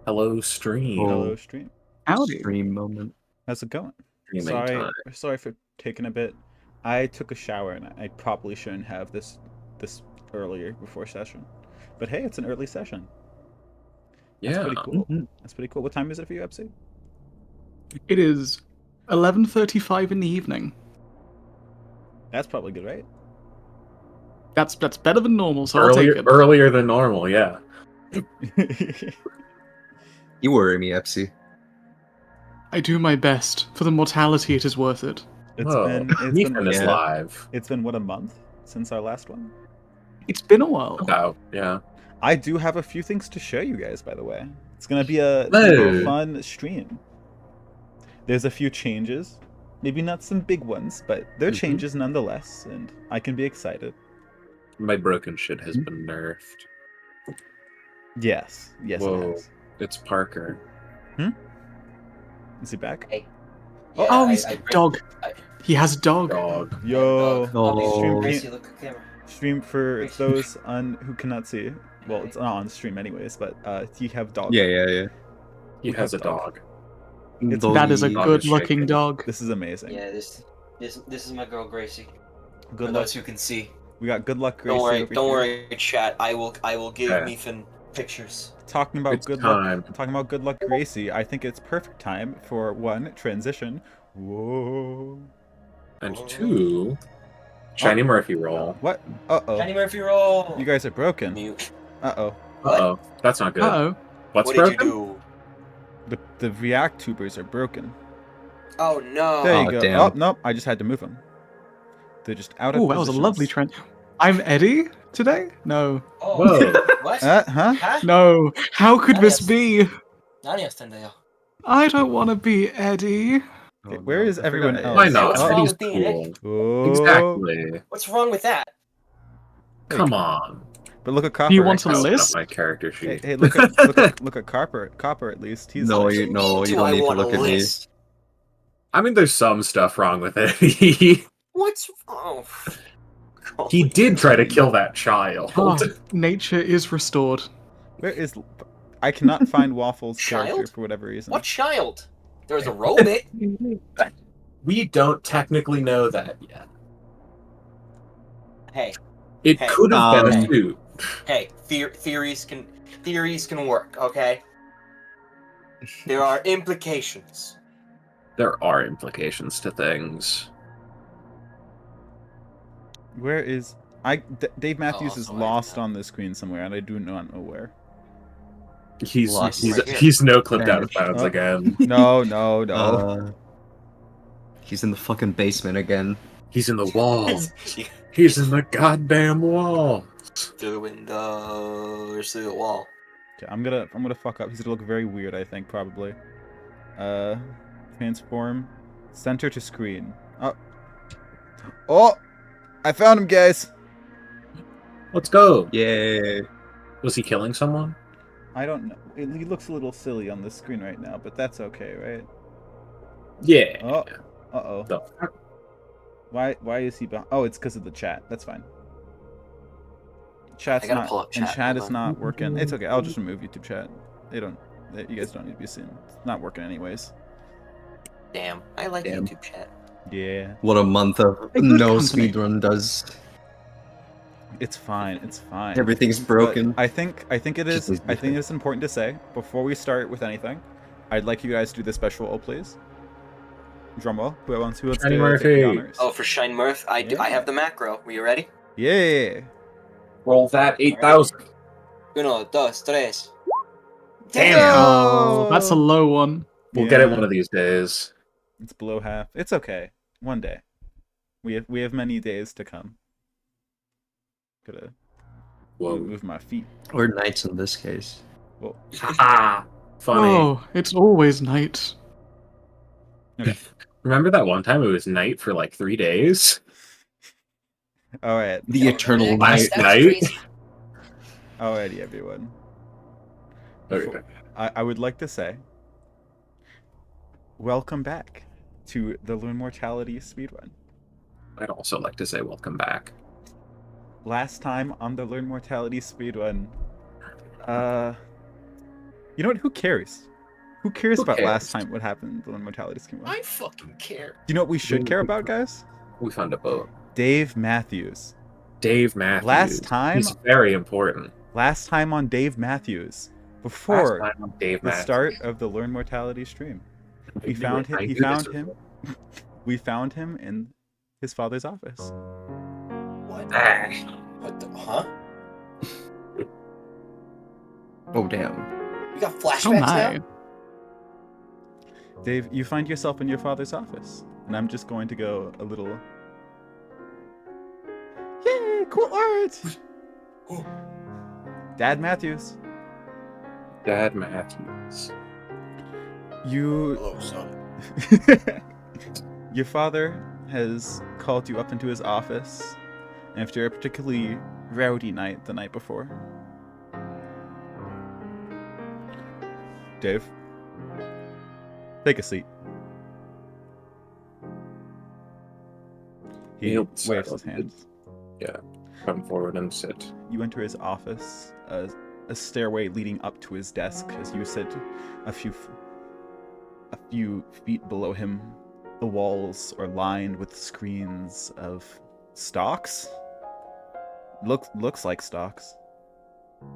Hello, stream. Hello, stream. Howdy. Stream moment. How's it going? Streaming time. Sorry for taking a bit. I took a shower and I probably shouldn't have this earlier before session. But hey, it's an early session. That's Yeah. pretty cool. Mm-hmm. That's pretty cool. What time is it for you, Epsi? It is 11:35 in the evening. That's probably good, right? That's better than normal, so I'll take it. Earlier than normal, yeah. You worry me, Epsi. I do my best. For the mortality, it is worth it. Meephen is live. It's been what, a month since our last one? It's been a while. Oh, yeah. I do have a few things to show you guys, by the way. It's gonna be a fun stream. There's a few changes. Maybe not some big ones, but they're changes nonetheless, and I can be excited. My broken shit has been nerfed. Yes. Yes, Whoa. it has. It's Parker. Is he back? Hey. Oh, he's a dog. He has a dog. Dog. Yo. Oh. Gracie, look at the camera. Stream for those who cannot see. Well, it's not on stream anyways, but you have dog. Yeah. He has a dog. That is a Dog is good-looking shaking. dog. This is amazing. Yeah, this is my girl Gracie. Good For luck. those who can see. We got good luck, Gracie. Don't over worry, here. chat. I will give Okay. Meephen pictures. Talking about It's good time. luck. Talking about good luck, Gracie. I think it's perfect time for one transition. Whoa. And two, Shiny Murphy roll. What? Uh-oh. Johnny Murphy roll. You guys are broken. Mute. Uh-oh. What? Uh-oh. That's not good. Uh-oh. What's What broken? did you do? The React tubers are broken. Oh no. There you Oh, go. damn. Oh, nope. I just had to move them. They're just out of Oh, that was a positions. lovely trend. I'm Eddie today? No. Oh. Whoa. What? Huh? Huh? No. How could this Yes. be? Nani estendeo. I don't want to be Eddie. Where is everyone else? Why not? What's Oh. wrong Eddie's with being cool. Oh. Exactly. What's wrong with that? Come on. But look at Copper. Do you want right to now. list? My character sheet. Hey, look at Copper. Copper, at least. He's No, like, you Do don't I need to want a look at me. list? I mean, there's some stuff wrong with it. What's oh. He did try to kill that child. Oh, nature is restored. where is? I cannot find Waffle's Child? character for whatever reason. What child? There's a robot. We don't technically know that yet. Hey, It Hey, could have been a um, suit. hey, theories can work, okay? There are implications. There are implications to things. Where is Dave Matthews is sorry. lost on the screen somewhere, and I do not know where. He's Lost. Right here. he's no clipped out of bounds Oh. again. No. He's in the fucking basement again. He's in the wall. He's in the goddamn wall. Through the window or through the wall. Okay, I'm gonna fuck up. He's gonna look very weird. I think probably. Transform, center to screen. Oh, I found him, guys. Let's go. Yay. Was he killing someone? I don't know. He looks a little silly on the screen right now, but that's okay, right? Yeah. Oh, uh-oh. The fuck? Why is he behind? Oh, it's because of the chat. That's fine. Chat's I gotta not, pull up and chat, chat hold is on. not working. It's okay. I'll just remove YouTube chat. You guys don't need to be seen. It's not working anyways. Damn, I like Damn. YouTube chat. Yeah, What a month of Good no company. speedrun does. it's fine. It's fine. Everything's But broken. I think it is. Just needs to be I think it's important to say before we start with anything. I'd like you guys to do the special roll, please. Drum roll. Who wants to Shiny take Murphy. the honors? Oh, for Shine Mirth, I Yeah. have the macro. Were you ready? Yeah. Roll that 8,000. Uno, dos, tres. Damn. Oh, that's a low one. We'll get it Yeah. one of these days. It's below half. It's okay. One day. We have many days to come. Gotta Whoa. move my feet. Or nights in this case. Whoa. Haha. Funny. Oh, it's always night. Remember that one time it was night for like 3 days? All right. The eternal Last night. night? crazy. Alrighty, everyone. Okay. I would like to say, welcome back to the Learn Mortality speedrun. I'd also like to say welcome back. Last time on the Learn Mortality speedrun, You know what? Who cares? Who cares Who about cares? last time what happened when Mortality came out? I fucking care. Do you know what we should care about, guys? We found a boat. Dave Matthews. Dave Matthews. Last time- He's very important. Last time on Dave Matthews, Last before time on Dave the Matthews. start of the Learn Mortality stream, I we knew found it. him. I He knew found this him. was- We found him in his father's office. What? Ah. What the? Huh? Oh damn. You got Oh flashbacks my. now? Dave, you find yourself in your father's office, and I'm just going to go a little. Yay! Cool art. Dad Matthews, Dad Matthews. you. Hello, son. Your father has called you up into his office after a particularly rowdy night the night before. Dave, take a seat. He He'll waves his settle. hands. Come forward and sit. You enter his office, a stairway leading up to his desk, as you sit a few feet below him. The walls are lined with screens of stocks. Looks like stocks. Oh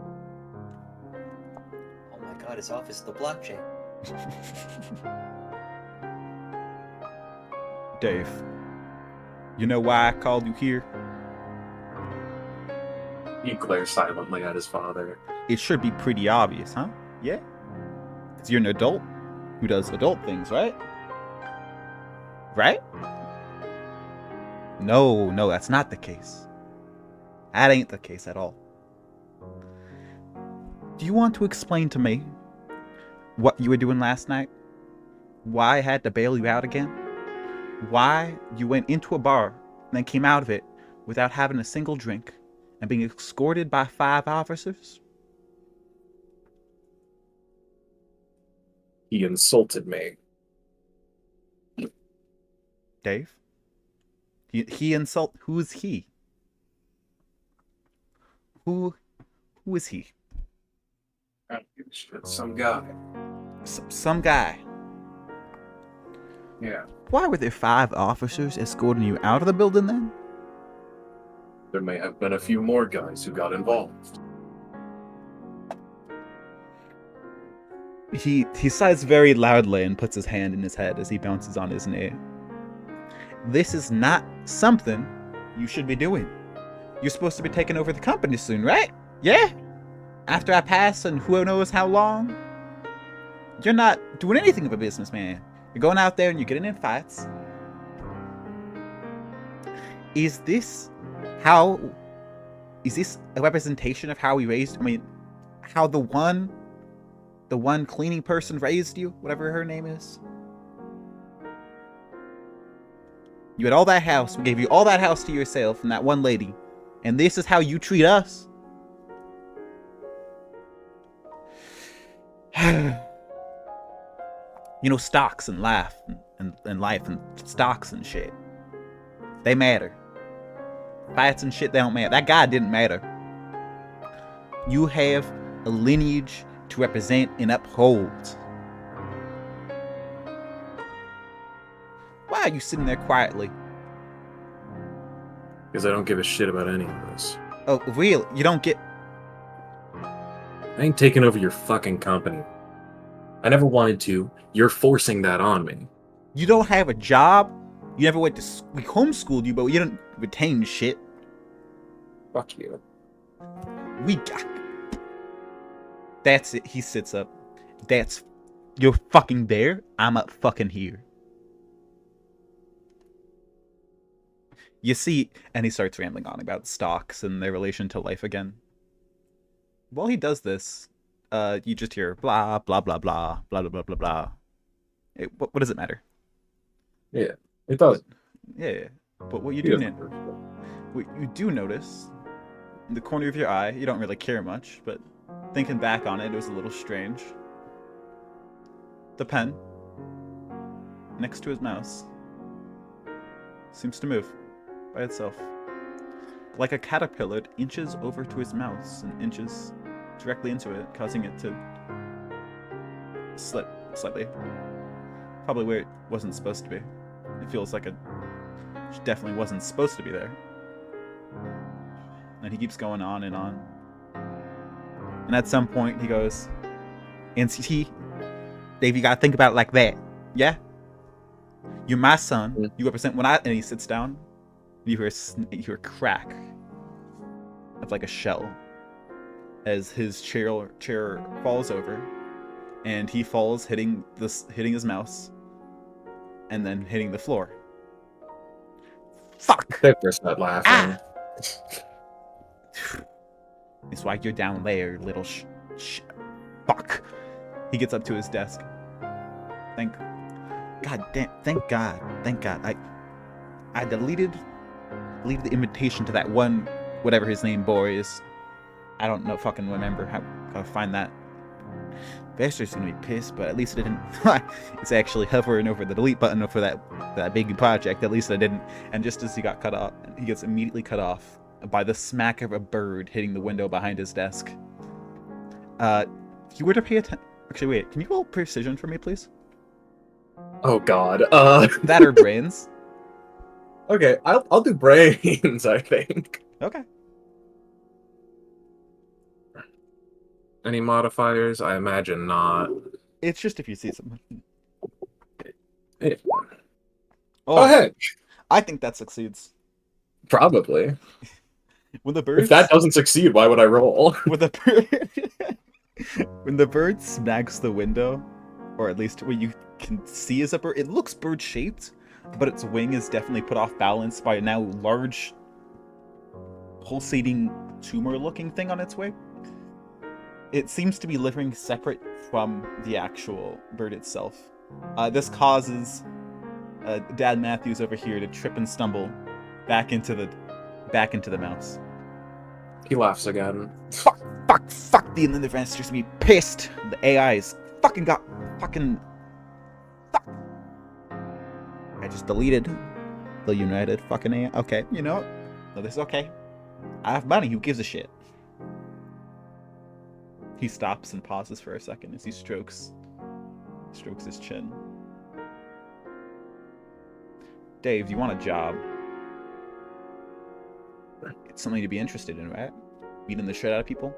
my god, his office is the blockchain. Dave, you know why I called you here? He glares silently at his father. It should be pretty obvious, huh? Yeah? Because you're an adult who does adult things, right? Right? No, that's not the case. That ain't the case at all. Do you want to explain to me what you were doing last night? Why I had to bail you out again? Why you went into a bar and then came out of it without having a single drink and being escorted by 5 officers? He insulted me. Dave? He insult. Who's he? Who is he? I don't give a shit. Some guy. Some guy. Yeah. Why were there 5 officers escorting you out of the building then? There may have been a few more guys who got involved. He sighs very loudly and puts his hand in his head as he bounces on his knee. This is not something you should be doing. You're supposed to be taking over the company soon, right? Yeah? After I pass and who knows how long? You're not doing anything of a businessman. You're going out there and you're getting in fights. Is this a representation of how we raised, how the one cleaning person raised you, whatever her name is? You had all that house, we gave you all that house to yourself and that one lady, and this is how you treat us? You know, stocks and life and life and stocks and shit, they matter. Fights and shit, they don't matter. That guy didn't matter. You have a lineage to represent and uphold. Why are you sitting there quietly? Because I don't give a shit about any of this. Oh, really? You don't get... I ain't taking over your fucking company. I never wanted to. You're forcing that on me. You don't have a job? You never went to... We homeschooled you, but you didn't retain shit. Fuck you. We got... That's it. He sits up. That's... You're fucking there. I'm up fucking here. You see... And he starts rambling on about stocks and their relation to life again. While he does this, you just hear blah, blah, blah, blah, blah, blah, blah, blah. What does it matter? Yeah, it does. Yeah, but what you He do doesn't. what you do notice, in the corner of your eye, you don't really care much, but thinking back on it, it was a little strange. The pen, next to his mouse, seems to move by itself. Like a caterpillar, it inches over to his mouse and inches directly into it, causing it to slip slightly. Probably where it wasn't supposed to be. It feels like it definitely wasn't supposed to be there. And he keeps going on and on. And at some point he goes, NCT, Dave, you gotta think about it like that. Yeah? You're my son. You represent and he sits down. You hear a crack of like a shell as his chair falls over, and he falls, hitting his mouse, and then hitting the floor. Fuck! They burst out laughing. It's why you're down there, little fuck. He gets up to his desk. Thank God. I deleted the invitation to that one, whatever his name, boy is. I don't know, fucking remember how to find that. Vaster's gonna be pissed, but at least I didn't. It's actually hovering over the delete button for that big project. At least I didn't. And just as he got cut off, he gets immediately cut off by the smack of a bird hitting the window behind his desk. If you were to pay attention, actually, wait, can you roll precision for me, please? Oh God. That or brains? Okay, I'll do brains. I think. Okay. Any modifiers? I imagine not. It's just if you see something. Yeah. Oh, hey. I think that succeeds. Probably. When the bird. If that doesn't succeed, why would I roll? When the bird. When the bird smacks the window, or at least what you can see is a bird. It looks bird-shaped, but its wing is definitely put off balance by a now large, pulsating tumor-looking thing on its way. It seems to be living separate from the actual bird itself. This causes Dad Matthews over here to trip and stumble back into the mouse. He laughs again. Fuck! The investors be pissed. The AI is fuck. I just deleted the United fucking AI. Okay, you know what? No, this is okay. I have money. Who gives a shit? He stops and pauses for a second as he strokes his chin. Dave, you want a job? It's something to be interested in, right? Beating the shit out of people?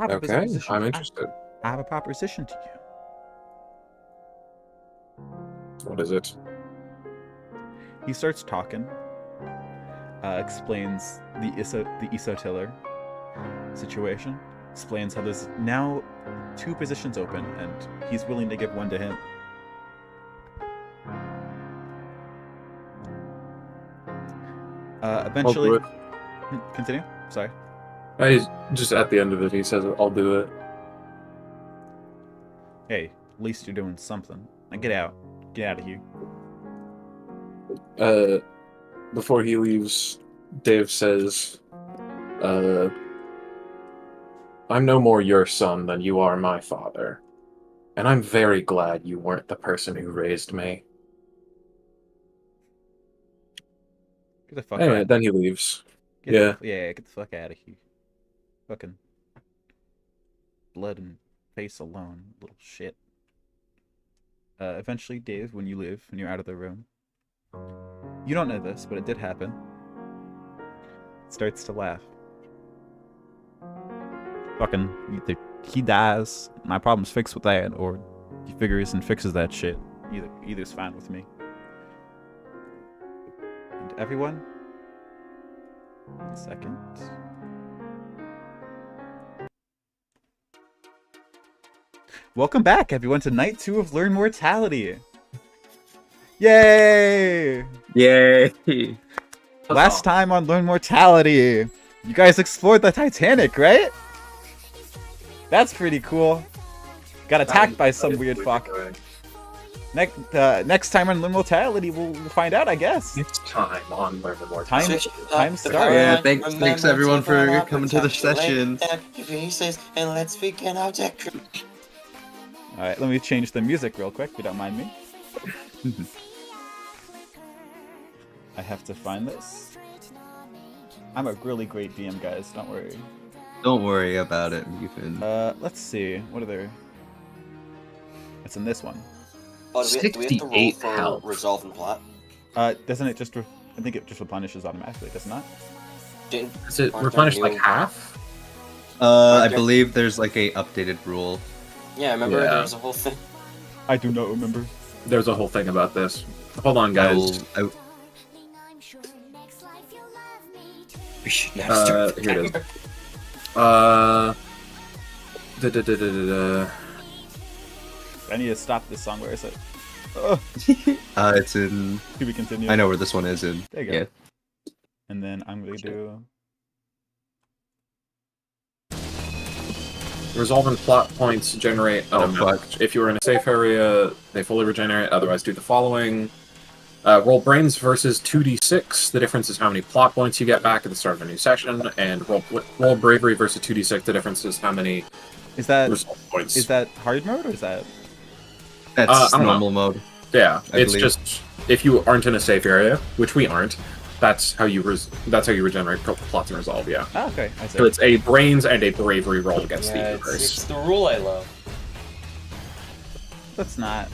Okay, I'm interested. I have a proposition to you. What is it? He starts talking. Explains the ISO tiller situation. Explains how there's now 2 positions open, and he's willing to give one to him. Eventually, continue. Sorry. He's just at the end of it. He says, "I'll do it." Hey, at least you're doing something. Now get out of here. Before he leaves, Dave says, "I'm no more your son than you are my father, and I'm very glad you weren't the person who raised me." Get the fuck Anyway, out. then he leaves. Get the fuck out of here. Fucking blood and face alone, little shit. Eventually, Dave, when you're out of the room, you don't know this, but it did happen. Starts to laugh. Fucking either he dies, my problem's fixed with that, or he figures and fixes that shit. Either's fine with me. And everyone, a second. Welcome back, everyone, to night 2 of Learn Mortality. Yay! Yay! Last time on Learn Mortality, you guys explored the Titanic, right? That's pretty cool. Got attacked by some weird fuck. Next time on Learn Mortality, we'll find out, I guess. It's time on Learn Mortality. Time starts. Yeah, thanks everyone for coming to the session. And let's begin our deck. Alright, let me change the music real quick, if you don't mind me. I have to find this. I'm a really great DM, guys, don't worry. Don't worry about it, Meephen. Let's see. What are there? It's in this one. Oh, do we have to roll 68 for health. resolve and plot? Doesn't it just? I think it just replenishes automatically, does it not? Didn't, Is it aren't replenished there like new- half? I believe there's like a updated rule. Yeah, I remember Yeah. there was a whole thing. I do not remember. There's a whole thing about this. Hold on, guys. We should never start the Here it is. timer. I need to stop this song. Where is it? Oh, It's in. can we continue? I know where this one is in. There you go. Yeah. And then I'm going to do. Resolve and plot points generate Oh, automatic. If you are in a safe area, they fully regenerate. Otherwise, do the following. Roll brains versus 2d6. The difference is how many plot points you get back at the start of a new session. And roll bravery versus 2d6. The difference is how many Is that resolve points. is that hard mode or is that? That's I don't know. normal mode. Yeah, I it's believe. just if you aren't in a safe area, which we aren't. That's how you regenerate plots and resolve. Yeah. Oh, okay, I see. So it's a brains and a bravery roll against the Yeah, universe. it's the rule I love. That's not.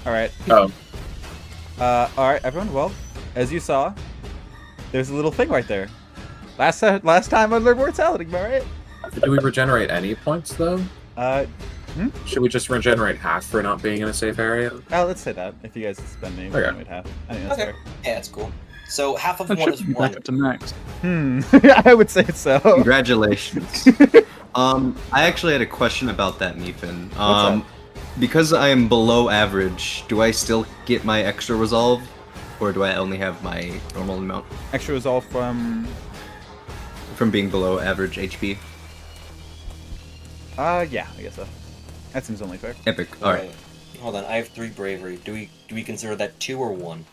All right. Oh, All right, everyone. Well, as you saw, there's a little thing right there. Last time on Mortality, am I right? do we regenerate any points though? Should we just regenerate half for not being in a safe area? Let's say that. If you guys spend any, Okay. we'd have. I think that's Okay. Yeah, that's cool. So half of That one should is be one. back up to max. fair. I would say so. Congratulations. I actually had a question about that, Meephen. What's Because I am below average, do I still get my extra resolve, or do I only have my normal amount Extra resolve from. from being below average HP? Yeah, I guess so. That seems only fair. Epic. All right. Hold on, I have 3 bravery. Do we consider that 2 or 1?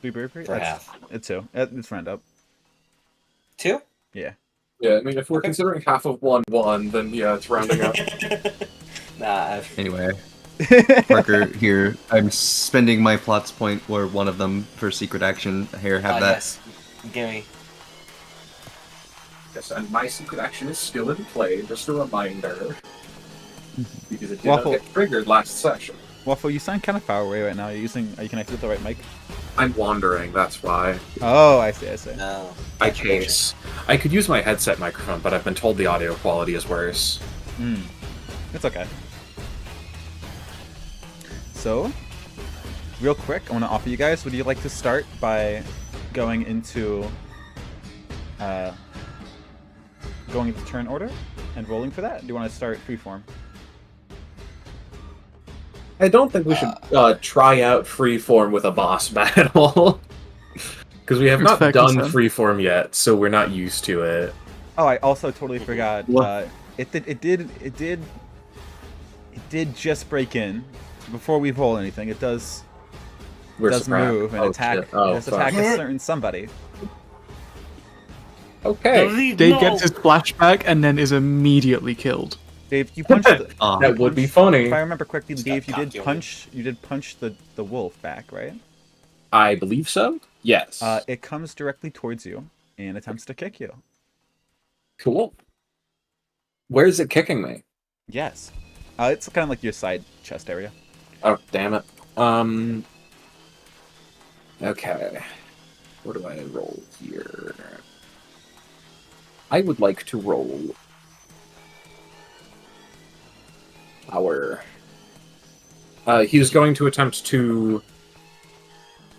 3 bravery. For That's- half. It's 2. It's round up. 2? Yeah. Yeah, I mean, if we're considering half of 1-1, then yeah, it's rounding up. Nah. Anyway, Parker here. I'm spending my plots point, or one of them, for secret action. Here, have that. Yes. Give me. Yes, and my secret action is still in play, just a reminder. Because it did Waffle. not get triggered last session. Waffle, you sound kind of far away right now. Are you connected with the right mic? I'm wandering, that's why. Oh, I see. No. I case. I could use my headset microphone, but I've been told the audio quality is worse. It's okay. So, real quick, I want to offer you guys, would you like to start by going into turn order and rolling for that? Do you want to start freeform? I don't think we should try out freeform with a boss battle. Because we have not Fair done concern. freeform yet, so we're not used to it. Oh, I also totally forgot. What? It did just break in. Before we roll anything, it does We're does surprised. move and Oh, attack. shit. Oh, does fuck. attack a certain somebody. Okay. Dave gets his flashback and then is immediately killed. Dave, you punched. That would be funny. If I remember correctly, Just Dave, got you cocky did punch the wolf back, right? I believe so. Yes. It comes directly towards you and attempts to kick you. Cool. Where is it kicking me? Yes. It's kind of like your side chest area. Oh, damn it. Okay. What do I roll here? I would like to roll our... he was going to attempt to,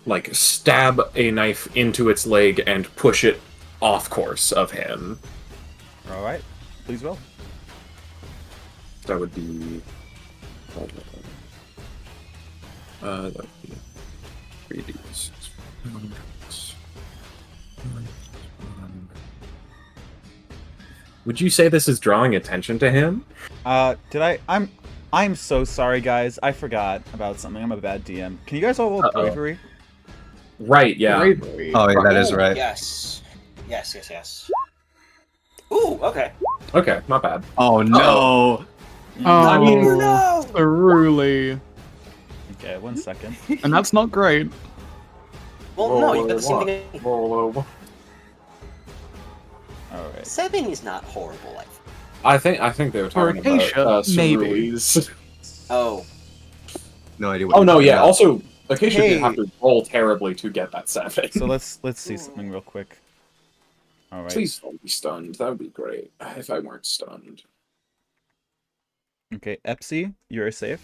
like, stab a knife into its leg and push it off course of him. All right. Please roll. That would be... that would be 3d6. Would you say this is drawing attention to him? I'm so sorry, guys. I forgot about something. I'm a bad DM. Can you guys all roll Uh-oh. bravery? Right, yeah. Bravery. Oh, yeah, that is Ooh, right. Yes. Yes. Ooh, okay. Okay, not bad. Oh no! Oh, No! truly. Okay, 1 second. And that's not great. Well, no, you got the same thing. All right. 7 is not horrible. I think they were talking Acacia, about maybe. cerules. Oh. No idea what Oh you're no, talking yeah. about. Also, Acacia Hey. did have to roll terribly to get that 7. So let's see something real quick. All right. Please don't be stunned. That would be great if I weren't stunned. Okay, Epsi, you're safe.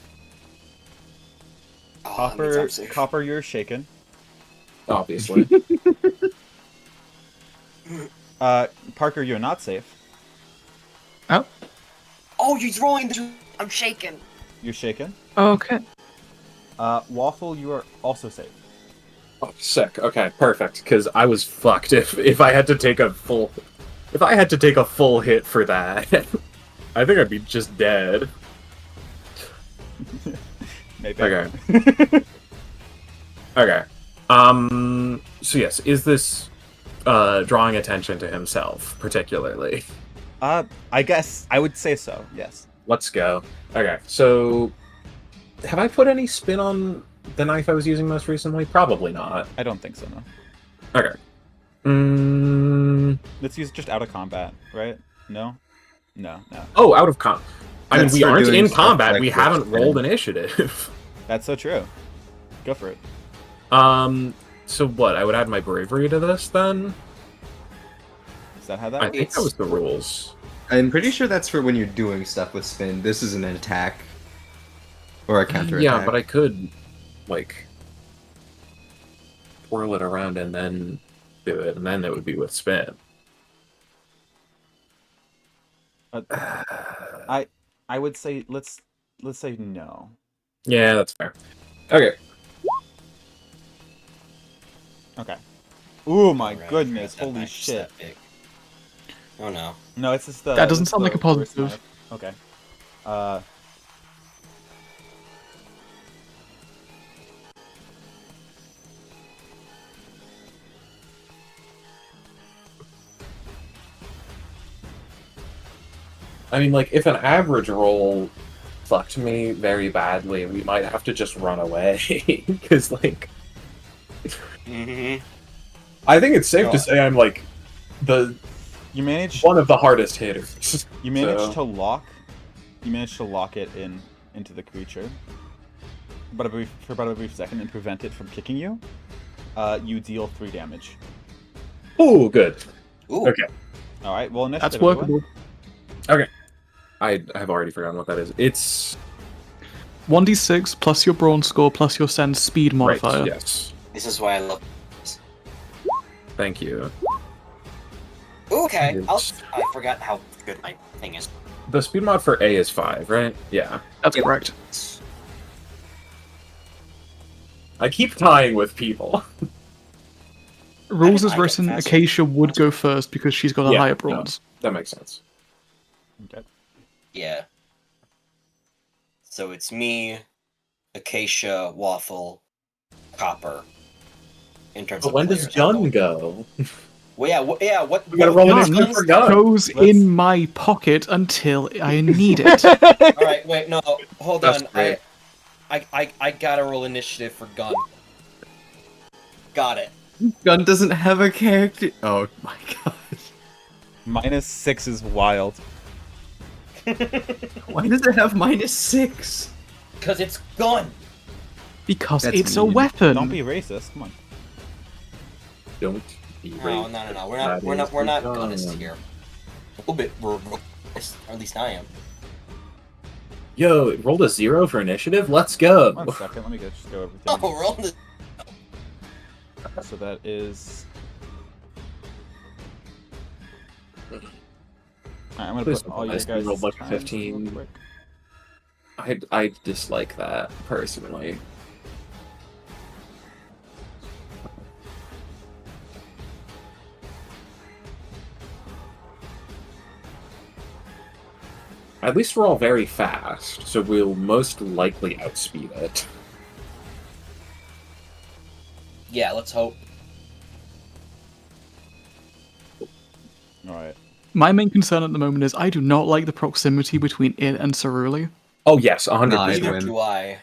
Oh, that means I'm safe. Copper, you're shaken. Obviously. Parker, you're not safe. Oh, Oh, you're throwing the... I'm shaking. You're shaken. okay. Waffle, you are also safe. Oh, sick. Okay, perfect. Because I was fucked if I had to take a full hit for that. I think I'd be just dead. Maybe. Okay. Okay. So yes, is this drawing attention to himself particularly? I guess I would say so. Yes. Let's go. Okay. So, have I put any spin on the knife I was using most recently? Probably not. I don't think so. No. Okay. Let's use just out of combat, right? No. No. Oh, out of combat. I mean, Let's we start aren't doing in stuff combat. like We this haven't rolled then. initiative. That's so true. Go for it. So what? I would add my bravery to this then? Is that how that I works? think that was the rules. I'm pretty sure that's for when you're doing stuff with spin. This isn't an attack. Or a counter attack. Yeah, but I could, like, twirl it around and then do it, and then it would be with spin. I would say let's say no. Yeah, that's fair. Okay. Okay. Ooh, my Alright, goodness! that Holy knife is shit! that big. Oh no. No, it's just the. That doesn't it's sound the like a worst positive. knife. Okay. I mean, like, if an average roll fucked me very badly, we might have to just run away. Because, like, Mm-hmm. I think it's safe to God. say I'm, like, You managed. one of the hardest hitters. You managed So- to lock. You managed to lock it into the creature. For about a brief second and prevent it from kicking you. You deal 3 damage. Ooh, good. Ooh. Okay. All right. Well, initiative. That's workable. Okay. I have already forgotten what that is. It's 1d6 plus your brawn score plus your sense speed modifier. right. Yes. This is why I love this. Thank you. Ooh, okay. It's- I forgot how good my thing is. The speed mod for A is 5, right? Yeah. That's Yep. correct. I keep tying with people. Rules I is get written, faster. Acacia would go first because she's got a Yeah, higher no. bronze. That makes sense. Okay. Yeah. So it's me, Acacia, Waffle, Copper. In terms But of when does players, Gun go? Well, yeah. What? We gotta what- roll what an guns- initiative for Gun. Goes Let's- in my pocket until I need it. All right, wait, no, hold That's on. great. I gotta roll initiative for Gun. Got it. Gun doesn't have a character. Oh my god. -6 is wild. Why does it have -6? Cause it's Gun. Because That's it's a mean. weapon. Don't be racist. Come on. Don't be No. racist. We're not Gunnist here. A little bit, we're racist, or at least I am. Yo, it rolled a 0 for initiative? Let's go! 1 second. Let me just go everything. Oh, roll the. So that is. Alright, I'm gonna Please put all your don't guys' roll like a times 15. real quick. I dislike that, personally. At least we're all very fast, so we'll most likely outspeed it. Yeah, let's hope. Alright. My main concern at the moment is I do not like the proximity between it and Ceruli. Oh yes, 100%. Nice. Neither win. do I.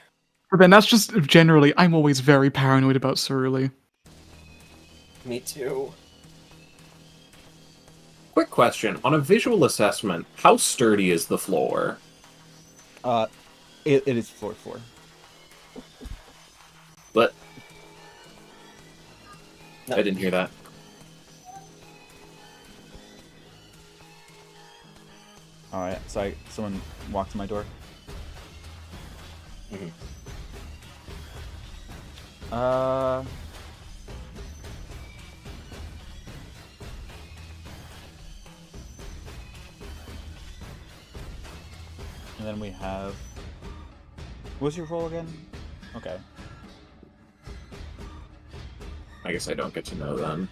But then that's just generally, I'm always very paranoid about Ceruli. Me too. Quick question, on a visual assessment, how sturdy is the floor? It is floor 4. But No. I didn't hear that. Alright, sorry, someone walked to my door. Mhm. And then we have... What was your roll again? Okay. I guess I don't get to know then.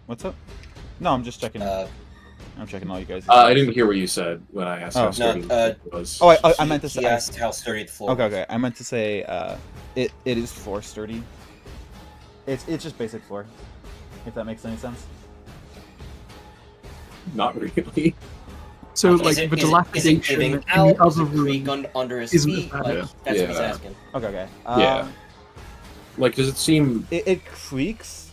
What's up? No, I'm just checking. Uh, I'm checking all you guys. I didn't hear what you said when I asked Oh. how sturdy No, the floor was. Oh, I meant to he say... asked how sturdy the floor Okay, was. okay. I meant to say, it is floor sturdy. It's just basic floor, if that makes any sense. Not really. So, Is like, it- the is it dilapidation giving in out? the Is other it creak room under his isn't feet? as Like, bad. that's what he's Yeah. asking. Okay, okay. Yeah. Like, does it seem... It creaks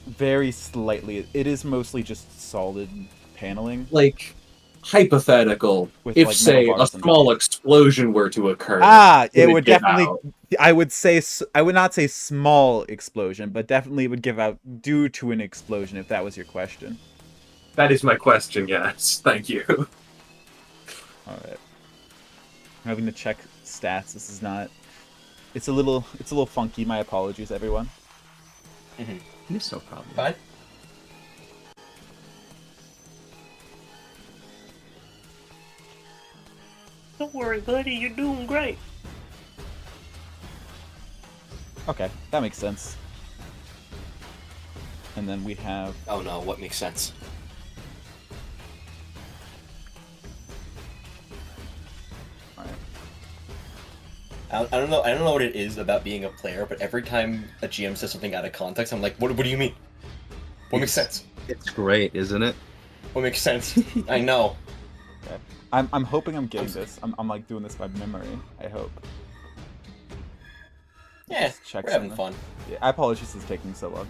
very slightly. It is mostly just solid paneling. like, hypothetical, With, if, like, say, metal a bars and small explosion were to occur... It would give definitely... out? I would say... I would not say small explosion, but definitely would give out due to an explosion, if that was your question. That is my question, yes. Thank you. Alright. I'm having to check stats. This is not... It's a little funky. My apologies, everyone. It's no problem. Fine. Don't worry, buddy. You're doing great. Okay, that makes sense. And then we have... Oh no, what makes sense? Alright. I don't know. I don't know what it is about being a player, but every time a GM says something out of context, I'm like, what do you mean? What makes sense? It's great, isn't it? What makes sense? I know. Okay. I'm hoping I'm getting this. I'm like doing this by memory. I hope. Yeah, Just check we're having something. fun. Yeah, I apologize it's taking so long.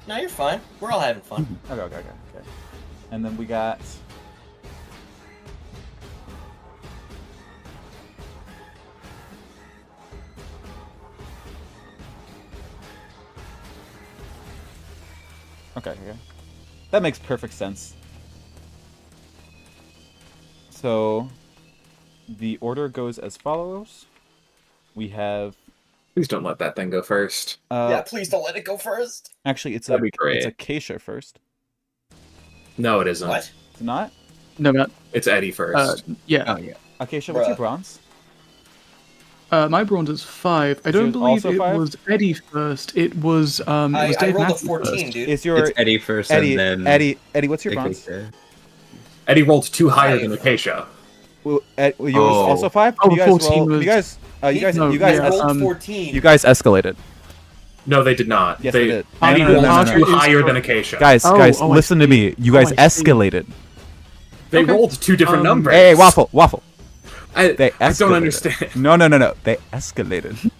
No, you're fine. We're all having fun. Okay. And then we got... Okay. That makes perfect sense. So, the order goes as follows. We have... Please don't let that thing go first. Yeah, please don't let it go first. Actually, it's That'd be great. it's Acacia first. No, it isn't. What? Is it not? No, not. It's Eddie first. Yeah. Oh yeah. Acacia, what's your Bruh. bronze? My bronze is 5. I don't yours believe also it 5? was Eddie first. It was I Dave rolled a Matthews 14, first. dude. Is your It's Eddie first, Eddie, and then Eddie, what's your bronze? Acacia. Eddie rolled 2 higher Five. than Acacia. Well, yours Oh. also 5? Oh, you guys 14 roll, was- you guys No, you guys yeah, rolled 14. you guys escalated. No, they did not. Yes, they did. Eddie No, rolled no, no, 2 no. higher than Acacia. Guys, Oh, guys, I listen to me. You guys I see. escalated. They Okay. rolled 2 different numbers. Hey, Waffle. I They escalated. I don't understand. No. They escalated.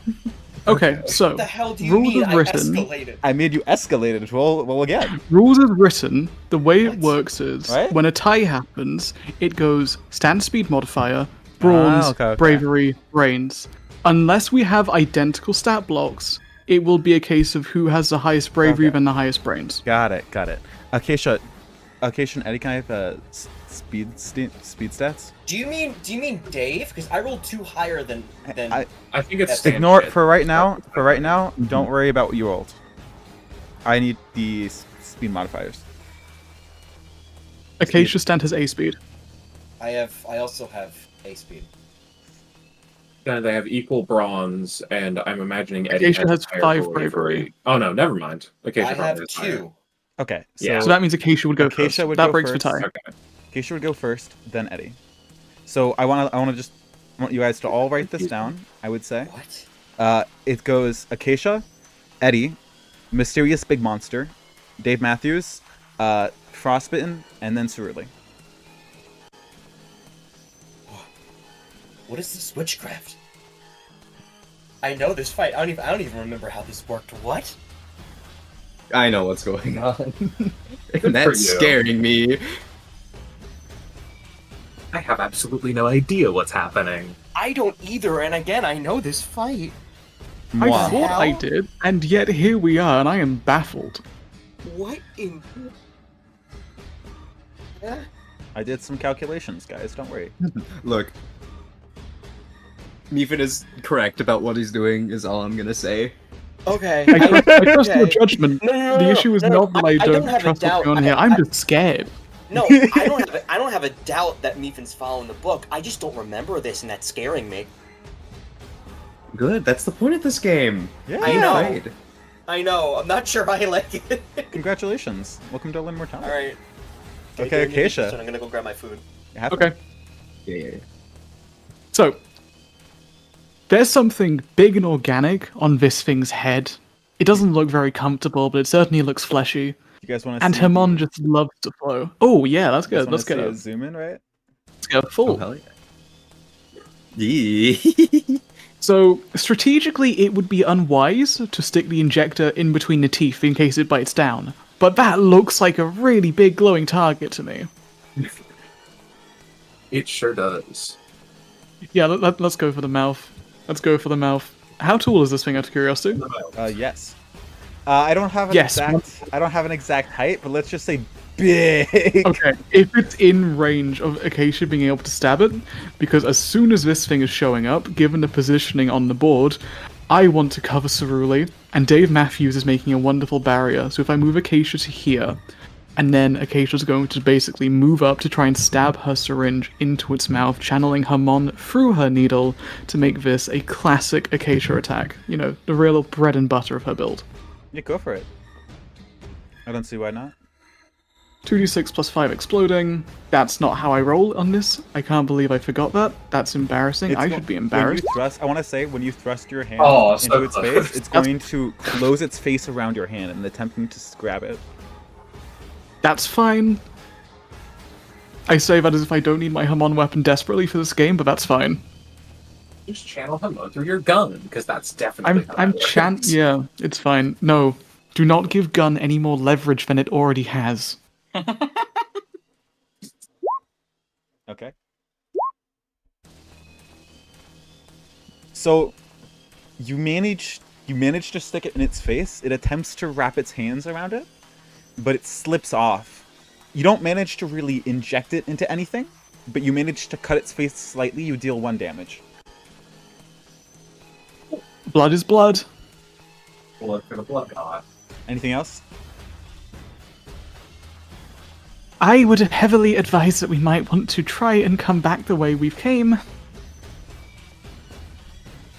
Okay, so What the hell do you rules mean of I written. escalated? I made you escalated. Well again. Rules as written, the way it What? works is Right? when a tie happens, it goes stand speed modifier, bronze, okay. bravery, brains. Unless we have identical stat blocks, it will be a case of who has the highest bravery Okay. than the highest brains. Got it. Acacia and Eddie, can I have speed stats? Do you mean Dave? Because I rolled 2 higher than. I- I think it's Ignore standard. for right now. Don't worry about what you rolled. I need the speed modifiers. Acacia stand has A speed. I also have A speed. Then they have equal bronze, and I'm imagining Eddie Acacia has has higher 5 bravery. bravery. Oh no, never mind. Acacia I probably have has higher. 2. Okay, so, Yeah. So that means Acacia would go Acacia first. would that go breaks first. for tie. Okay. Acacia would go first, then Eddie. So I want you guys to all write this down. I would say. What? It goes Acacia, Eddie, Mysterious Big Monster, Dave Matthews, Frostbitten, and then Cerulli. What is this witchcraft? I know this fight. I don't even remember how this worked. What? I know what's going on. Good for That's you. scaring me. I have absolutely no idea what's happening. I don't either, and again, I know this fight. I Mwah. thought I did, and yet here we are, and I am baffled. What in... Yeah. I did some calculations, guys. Don't worry. Look, Meephen is correct about what he's doing. Is all I'm gonna say. Okay. I trust your okay. judgment. No, The issue is not that I don't don't have a trust what's doubt. going on here. I'm just scared. No, I don't have a doubt that Meephen's following the book. I just don't remember this, and that's scaring me. Good. That's the point of this game. Yeah. I know. Right. I know. I'm not sure I like it. Congratulations. Welcome to Mortality. All right. Okay, Acacia. I'm gonna go grab my food. Have Okay. Yeah. So, there's something big and organic on this thing's head. It doesn't look very comfortable, but it certainly looks fleshy. You guys want to And see Hermon just loves to flow. Oh, yeah, that's good. Let's get a a zoom in, right? full. Oh hell yeah. Yeah. So, strategically, it would be unwise to stick the injector in between the teeth in case it bites down. But that looks like a really big glowing target to me. It sure does. Yeah, let's go for the mouth. Let's go for the mouth. How tall is this thing, out of curiosity? Yes. I don't have an Yes. I don't have an exact height, but let's just say big. Okay, if it's in range of Acacia being able to stab it, because as soon as this thing is showing up, given the positioning on the board, I want to cover Cerule, and Dave Matthews is making a wonderful barrier, so if I move Acacia to here, and then Acacia's going to basically move up to try and stab her syringe into its mouth, channeling Hermon through her needle to make this a classic Acacia attack. You know, the real bread and butter of her build. Yeah, go for it. I don't see why not. 2d6 plus 5 exploding. That's not how I roll on this. I can't believe I forgot that. That's embarrassing. I should be embarrassed. When you thrust, I want to say, when you thrust your hand Oh, into so its close. face, it's going to close its face around your hand and attempting to grab it. That's fine. I say that as if I don't need my Hermon weapon desperately for this game, but that's fine. Just channel Hello through your gun, because that's definitely how that works. Yeah, it's fine. No, do not give gun any more leverage than it already has. Okay. So, you manage to stick it in its face. It attempts to wrap its hands around it, but it slips off. You don't manage to really inject it into anything, but you manage to cut its face slightly. You deal 1 damage. Blood is blood. Blood for the blood god. Anything else? I would heavily advise that we might want to try and come back the way we came.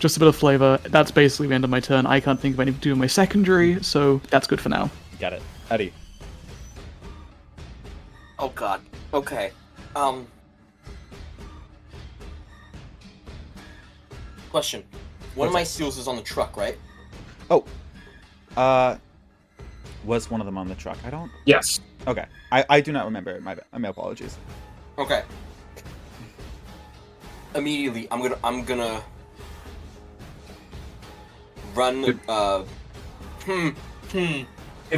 Just a bit of flavor. That's basically the end of my turn. I can't think of anything to do with my secondary, so that's good for now. Got it. Eddie. Oh god. Okay. Question. One of my seals is on the truck, right? Oh. Was one of them on the truck? I don't... Yes. Okay. I do not remember. My apologies. Okay. Immediately, I'm gonna run. It Oh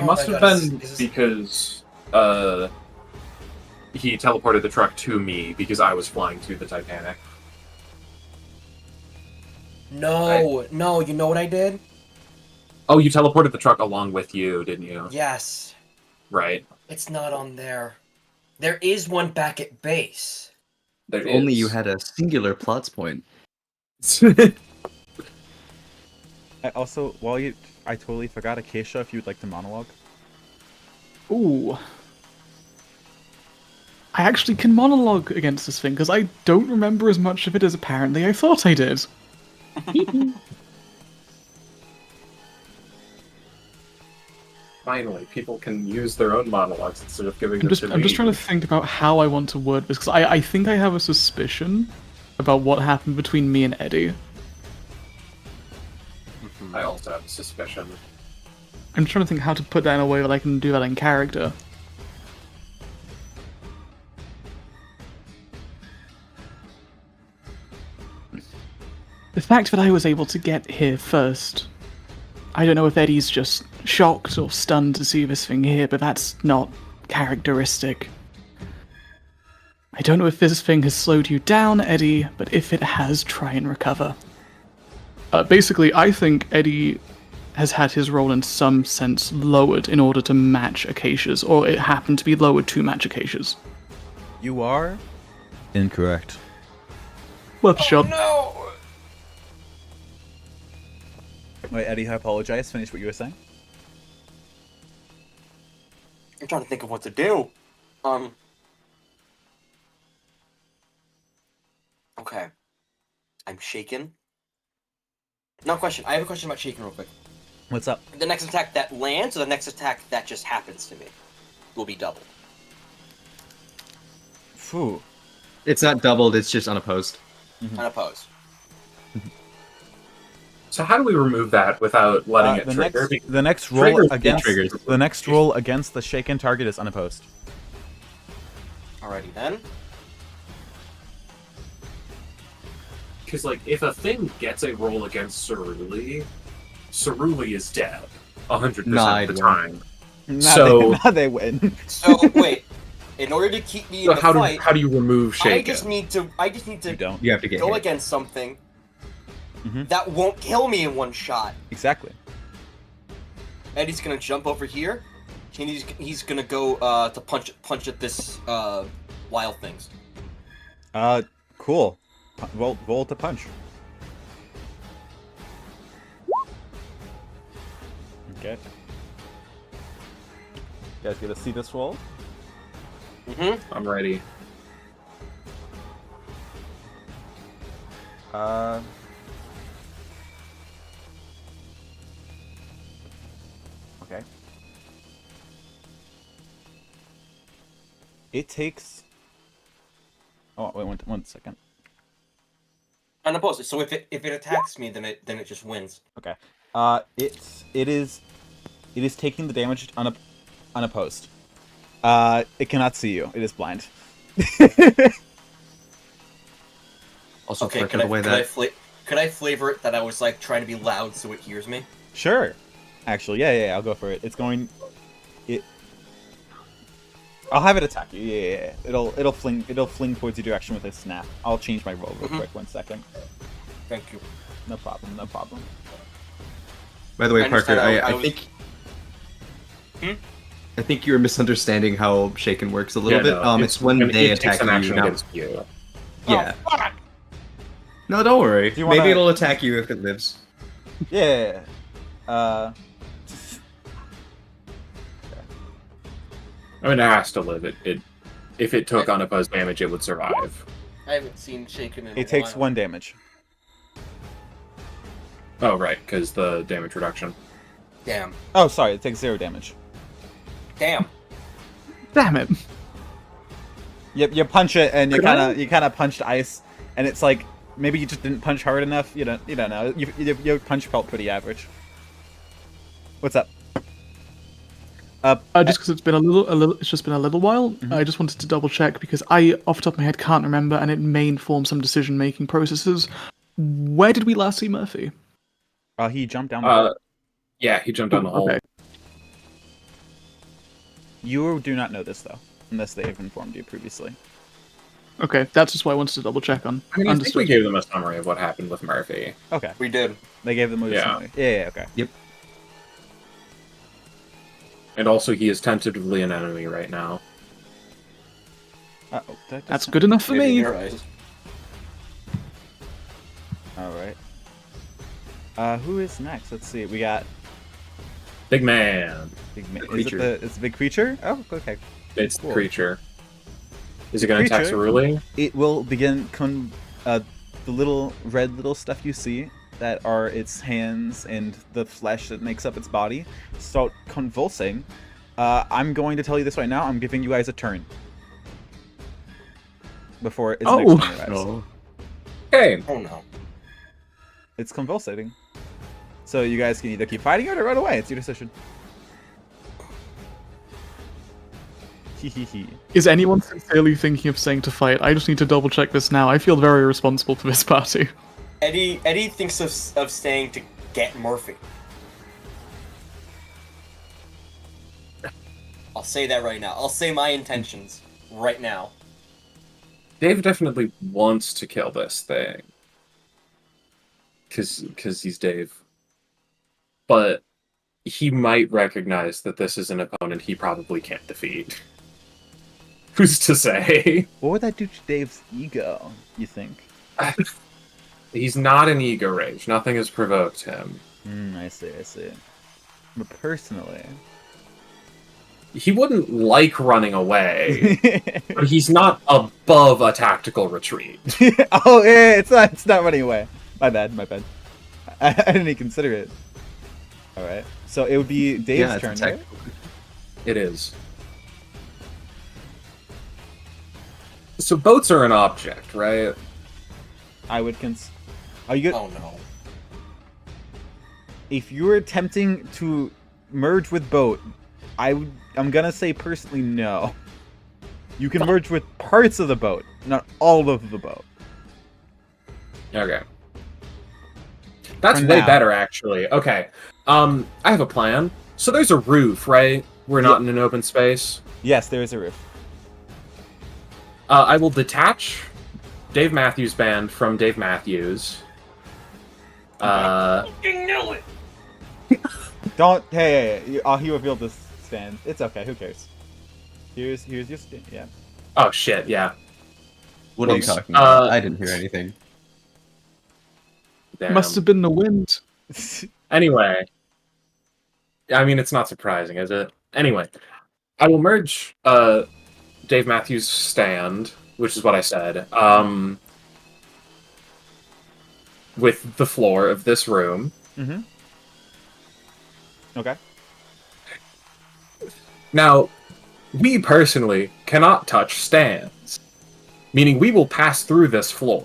must my have God, been is this- because he teleported the truck to me because I was flying to the Titanic. No, no. You know what I did? Oh, you teleported the truck along with you, didn't you? Yes. Right. It's not on there. There is one back at base. There If only is. you had a singular plots point. I also, I totally forgot, Acacia, if you'd like to monologue. Ooh. I actually can monologue against this thing, because I don't remember as much of it as apparently I thought I did. Finally, people can use their own monologues instead of giving I'm them to me. just trying to think about how I want to word this, because I think I have a suspicion about what happened between me and Eddie. I also have a suspicion. I'm trying to think how to put that in a way that I can do that in character. The fact that I was able to get here first, I don't know if Eddie's just shocked or stunned to see this thing here, but that's not characteristic. I don't know if this thing has slowed you down, Eddie, but if it has, try and recover. Basically, I think Eddie has had his roll in some sense lowered in order to match Acacia's, or it happened to be lowered to match Acacia's. You are incorrect. Worth a shot. No! Wait, Eddie, I apologize. Finish what you were saying. I'm trying to think of what to do. Okay. I'm shaken. No question. I have a question about shaken real quick. What's up? The next attack that lands, or the next attack that just happens to me, will be doubled. Phew. It's not doubled, it's just unopposed. Unopposed. So how do we remove that without letting it trigger? The next roll Triggers against triggers. the next roll against the shaken target is unopposed. Alrighty then. Because, like, if a thing gets a roll against Cerulli, Cerulli is dead 100% of the time. Now they win. So wait, in order to keep me in the fight, how do you remove shaken? I just need to You don't. You have to get go hit. against something Mhm. that won't kill me in one shot. Exactly. Eddie's gonna jump over here, and he's gonna go to punch at this wild things. Cool. Roll to punch. Okay. You guys get to see this roll? Mm-hmm. I'm ready. Okay. It takes. Oh wait, one second. Unopposed. So if it attacks me, then it just wins. Okay. It is taking the damage unopposed. It cannot see you. It is blind. Also, Okay. flicker away that. Could I flavor it that I was like trying to be loud so it hears me? Sure. Actually, yeah, I'll go for it. It's going. I'll have it attack you. Yeah. It'll fling towards your direction with a snap. I'll change my roll real quick. 1 second. Thank you. No problem. By the way, I Parker, understand. I think. I think you're misunderstanding how Shaken works a little bit. It's when they attack an you. action Now, against you. yeah. Oh, fuck! No, don't worry. Do you wanna- Maybe it'll attack you if it lives. Yeah. I mean, it has to live. If it took unopposed damage, it would survive. I haven't seen Shaken in a It takes while. 1 damage. Oh, right, because the damage reduction. Damn. Oh, sorry. It takes 0 damage. Damn. Damn it. You punch it and you Could kind of punched ice, and it's like maybe you just didn't punch hard enough. You don't know. Your punch felt pretty average. What's up? Just because it's been it's just been a little while. I just wanted to double check because I, off the top of my head, can't remember, and it may inform some decision-making processes. Where did we last see Murphy? He jumped down the hole. Yeah, he jumped down the hole. Okay. You do not know this though, unless they have informed you previously. Okay, that's just what I wanted to double check on. I mean, I think we Understood. gave them a summary of what happened with Murphy. Okay. We did. They gave them a Yeah. summary. Yeah, okay. Yep. And also, he is tentatively an enemy right now. Uh-oh. That's good enough for Maybe in me. your eyes. Alright. Who is next? Let's see. We got Big man. Big Man. Creature. It's a big creature? Oh, okay. It's Cool. the creature. Is it going to attack Creature. Cerulli? It will begin the little red stuff you see that are its hands and the flesh that makes up its body start convulsing. I'm going to tell you this right now. I'm giving you guys a turn before its Oh. next turn arrives. No. Okay. Oh no. It's convulsing. So you guys can either keep fighting it or run away. It's your decision. Hee. Is anyone sincerely thinking of saying to fight? I just need to double check this now. I feel very responsible for this party. Eddie thinks of staying to get Murphy. I'll say that right now. I'll say my intentions right now. Dave definitely wants to kill this thing. Because he's Dave. But he might recognize that this is an opponent he probably can't defeat. Who's to say? What would that do to Dave's ego, you think? He's not in ego rage. Nothing has provoked him. I see. But personally... He wouldn't like running away, but he's not above a tactical retreat. Oh, yeah, it's not running away. My bad. I didn't even consider it. Alright, so it would be Dave's turn, right? It is. So boats are an object, right? I would Are you good? Oh no. If you were attempting to merge with boat, I'm gonna say personally no. You can merge with parts of the boat, not all of the boat. Okay. That's For way now. better, actually. Okay. I have a plan. So there's a roof, right? We're not in an open space. Yes, there is a roof. I will detach Dave Matthews Band from Dave Matthews. Fucking knew it! Don't. Hey, he revealed this stand. It's okay. Who cares? Here's your stand. Yeah. Oh shit! Yeah. What are you Whoops. talking about? I didn't hear anything. Damn. Must have been the wind. Anyway, I mean, it's not surprising, is it? Anyway, I will merge Dave Matthews' stand, which is what I said, with the floor of this room. Mm-hmm. Okay. Now, we personally cannot touch stands, meaning we will pass through this floor.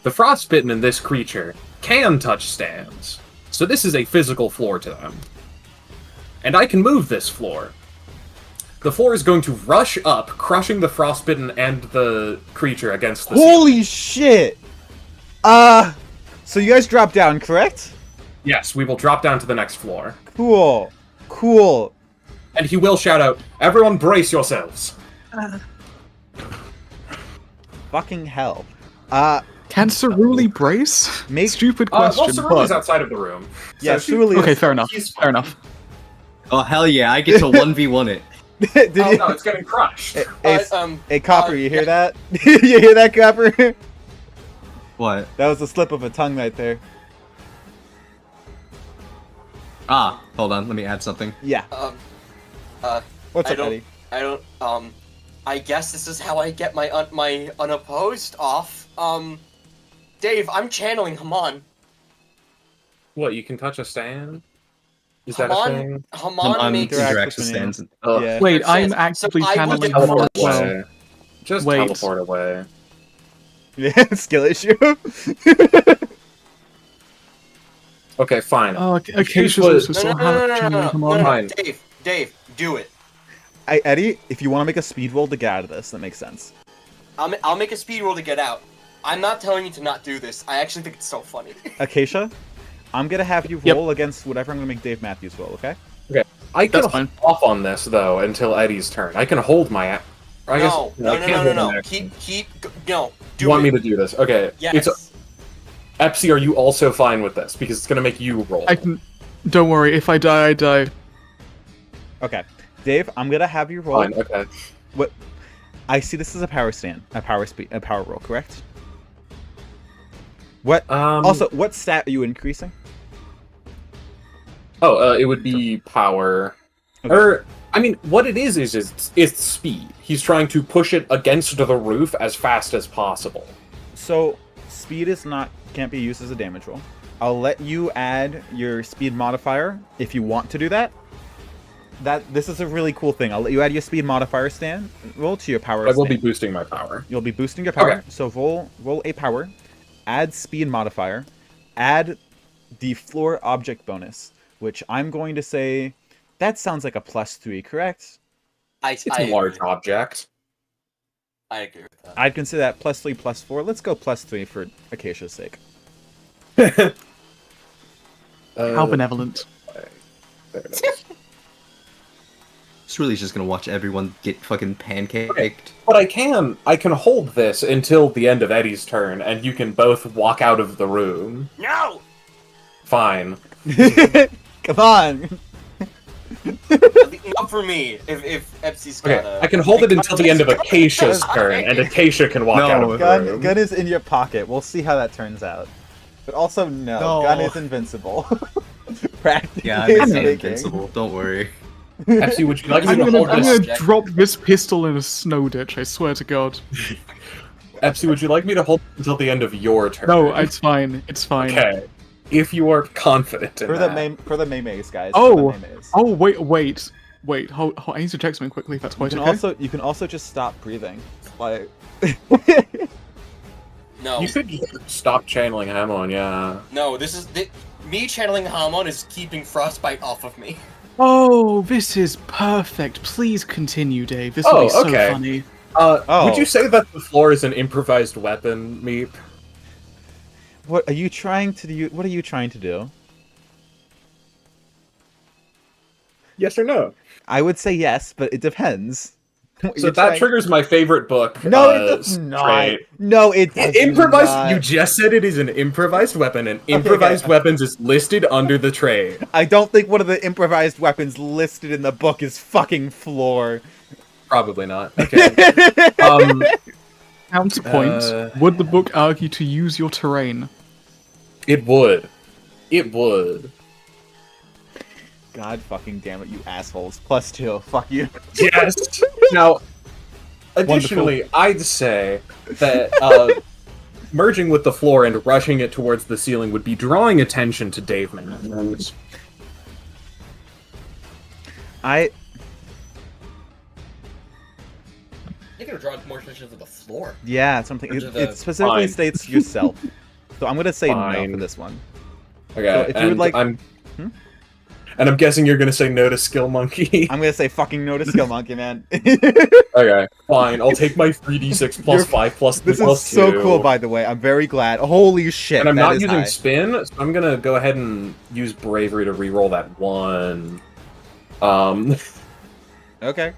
The frostbitten in this creature can touch stands, so this is a physical floor to them. And I can move this floor. The floor is going to rush up, crushing the frostbitten and the creature against the Holy shit! So you guys drop down, correct? Yes, we will drop down to the next floor. Cool. And he will shout out, "Everyone brace yourselves!" Fucking hell. Can Cerule brace? Make- Stupid Well, question. Cerule's but... outside of the room. Yeah, she- Cerule- Okay, fair enough. He's Fair enough. Oh hell yeah! I get to 1v1 it. Did Oh you... no, it's getting crushed. Hey, Copper, you hear that? You hear that, Copper? What? That was a slip of a tongue right there. Ah, hold on. Let me add something. Yeah. What's I up, don't- Eddie? I guess this is how I get my unopposed off. Dave, I'm channeling Haman. What, you can touch a stand? Is that a thing? Haman makes... Interact interacts with with me. stands. Oh, Yeah. Wait, It I'm says- actively so I will channeling teleport Haman as well. away. Just Wait. teleport away. Yeah, skill issue. Okay, fine. Oh, Acacia's what- also still channeling Haman. Fine. Dave, do it. Eddie, if you want to make a speed roll to get out of this, that makes sense. I'll make a speed roll to get out. I'm not telling you to not do this. I actually think it's so funny. Acacia, I'm gonna have you Yep. roll against whatever I'm gonna make Dave Matthews roll, okay? I can That's hold fine. off on this, though, until Eddie's turn. I can hold my... I guess, No, I can't hold my no. action. No. Do You want it. me to do this? Okay. Yes. Epsi, are you also fine with this? Because it's going to make you roll. I can. Don't worry. If I die, I die. Okay. Dave, I'm gonna have you roll. Fine, okay. What? I see this as a power stand, a power roll, correct? What? Also, what stat are you increasing? Oh, it would be power. Okay. Or, I mean, what it is it's speed. He's trying to push it against the roof as fast as possible. So, speed can't be used as a damage roll. I'll let you add your speed modifier if you want to do that. This is a really cool thing. I'll let you add your speed modifier roll to your power I will be stand. boosting my power. You'll be boosting your power. Okay. So roll a power, add speed modifier, add the floor object bonus, which I'm going to say that sounds like a +3, correct? It's a large object. I agree with that. I'd consider that +3, +4. Let's go +3 for Acacia's sake. How benevolent. There it is. Cerulea's just gonna watch everyone get fucking pancaked. Okay. But I can hold this until the end of Eddie's turn, and you can both walk out of the room. No! Fine. Come on. Not for me. If Epsi's Okay, got a... I can hold it until the end of Acacia's turn, and Acacia can walk out of the room. Gun is in your pocket. We'll see how that turns out. But also, no. Gun is invincible. Practically Yeah, I'm speaking. invincible. Don't worry. Epsi, would you like me I'm to gonna, hold I'm this? gonna drop this pistol in a snow ditch, I swear to God. Epsi, would you like me to hold it until the end of your turn? No, it's fine. It's fine. Okay. If you are confident in For that. the Maymays, guys. Oh! For the Maymays. Oh, wait. Hold, I need to check something quickly, if that's quite okay. You can also just stop breathing. Like... No. You could stop channeling Hamon, yeah. No, this is... me channeling Hamon is keeping Frostbite off of me. Oh, this is perfect. Please continue, Dave. This will be so okay. funny. Would you say that the floor is an improvised weapon, Meep? What are you trying to do? What are you trying to do? Yes or no? I would say yes, but it depends. So that triggers my favorite book. No, it does not. trait. No, it does Improvised. not. You just said it is an improvised weapon, and improvised weapons is listed under the trait. I don't think one of the improvised weapons listed in the book is fucking floor. Probably not. Okay. Counterpoint. Would the book argue to use your terrain? It would. It would. God fucking damn it, you assholes. +2. Fuck you. Yes. Now, additionally, I'd say that merging with the floor and rushing it towards the ceiling would be drawing attention to Dave Matthews. You're gonna draw more attention to the floor. Yeah, something. It specifically states yourself. So I'm gonna say no for this one. Okay, So if you would like, and I'm guessing you're gonna say no to Skill Monkey. I'm gonna say fucking no to Skill Monkey, man. Okay, fine. I'll take my 3d6 plus 5 plus 3 This plus is 2. so cool, by the way. I'm very glad. Holy shit! And I'm that not is using high. spin, so I'm gonna go ahead and use bravery to reroll that 1. Okay.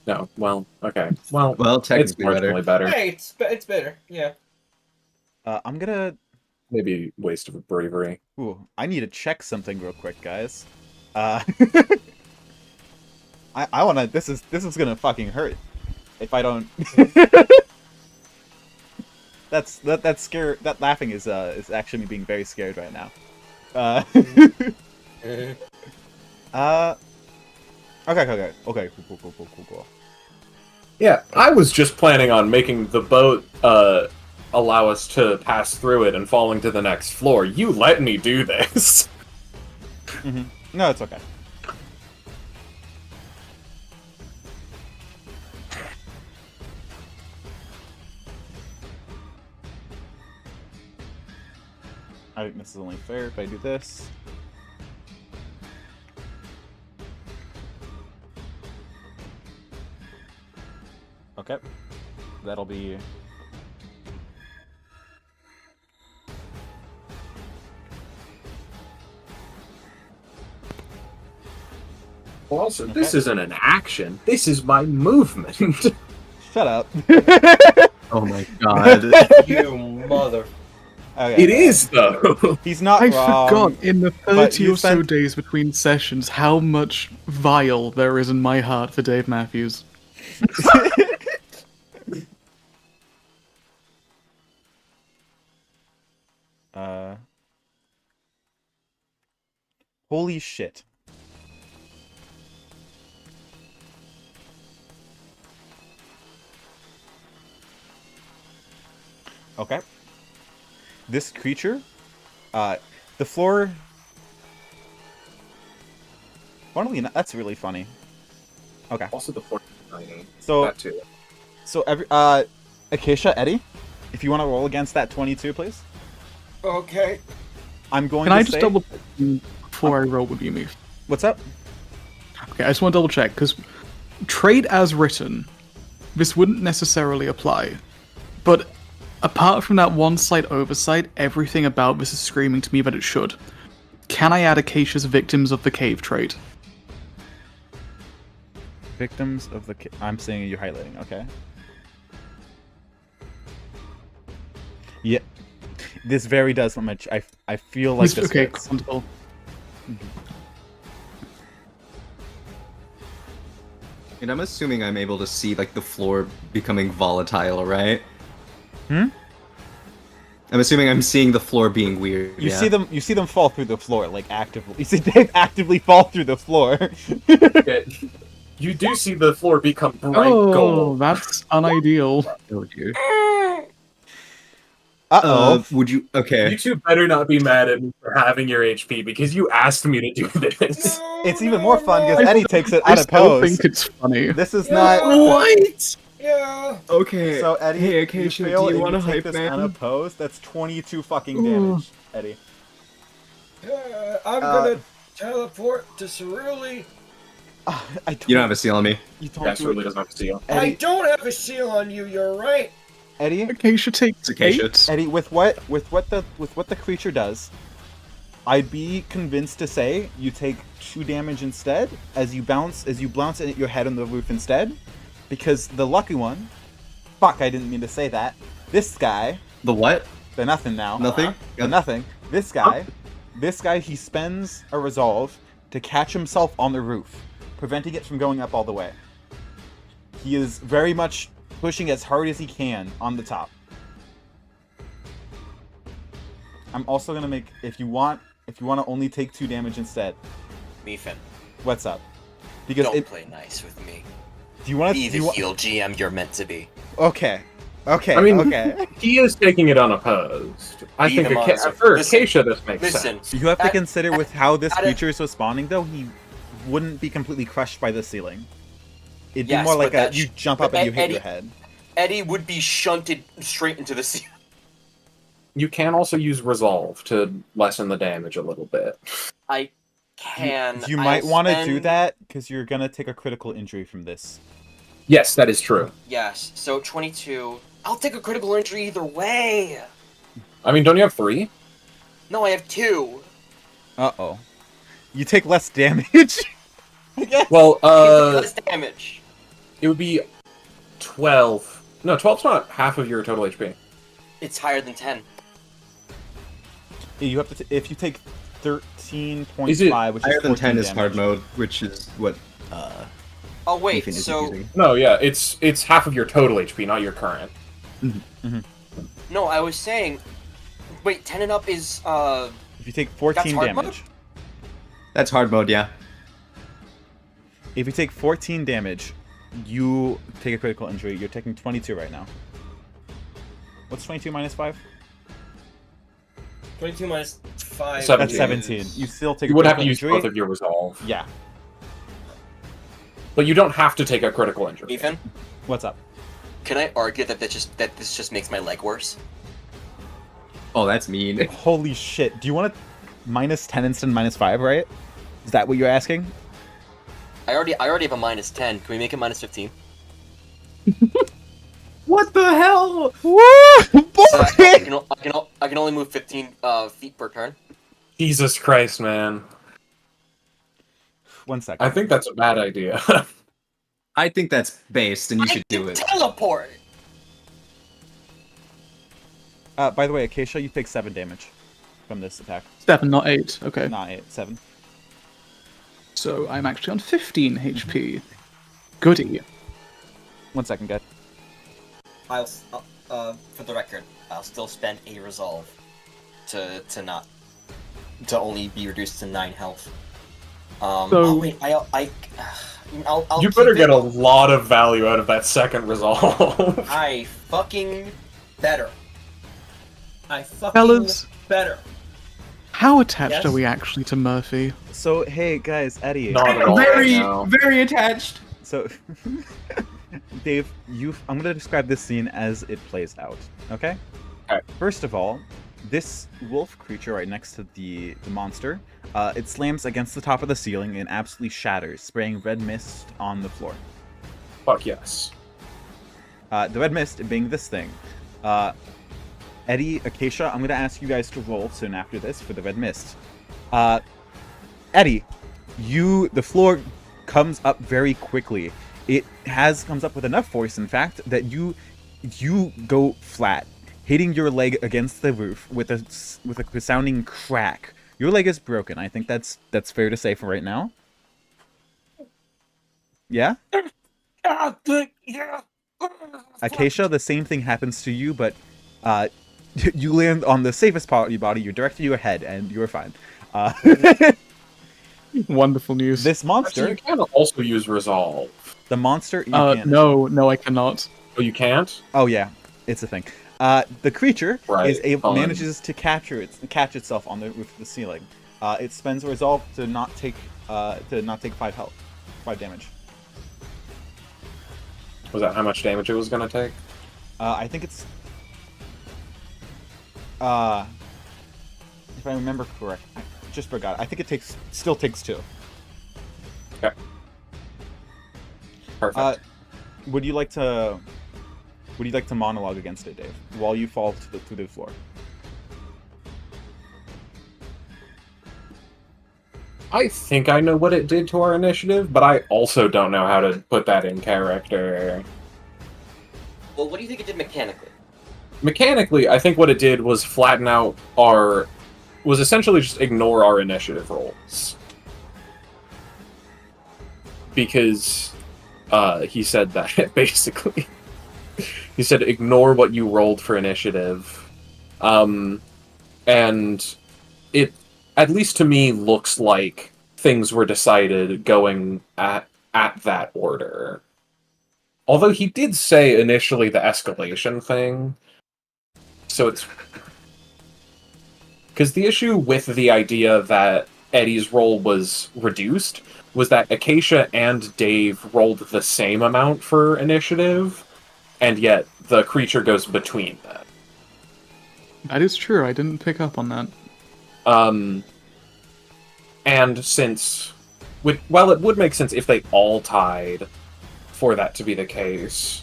No, well, okay. Well, Well, it's technically marginally better. Hey, it's better. Yeah. I'm gonna. Maybe waste of bravery. Ooh, I need to check something real quick, guys. I wanna. This is gonna fucking hurt if I don't. That's scare. That laughing is actually me being very scared right now. Okay. Cool. Yeah, I was just planning on making the boat allow us to pass through it and falling to the next floor. You let me do this. No, it's okay. I think this is only fair if I do this. Okay. That'll be... Also, this isn't an action. This is my movement. Shut up. Oh my god. You mother. Okay. It is, though. He's not I wrong. forgot in the but 30 you or so spent- days between sessions how much vile there is in my heart for Dave Matthews. Holy shit. Okay. This creature, the floor. Funnily enough, that's really funny. Okay. Also, the floor is tiny. So, That too. Acacia, Eddie, if you want to roll against that 22, please. Okay. I'm going Can to I say... just double check before I roll with you, Meephen? What's up? Okay, I just want to double check, because trade as written, this wouldn't necessarily apply. But apart from that one slight oversight, everything about this is screaming to me that it should. Can I add Acacia's Victims of the Cave trait? Victims of the... I'm seeing you highlighting, okay. Yeah. This very does so much. I feel like this okay, fits. wonderful. And I'm assuming I'm able to see like the floor becoming volatile, right? Hmm? I'm assuming I'm seeing the floor being weird. You yeah? see them fall through the floor, like actively. You see Dave actively fall through the floor. You do see the floor become bright Oh, gold. that's unideal. Oh dear. Uh-oh. Would you? Okay. You two better not be mad at me for having your HP because you asked me to do this. It's even more fun because Eddie takes it I out of still pose. think it's funny. This is not... What? Yeah. Okay. So Eddie, hey, you Acacia, fail do you and want to take hype this man? out of pose. That's 22 fucking damage, Eddie. I'm gonna teleport to Ceruli. I You don't have a seal on me. You don't That's do really it. doesn't have to seal. I Eddie, don't have a seal on you. You're right. Eddie, Acacia takes It's Acacia. 8. Eddie, with what the creature does, I'd be convinced to say you take 2 damage instead as you bounce your head on the roof instead, because the lucky one. Fuck, I didn't mean to say that. This guy, The what? the nothing now. Nothing? The nothing. This guy, he spends a resolve to catch himself on the roof, preventing it from going up all the way. He is very much pushing as hard as he can on the top. I'm also gonna make, if you want to only take 2 damage instead. Meephen, What's up? Because don't it, play nice with me. do you want Be to? the heel GM you're meant to be. Okay. Okay. I mean, okay. he is taking it unopposed. I Be think the monster. for Listen, Acacia this makes Listen, sense. You have to At- consider with how this at a- creature is responding, though, he wouldn't be completely crushed by the ceiling. It'd be Yes, more like but that you jump up but and you hit Eddie- your head. Eddie would be shunted straight into the ceiling. You can also use Resolve to lessen the damage a little bit. I can. You might I'll want to do spend- that because you're gonna take a critical injury from this. Yes, that is true. Yes. So 22. I'll take a critical injury either way. I mean, don't you have 3? No, I have 2. Uh-oh. You take less damage? I guess. Well, Less damage. it would be 12. No, 12's not half of your total HP. It's higher than 10. You have to. If you take 13.5, Is it which is Higher than 10 14 is hard damage. mode, which is what Oh wait. Meephen is So using. No, yeah, it's half of your total HP, not your current. no, I was saying. Wait, 10 and up is If you take 14 hard mode? damage. That's hard mode, yeah. If you take 14 damage, you take a critical injury. You're taking 22 right now. What's 22 minus 5? 22 minus 5. That's 17. 17. You still take You a would have to critical use injury. both of your Resolve. Yeah. But you don't have to take a critical injury. Ethan, What's up? can I argue that this just makes my leg worse? Oh, that's mean. Holy shit. Do you want to minus 10 instead of minus 5, right? Is that what you're asking? I already have a minus 10. Can we make it minus 15? What the hell? Woo! So I can only move 15 feet per turn. Jesus Christ, man. 1 second. I think that's a bad idea. I think that's based, and you I should can do it. teleport. By the way, Acacia, you take 7 damage from this attack. 7, not 8. Okay. Not 8, 7. So I'm actually on 15 HP. Goody. 1 second, guys. I'll for the record, I'll still spend a resolve to only be reduced to 9 health. Oh wait, I'll You better get a lot of value out of that second Resolve. I fucking better. I fucking Fellas. better. How attached Yes? are we actually to Murphy? So, hey, guys, Eddie. Not at all right now. very attached. So, Dave, I'm going to describe this scene as it plays out, okay? Okay. First of all, this wolf creature right next to the monster, it slams against the top of the ceiling and absolutely shatters, spraying red mist on the floor. Fuck yes. The red mist being this thing. Eddie, Acacia, I'm gonna ask you guys to roll soon after this for the red mist. Eddie, the floor comes up very quickly. It comes up with enough force, in fact, that you go flat, hitting your leg against the roof with a resounding crack. Your leg is broken. I think that's fair to say for right now. Yeah? Acacia, the same thing happens to you, but you land on the safest part of your body. You're directed to your head, and you're fine. Wonderful news. This monster... Actually, you can also use Resolve. The monster... You can't. No, I cannot. Oh, you can't? Oh, yeah. It's a thing. The creature manages to catch itself on the roof of the ceiling. It spends Resolve to not take 5 damage. Was that how much damage it was going to take? I think it's... if I remember correct, I just forgot. I think it still takes 2. Okay. Perfect. Would you like to monologue against it, Dave, while you fall to the floor? I think I know what it did to our initiative, but I also don't know how to put that in character. Well, what do you think it did mechanically? Mechanically, I think what it did was flatten out was essentially just ignore our initiative rolls. Because he said that, basically. He said ignore what you rolled for initiative. And it, at least to me, looks like things were decided going at that order. Although he did say initially the escalation thing. So it's... Because the issue with the idea that Eddie's roll was reduced was that Acacia and Dave rolled the same amount for initiative, and yet the creature goes between them. That is true, I didn't pick up on that. And since... Well, it would make sense if they all tied for that to be the case.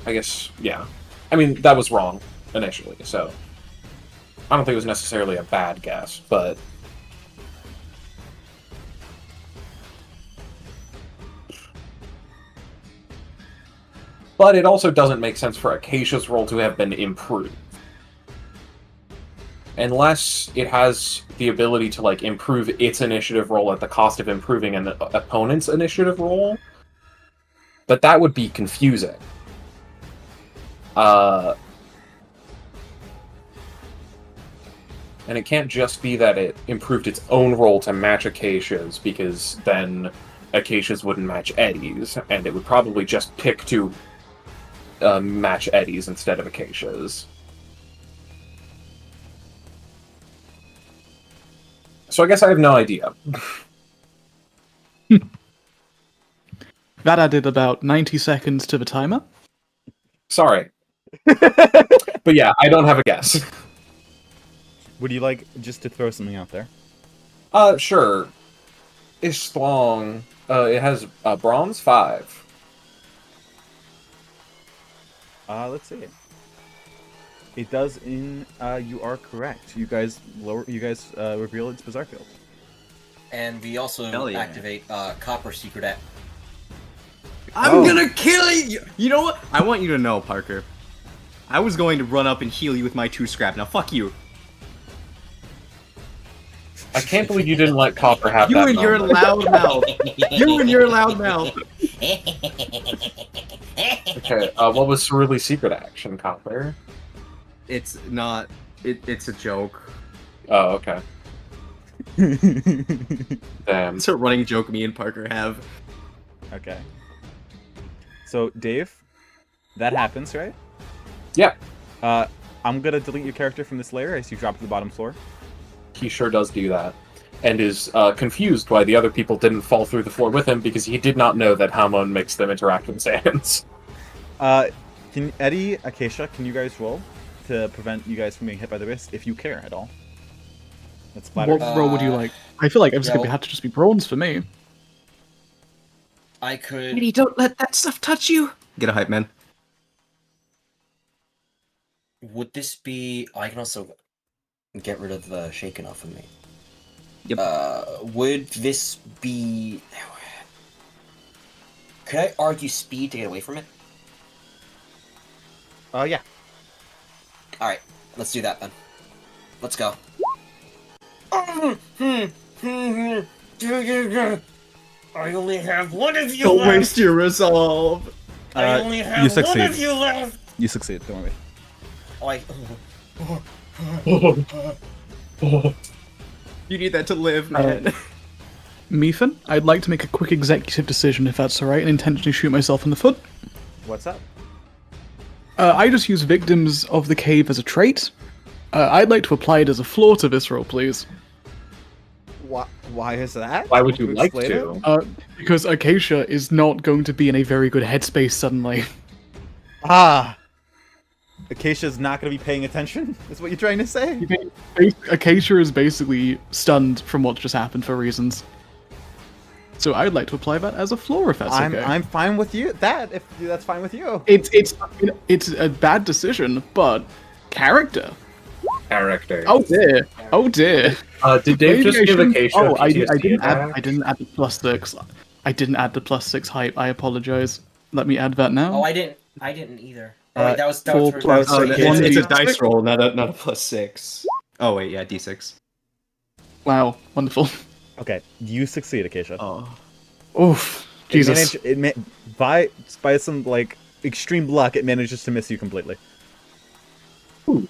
I guess, yeah. I mean, that was wrong initially, so... I don't think it was necessarily a bad guess, but... But it also doesn't make sense for Acacia's roll to have been improved. Unless it has the ability to, like, improve its initiative roll at the cost of improving an opponent's initiative roll. But that would be confusing. And it can't just be that it improved its own roll to match Acacia's, because then Acacia's wouldn't match Eddie's, and it would probably just pick to match Eddie's instead of Acacia's. So I guess I have no idea. That added about 90 seconds to the timer. Sorry. But yeah, I don't have a guess. Would you like just to throw something out there? Sure. It's long. It has bronze 5. Let's see. It does you are correct. You guys reveal its Bizarre Field. And we also activate Copper Secret Act. I'm gonna kill you! You know what? I want you to know, Parker. I was going to run up and heal you with my 2 scrap. Now fuck you. I can't believe you didn't let Copper have You that and your moment. loud mouth. You and your loud mouth. Okay, what was Cerulean's secret action, Copper? It's not. It's a joke. Oh, okay. Damn. It's a running joke me and Parker have. Okay. So, Dave, that happens, right? Yeah. I'm gonna delete your character from this layer as you drop to the bottom floor. He sure does do that. And is confused why the other people didn't fall through the floor with him, because he did not know that Hamon makes them interact with sands. Can Eddie, Acacia, can you guys roll to prevent you guys from being hit by the wrist, if you care at all? That's flattered. What roll would you like? I feel like it's going to have to just be bronze for me. I could... Eddie, don't let that stuff touch you! Get a hype, man. Would this be? I can also get rid of the shaken off of me. Yep. Would this be? Could I argue speed to get away from it? Yeah. All right, let's do that then. Let's go. I only have one of you Don't left. waste your resolve. I only have you one succeed. of you left. You succeed, don't worry. You need that to live, man. Meephen, I'd like to make a quick executive decision, if that's alright, and intentionally shoot myself in the foot. What's up? I just use Victims of the Cave as a trait. I'd like to apply it as a flaw to this roll, please. Why is that? Why would you like Explain to? it? Because Acacia is not going to be in a very good headspace suddenly. Ah! Acacia's not going to be paying attention? Is what you're trying to say? Acacia is basically stunned from what just happened for reasons. So I'd like to apply that as a flaw, if that's okay. I'm fine with you. If that's fine with you. It's a bad decision, but character. Character. Oh dear. Oh dear. Did Dave just give Acacia Oh, I PTSD didn't add. attack? I didn't add the +6. I didn't add the +6 hype. I apologize. Let me add that now. Oh, I didn't either. Oh, wait, that was full for- plus- Oh, It's it's a 1d6. dice roll, not a +6. Oh wait, yeah, d6. Wow, wonderful. Okay, you succeed, Acacia. Oh. Oof. Jesus. By some, like, extreme luck, it manages to miss you completely. I'm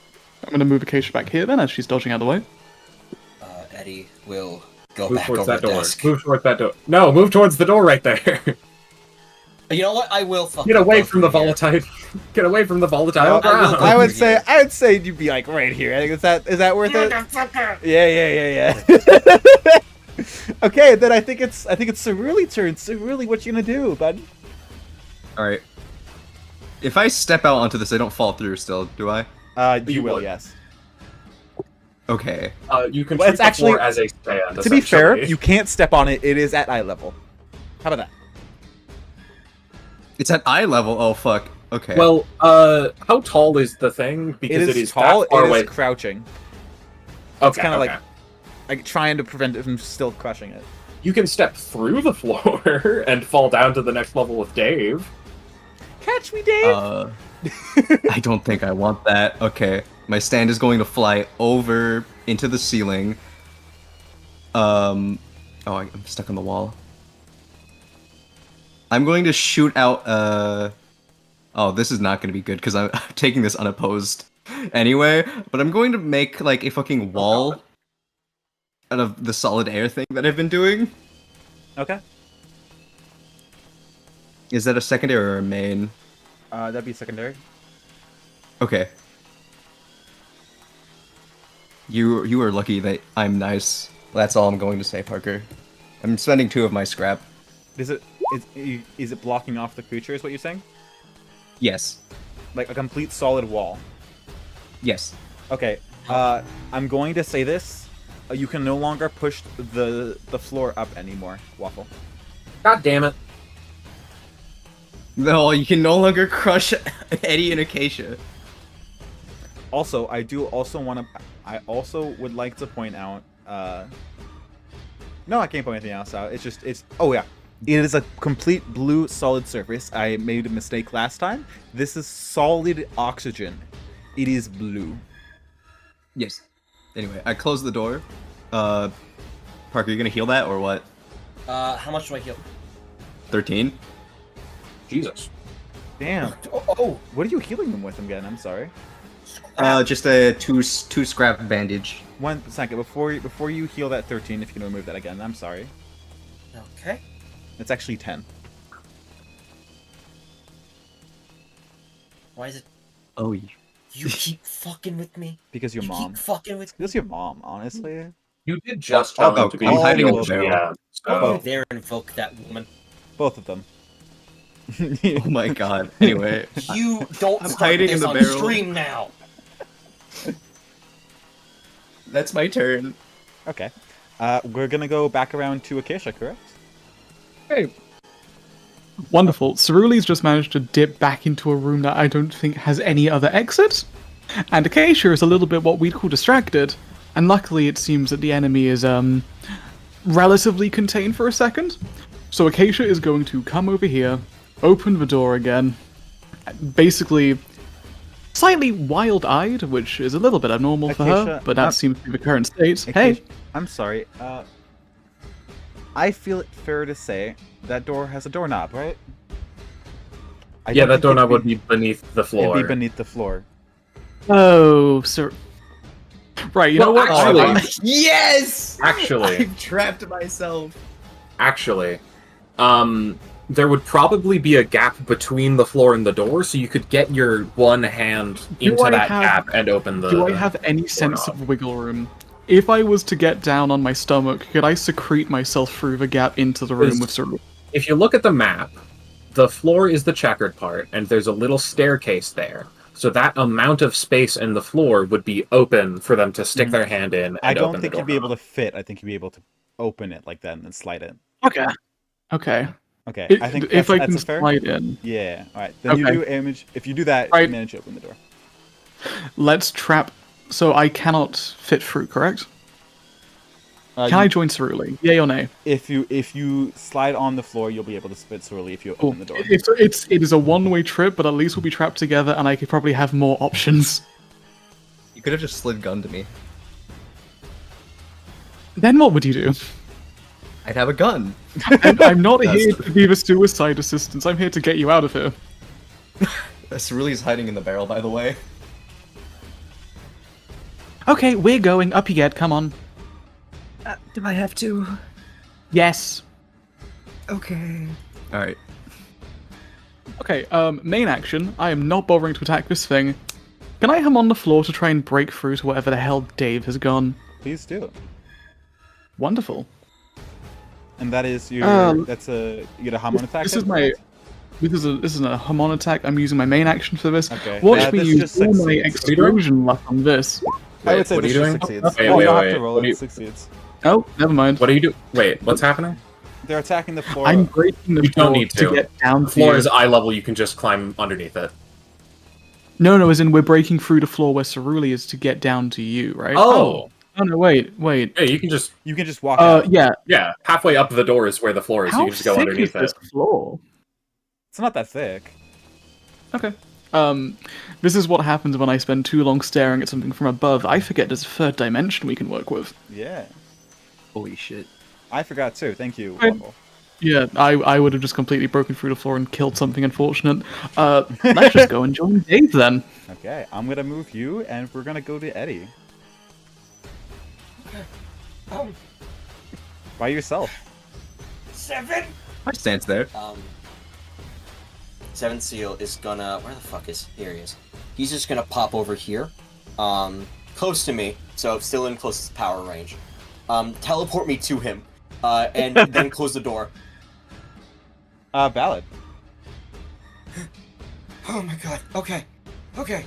gonna move Acacia back here then, as she's dodging out of the way. Eddie will go Move back towards over that the door. desk. Move towards that door. No, move towards the door right there. You know what? I will fucking Get away go from the through here. volatile. Get away from the volatile I will ground. go I would through say you'd be like right here. I think is that worth it? Motherfucker! Yeah. Okay, then I think it's Cerulli's turn. Cerulli, what you gonna do, bud? Alright. If I step out onto this, I don't fall through still, do I? You will, would. yes. Okay. You can Well, treat it's the actually- floor as a stand. To be fair, essentially. you can't step on it. It is at eye level. How about that? It's at eye level. Oh fuck. Okay. Well, how tall is the thing? Because It is that tall. far It away. is crouching. Okay, kinda okay. Like trying to prevent it from still crushing it. You can step through the floor and fall down to the next level with Dave. Catch me, Dave. I don't think I want that. Okay. My stand is going to fly over into the ceiling. Oh, I'm stuck on the wall. I'm going to shoot out, Oh, this is not going to be good, because I'm taking this unopposed anyway. But I'm going to make, like, a fucking wall out of the solid air thing that I've been doing. Okay. Is that a secondary or a main? That'd be secondary. Okay. You are lucky that I'm nice. That's all I'm going to say, Parker. I'm spending 2 of my scrap. Is it blocking off the creature? Is what you're saying? Yes. Like a complete solid wall. Yes. Okay. I'm going to say this. You can no longer push the floor up anymore, Waffle. God damn it. No, you can no longer crush Eddie and Acacia. Also, I also would like to point out. No, I can't point anything else out. Oh yeah. It is a complete blue solid surface. I made a mistake last time. This is solid oxygen. It is blue. Yes. Anyway, I closed the door. Parker, you gonna heal that or what? How much do I heal? 13? Jesus. Damn. Oh, What are you healing them with again? I'm sorry. Just a two scrap bandage. 1 second before you heal that 13. If you can remove that again, I'm sorry. okay. It's actually 10. Why is it? Oh, You keep fucking with me. Because your You mom. keep fucking with me. Because your mom, honestly. You did just tell him to be I'm hiding in the healed, barrel. yeah, Don't so. dare invoke that woman. Both of them. oh my god. Anyway, You don't I'm start hiding this in the on barrel. stream now. that's my turn. Okay. We're gonna go back around to Acacia, correct? Hey. Wonderful. Cerule's just managed to dip back into a room that I don't think has any other exit. And Acacia is a little bit what we'd call distracted. And luckily it seems that the enemy is relatively contained for a second. So Acacia is going to come over here, open the door again, basically slightly wild-eyed, which is a little bit abnormal for her, Acacia, but that seems to be the current state. Acacia, Hey! I'm sorry. I feel it fair to say that door has a doorknob, right? Yeah, that doorknob would be beneath the floor. It'd be beneath the floor. Oh, sir. Right, you know what? Actually, Yes! Actually. I've trapped myself. Actually, there would probably be a gap between the floor and the door, so you could get your one hand into that gap and open the. Do I have any sense of wiggle room? If I was to get down on my stomach, could I secrete myself through the gap into the room with Cerule? If you look at the map, the floor is the checkered part, and there's a little staircase there. So that amount of space in the floor would be open for them to stick their hand in and I don't open think the you'd be able doorknob. to fit. I think you'd be able to open it like that and then slide in. Okay. Okay. Okay, It- I think if I that's can a fair. slide in, Yeah. All right. Then you Okay. do image. If you do that, Right. you manage to open the door. let's trap. So I cannot fit through, correct? Can I join Cerule? Yay or nay? If you slide on the floor, you'll be able to spit Swirly if you Cool. open the door. It is a one-way trip, but at least we'll be trapped together, and I could probably have more options. You could have just slid gun to me. Then what would you do? I'd have a gun. I'm not here to be the suicide assistance. I'm here to get you out of here. Cerule's hiding in the barrel, by the way. Okay, we're going. Up you get. Come on. Do I have to? Yes. Okay. Alright. Okay, main action. I am not bothering to attack this thing. Can I him on the floor to try and break through to whatever the hell Dave has gone? Please do. Wonderful. And that is your. That's you get a Hamon attack. This is my. This is a Hamon attack. I'm using my main action for this. Okay. Watch me this use just all my succeeds. explosion luck on this. I would say what are this you just doing? succeeds. Wait, Oh, wait, you don't have wait, to roll what it. do you- It succeeds. Oh, never mind. What do you do? Wait, what's happening? They're attacking the floor. I'm breaking the You floor don't need to. get down The to floor you. is eye level, you can just climb underneath it. No, as in we're breaking through the floor where Cerule is to get down to you, right? Oh! Oh no, wait. Yeah, you can just, You can just walk out. Yeah. halfway up the door is where the floor is, so How you can just go thick is underneath this it. floor? It's not that thick. Okay. This is what happens when I spend too long staring at something from above. I forget there's a third dimension we can work with. Yeah. Holy shit. I forgot too. Thank you, Right. Waffle. Yeah, I would have just completely broken through the floor and killed something unfortunate. Let's just go and join Dave then. Okay, I'm gonna move you, and we're gonna go to Eddie. By yourself. 7. My stance there. 7 Seal is gonna. Where the fuck is? Here he is. He's just gonna pop over here, close to me, so still in closest power range. Teleport me to him, and then close the door. Valid. Oh my god. Okay. Okay.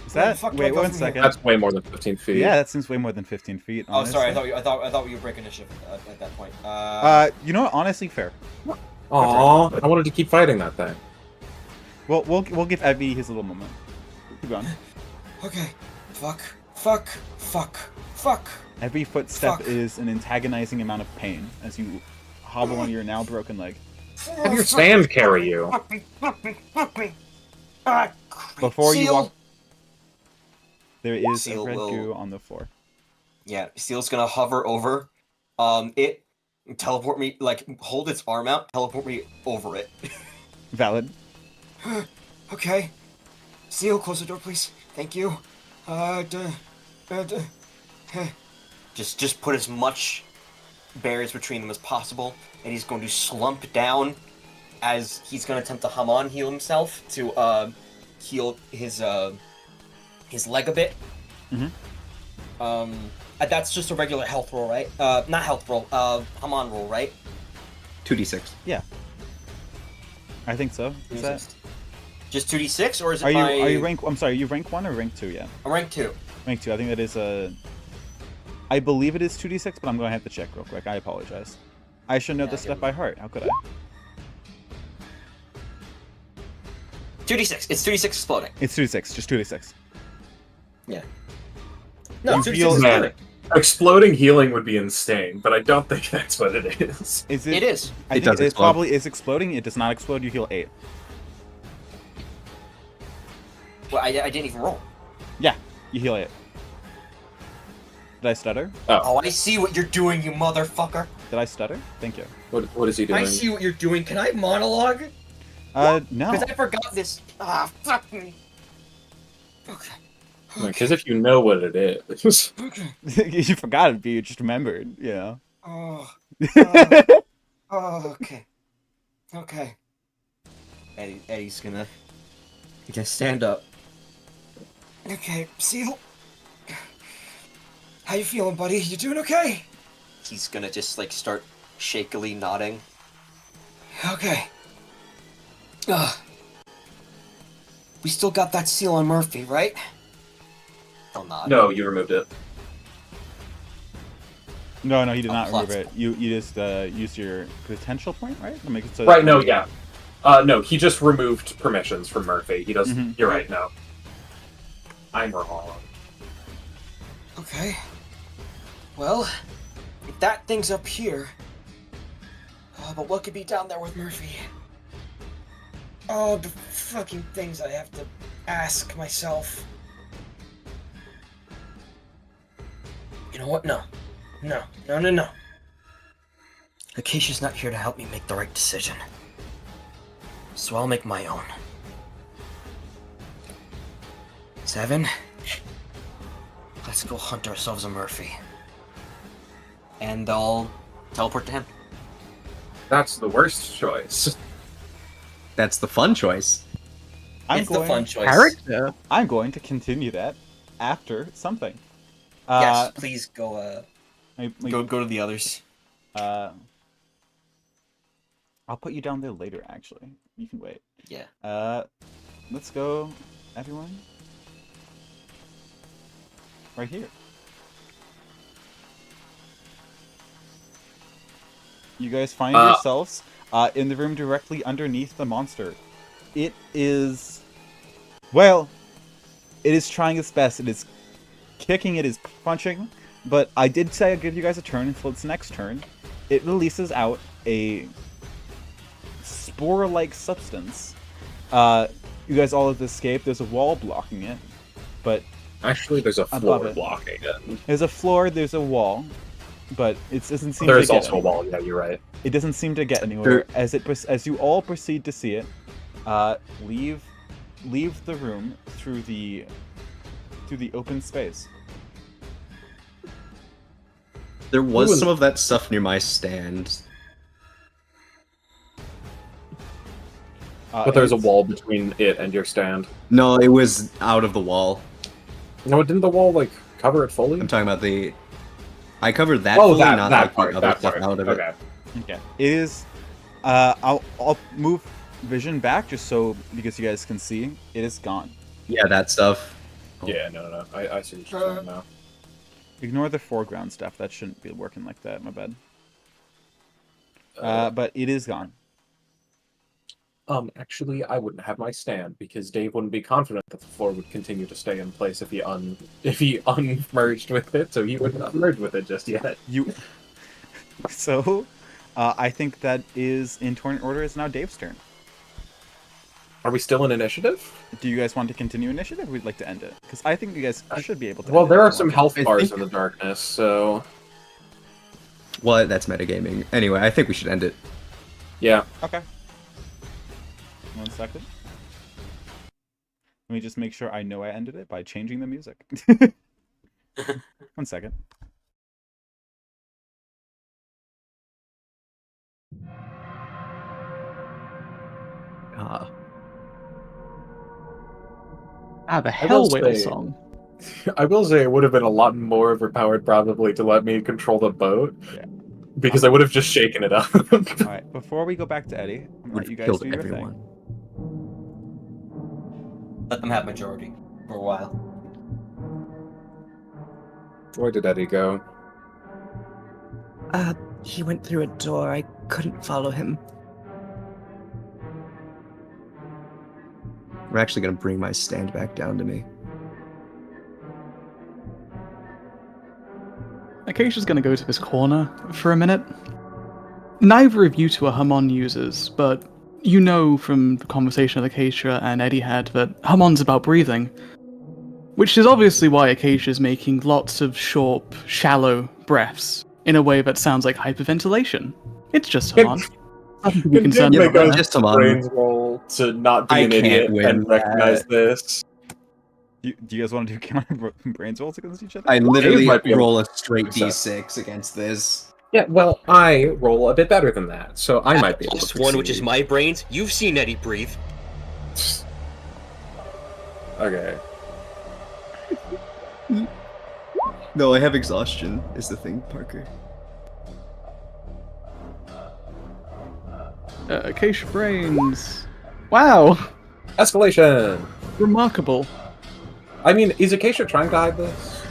Is that? fuck do I Wait go 1 from second. That's way more than 15 feet. Yeah, that seems way more than 15 feet. Oh, sorry. honestly. I thought we were breaking initiative at that point. You know what? Honestly, fair. Aww, I wanted to keep fighting that thing. Well, we'll give Evie his little moment. Keep going. Okay. Fuck. Every footstep Fuck. is an antagonizing amount of pain as you hobble on your now broken leg. Have your stand carry you. Fuck me. Ah, Before you Seal. walk, there is Seal a red will- goo on the floor. Yeah, Steel's gonna hover over, it, teleport me, like, hold its arm out, teleport me over it. Valid. Okay. Seal, close the door, please. Thank you. Just put as much barriers between them as possible, and he's going to slump down as he's gonna attempt to heal himself to, heal his leg a bit. Mm-hmm. That's just a regular health roll, right? Not health roll, Hamon roll, right? 2d6. Yeah. I think so. Is that? Just 2d6, or is it Are my... you rank? I'm sorry. You rank 1 or rank 2? Yeah. I'm rank 2. Rank 2. I think that is a. I believe it is 2d6, but I'm going to have to check real quick. I apologize. I should know Yeah, this I stuff get by it. heart. How could I? 2d6. It's 2d6 exploding. It's 2d6. Just 2d6. Yeah. No, You 2d6 feel- is Man, good. exploding healing would be insane, but I don't think that's what it is. Is It is. I It think does it explode. probably is exploding. It does not explode. You heal 8. Well, I didn't even roll. Yeah, you heal 8. Did I stutter? Oh, I see what you're doing, you motherfucker. Did I stutter? Thank you. What is he doing? I see what you're doing. Can I monologue? No. Because I forgot this. Ah, fuck me. Okay. Because if you know what it is. Okay. You forgot it, but you just remembered. Yeah. Oh. Okay. Okay. Eddie's gonna stand up. Okay, Seal. How you feeling, buddy? You doing okay? He's gonna just like start shakily nodding. Okay. We still got that seal on Murphy, right? I'll nod. No, you removed it. No, he did Oh, not remove plus. it. You just used your potential point, right? To make it so Right, no, yeah. No, he just removed permissions from Murphy. He doesn't. Mhm. You're right, no. I'm wrong. Okay. Well, if that thing's up here. Oh, but what could be down there with Murphy? Oh, the fucking things I have to ask myself. You know what? No. Acacia's not here to help me make the right decision. So I'll make my own. 7. Let's go hunt ourselves a Murphy. And I'll teleport to him. That's the worst choice. That's the fun choice. I'm It's going, the fun choice. Character. I'm going to continue that after something. Yes, please go. Let me- Go to the others. I'll put you down there later. Actually, you can wait. Yeah. Let's go, everyone. Right here. You guys find yourselves in the room directly underneath the monster. It is, well, it is trying its best. It is kicking, it is punching, but I did say I'd give you guys a turn until its next turn. It releases out a spore-like substance. You guys all have escaped. There's a wall blocking it, but Actually, there's a Above floor it. blocking it. there's a floor, there's a wall, but it doesn't seem There's to get also a anywhere. wall, yeah, you're right. It doesn't seem to get anywhere. As you all proceed to see it, leave the room through the open space. There was Ooh, and- some of that stuff near my stand. But there's a and wall between it and your stand. No, it was out of the wall. No, didn't the wall, like, cover it fully? I'm talking about the. I covered that Oh, fully, that, not that like part, the other that stuff part. out of it. Okay. Okay. It is. I'll move vision back just so because you guys can see. It is gone. Yeah, that stuff. Yeah, no. I see what you're saying now. Ignore the foreground stuff. That shouldn't be working like that. My bad. But it is gone. Actually, I wouldn't have my stand because Dave wouldn't be confident that the floor would continue to stay in place if he unmerged with it, so he wouldn't have merged with it just yet. You. So, I think that is in turn order. Is now Dave's turn. Are we still in initiative? Do you guys want to continue initiative? Or we'd like to end it because I think you guys should be able to. Well, end there it are if you some want health I bars think- in the darkness, so What? That's metagaming. Anyway, I think we should end it. yeah. to. Okay. 1 second. Let me just make sure I know I ended it by changing the music. 1 second. Ah. The I will hell whale say- song. I will say it would have been a lot more overpowered probably to let me control the boat. Yeah. Because I would have just shaken it up. All right. Before we go back to Eddie, I'm gonna Would let have you guys killed do your everyone. thing. Let them have majority for a while. Where did Eddie go? He went through a door. I couldn't follow him. We're actually gonna bring my stand back down to me. Acacia's gonna go to this corner for a minute. Neither of you two are Hamon users, but you know from the conversation that Acacia and Eddie had that Hamon's about breathing. Which is obviously why Acacia's making lots of short, shallow breaths in a way that sounds like hyperventilation. It's just Hamon. Nothing to be concerned Make about. a Just Hamon. brains roll to not be I an can't idiot win and recognize this. Do you guys want to do counter brains rolls against each other? I literally might be able roll a to straight do that. d6 against this. Yeah, well, I roll a bit better than that, so I might be able to Plus one, which is succeed. my brains. You've seen Eddie breathe. Okay. No, I have exhaustion, is the thing, Parker. Acacia brains. Wow, Escalation! remarkable. I mean, is Acacia trying to hide this?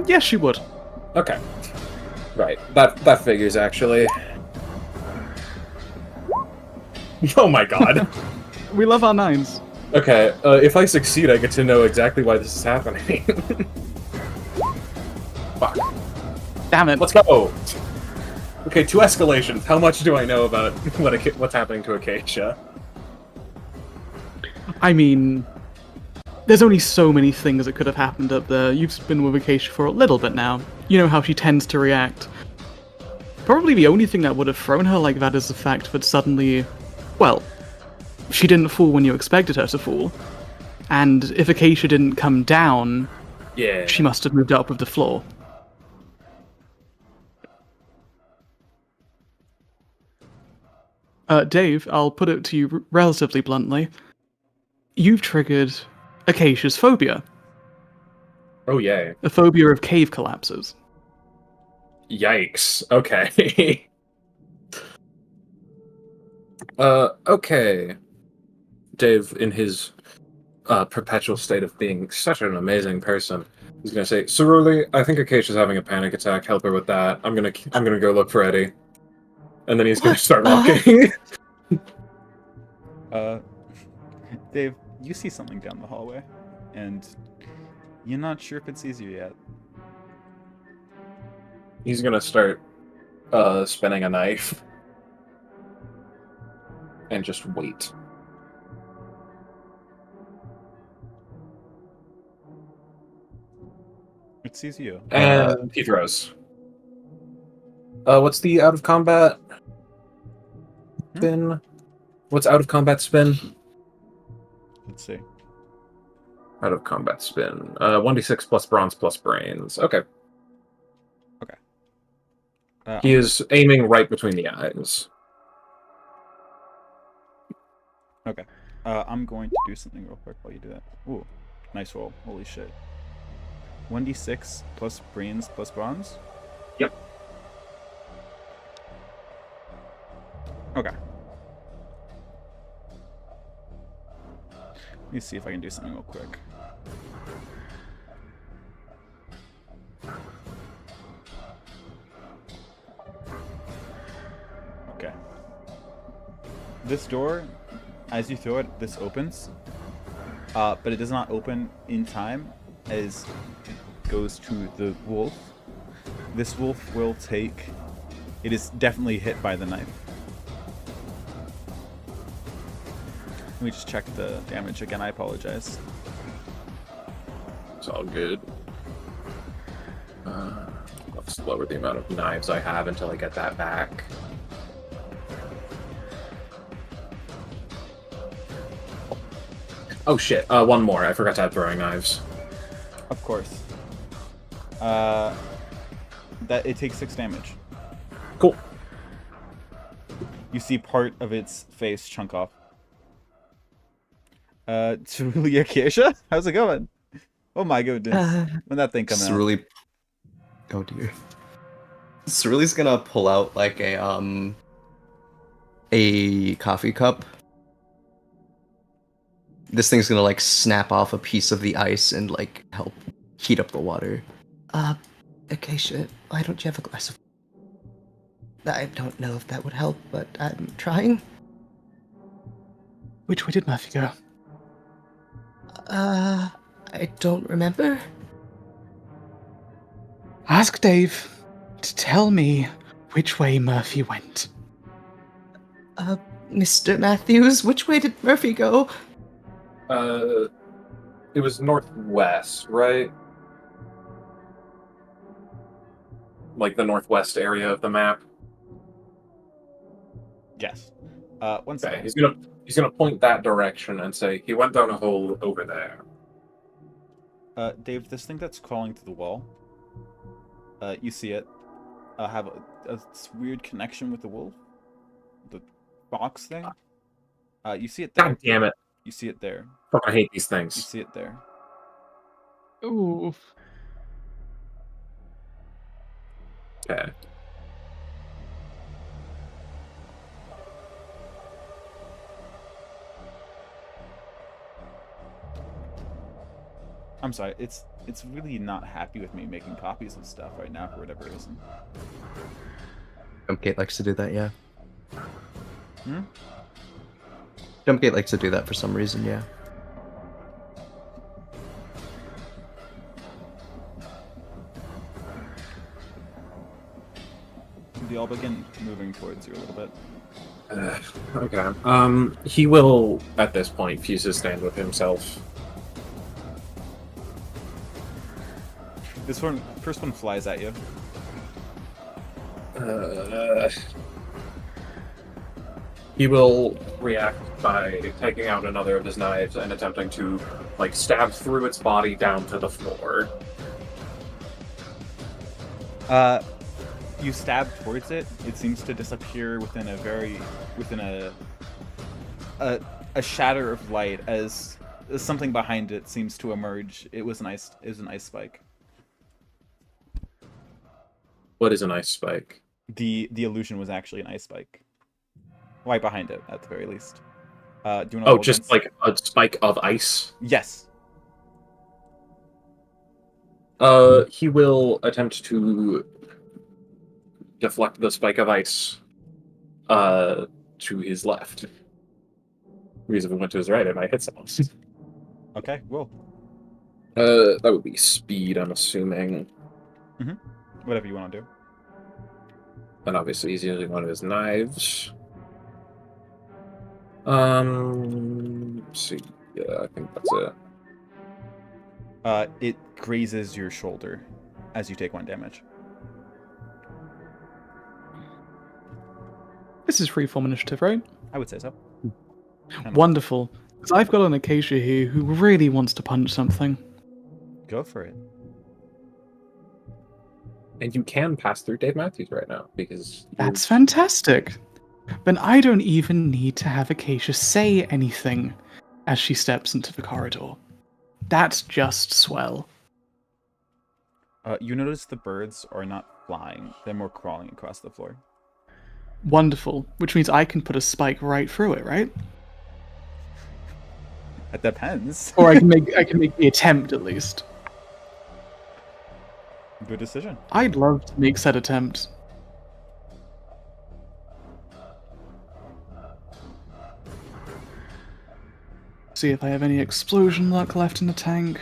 Yes, she would. Okay. Right. That figures, actually. Oh my god. We love our nines. Okay, if I succeed, I get to know exactly why this is happening. Fuck. Damn it. Let's go! Okay, 2 escalations. How much do I know about what's happening to Acacia? I mean, there's only so many things that could have happened up there. You've been with Acacia for a little bit now. You know how she tends to react. Probably the only thing that would have thrown her like that is the fact that suddenly, well, she didn't fall when you expected her to fall. And if Acacia didn't come down, Yeah. she must have moved up with the floor. Dave, I'll put it to you relatively bluntly. You've triggered Acacia's phobia. Oh, yay. A phobia of cave collapses. Yikes. Okay. Okay. Dave, in his perpetual state of being such an amazing person, he's gonna say, Cerulli, I think Acacia's having a panic attack. Help her with that. I'm gonna go look for Eddie. And then he's gonna start walking. Dave, you see something down the hallway, and you're not sure if it sees you yet. He's gonna start spinning a knife. And just wait. It sees you. And he throws. What's the out of combat spin? What's out of combat spin? Let's see. Out of combat spin. 1d6 plus bronze plus brains. Okay. He is aiming right between the eyes. Okay. I'm going to do something real quick while you do that. Ooh, nice roll. Holy shit. 1d6 plus brains plus bronze? Yep. Okay. Let me see if I can do something real quick. Okay. This door, as you throw it, this opens. But it does not open in time as it goes to the wolf. This wolf will take... It is definitely hit by the knife. Let me just check the damage again. I apologize. It's all good. Let's lower the amount of knives I have until I get that back. Oh shit, one more. I forgot to add throwing knives. Of course. That it takes 6 damage. Cool. You see part of its face chunk off. Truly Acacia? How's it going? Oh my goodness. When that thing comes out. Cerulli... Oh dear. Cerulli's gonna pull out like a coffee cup. This thing's gonna like snap off a piece of the ice and like help heat up the water. Acacia, why don't you have a glass of... I don't know if that would help, but I'm trying. Which way did Murphy go? I don't remember. Ask Dave to tell me which way Murphy went. Mr. Matthews, which way did Murphy go? It was northwest, right? Like the northwest area of the map. Yes. One Okay, second. he's gonna point that direction and say he went down a hole over there. Dave, this thing that's crawling through the wall, you see it have a weird connection with the wolf? The fox thing? You see it there. God damn it! You see it there. Fucking hate these You things. see it there. Ooh. Okay. I'm sorry, it's really not happy with me making copies of stuff right now for whatever reason. Jumpgate likes to do that, yeah. Hmm? Jumpgate likes to do that for some reason, yeah. They all begin moving towards you a little bit. Okay. He will, at this point, fuse his stand with himself. This one, first one flies at you. He will react by taking out another of his knives and attempting to, like, stab through its body down to the floor. You stab towards it. It seems to disappear within a shatter of light as something behind it seems to emerge. It was an ice spike. What is an ice spike? The illusion was actually an ice spike. Right behind it, at the very least. Do you want to Oh, just like a spike of ice? Yes. He will attempt to deflect the spike of ice to his left. Because if it went to his right, it might hit someone. Okay, roll. That would be speed, I'm assuming. Whatever you want to do. And obviously he's using one of his knives. Let's see. Yeah, I think that's it. It grazes your shoulder as you take 1 damage. This is freeform initiative, right? I would say so. Wonderful. Because I've got an Acacia here who really wants to punch something. Go for it. And you can pass through Dave Matthews right now, because... That's fantastic. Then I don't even need to have Acacia say anything as she steps into the corridor. That's just swell. You notice the birds are not flying. They're more crawling across the floor. Wonderful. Which means I can put a spike right through it, right? It depends. Or I can make the attempt at least. Good decision. I'd love to make said attempt. See if I have any explosion luck left in the tank.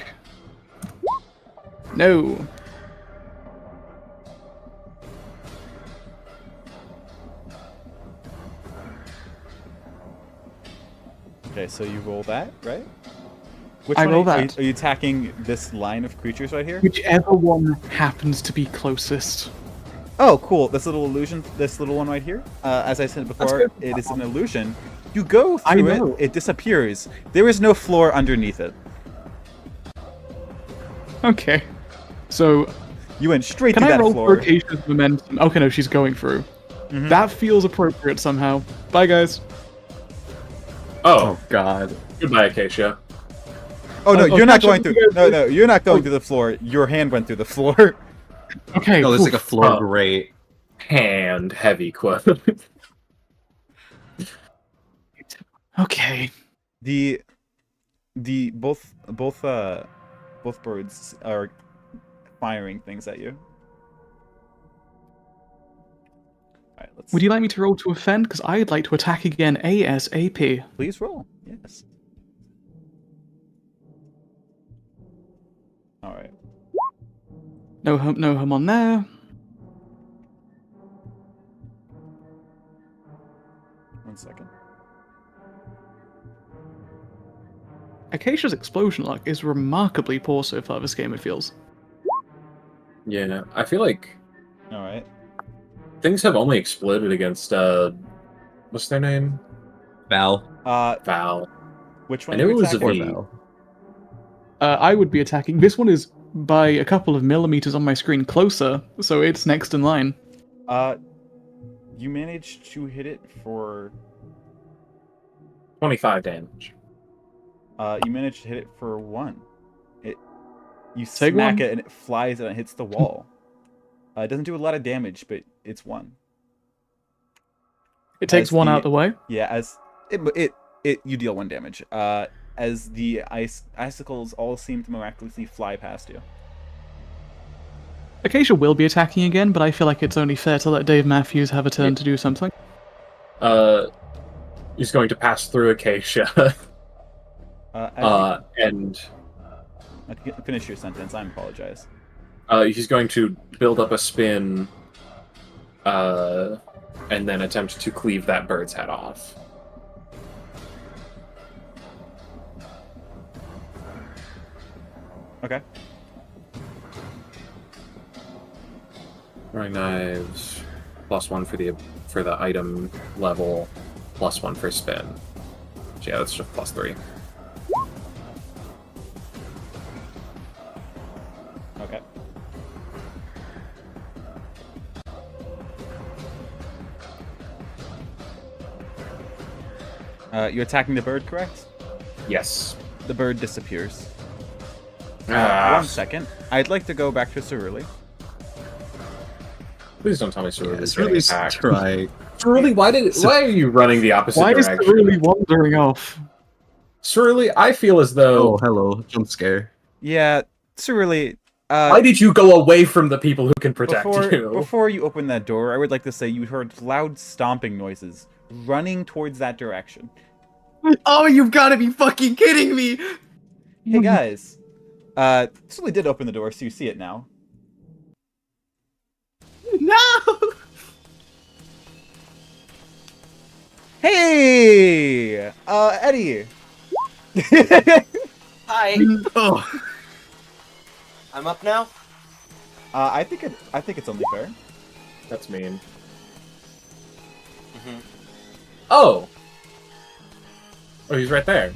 No. Okay, so you roll that, right? Which I one roll are you, that. Are you attacking this line of creatures right here? Whichever one happens to be closest. Oh, cool. This little illusion, this little one right here. As I said before, good. it is an illusion. You go I through know. it disappears. There is no floor underneath it. Okay. So, You went straight can to I that roll floor. for Acacia's momentum? Okay, no, she's going through. Mhm. That feels appropriate somehow. Bye, guys. Oh, God. goodbye, Acacia. Oh no, Oh, you're not catch up going with through. you guys. No, you're not going Oh. through the floor. Your hand went through the floor. Okay. No, there's like a oof. floor Oh. grate. Hand heavy quote. Okay. The both birds are firing things at you. Alright, let's... Would you like me to roll to offend? Because I'd like to attack again ASAP. Please roll. Yes. Alright. No hum on there. One second. Acacia's explosion luck is remarkably poor so far this game, it feels. Yeah, I feel like Alright. things have only exploded against, what's their name? Val. Val. Which one I knew are it you was a attacking? V. Val. I would be attacking. This one is by a couple of millimeters on my screen closer, so it's next in line. You managed to hit it for... 25 damage. You managed to hit it for 1. You Take smack one. it and it flies and it hits the wall. It doesn't do a lot of damage, but it's 1. It takes As one the- out the way. Yeah, as you deal 1 damage. As the icicles all seem to miraculously fly past you. Acacia will be attacking again, but I feel like it's only fair to let Dave Matthews have a turn to do something. He's going to pass through Acacia. And Finish your sentence. I apologize. he's going to build up a spin, and then attempt to cleave that bird's head off. Okay. Throwing knives, +1 for the item level, +1 for spin. So yeah, that's just +3. Okay. You're attacking the bird, correct? Yes. The bird disappears. Ah. 1 second. I'd like to go back to Cerulli. Please don't tell me Cerulean is It's getting really attacked. try. Cerulean, why are you running the opposite Why is direction? it really wandering off? Cerulean, I feel as though... Oh, hello. Jump scare. Yeah, Cerulli. Why did you go away from the people who can protect you? Before you open that door, I would like to say you heard loud stomping noises running towards that direction. Oh, you've got to be fucking kidding me! Hey guys, Cerulli did open the door, so you see it now. No! Hey, Eddie. Hi, Oh. I'm up now. I think it's only fair. That's mean. Mhm. Oh! Oh, he's right there.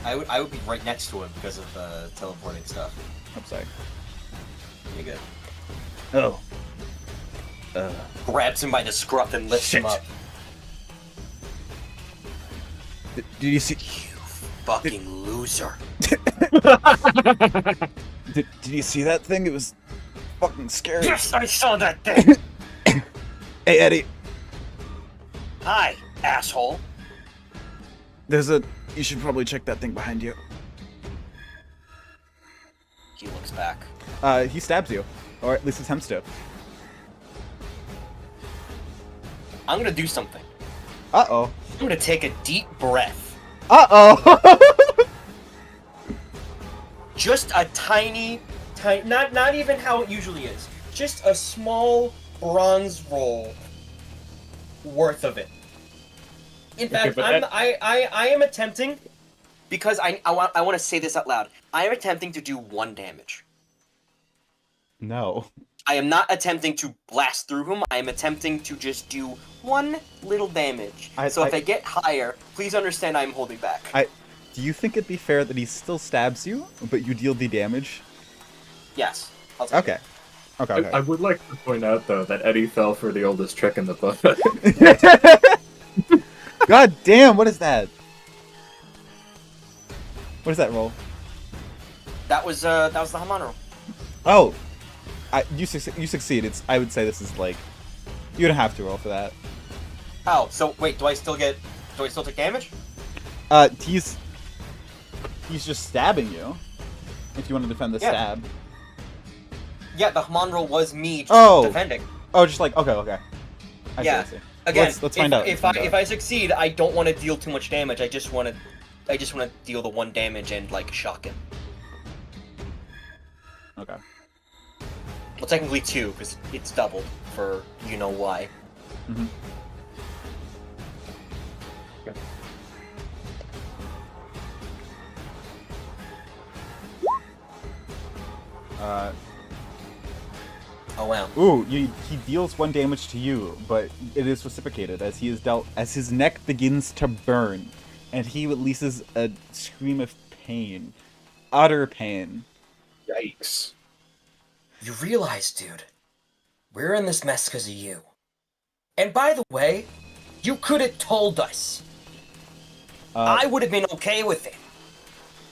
I would be right next to him because of teleporting stuff. I'm sorry. You're good. Oh. Grabs him by the scruff and lifts him Shit. up. Did you see? You fucking loser. Did you see that thing? It was fucking scary. Yes, I saw that thing. Hey Eddie, Hi, asshole. you should probably check that thing behind you. He looks back. He stabs you, or at least attempts to. I'm gonna do something. Uh-oh. I'm gonna take a deep breath. Uh-oh. Just a tiny, not even how it usually is. Just a small bronze roll worth of it. In Okay, fact, but I am attempting, because I want to say this out loud. I am attempting to do 1 damage. No. I am not attempting to blast through him. I am attempting to just do 1 little damage. So if I get higher, please understand I am holding back. Do you think it'd be fair that he still stabs you, but you deal the damage? Yes. I'll take Okay. Okay. I would like to point out, though, that Eddie fell for the oldest trick in the book. God damn! What is that? What is that roll? it. That was the Hamon roll. Oh, you succeed. I would say this is like, you don't have to roll for that. Oh, so wait, do I still take damage? He's just stabbing you. If you want to defend the Yeah. stab. Yeah, the Hamon roll was me Oh. defending. Oh, just like okay. I Yeah. see. Again, Let's find out. If I succeed, I don't want to deal too much damage. I just want to deal the 1 damage and like shock him. Okay. Well, technically 2 because it's doubled for you know why. Mm-hmm. Oh wow. Ooh, he deals 1 damage to you, but it is reciprocated as he is dealt as his neck begins to burn, and he releases a scream of pain, utter pain. Yikes. You realize, dude, we're in this mess because of you. And by the way, you could have told us. I would have been okay with it.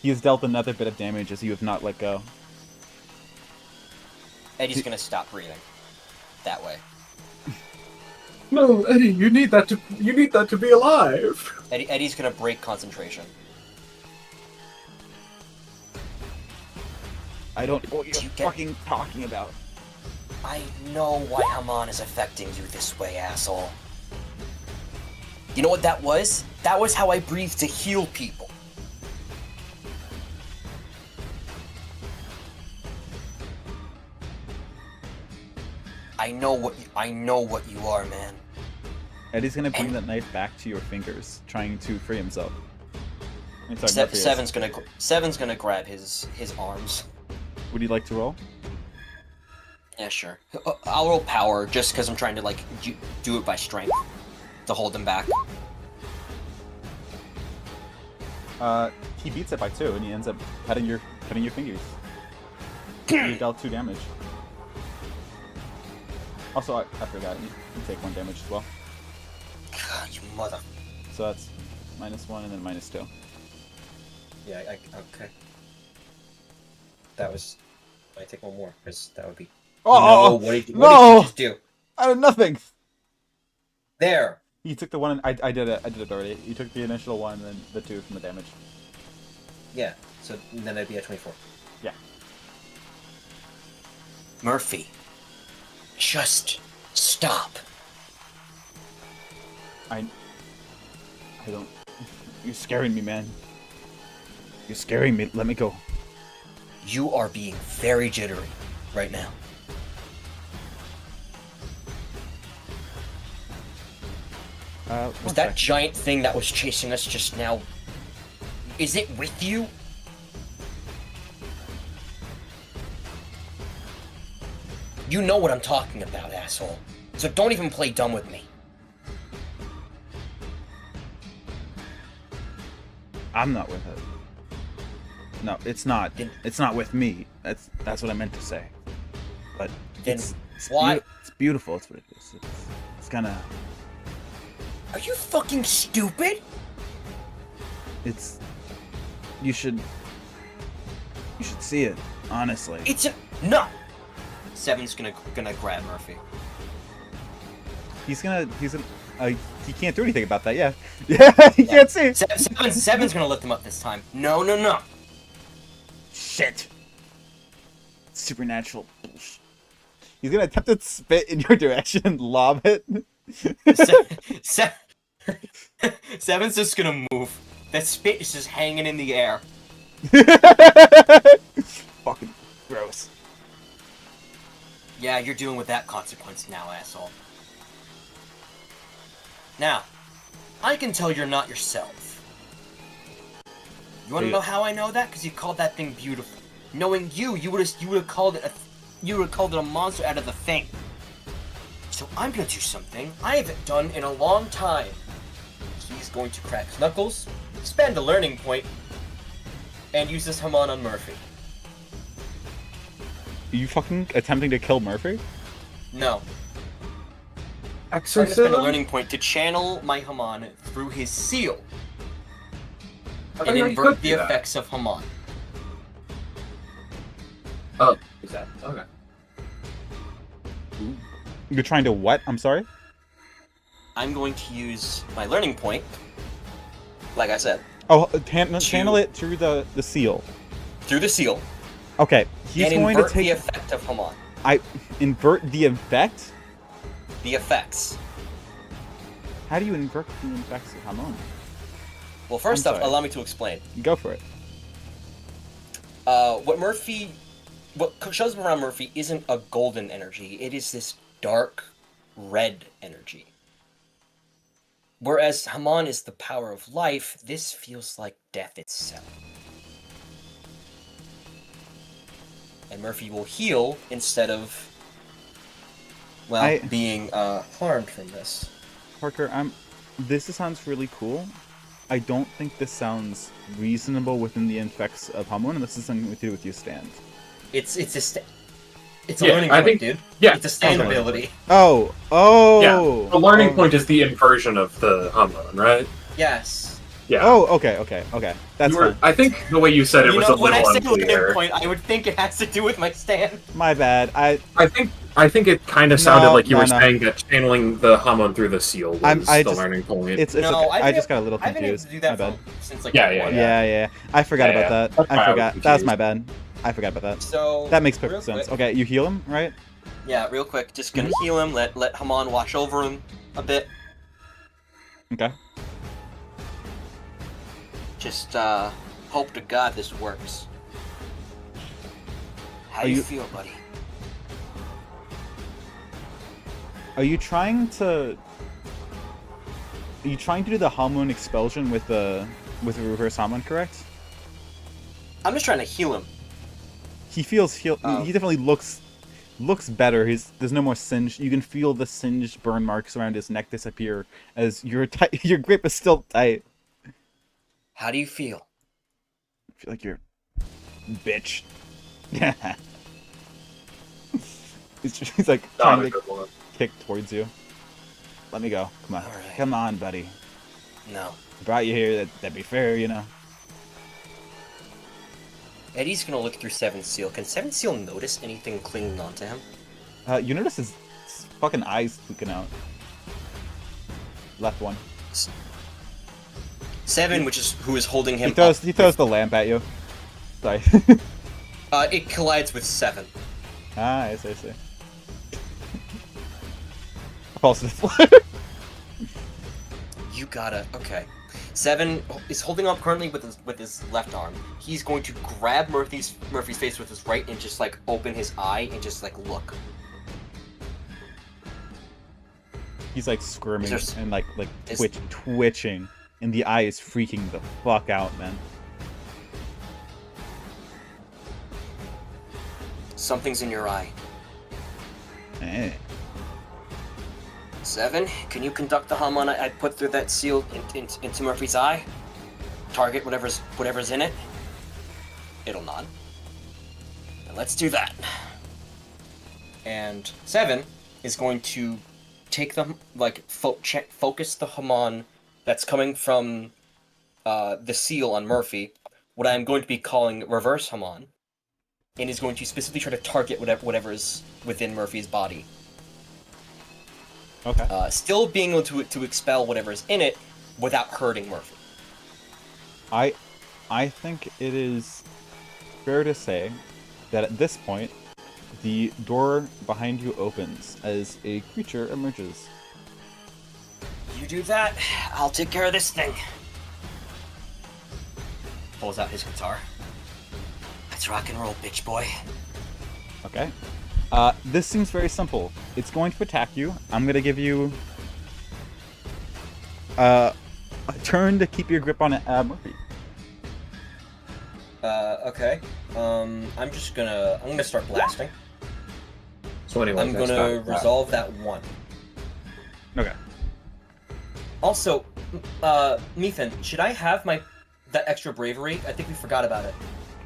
He has dealt another bit of damage as you have not let go. Eddie's gonna stop breathing. That way. No, Eddie, you need that to be alive. Eddie's gonna break concentration. I don't know what Do you're you get- fucking talking about. I know why Haman is affecting you this way, asshole. You know what that was? That was how I breathe to heal people. I know what you are, man. Eddie's gonna bring that knife back to your fingers, trying to free himself. I'm sorry, Murphy is. Seven's gonna grab his arms. Would you like to roll? Yeah, sure. I'll roll power just because I'm trying to like do it by strength to hold him back. He beats it by 2, and he ends up cutting your fingers. You dealt 2 damage. Also, I forgot, you take 1 damage as well. God, you mother. So that's -1 and then -2. Yeah, okay. That was. I take 1 more because that would be. Oh, no! What did you just do? I did nothing. There. You took the 1. I did it. I did it already. You took the initial 1, and then the 2 from the damage. Yeah. So then I'd be at 24. Yeah. Murphy. Just stop. I don't. You're scaring me, man. You're scaring me. Let me go. You are being very jittery right now. Was that giant thing that was chasing us just now? Is it with you? You know what I'm talking about, asshole. So don't even play dumb with me. I'm not with it. No, it's not. It's not with me. That's what I meant to say. But Then it's why? It's beautiful. It's what it is. It's kind of. Are you fucking stupid? It's. You should see it. Honestly. No. Seven's gonna grab Murphy. He's gonna. He can't do anything about that. Yeah. Yeah. He can't see. Seven's gonna lift him up this time. No. Shit. Supernatural bullshit. He's gonna attempt to spit in your direction and lob it. Seven's just gonna move. That spit is just hanging in the air. Fucking gross. Yeah, you're dealing with that consequence now, asshole. Now, I can tell you're not yourself. You wanna know how I know that? Because you called that thing beautiful. Knowing you would have called it a monster out of the thing. So I'm gonna do something I haven't done in a long time. He's going to crack his knuckles, spend a learning point, and use this Haman on Murphy. Are you fucking attempting to kill Murphy? No. I'm gonna spend a learning point to channel my Haman through his seal and invert the effects of Haman. Oh, is that okay? You're trying to what? I'm sorry? I'm going to use my learning point, like I said. Oh, channel it through the seal. Through the seal. Okay, he's and going to invert take the effect of Haman. I invert the effect? The effects. How do you invoke the effects of Hamon? Well, first I'm off, sorry. allow me to explain. Go for it. What shows around Murphy isn't a golden energy. It is this dark red energy. Whereas Hamon is the power of life, this feels like death itself. And Murphy will heal instead of, well, being harmed from this. Parker, this sounds really cool. I don't think this sounds reasonable within the effects of Hamon, and this is something to do with your stand. It's a learning point, dude. Yeah, it's a stand ability. Oh! Yeah, the learning point is the inversion of the Hamon, right? Yes. Yeah. Oh, okay. That's fine. I think the way you said it was a little when I say unclear. learning point, I would think it has to do with my stand. My bad. I think it kind of sounded like you were no. saying that channeling the Hamon through the seal was the learning point. It's okay. I just got a little confused. I've been able to do that My bad. since like Yeah. I forgot about that. That's why I I forgot. was That was confused. my bad. I forgot about that. So That makes real perfect sense. quick- Okay, you heal him, right? Yeah, real quick, just gonna heal him. Let Hamon wash over him a bit. Okay. Just hope to God this works. How do you feel, buddy? Are you trying to do the Hamon expulsion with the reverse Hamon, correct? I'm just trying to heal him. He feels healed. Oh. He definitely looks better. There's no more singe. You can feel the singed burn marks around his neck disappear as your grip is still tight. How do you feel? I feel like you're bitch. he's like Not trying a to good one. kick towards you. Let me go. Come on. Alright. Come on, buddy. No. I brought you here. That'd be fair, you know. Eddie's gonna look through Seven Seal. Can Seven Seal notice anything clinging onto him? You notice his fucking eyes tweaking out. Left one. Seven, who is holding him He throws up. the lamp at you. Sorry. It collides with Seven. I see. Falls to the floor. You gotta. Okay. Seven is holding up currently with his left arm. He's going to grab Murphy's face with his right and just like open his eye and just like look. He's like squirming Is there- and like is- twitching, and the eye is freaking the fuck out, man. Something's in your eye. Eh. Seven, can you conduct the Hamon I put through that seal into Murphy's eye? Target whatever's in it. It'll nod. And let's do that. And Seven is going to take the focus the Hamon that's coming from the seal on Murphy, what I'm going to be calling reverse Hamon, and is going to specifically try to target whatever is within Murphy's body. Okay. Still being able to expel whatever is in it without hurting Murphy. I think it is fair to say that at this point, the door behind you opens as a creature emerges. You do that, I'll take care of this thing. Pulls out his guitar. Let's rock and roll, bitch boy. Okay. This seems very simple. It's going to attack you. I'm gonna give you a turn to keep your grip on it, Murphy. Okay. I'm gonna start blasting. So anyway, I'm gonna resolve that one. Okay. Also, Meephen, should I have that extra bravery? I think we forgot about it.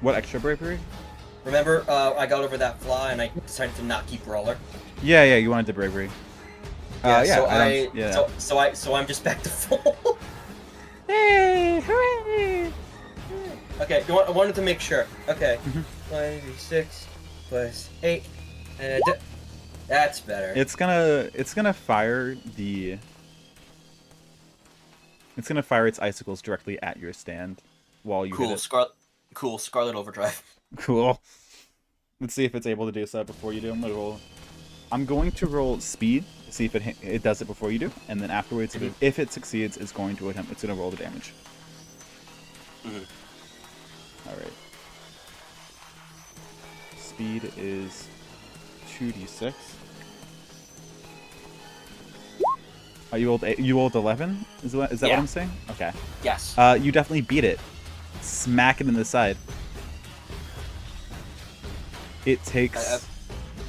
What extra bravery? Remember, I got over that flaw and I decided to not keep brawler. Yeah, you wanted the bravery. So so I'm just back to full. Hey, hooray! Okay, I wanted to make sure. Okay, 1d6 plus 8, and that's better. It's gonna fire its icicles directly at your stand while you hit it. Scarlet Overdrive. Cool. Let's see if it's able to do so before you do. I'm going to roll speed See if it does it before you do, and then afterwards, if it succeeds, it's going to roll the damage. All right. Speed is 2d6. Oh, you rolled 11? Is that what I'm saying? Okay. Yes. You definitely beat it. Smack it in the side. It takes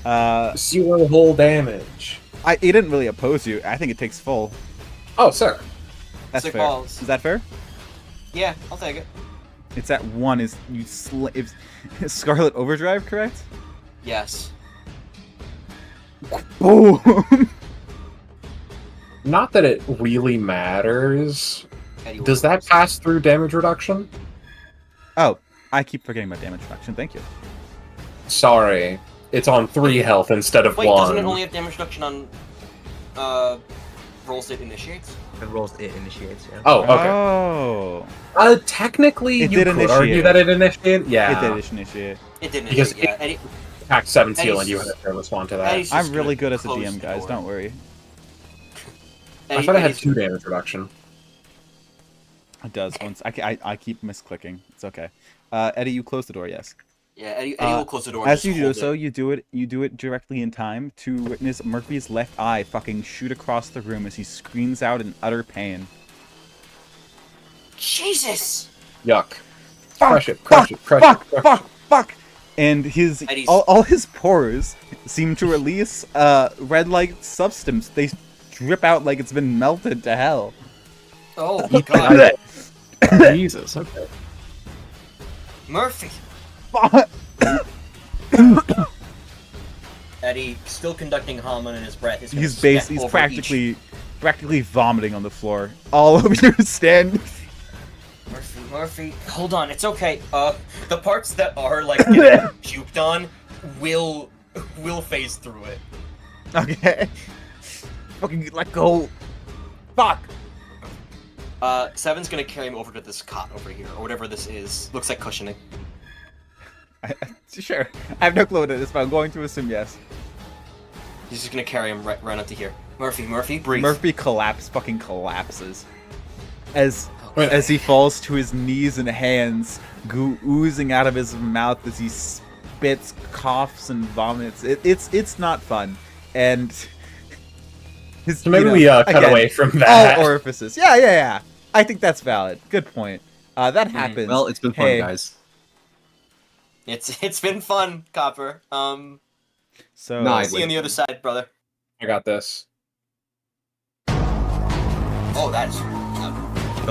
0 whole damage. it didn't really oppose you. I think it takes full. Oh, sir. That's Sick fair. balls. Is that fair? Yeah, I'll take it. It's at 1. Is Scarlet Overdrive correct? Yes. Boom. Not that it really matters. Eddie Does that pass through damage reduction? Oh, I keep forgetting about damage reduction. Thank you. Sorry. It's on 3 health instead of Wait, 1. doesn't it only have damage reduction on rolls it initiates? It rolls, it initiates, yeah. Oh, okay. Oh. Technically, It you did could argue initiate. that it initiated. Yeah. It did initiate. It didn't Because initiate, yeah. Eddie, Attack 7 seal and Eddie's- you had to respond to that. Eddie's I'm just really gonna good as a close DM, the guys. door. Don't worry. I thought I had Eddie's- 2 damage reduction. It does. Once I keep misclicking. It's okay. Eddie, you close the door. Yes. Yeah, Eddie will close the door. and As just you do hold so, it. you do it directly in time to witness Murphy's left eye fucking shoot across the room as he screams out in utter pain. Jesus! Yuck. Fuck, Crush it, fuck, crush it, crush fuck, it, crush fuck, it. fuck. And his Eddie's- all his pores seem to release red-like substance. They drip out like it's been melted to hell. Oh my god. Jesus. Okay. Murphy! Fuck. Eddie, still conducting Haman in his breath. Is gonna He's step he's over practically vomiting on the floor all over your stand. Murphy, hold on, it's okay. The parts that are like getting juked on will phase through it. Okay. Fucking let go. Fuck. Seven's gonna carry him over to this cot over here, or whatever this is. Looks like cushioning. Sure. I have no clue what it is, but I'm going to assume yes. He's just gonna carry him right up to here. Murphy, breathe. Murphy fucking collapses. As he falls to his knees and hands, goo oozing out of his mouth as he spits, coughs, and vomits. It's not fun. And So maybe we cut again, away from that. all orifices. Yeah. I think that's valid. Good point. That happens. Well, it's been fun, Hey, guys. It's been fun, Copper. So Nice. See you on the other side, brother. I got this. Oh, that's.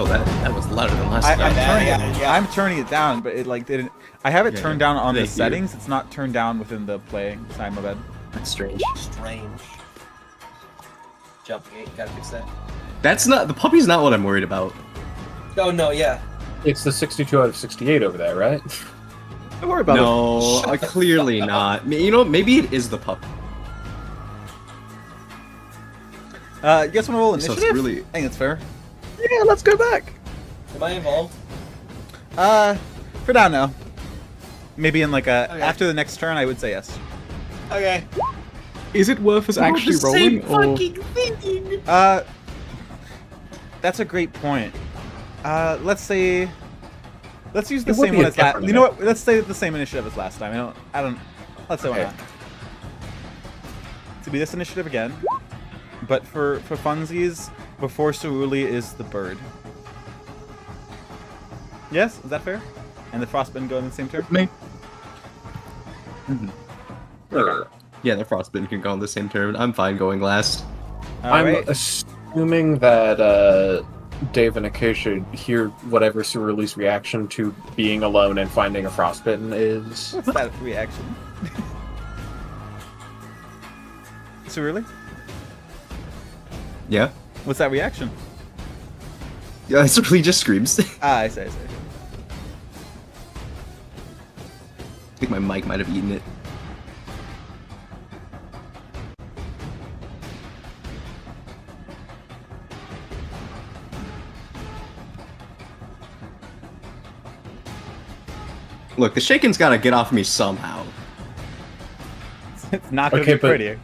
Oh, that was louder than last I'm time. turning it. yeah. I'm turning it down, but it like didn't. I have it Yeah, turned yeah. down on the Thank you. settings. It's not turned down within the play time of it. That's strange. Strange. Jump gate, gotta fix that. That's not, the puppy's not what I'm worried about. Oh no, yeah. It's the 62 out of 68 over there, right? Don't worry about it. No, clearly not. You know, maybe it is the puppy. You guys want to roll So initiative? it's really- I think it's fair. Yeah, let's go back. Am I involved? For now, no. Maybe in like a Okay. after the next turn, I would say yes. Okay. Is it worth us actually rolling? Or... That's a great point. Let's say, let's use the It would same be one a as last. different You know what? Let's say the same initiative as last time. I don't. Let's say why Okay. not. To be this initiative again, but for funsies, before Ceruli is the bird. Yes, is that fair? And the frostbite go in the same turn. Me. Sure. Yeah, the frostbite can go on the same turn. I'm fine going last. I'm Alright. assuming that Dave and Acacia hear whatever Cerule's reaction to being alone and finding a frostbitten is. What's that reaction? Ceruli? Yeah? What's that reaction? Yeah, it really just screams. I see. I think my mic might have eaten it. Look, the shaken's gotta get off me somehow. It's not gonna Okay, be but- pretty.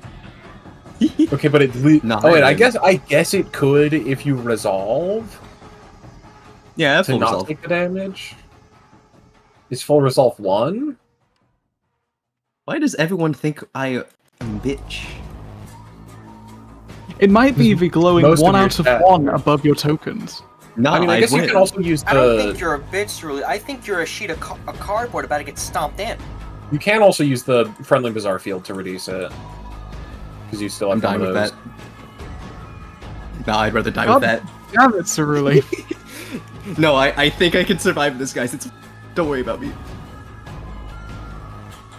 Okay, but it. No, Oh wait, I I guess it could if you resolve Yeah, to full not resolve. take the damage. Is full resolve 1? Why does everyone think I am bitch? It might be the glowing Most of 1 your out of stats- 1 above your tokens. No, I mean, I guess you win. can also use I don't think the. you're a bitch, really. I think you're a sheet of a cardboard about to get stomped in. You can also use the friendly bizarre field to reduce it. Because you still have I'm dying one with of that. those. No, I'd rather die God with that. Damn it, Cerule. No, I think I can survive this, guys. Don't worry about me.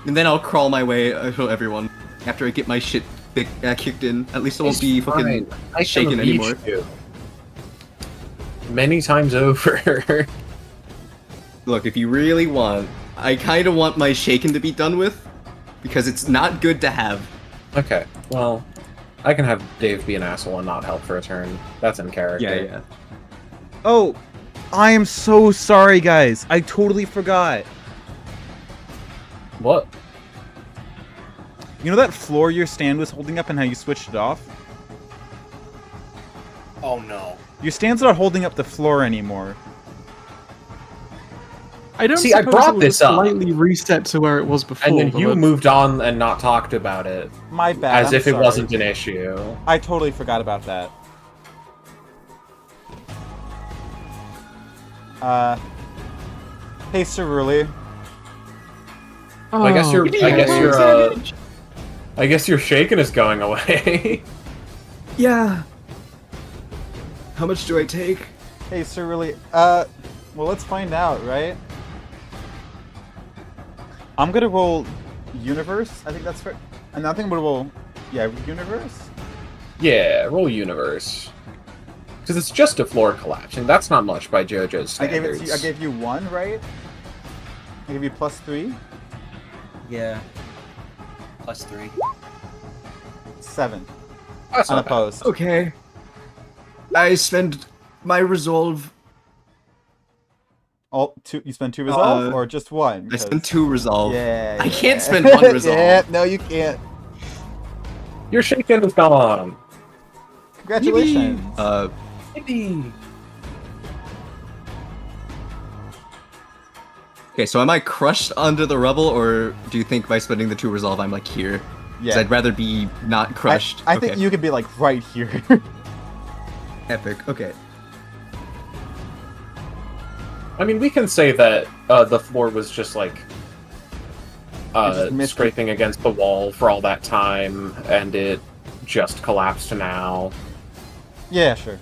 And then I'll crawl my way to everyone after I get my shit kicked in. At least I won't be fucking shaken anymore. You. Many times over. Look, if you really want, I kind of want my shaken to be done with, because it's not good to have. Okay, well, I can have Dave be an asshole and not help for a turn. That's in character. Yeah. Oh, I am so sorry, guys. I totally forgot. What? You know that floor your stand was holding up and how you switched it off? Oh no. Your stand's not holding up the floor anymore. I don't See, I suppose brought it was this up. slightly reset to where it was before. And then but you let's- moved on and not talked about it. My bad. As I'm if it sorry. wasn't an issue. I totally forgot about that. Hey, Cerule. Oh, I guess you're. okay. I guess your shaken is going away. Yeah. How much do I take? Hey, Cerule. Well, let's find out, right? I'm gonna roll Universe. I think that's fair. And I think I'm gonna roll, yeah, Universe. Yeah, roll universe. Because it's just a floor collapsing. That's not much by JoJo's I gave standards. it to you, I gave you 1, right? I gave you +3. Yeah. +3. 7. That's not bad. Unopposed. Okay. I spend my resolve. Oh, two. You spend 2 resolve or just 1? I spend 2 resolve. Yeah. I can't spend 1 resolve. Yeah, no, you can't. Your shaken is gone. Congratulations. Okay, so am I crushed under the rubble, or do you think by spending the 2 resolve I'm like here? Because Yeah. I'd rather be not crushed. I Okay. think you could be like right here. Epic. Okay. I mean, we can say that the floor was just like just missed scraping against the wall for all that time, and it just collapsed now. Yeah, sure.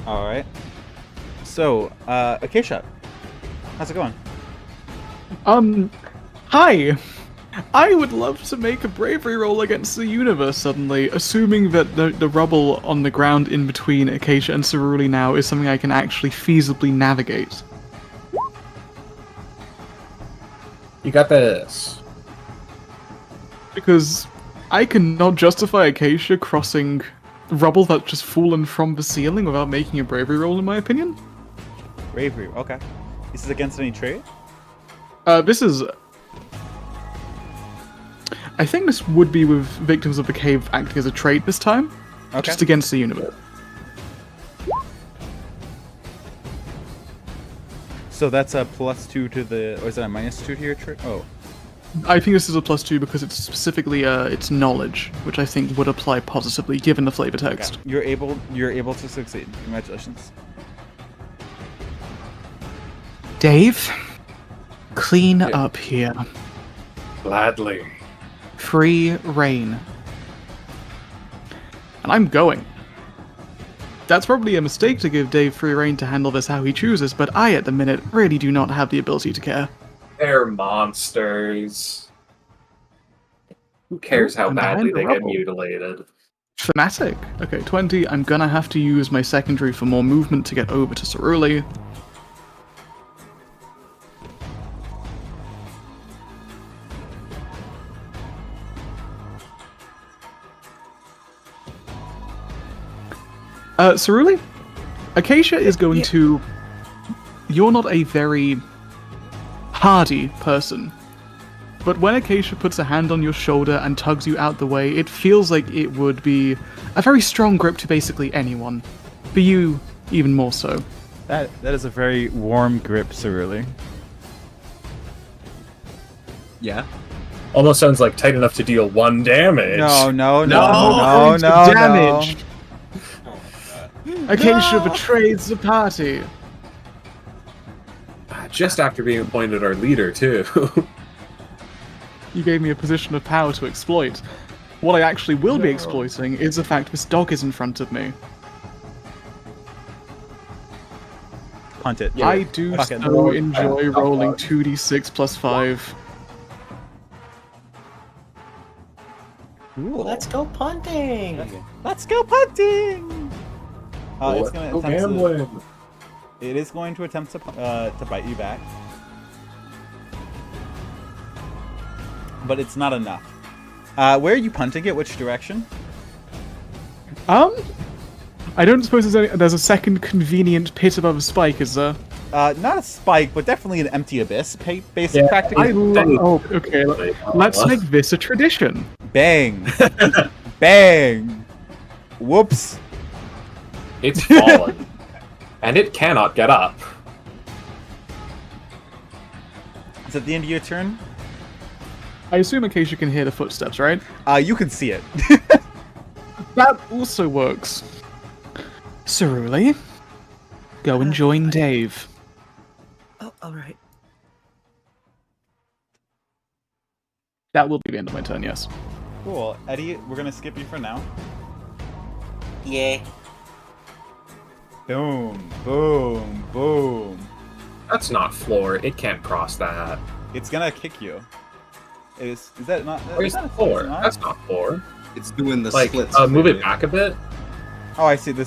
All right. So, Acacia, how's it going? Hi! I would love to make a bravery roll against the universe suddenly, assuming that the rubble on the ground in between Acacia and Cerule now is something I can actually feasibly navigate. You got this. Because I cannot justify Acacia crossing rubble that's just fallen from the ceiling without making a bravery roll, in my opinion. Bravery. Okay. This is against any trait? This is... I think this would be with Victims of the Cave acting as a trait this time. Okay. Just against the universe. So that's a +2 to the, or is that a -2 to your trait? Oh. I think this is a +2 because it's specifically it's knowledge, which I think would apply positively given the flavor text. Okay. You're able to succeed. Congratulations. Dave, clean up here. Gladly. Free reign. And I'm going. That's probably a mistake to give Dave free reign to handle this how he chooses, but I, at the minute, really do not have the ability to care. They're monsters. Who cares how I'm badly behind they the get rubble. mutilated? Thematic. Okay, 20. I'm gonna have to use my secondary for more movement to get over to Cerule. Cerule? Acacia is going to... You're not a very hardy person. but when Acacia puts a hand on your shoulder and tugs you out the way, it feels like it would be a very strong grip to basically anyone. For you, even more so. That is a very warm grip, Cerule. Yeah. Almost sounds like tight enough to deal 1 damage. No. Damage. Acacia betrays the party. Just after being appointed our leader, too. You gave me a position of power to exploit. What I actually will be exploiting is the fact this dog is in front of me. Hunt it. I do Fuck it. so enjoy rolling 2d6 plus 5. Cool. Let's go punting. Let's go punting. It's gonna Go attempt gambling. It is going to attempt to bite you back, but it's not enough. Where are you punting it? Which direction? I don't suppose there's a second convenient pit above a spike, is there? Not a spike, but definitely an empty abyss. Basic practically. Oh, okay. Let's make this a tradition. Bang, bang. Whoops. It's fallen. And it cannot get up. Is that the end of your turn? I assume Acacia can hear the footsteps, right? You can see it. That also works. Cerule, go and join Dave. Oh, all right. That will be the end of my turn, yes. Cool. Eddie, we're gonna skip you for now. Yeah. Boom, boom, boom. That's not floor. It can't cross that. It's gonna kick you. Is that not? Where's the floor? That's not floor. It's doing the Like, splits. move for it you. back a bit. Oh, I see. There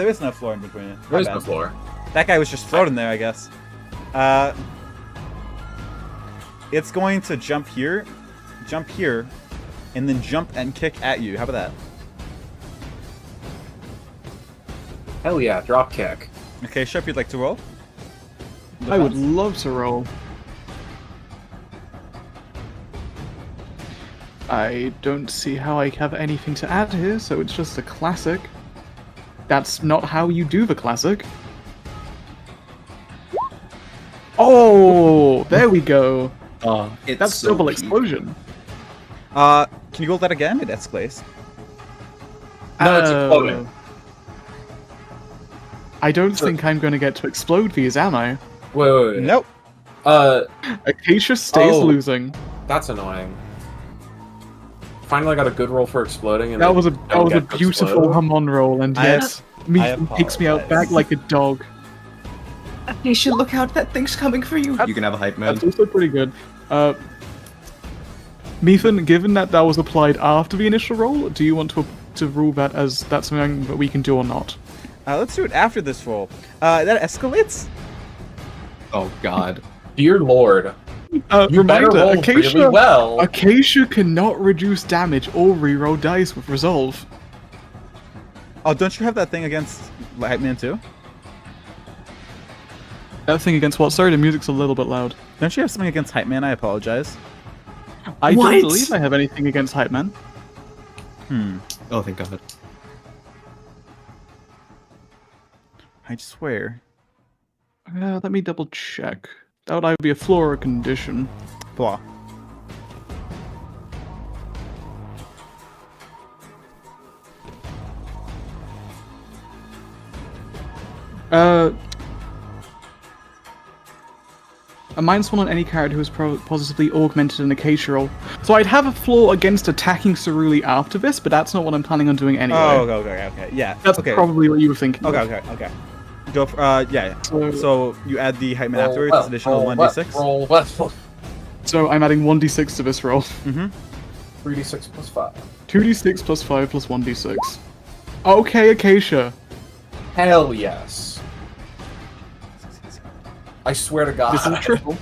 is no floor in between it. There is My no bad. floor. That guy was just floating there, I guess. It's going to jump here, and then jump and kick at you. How about that? Hell yeah, drop kick. Okay, Shep, you'd like to roll? I would love to roll. I don't see how I have anything to add here, so it's just a classic. That's not how you do the classic. Oh, there we go. It's That's so double peak. explosion. Can you roll that again? It escalates. No, it's Oh. exploding. I don't think I'm going to get to explode these, am I? Wait. Nope. Acacia stays Oh. losing. That's annoying. Finally got a good roll for exploding. And That was a don't get to beautiful explode. Hamon roll, and I yet I Meephen takes me out apologize. back like a dog. Acacia, look out! That thing's coming for you. You can have a hype man. That's also pretty good. Meephen, given that was applied after the initial roll, do you want to rule that as that's something that we can do or not? Let's do it after this roll. That escalates. Oh god. Dear Lord. You better Reminder, roll Acacia, really well. Acacia cannot reduce damage or reroll dice with resolve. Oh, don't you have that thing against Lightman too? That thing against what? Sorry, the music's a little bit loud. Don't you have something against Hype Man? I apologize. I What? don't believe I have anything against Hype Man. Oh thank god. I swear. Let me double check. That would either be a flaw or a condition. Flaw. A -1 on any character who is positively augmented an Acacia roll. So I'd have a flaw against attacking Cerule after this, but that's not what I'm planning on doing anyway. Oh, okay. Yeah. That's okay. probably what you were thinking. of. Okay. Go for, yeah. So you add the Hype Man Roll afterwards, well, it's additional roll 1d6. well, Roll well. So I'm adding 1d6 to this roll. 3d6 plus 5. 2d6 plus 5 plus 1d6. Okay, Acacia. Hell yes. I swear to God. This is a triple.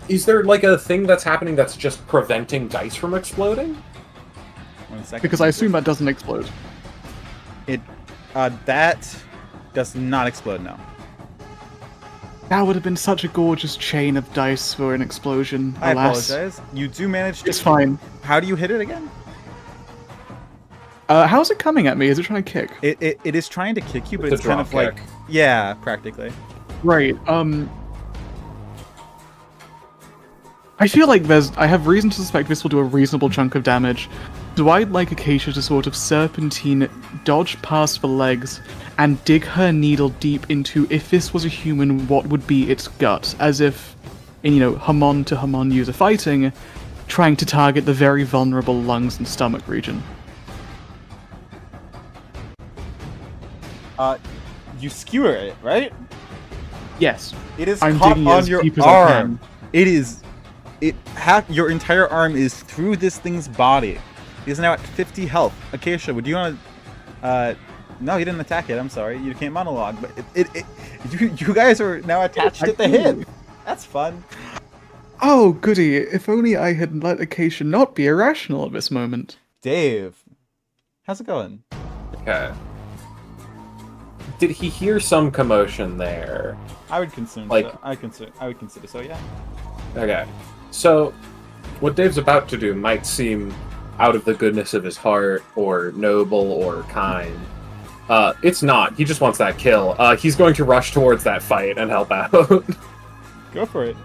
Is there like a thing that's happening that's just preventing dice from exploding? 1 second. Because I assume that doesn't explode. It that does not explode now. That would have been such a gorgeous chain of dice for an explosion. I Alas. apologize. You do manage to... It's fine. How do you hit it again? How's it coming at me? Is it trying to kick? It is trying to kick you, but It's a it's kind of drop like... kick. Yeah, practically. Right. I feel like I have reason to suspect this will do a reasonable chunk of damage. So I'd like Acacia to sort of serpentine, dodge past the legs, and dig her needle deep into, if this was a human, what would be its gut, as if, in, Hamon to Hamon user fighting, trying to target the very vulnerable lungs and stomach region. You skewer it, right? Yes. It is I'm caught digging on as your deep as I arm. can. It is... Your entire arm is through this thing's body. It is now at 50 health. Acacia, would you want to... No, you didn't attack it. I'm sorry. You can't monologue. But you guys are now attached at the hip. That's fun. Oh, goody. If only I had let Acacia not be irrational at this moment. Dave, how's it going? Okay. Did he hear some commotion there? I would consider Like- so. I would consider so, yeah. Okay. So, what Dave's about to do might seem out of the goodness of his heart, or noble, or kind. It's not. He just wants that kill. He's going to rush towards that fight and help out. Go for it.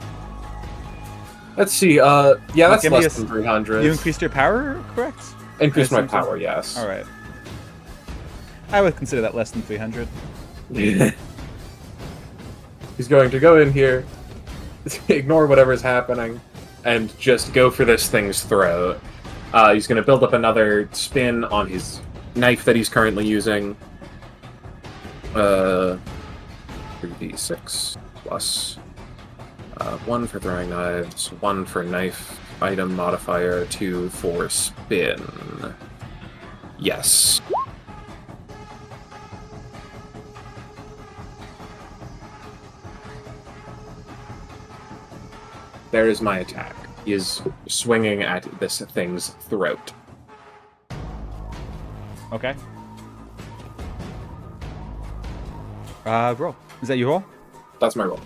Let's see. Yeah, that's Give me less than 300. You increased your power, correct? Increase I my assume so. power, yes. Alright. I would consider that less than 300. He's going to go in here, ignore whatever's happening, and just go for this thing's throat. He's going to build up another spin on his knife that he's currently using. 3d6 plus 1 for throwing knives, 1 for knife item modifier, 2 for spin. Yes. There is my attack. He is swinging at this thing's throat. Okay. Roll. Is that your roll? That's my roll.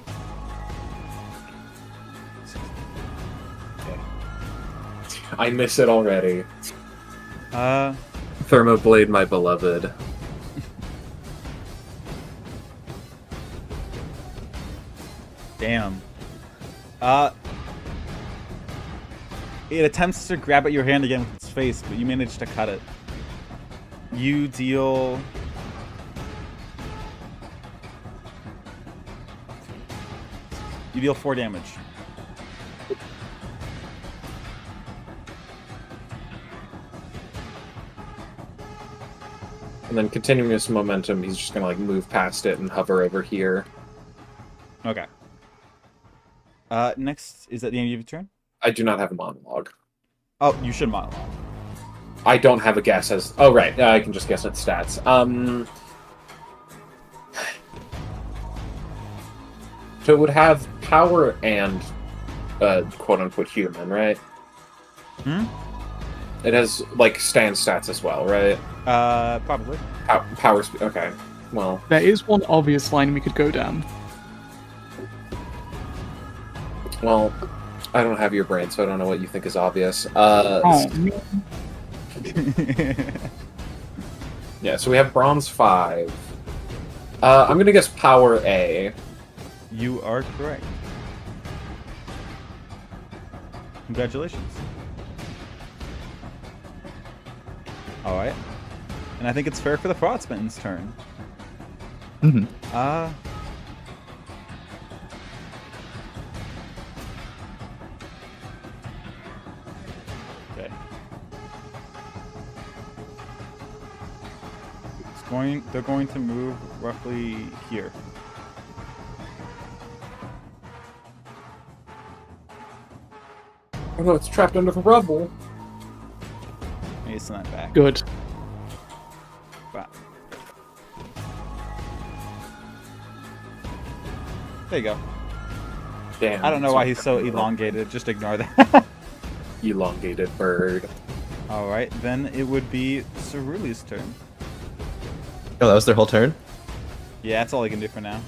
Okay. I miss it already. Thermoblade, my beloved. Damn. It attempts to grab at your hand again with its face, but you manage to cut it. You deal... You deal 4 damage. And then continuing his momentum, he's just gonna move past it and hover over here. Okay. Next, is that the end of your turn? I do not have a monologue. Oh, you should monologue. I don't have a guess as... Oh, right. I can just guess at stats. So it would have power and quote-unquote human, right? Hmm? It has, stand stats as well, right? Probably. Power speed... Okay. Well... There is one obvious line we could go down. Well, I don't have your brain, so I don't know what you think is obvious. Oh, Yeah, so we have Bronze 5. I'm gonna guess Power A. You are correct. Congratulations. Alright. And I think it's fair for the Fraudsman's turn. Mm-hmm. Okay. They're going to move roughly here. Oh no, it's trapped under the rubble. I need to send that back. good. But... There you go. Damn. I don't know it's why not he's so trapped under the elongated. Just ignore that. rubble. Elongated bird. Alright, then it would be Cerulean's turn. Oh, that was their whole turn? Yeah, that's all I can do for now.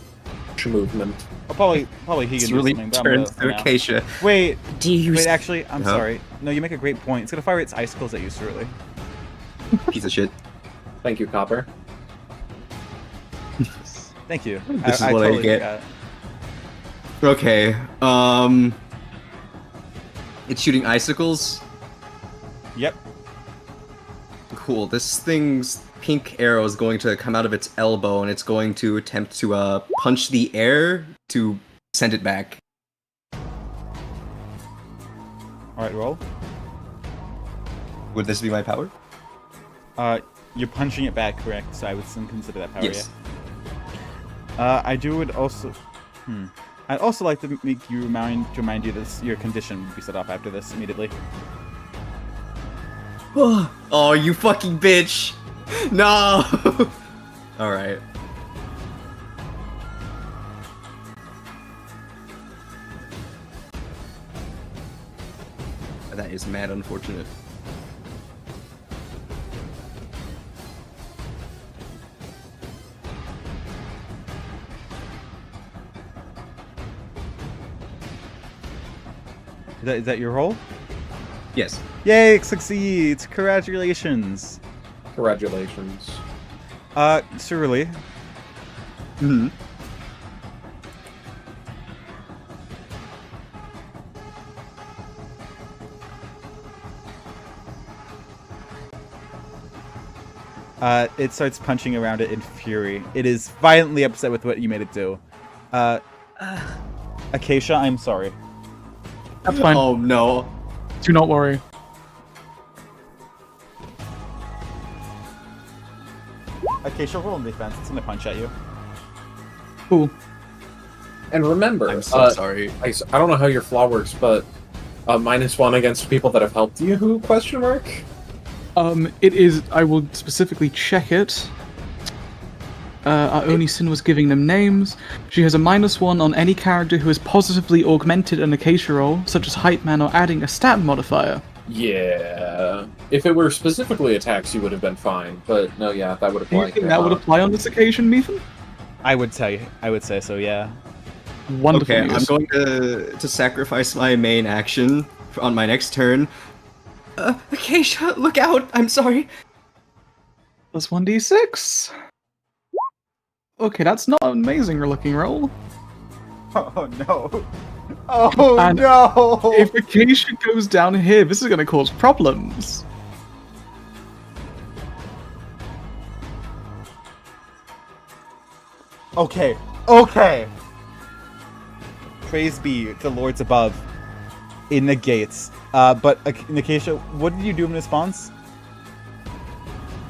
movement. Oh, probably he It's can do really something. But I'm turns gonna, to Acacia. Wait, Do you wait. Actually, I'm Huh? sorry. No, you make a great point. It's gonna fire its icicles at you, Cerulean. Piece of shit. Thank you, Copper. Thank you. This is what I totally get. forgot. Okay. It's shooting icicles. Yep. Cool. This thing's pink arrow is going to come out of its elbow, and it's going to attempt to punch the air to send it back. All right, roll. Would this be my power? You're punching it back, correct? So I would still consider that power. Yes. Yeah. Would also. I'd also like to make you remind you this your condition would be set off after this immediately. Oh, you fucking bitch! No! Alright. That is mad unfortunate. Is that your roll? Yes. Yay! It succeeds! Congratulations! Congratulations. Cerulean. Hmm. It starts punching around it in fury. It is violently upset with what you made it do. Acacia, I'm sorry. That's fine. Oh no. Do not worry. Acacia, roll in defense. It's gonna punch at you. Cool. And remember, I'm so sorry. I don't know how your flaw works, but -1 against people that have helped you? Question mark. It is. I will specifically check it. Our only sin was giving them names. She has a -1 on any character who has positively augmented an Acacia roll, such as Hype Man or adding a stat modifier. Yeah. If it were specifically attacks, you would have been fine. But no, yeah, that would Do you apply. think that would apply on this occasion, Meephen? I would say so, yeah. Wonderful Okay, I'm news. going to sacrifice my main action on my next turn. Acacia, look out! I'm sorry. Plus 1d6. Okay, that's not an amazing looking roll. Oh no. Oh And no! If Acacia goes down here, this is going to cause problems. Okay. Praise be to the lords above in the gates. But Acacia, what did you do in response?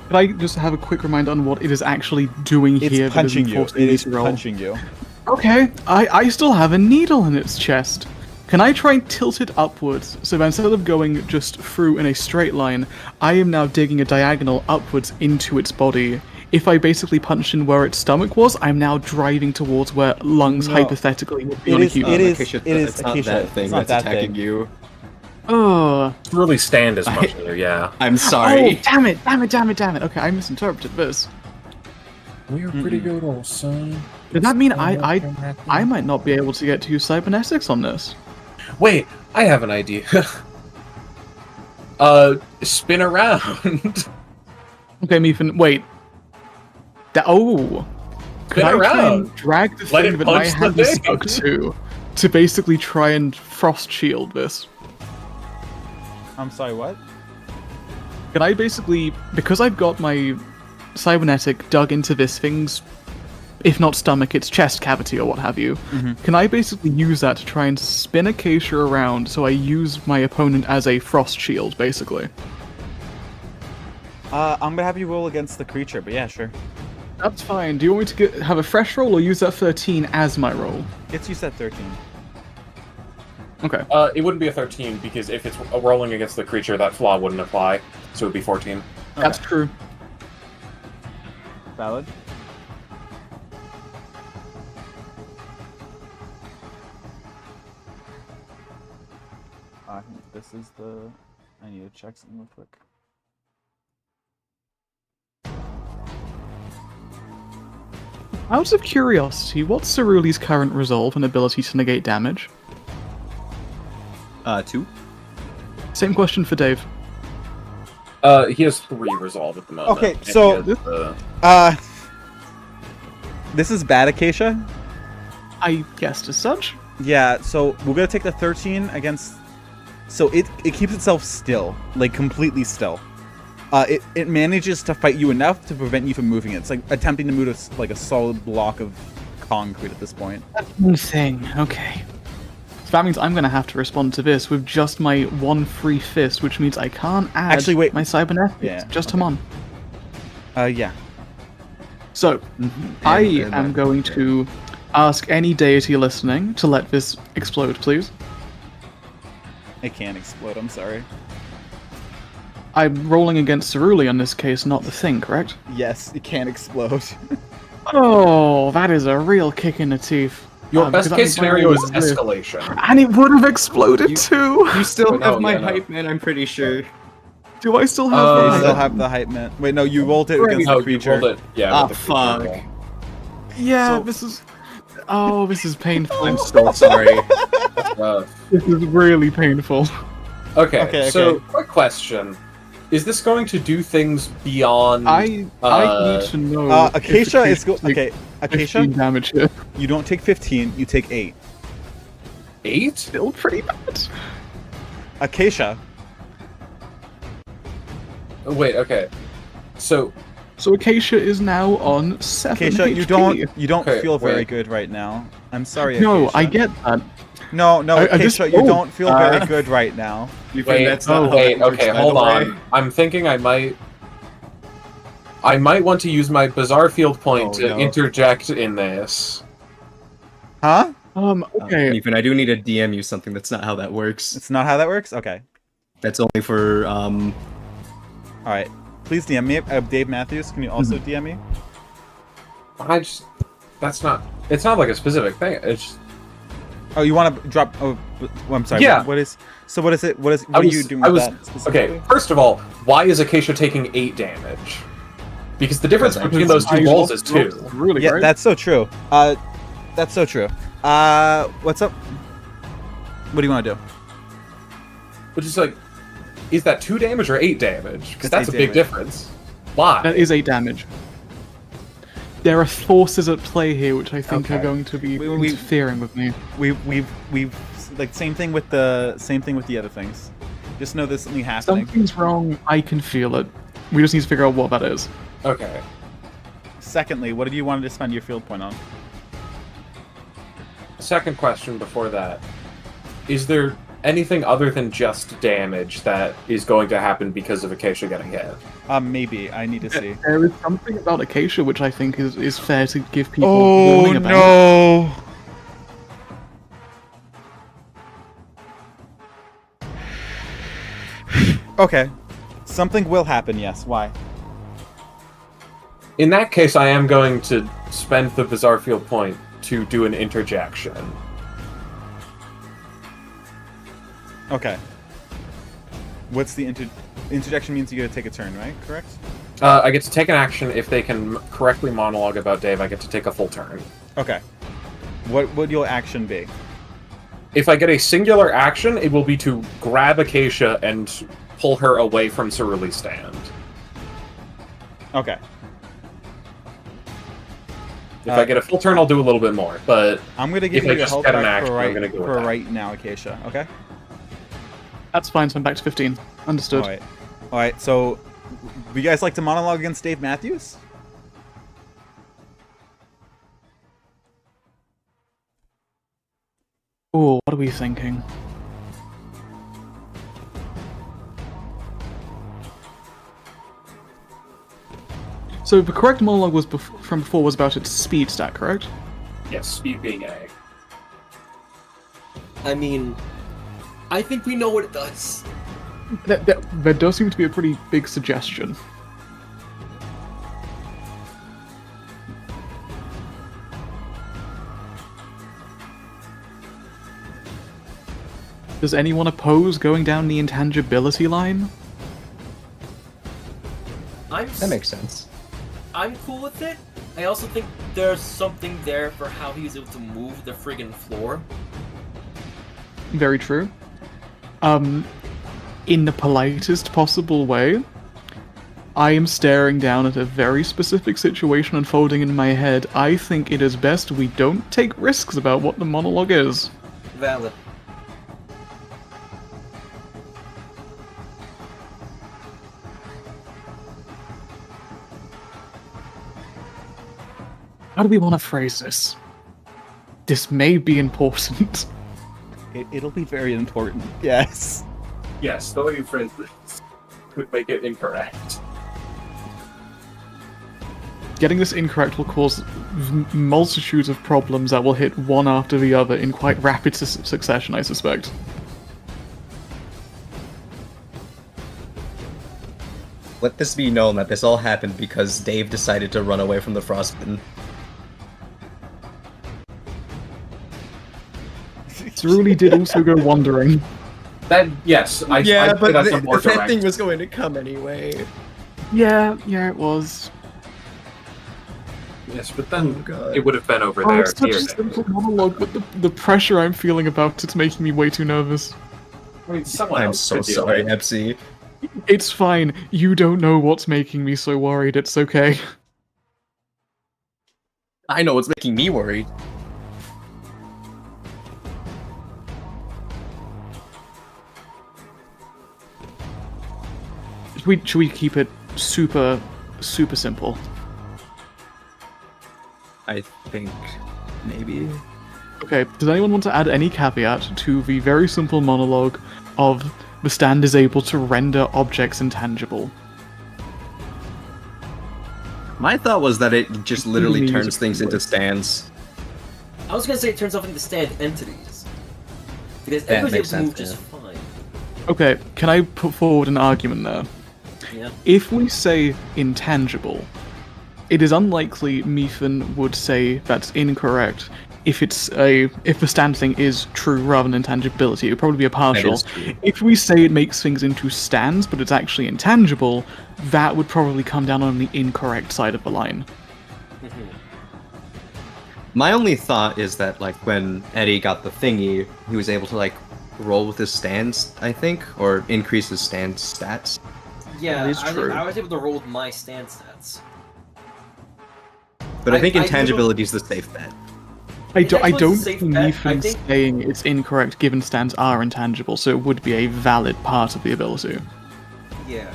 Could I just have a quick reminder on what it is actually doing It's here? that punching isn't you. forcing It me is to roll? punching you. Okay, I still have a needle in its chest. Can I try and tilt it upwards? So that instead of going just through in a straight line, I am now digging a diagonal upwards into its body. If I basically punched in where its stomach was, I'm now driving towards where lungs No. hypothetically would be It on a is- human. it is- Acacia, it's not Acacia, that thing it's not that's that attacking thing. you. Oh, Really stand as much either, yeah. I'm oh, sorry. damn it. Okay, I misinterpreted this. We're pretty good, old son. Does that mean I might not be able to get to use cybernetics on this? Wait, I have an idea. Spin around. Okay, Meephen, wait. Could Spin I try around. and drag the Let thing it that my punch the hand is thing. stuck to basically try and frost shield this? I'm sorry, what? Can I basically, because I've got my cybernetic dug into this thing's, if not stomach, its chest cavity or what have you, can I basically use that to try and spin Acacia around so I use my opponent as a frost shield, basically? I'm gonna have you roll against the creature, but yeah, sure. That's fine. Do you want me to have a fresh roll or use that 13 as my roll? It's you said 13. Okay. It wouldn't be a 13 because if it's rolling against the creature, that flaw wouldn't apply. So it would be 14. That's true. Valid. I think this is the... I need to check something real quick. Out of curiosity, what's Cerule's current resolve and ability to negate damage? 2. Same question for Dave. He has 3 resolve at the moment. Okay, and so- he has, This is bad, Acacia. I guessed as such. Yeah, so we're gonna take the 13 against. So it keeps itself still, like completely still. It manages to fight you enough to prevent you from moving it. It's like attempting to move a solid block of concrete at this point. That's one thing. Okay. So that means I'm going to have to respond to this with just my 1 free fist, which means I can't add Actually, wait. my cybernetics. Yeah, Just okay. come on. Yeah. So, I And am that- going to ask any deity listening to let this explode, please. It can explode. I'm sorry. I'm rolling against Cerule on this case, not the thing, correct? Yes, it can explode. Oh, that is a real kick in the teeth. Your best because that case means my scenario is roll is good. escalation. And it would have exploded too! You still No, have my yeah, no. hype, man. I'm pretty sure. Do I still have Uh, You the still hype? have the hype man. Wait, no, you rolled it Right. against No, the you creature. rolled it. Yeah. Ah, with the creature fuck. roll. Yeah, So- this is... Oh, this is painful. I'm so sorry. This is really painful. Okay, Okay, so okay. quick question. Is this going to do things beyond... I need to know... if Acacia is Acacia okay. takes Acacia, 15 damage here. you don't take 15. You take 8. 8? Still pretty bad. Acacia, Oh, wait, okay. So, So Acacia is now on 7 Acacia, HP. you don't Okay, feel very wait. good right now. I'm sorry. No, Acacia. I get that. No, I just- Acacia, you oh, don't feel very good right now. You wait, that's not how wait, that works, okay, by the hold way. on. I'm thinking I might want to use my Bizarre Field Point Oh, to no. interject in this. Huh? Okay. Ethan, I do need to DM you something. That's not how that works. It's not how that works. Okay. That's only for All right. Please DM me. Dave Matthews, can you also DM me? That's not... It's not like a specific thing. It's just... Oh, you want to drop? Oh, I'm sorry. Yeah. What is? So what is it? What I are was- you doing I with was- that specifically? Okay, first of all, why is Acacia taking 8 damage? Because the difference Because between those two I rolls is 2. Really, Yeah, right? that's so true. That's so true. What's up? What do you want to do? Which is like, is that 2 damage or 8 damage? Because It's that's a 8 big damage. difference. Why? That is 8 damage. There are forces at play here which I think are Okay. going to be We- interfering with me. We've like same thing with the other things. Just know there's something happening. Something's wrong, I can feel it. We just need to figure out what that is. Okay. Secondly, what did you want to spend your field point on? Second question before that. Is there anything other than just damage that is going to happen because of Acacia getting hit? Maybe I need to see. There is something about Acacia which I think is fair to give people Oh warning about. no! Okay, something will happen. Yes. Why? In that case, I am going to spend the Bizarre Field Point to do an interjection. Okay. What's the interjection means you get to take a turn, right? Correct? I get to take an action if they can correctly monologue about Dave. I get to take a full turn. Okay. What would your action be? If I get a singular action, it will be to grab Acacia and pull her away from Cerule's stand. Okay. If I get a full turn, I'll do a little bit more, but I'm gonna give If I you a just health get an back action, for I'm gonna go with that. right now, Acacia. Okay. That's fine, so I'm back to 15. Understood. All right. All right. So, would you guys like to monologue against Dave Matthews? Oh, what are we thinking? So the correct monologue was from before was about its speed stat, correct? yes, speed being A. I mean, I think we know what it does. There does seem to be a pretty big suggestion. Does anyone oppose going down the intangibility line? I'm That makes sense. I'm cool with it. I also think there's something there for how he's able to move the friggin' floor. Very true. In the politest possible way, I am staring down at a very specific situation unfolding in my head. I think it is best we don't take risks about what the monologue is. Valid. How do we want to phrase this? This may be important. It'll be very important. Yes. Yes, the way you phrase this would make it incorrect. Getting this incorrect will cause multitudes of problems that will hit one after the other in quite rapid succession, I suspect. Let this be known that this all happened because Dave decided to run away from the frostbitten. Cerulli did also go wandering. That, yes, I but that's a more that direct. thing was going to come anyway. Yeah, it was. Yes, but then Oh, God. it would have been over Oh, there. it's such a Here. simple monologue, but the pressure I'm feeling about it's making me way too nervous. I mean, someone I'm else so could deal sorry, with it. Epsi. It's fine. You don't know what's making me so worried. It's okay. I know what's making me worried. Should we keep it super simple? I think maybe. Okay, does anyone want to add any caveat to the very simple monologue of the stand is able to render objects intangible? My thought was that it just literally Music turns things into works. stands. I was gonna say it turns off into stand entities. Because That everybody's makes able to sense, move just fine. Okay, can I put forward an argument there? Yeah. If we say intangible, it is unlikely Meephen would say that's incorrect. If the stand thing is true rather than intangibility, it would probably be a partial. is true. If we say it makes things into stands, but it's actually intangible, that would probably come down on the incorrect side of the line. My only thought is that, like, when Eddie got the thingy, he was able to, like, roll with his stands, I think, or increase his stand stats. Yeah, That is true. I was able to roll with my stand stats. But I think I intangibility is the safe bet. I It's don't actually a think safe bet. I Meephen's think- saying it's incorrect given stands are intangible, so it would be a valid part of the ability. Yeah.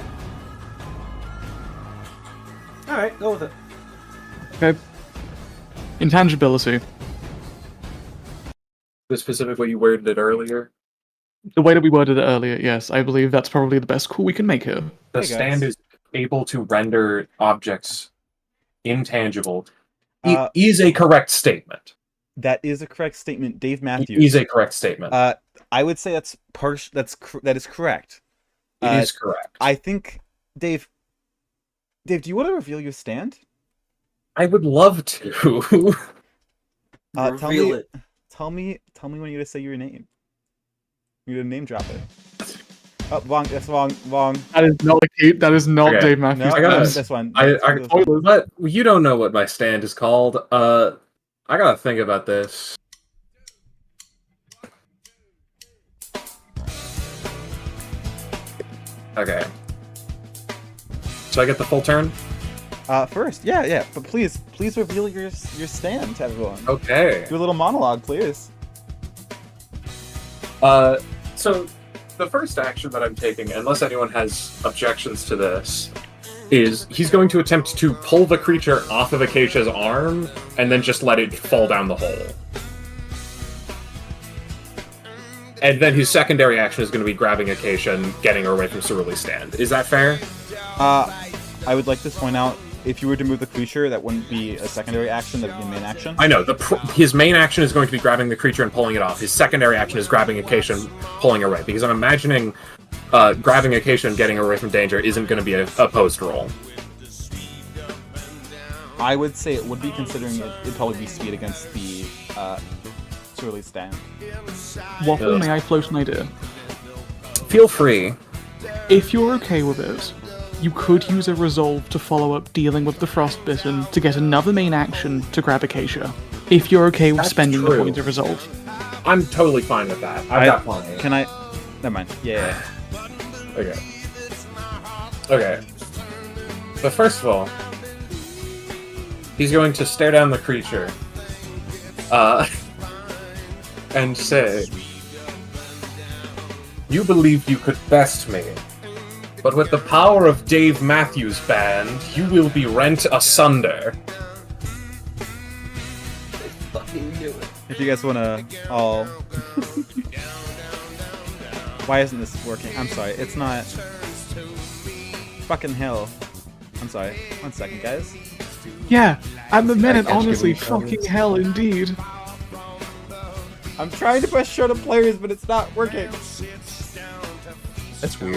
Alright, go with it. Okay. Intangibility. The specific way you worded it earlier. The way that we worded it earlier, yes, I believe that's probably the best call we can make here. The Hey, guys. stand is able to render objects intangible. Is a correct statement. That is a correct statement, Dave Matthews. Is a correct statement. I would say that is correct. It is correct. I think, Dave, do you want to reveal your stand? I would love to. Reveal it. Tell me when you to say your name. You to name drop it. Oh, wrong. That's wrong. That is not Okay. Dave No, Matthews. I gotta- That's- this one. But you don't know what my stand is called. I gotta think about this. Okay. So I get the full turn? First, yeah. But please reveal your stand to everyone. Okay. Do a little monologue, please. So the first action that I'm taking, unless anyone has objections to this, is he's going to attempt to pull the creature off of Acacia's arm and then just let it fall down the hole. And then his secondary action is going to be grabbing Acacia and getting her away from Cerulli's stand. Is that fair? I would like to point out, if you were to move the creature, that wouldn't be a secondary action, that would be a main action. I know. His main action is going to be grabbing the creature and pulling it off. His secondary action is grabbing Acacia and pulling her away. Because I'm imagining grabbing Acacia and getting her away from danger isn't going to be a post roll. I would say it would be, considering it'd probably be speed against the Surly stand. Waffle, may I float an idea? Feel free. If you're okay with it, you could use a resolve to follow up dealing with the Frostbitten to get another main action to grab Acacia. If you're okay with That's spending the true. point of resolve. I'm totally fine with that. I've got plenty. Can I? Never mind. Yeah. Okay. Okay. But first of all, he's going to stare down the creature. And say, "You believed you could best me, but with the power of Dave Matthews Band, you will be rent asunder." If you guys wanna all. Why isn't this working? I'm sorry. It's not. Fucking hell. I'm sorry. 1 second, guys. Yeah, at the minute, Edge honestly, giving fucking comments. hell indeed. I'm trying to press show to players, but it's not working. That's weird.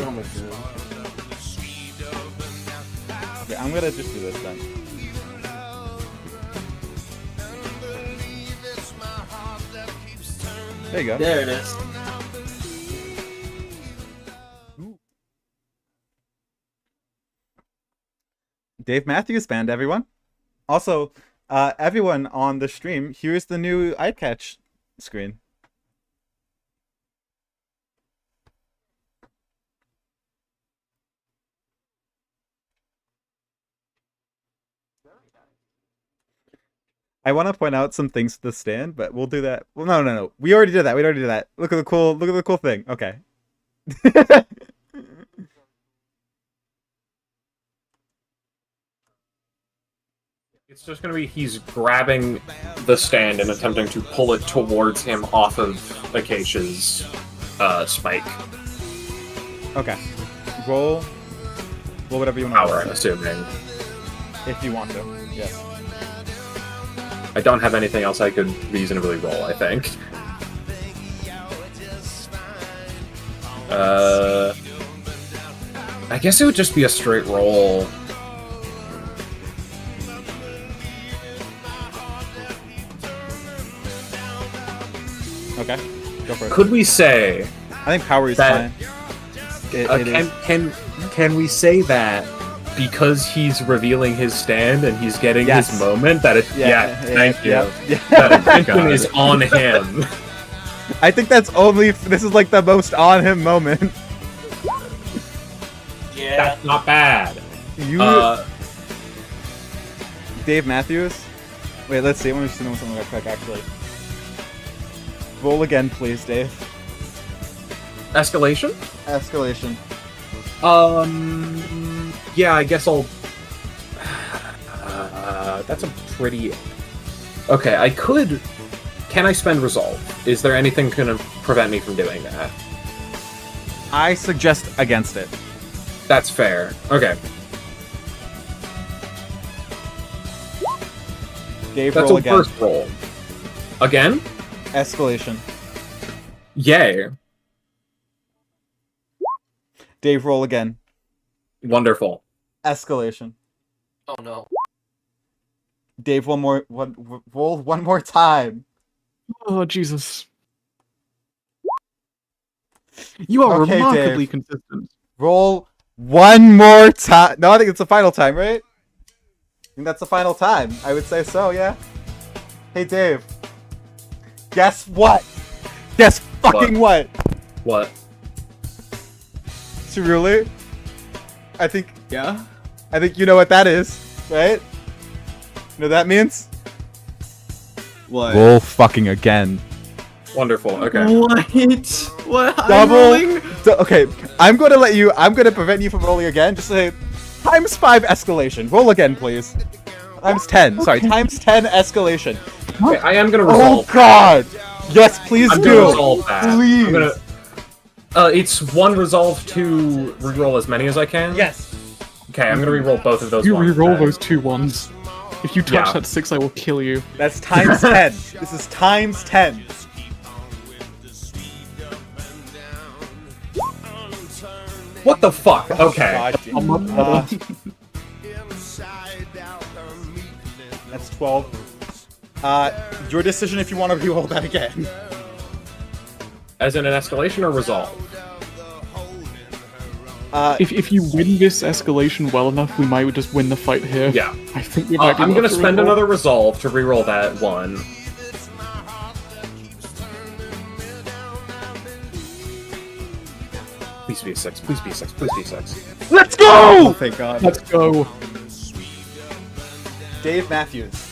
Okay, I'm gonna just do this then. There you go. There it is. Dave Matthews Band, everyone. Also, everyone on the stream, here's the new eye catch screen. I want to point out some things to the stand, but we'll do that. Well, no. We already did that. Look at the cool thing. Okay. It's just going to be he's grabbing the stand and attempting to pull it towards him off of Acacia's spike. Okay. Roll whatever you want Power, I'm to. assuming. If you want to. Yes. I don't have anything else I could reasonably roll, I think. I guess it would just be a straight roll. Okay. Go for it. Could we say I think power is that- fine. It is. can we say that because he's revealing his stand and he's getting Yes. his moment, that it thank you. Yeah. That attention is on him. I think that's only. This is like the most on him moment. Yeah. That's not bad. You, Dave Matthews. Wait, let's see. Let me just know something real quick. Actually, roll again, please, Dave. Escalation? Escalation. Yeah, I guess I'll. That's a pretty. Okay, I could. Can I spend resolve? Is there anything gonna prevent me from doing that? I suggest against it. That's fair. Okay, Dave, that's roll a again. first roll. Again? Escalation. Yay! Dave, roll again. Wonderful. Escalation. Oh no. Dave, roll one more time. Oh, Jesus. You are Okay, remarkably Dave. consistent. Roll one more time. No, I think it's the final time, right? I think that's the final time. I would say so, yeah. Hey, Dave. Guess what? Guess fucking what? What? Cerulli? I think Yeah? you know what that is, right? You know what that means? What? Roll fucking again. Wonderful. Okay. What? What? I'm Double. rolling? Okay, I'm gonna prevent you from rolling again. Just say times 5 escalation. Roll again, please. Times 10. Sorry, times 10 escalation. Okay, I am gonna Oh resolve. God! Yes, please I'm do. gonna resolve that. Please. I'm gonna. It's one resolve to reroll as many as I can. Yes. Okay, I'm gonna reroll both of those. You ones reroll then. those 2 ones. If you touch Yeah. that 6, I will kill you. That's times 10. This is times 10. What the fuck? Okay. God, that's 12. Your decision if you want to reroll that again. As in an escalation or resolve? If you win this escalation well enough, we might just win the fight here. Yeah. I think we might be I'm able gonna to spend reroll. another resolve to reroll that one. Please be a 6, please be a 6, please be a 6. Let's go! Oh, thank God. Let's go. Dave Matthews.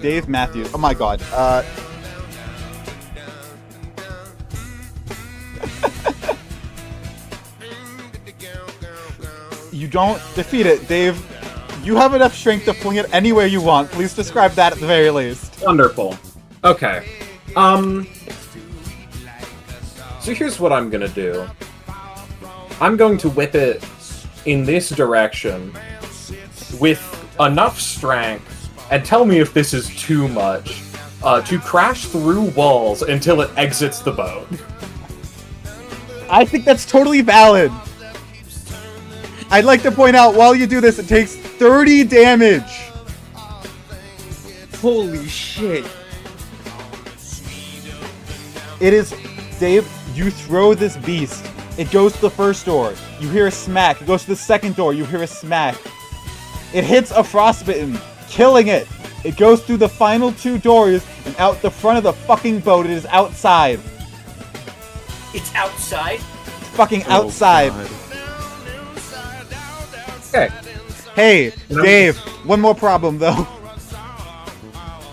Dave Matthews. Oh my god. You don't defeat it, Dave. You have enough strength to fling it anywhere you want. Please describe that at the very least. Wonderful. Okay. So here's what I'm gonna do. I'm going to whip it in this direction with enough strength, and tell me if this is too much, to crash through walls until it exits the boat. I think that's totally valid. I'd like to point out, while you do this, it takes 30 damage. Holy shit. It is, Dave, you throw this beast. It goes to the first door. You hear a smack. It goes to the second door. You hear a smack. It hits a frostbitten, killing it. It goes through the final 2 doors and out the front of the fucking boat. It is outside. It's outside. Fucking outside. God. Okay. Hey, Dave, one more problem though.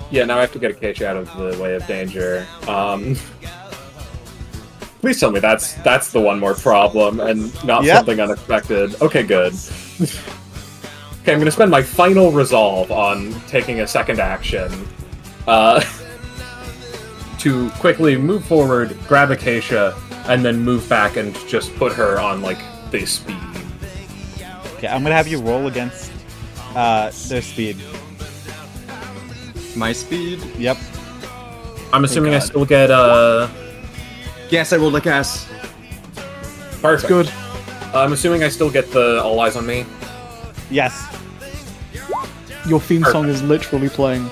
Yeah, now I have to get Acacia out of the way of danger. Please tell me that's the one more problem and not Yep. something unexpected. Okay, good. Okay, I'm gonna spend my final resolve on taking a second action. To quickly move forward, grab Acacia, and then move back and just put her on, like, the speed. Okay, I'm gonna have you roll against their speed. My speed? Yep. I'm assuming I God. still get, Yes, I rolled like ass. Perfect. Good. I'm assuming I still get the All Eyes on Me. Yes. Your theme song is literally playing.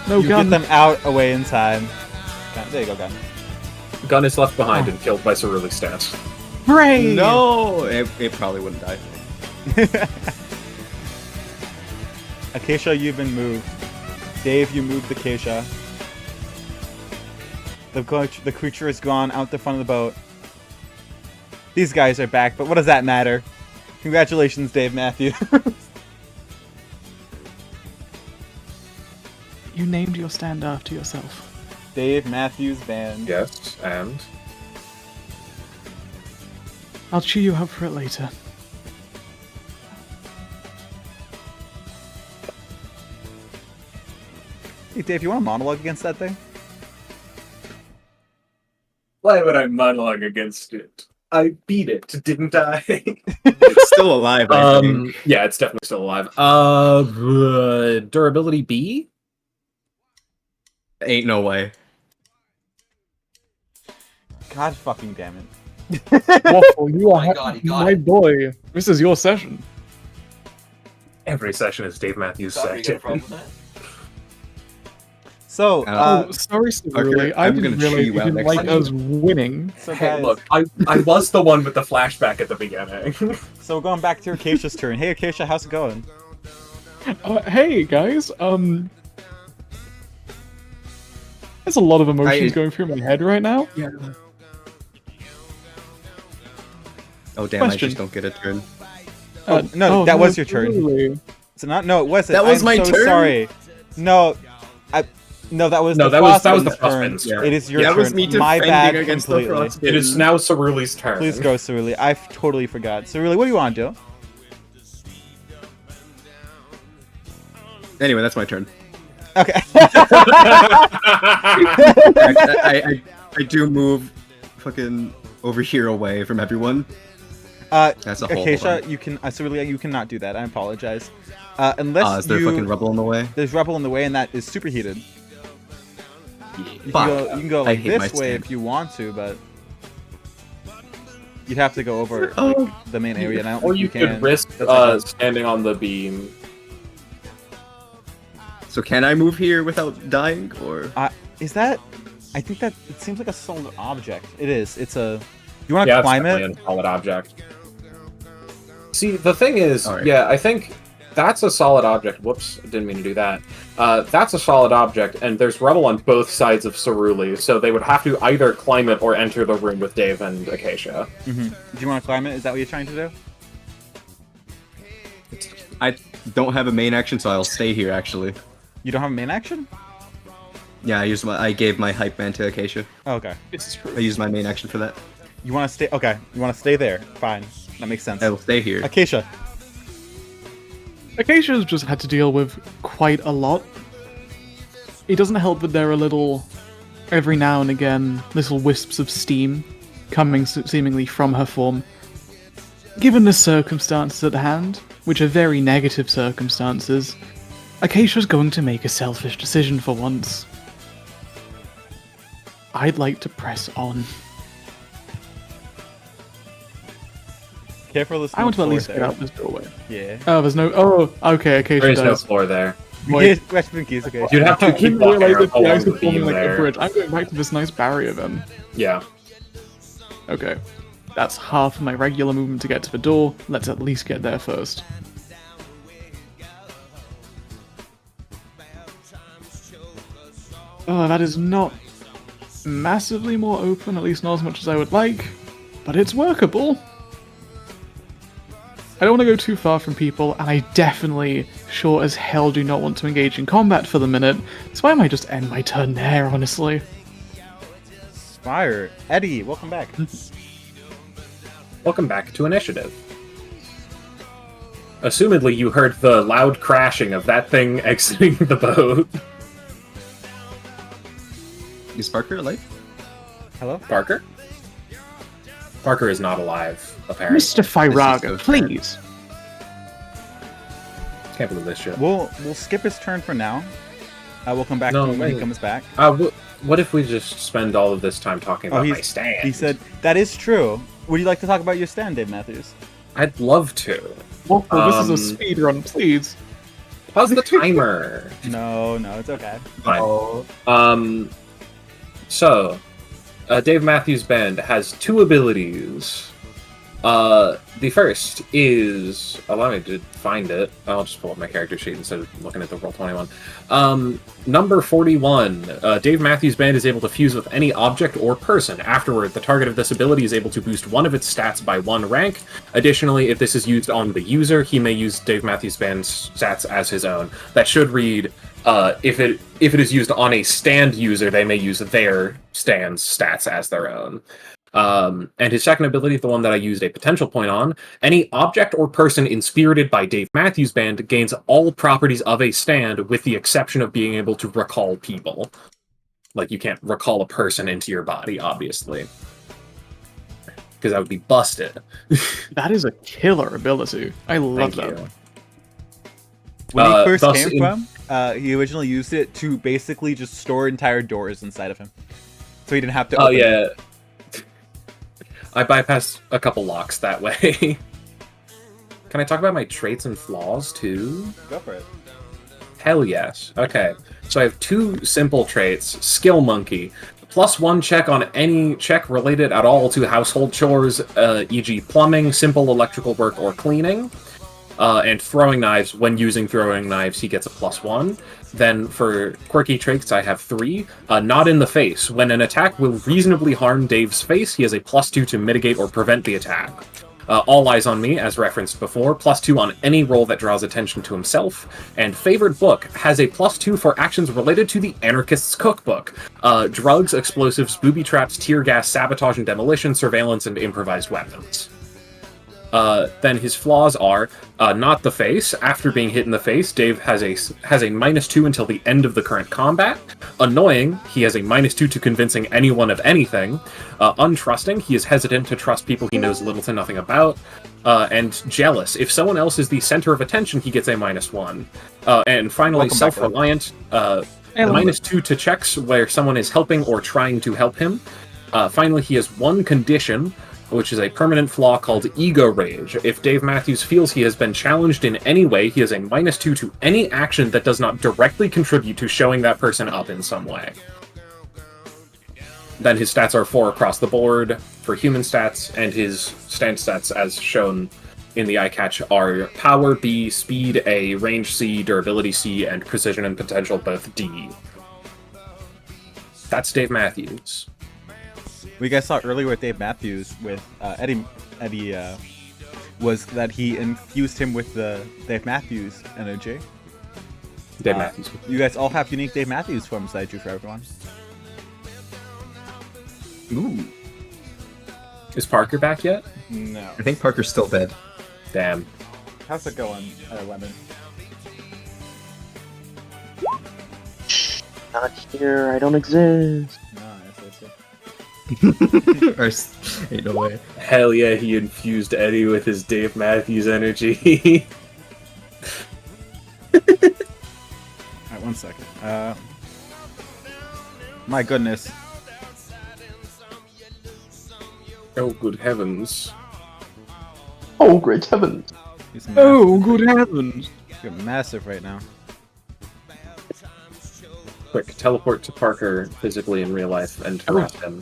No You gun. get them out away in time. Okay, there you go, gun. Gun is left behind and killed by Cerulean stance. Hooray! No! It probably wouldn't die. Acacia, you've been moved. Dave, you moved Acacia. The creature is gone out the front of the boat. These guys are back, but what does that matter? Congratulations, Dave Matthews. You named your stand after yourself. Dave Matthews Band. Yes, and... I'll cheer you up for it later. Hey, Dave, you want a monologue against that thing? Why would I monologue against it? I beat it, didn't I? It's still alive, I think. Yeah, it's definitely still alive. Durability B? Ain't no way. God fucking damn it. Waffle, you are my God, he got my it. boy. This is your session. Every session is Dave Matthews' Thought you got a problem section. with that? So, Oh, sorry, Cerulean. I I'm didn't gonna chew realize you you out didn't next like time. us winning. so Hey, guys, look, I was the one with the flashback at the beginning. so we're going back to Acacia's turn. Hey, Acacia, how's it going? Hey guys, there's a lot of emotions I- going through my head right now. Yeah. Oh damn, I Question. just don't get a turn. No, that was your turn. Totally. So not, no, it wasn't. That was I'm my so turn? Sorry. No, that was No, the that was the Frostman's turn. Frostman's turn. It is your That turn. was me My defending bad against the completely. Frostman. It is now Cerulean's turn. Please go, Cerule. I totally forgot. Cerule, what do you want to do? Anyway, that's my turn. Okay. I do move fucking over here away from everyone. That's a whole Acacia, lot. you can. Cerule, you cannot do that. I apologize. Unless Is there you, fucking rubble in the way? there's rubble in the way, and that is superheated. You Fuck. can go I like hate my this way stand. if you want to, but you'd have to go over Oh. the main area, and I don't Or think you you can. could risk That's like standing on the beam. So can I move here without dying, or? Is that? I think that it seems like a solid object. It is. It's a. You want to Yeah, climb it's it? definitely a solid object. See, the thing is, Alright. yeah, I think that's a solid object. Whoops, didn't mean to do that. That's a solid object, and there's rubble on both sides of Ceruli, so they would have to either climb it or enter the room with Dave and Acacia. Do you want to climb it? Is that what you're trying to do? I don't have a main action, so I'll stay here. Actually, You don't have a main action? yeah, I gave my hype man to Acacia. Oh, okay. This is true. I used my main action for that. You want to stay? Okay. You want to stay there? Fine. That makes sense. I will stay here. Acacia. Acacia's just had to deal with quite a lot. It doesn't help that there are every now and again, little wisps of steam coming seemingly from her form. Given the circumstances at hand, which are very negative circumstances, Acacia's going to make a selfish decision for once. I'd like to press on. Careful this. I want to at floor least there. get out this doorway. Yeah. Oh, there's no... Oh, okay, Acacia There is no does. floor there. Wait, Rest in peace, Acacia. You'd have to I keep didn't walking realize that the along ice the was forming beam like a there. bridge. I'm going back to this nice barrier then. Yeah. Okay. That's half of my regular movement to get to the door. Let's at least get there first. Oh, that is not massively more open, at least not as much as I would like, but it's workable. I don't want to go too far from people, and I definitely, sure as hell, do not want to engage in combat for the minute, so I might just end my turn there, honestly. Spire. Eddie, welcome back. Welcome back to Initiative. Assumedly, you heard the loud crashing of that thing exiting the boat. Is Parker alive? Hello? Parker? Parker is not alive, apparently. Mr. Firaga, please. Can't believe this shit. We'll skip his turn for now. We'll come back No, to him when he wait. comes back. What if we just spend all of this time talking about my stand? He said, that is true. Would you like to talk about your stand, Dave Matthews? I'd love to. Waffle, this is a speed run, please. Pause the timer. No, it's okay. Fine. So, Dave Matthews Band has two abilities. The first is... Allow me to find it. I'll just pull up my character sheet instead of looking at the Roll21. Number 41. Dave Matthews Band is able to fuse with any object or person. Afterward, the target of this ability is able to boost one of its stats by 1 rank. Additionally, if this is used on the user, he may use Dave Matthews Band's stats as his own. That should read... if it is used on a stand user, they may use their stand's stats as their own. And his second ability, the one that I used a potential point on, any object or person inspirited by Dave Matthews Band gains all properties of a stand with the exception of being able to recall people. Like, you can't recall a person into your body, obviously. Because that would be busted. That is a killer ability. I love Thank that. you. When he first thus came from, he originally used it to basically just store entire doors inside of him. So he didn't have to open it. yeah. I bypassed a couple locks that way. Can I talk about my traits and flaws, too? Go for it. Hell yes. Okay. So I have 2 simple traits. Skill Monkey. +1 check on any check related at all to household chores, e.g. plumbing, simple electrical work, or cleaning. And throwing knives. When using throwing knives, he gets a +1. Then for quirky traits, I have 3. Not in the face. When an attack will reasonably harm Dave's face, he has a +2 to mitigate or prevent the attack. All Eyes on Me, as referenced before, +2 on any roll that draws attention to himself. And Favorite Book has a +2 for actions related to the Anarchist's Cookbook. Drugs, explosives, booby traps, tear gas, sabotage and demolition, surveillance, and improvised weapons. Then his flaws are not the face. After being hit in the face, Dave has a -2 until the end of the current combat. Annoying, he has a -2 to convincing anyone of anything. Untrusting, he is hesitant to trust people he knows little to nothing about. And jealous, if someone else is the center of attention, he gets a -1. And finally, Welcome back, self-reliant, -2 to checks where someone is helping or trying to help him. Finally, he has 1 condition. which is a permanent flaw called Ego Rage. If Dave Matthews feels he has been challenged in any way, he has a -2 to any action that does not directly contribute to showing that person up in some way. Then his stats are 4 across the board for human stats, and his stance stats, as shown in the eye catch, are Power B, Speed A, Range C, Durability C, and Precision and Potential both D. That's Dave Matthews. We guys saw earlier with Dave Matthews with Eddie was that he infused him with the Dave Matthews energy. Dave Matthews. You guys all have unique Dave Matthews forms that I drew for everyone. Ooh. Is Parker back yet? No. I think Parker's still dead. Damn. How's it going, Lemon? Not here. I don't exist. Ain't no way. Hell yeah, he infused Eddie with his Dave Matthews energy. Alright, 1 second. My goodness. Oh, good heavens. Oh, great heavens. He's massive. Oh, good heavens! You're massive right now. Quick, teleport to Parker physically in real life and harass him.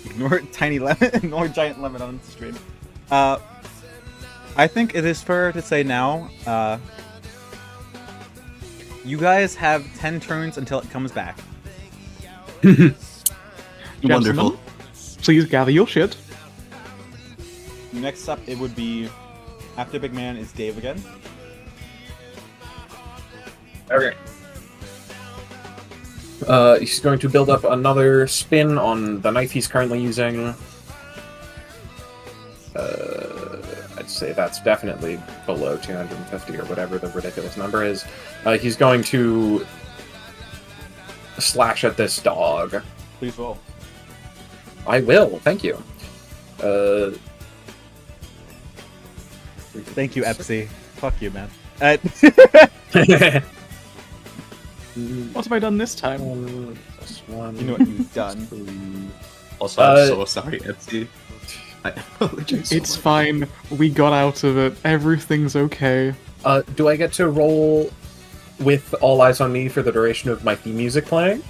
Ignore tiny lemon, ignore giant lemon on the stream. I think it is fair to say now, you guys have 10 turns until it comes back. Wonderful. Please gather your shit. Next up, it would be, after Big Man is Dave again. Okay. He's going to build up another spin on the knife he's currently using. I'd say that's definitely below 250 or whatever the ridiculous number is. He's going to slash at this dog. Please roll. I will, thank you. Thank you, Epsi. Fuck you, man. What have I done this time? This one. You know what you've done. Also, I'm so sorry, Etsy. I apologize. It's fine. We got out of it. Everything's okay. Do I get to roll with All Eyes on Me for the duration of my theme music playing?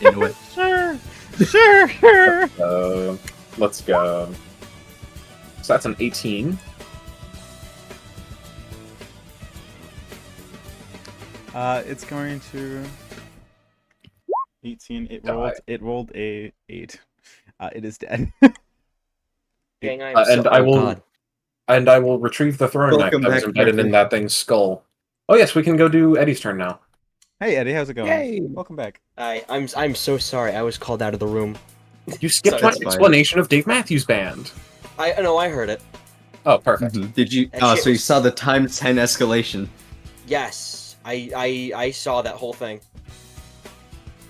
You know what? Sure. Let's go. So that's an 18. It's going to 18. Die. It rolled a 8. It is dead. Dang, And I will retrieve the throwing knife Welcome that was back, embedded in Parker. that thing's skull. Oh yes, we can go do Eddie's turn now. Hey Eddie, how's it going? Yay. Welcome back. I'm so sorry. I was called out of the room. You skipped Sorry, my that's fine. explanation of Dave Matthews Band. I heard it. Oh, perfect. Did you? That Oh, shit so you was- saw the times 10 escalation. Yes, I saw that whole thing.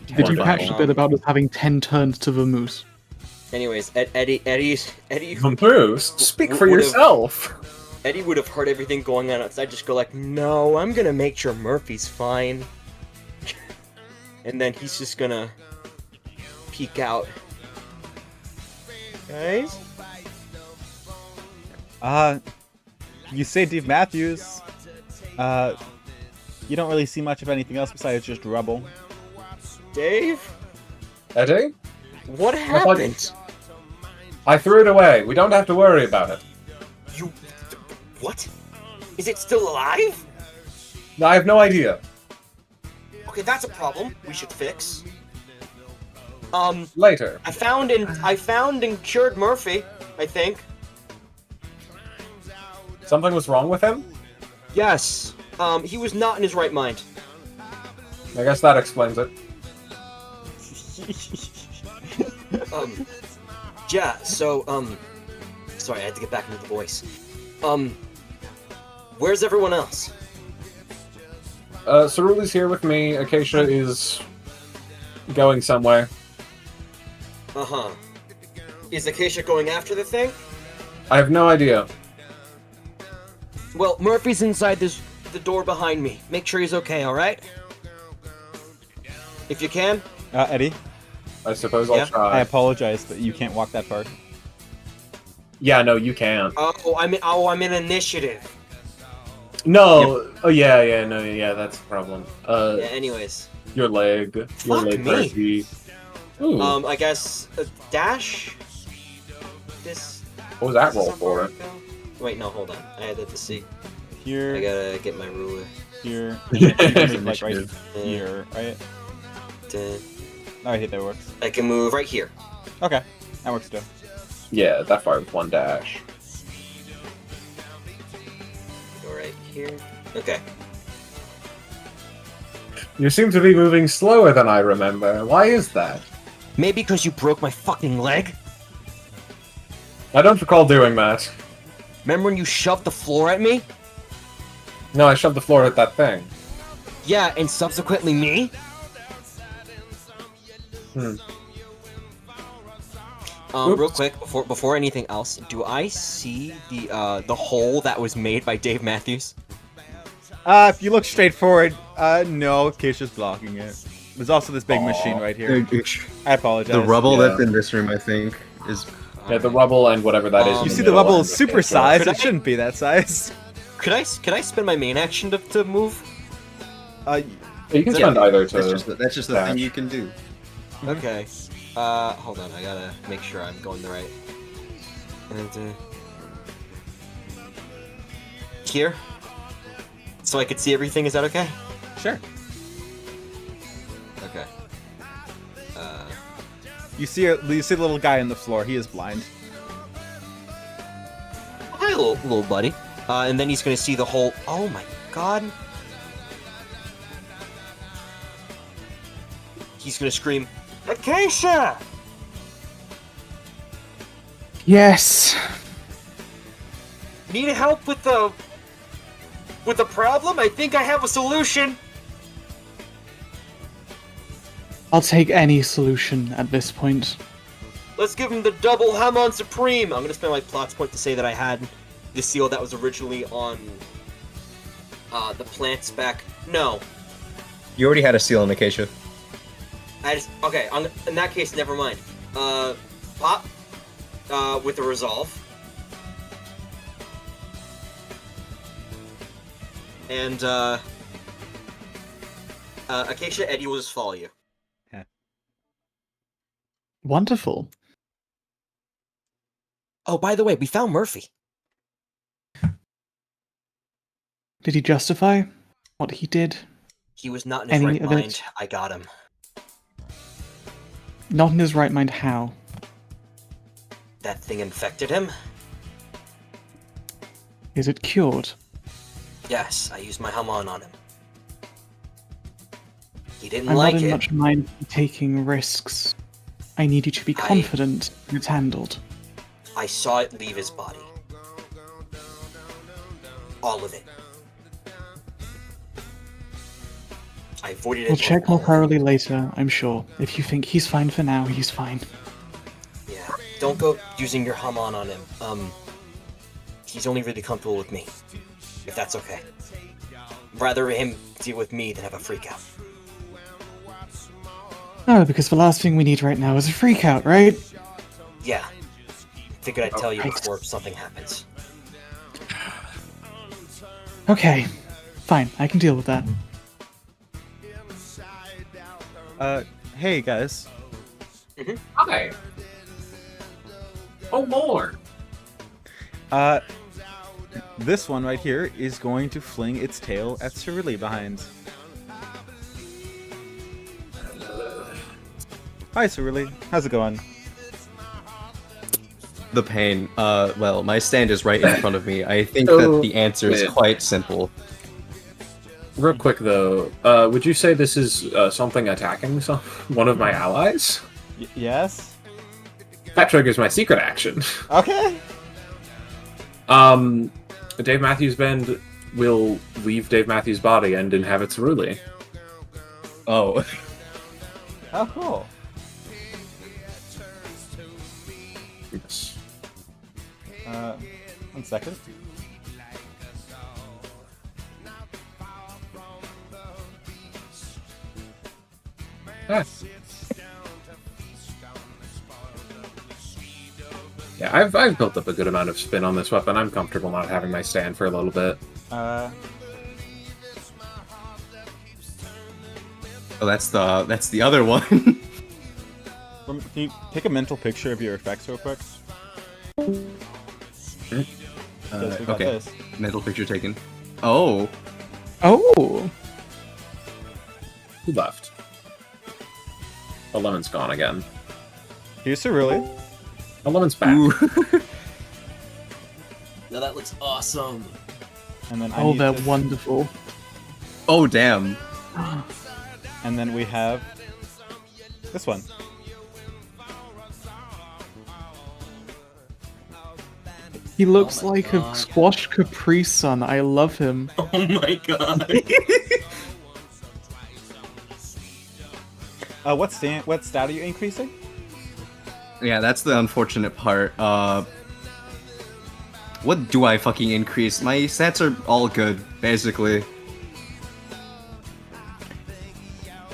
Did you Wonderful. catch the bit about us having 10 turns to Vermoose? Anyways, Eddie Bruce, speak for would've- yourself. Eddie would have heard everything going on outside. Just go like, no, I'm gonna make sure Murphy's fine. And then he's just gonna peek out. Guys? You say Dave Matthews. You don't really see much of anything else besides just rubble. Dave? Eddie, What happened? I threw it away. We don't have to worry about it. You... What? Is it still alive? I have no idea. Okay, that's a problem we should fix. Later. I found and cured Murphy, I think. Something was wrong with him? Yes. He was not in his right mind. I guess that explains it. Yeah, so, sorry, I had to get back into the voice. Where's everyone else? Cerule's here with me. Acacia is going somewhere. Uh-huh. Is Acacia going after the thing? I have no idea. Well, Murphy's inside the door behind me. Make sure he's okay, alright? If you can. Eddie. I suppose I'll Yeah. I try. apologize, but you can't walk that far. Yeah, no, you can't. I'm in initiative. No. Oh yeah, no, yeah, that's the problem. Yeah, anyways. Your leg. Your Fuck leg me. hurt me. Ooh. I guess dash. This. What was that this roll is how far for? I go? Wait, no, hold on. I had to see. I Here, gotta get my ruler. here, and then you can move like right Initiative. here, right? Dun. Alright, that works. I can move right here. Okay, that works too. Yeah, that far with one dash. Go right here. Okay. You seem to be moving slower than I remember. Why is that? Maybe because you broke my fucking leg? I don't recall doing that. Remember when you shoved the floor at me? No, I shoved the floor at that thing. Yeah, and subsequently me? Hmm. Real Oops. quick, before anything else, do I see the hole that was made by Dave Matthews? If you look straight forward, no, Acacia's blocking it. There's also this big machine right here. I apologize. The rubble Yeah. that's in this room, I think, is. Yeah, the rubble and whatever that is. You in You the see the middle rubble are is super individual. sized. Could It I- shouldn't be that size. Could I spend my main action to move? You can spend either to. That's just the dash. thing you can do. Okay. Hold on, I gotta make sure I'm going the right. And, here? So I could see everything, is that okay? Sure. Okay. You see the little guy on the floor. He is blind. Hi, little buddy. And then he's gonna see the whole. Oh my god. He's gonna scream, Acacia! Yes. Need help with the problem? I think I have a solution. I'll take any solution at this point. Let's give him the double Hamon Supreme. I'm gonna spend my plots point to say that I had the seal that was originally on the plant's back. No, You already had a seal on Acacia. okay. In that case, never mind. Pop with a resolve, and Acacia, Eddie will just follow you. Wonderful. Oh, by the way, we found Murphy. Did he justify what he did? He was not in his Any right of mind. it? I got him. Not in his right mind, how? That thing infected him? Is it cured? Yes, I used my Hamon on him. He didn't I'm like not in it. much mind taking risks. I need you to be confident it's handled. I saw it leave his body. All of it. I avoided it. We'll check all more thoroughly later, I'm sure. If you think he's fine for now, he's fine. Yeah. Don't go using your Hamon on him. He's only really comfortable with me. If that's okay. Rather him deal with me than have a freak out. No, because the last thing we need right now is a freak out, right? Yeah. Figured I'd tell you Right. before something happens. Okay. Fine, I can deal with that. Hey guys. Hi. Oh, more. This one right here is going to fling its tail at Cerulean behind. Hi, Cerulean. How's it going? The pain. Well, my stand is right in front of me. I think that the answer is Yeah. quite simple. Real quick though, would you say this is something attacking one of my allies? Yes? That triggers my secret action. Okay. Dave Matthews Bend will leave Dave Matthews' body and inhabit Cerule. Oh. Oh, cool. Yes. 1 second. Ah. Yeah, I've built up a good amount of spin on this weapon. I'm comfortable not having my stand for a little bit. Oh, that's the other one. Can you take a mental picture of your effects real quick? Because we got Okay. this. Mental picture taken. Oh. Oh. Who left? The lemon's gone again. Here's Cerulean. The lemon's back. Ooh. Now that looks awesome. And then I Oh, need they're to- wonderful. Oh, damn. And then we have this one. He looks my like God. a squash Capri Sun. I love him. Oh my god. What stat are you increasing? Yeah, that's the unfortunate part. What do I fucking increase? My stats are all good, basically.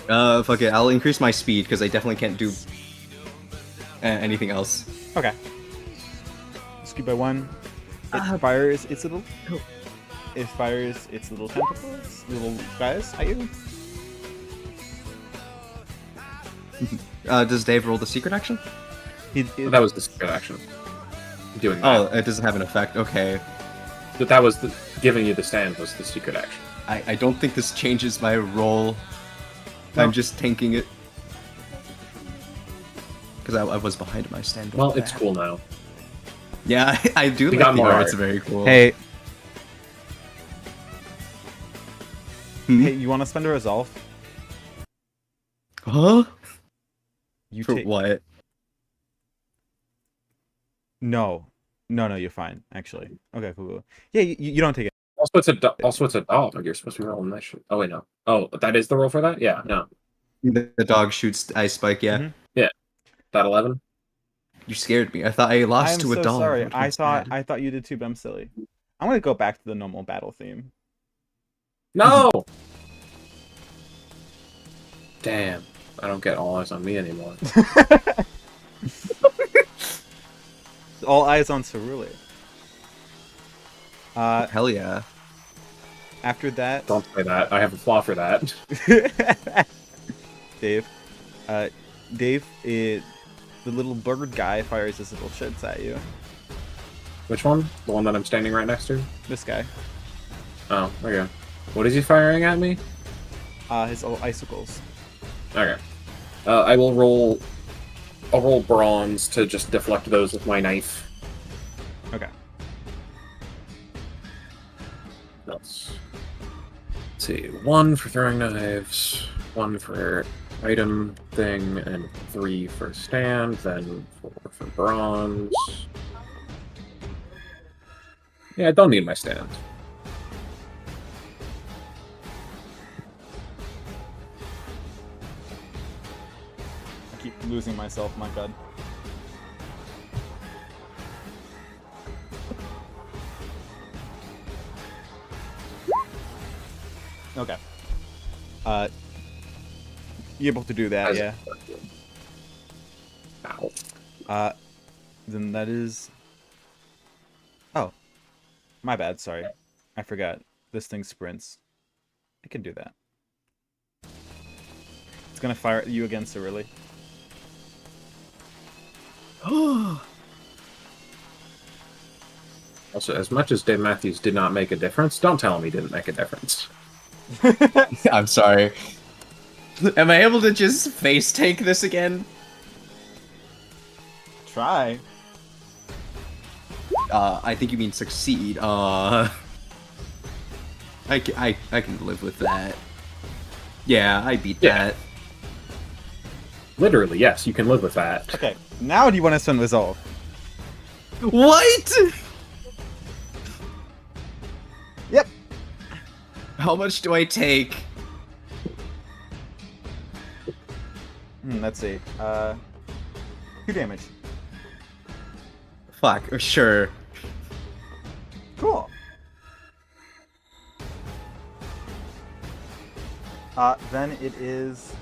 Fuck it, I'll increase my speed, because I definitely can't do anything else. Okay. Scoop by 1. It fires its little. It fires its little tentacles, little guys at you. Does Dave roll the secret action? That was the secret action. Doing that. Oh, it doesn't have an effect, okay. But that was the giving you the stand was the secret action. I don't think this changes my roll. No. I'm just tanking it. Because I was behind my stand. Well, it's cool now. Yeah, I do We like got the more art. It's art. very cool. Hey, Hmm? hey, you want to spend a resolve? Huh? You For take. what? No, you're fine. Actually. Okay, cool. Yeah, you don't take it. Also, it's a dog. You're supposed to be rolling that shit. Oh wait, no. Oh, that is the roll for that. Yeah, no. The dog shoots ice spike, yeah. Mhm. That 11. You scared me. I thought I lost I'm to a so dog. sorry. That I was thought bad. you did too, but I'm silly. I'm gonna go back to the normal battle theme. No. Damn. I don't get all eyes on me anymore. All eyes on Cerulean. Hell yeah. After that, Don't say that. I have a flaw for that. Dave. The little bird guy fires his little shits at you. Which one? The one that I'm standing right next to? This guy. Oh, okay. What is he firing at me? His little icicles. Okay. I will roll. I'll roll bronze to just deflect those with my knife. Okay. Let's see. 1 for throwing knives, 1 for item thing, and 3 for stand, then 4 for bronze. Yeah, I don't need my stand. I keep losing myself, my god. Okay. You able to do that, As- yeah? Ow. Then that is... Oh. My bad, sorry. I forgot. This thing sprints. I can do that. It's gonna fire at you again, Cerulean. Also, as much as Dave Matthews did not make a difference, don't tell him he didn't make a difference. I'm sorry. Am I able to just face tank this again? Try. I think you mean succeed. I can live with that. Yeah, I beat Yeah. that. Literally, yes, you can live with that. Okay, now do you want to spend resolve? What? Yep. How much do I take? Let's see. 2 damage. Fuck, sure. Cool. Then it is...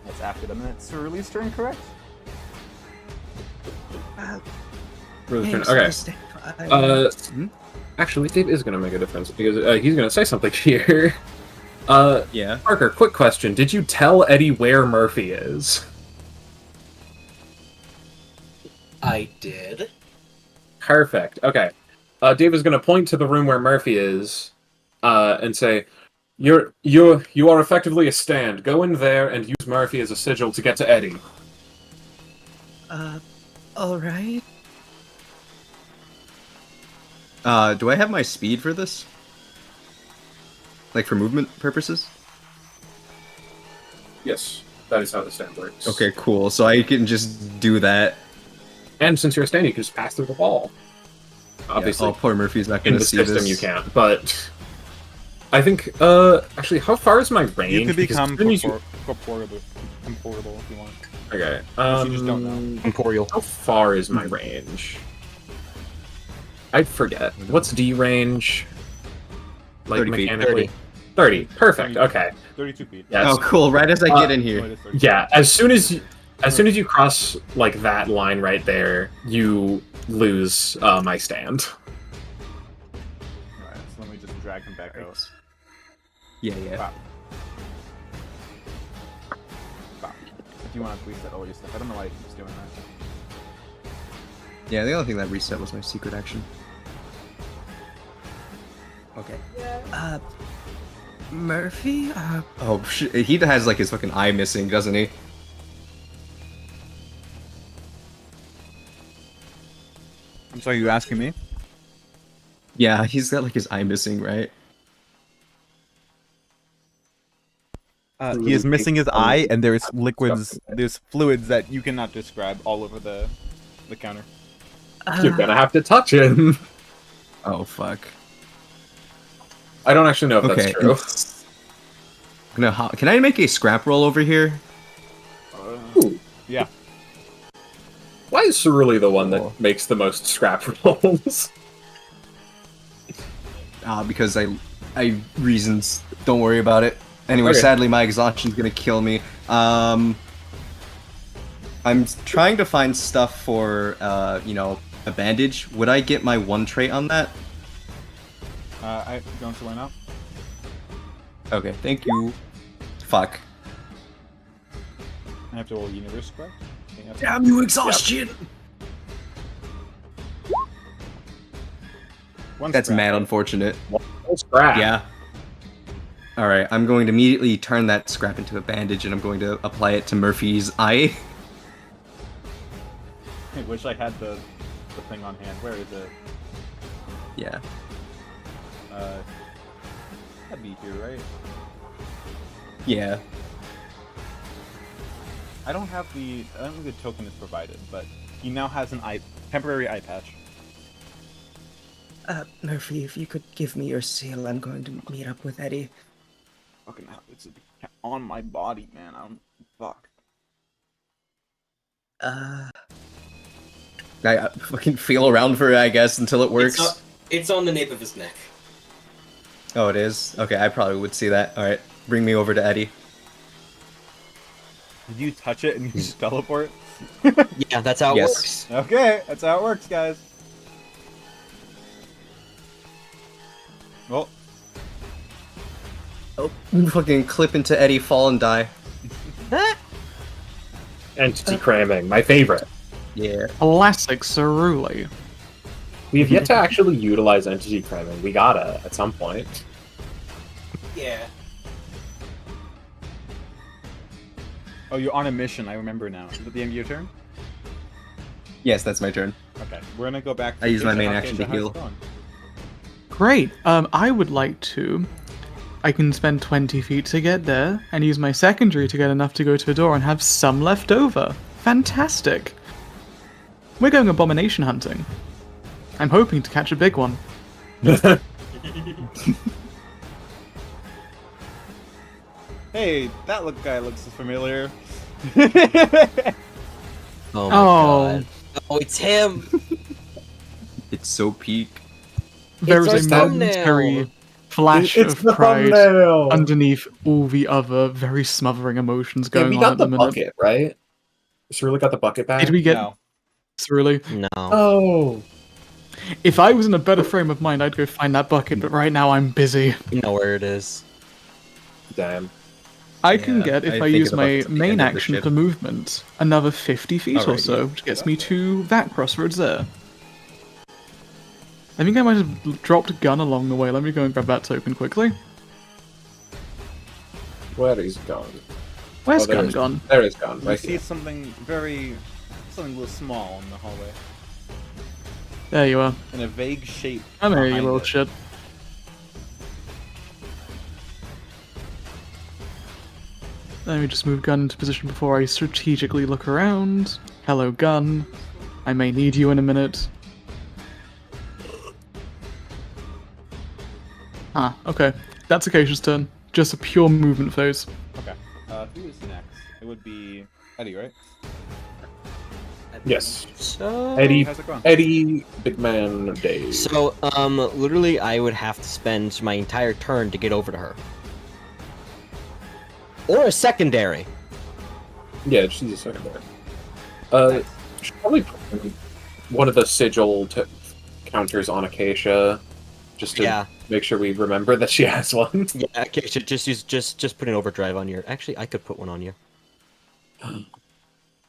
That's after the minute. Cerulean's turn, correct? For the turn. Thanks, Okay. Mr. Fine. Actually, Dave is going to make a difference because he's going to say something here. Yeah. Parker, quick question. Did you tell Eddie where Murphy is? I did. Perfect. Okay. Dave is going to point to the room where Murphy is, and say, you are effectively a stand. Go in there and use Murphy as a sigil to get to Eddie." Alright. Do I have my speed for this? Like, for movement purposes? Yes, that is how the stand works. Okay, cool. So I can just do that. And since you're a stand, you can just pass through the wall. Obviously, Yeah. Oh, poor Murphy's not in gonna the see system this. you can't, but I think, actually, how far is my range? You could Because become as soon as corporeal if you want. Okay, You just don't know. Emporial. how far is my range? I'd forget. What's D range? Like 30 feet. mechanically? 30. Perfect. Okay. 32 feet. Yes. Oh, cool. Right as I get in here. Yeah. As soon as you cross like that line right there, you lose my stand. Alright, so let me just drag him back out. Yeah, yeah. Wow. Wow. If you want to reset all your stuff, I don't know why he keeps doing that. Yeah, the only thing that reset was my secret action. Okay. Murphy? Oh, he has like his fucking eye missing, doesn't he? I'm sorry, you asking me? Yeah, he's got like his eye missing, right? He is missing his eye, and there's liquids, there's fluids that you cannot describe all over the counter. You're gonna have to touch him. Oh, fuck. I don't actually know if Okay. that's true. Can I make a scrap roll over here? Ooh. Yeah. Why is Cerulli the one Oh. that makes the most scrap rolls? Because I reasons. Don't worry about it. Anyway, Okay. sadly, my exhaustion's gonna kill me. I'm trying to find stuff for, a bandage. Would I get my one trait on that? I going to learn out. Okay, thank you. Fuck. I have to roll universe, correct? I think that's- Damn you, exhaustion! One That's scrap. mad unfortunate. Scrap. Yeah. Alright, I'm going to immediately turn that scrap into a bandage and I'm going to apply it to Murphy's eye. I wish I had the thing on hand. Where is it? Yeah. That'd be here, right? Yeah. I don't think the token is provided, but he now has an temporary eye patch. Murphy, if you could give me your seal, I'm going to meet up with Eddie. Fucking hell, it's on my body, man. Fuck. I fucking feel around for it, I guess, until it works. It's on the nape of his neck. Oh, it is? Okay, I probably would see that. Alright, bring me over to Eddie. Did you touch it and you just teleport? Yeah, that's how it Yes. works. Okay, that's how it works, guys. Well, Oh, fucking clip into Eddie, fall and die. Entity cramming, my favorite. Yeah. Classic Cerulli. We have yet to actually utilize entity cramming. We gotta at some point. Yeah. oh, you're on a mission. I remember now. Is it the end of your turn? Yes, that's my turn. Okay, we're gonna go back. I use my main Acacia. action to How's it heal. going? Great. I would like to. I can spend 20 feet to get there, and use my secondary to get enough to go to a door and have some left over. Fantastic. We're going abomination hunting. I'm hoping to catch a big one. Hey, that guy looks familiar. Oh my Oh. god. Oh, it's him! It's so peak. There It's is a our momentary thumbnail. flash of pride underneath all the other very smothering emotions Yeah, going we on got at the the minute. bucket, right? Cerulli got the bucket back. Did we get? No. Cerulean. No. Oh. If I was in a better frame of mind, I'd go find that bucket, but right now I'm busy. You know where it is. Damn. I can Yeah, get, if I think use of the my buckets at the main end of the action ship. for movement, another 50 feet or Alright, so, which gets me to that crossroads there. I think I might have dropped a gun along the way. Let me go and grab that token quickly. Where is gone? Where's Oh, there gun is- gone? There is gone. You Right see here. something a little small in the hallway, There you are. in a vague shape. I'm here, you behind little it. shit. Let me just move gun into position before I strategically look around. Hello, gun. I may need you in a minute. Ah, okay. That's Acacia's turn. Just a pure movement phase. Okay. Who is next? It would be Eddie, right? Yes. So... Eddie, How's it going? Eddie, Big Man, Dave. So, literally, I would have to spend my entire turn to get over to her. Or a secondary. Yeah, she's a secondary. Should probably put one of the sigil counters on Acacia, just to Yeah. make sure we remember that she has one. Yeah, Acacia, just put an overdrive on your... Actually, I could put one on you.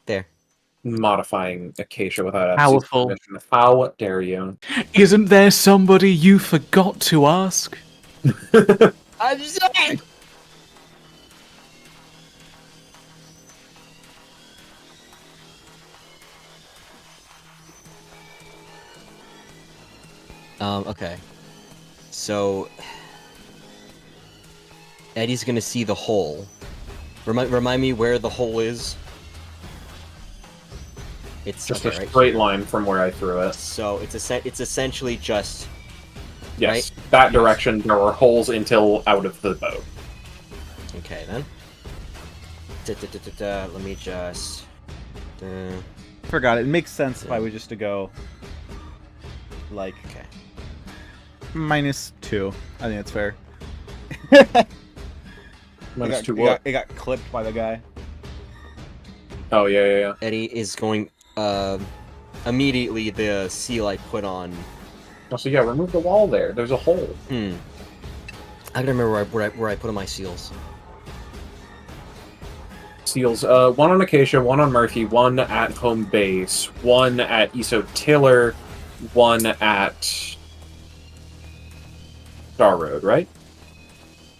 There. Modifying Acacia without Powerful. permission. How dare you? Isn't there somebody you forgot to ask? I'm sorry! Okay. So... Eddie's gonna see the hole. Remind me where the hole is? It's Just okay, a right straight here. line from where I threw it. So it's essentially just... Yes, Right? that direction. There are holes until out of the boat. Okay, then. Let me just... Forgot. It makes sense if I were just to go, like, Okay. -2. I think that's fair. Minus it, two got, what? it got clipped by the guy. Oh, yeah. Eddie is going... immediately the seal I put on... Oh, so yeah, remove the wall there. There's a hole. I gotta remember where I put on my seals. Seals, one on Acacia, one on Murphy, one at home base, one at Iso Tiller, one at Star Road, right?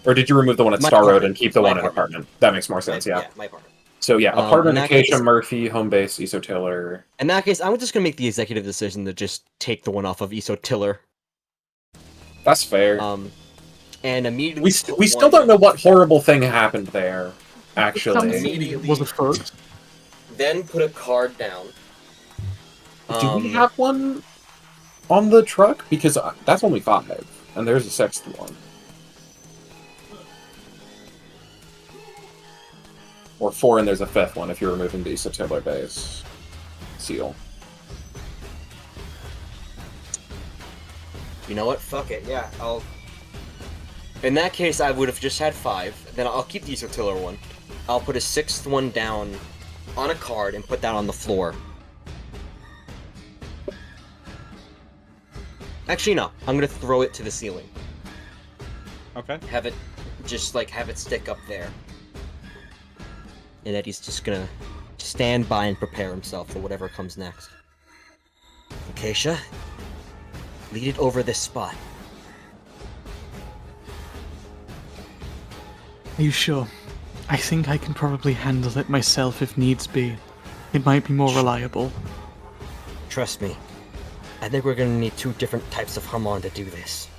Or did you remove the one at My Star Road apartment. and keep the My one in apartment? That makes more sense, yeah. my apartment. So yeah, In apartment, that Acacia, case- Murphy, home base, Iso Tiller. In that case, I'm just gonna make the executive decision to just take the one off of Iso Tiller. That's fair. And immediately... we still don't know what horrible thing happened there, actually. Immediately... Was a foot. Then put a card down. Do we have one on the truck? Because that's only 5, and there's a 6th one. Or 4, and there's a 5th one if you're removing the Iso Tiller base seal. You know what? Fuck it. Yeah, I'll... In that case, I would have just had 5. Then I'll keep the Iso Tiller one. I'll put a 6th one down on a card and put that on the floor. Actually, no. I'm gonna throw it to the ceiling. Okay. Have it... Just, like, have it stick up there. And Eddie's just gonna stand by and prepare himself for whatever comes next. Acacia, lead it over this spot. Are you sure? I think I can probably handle it myself if needs be. It might be more reliable. Trust me. I think we're gonna need 2 different types of Hamon to do this.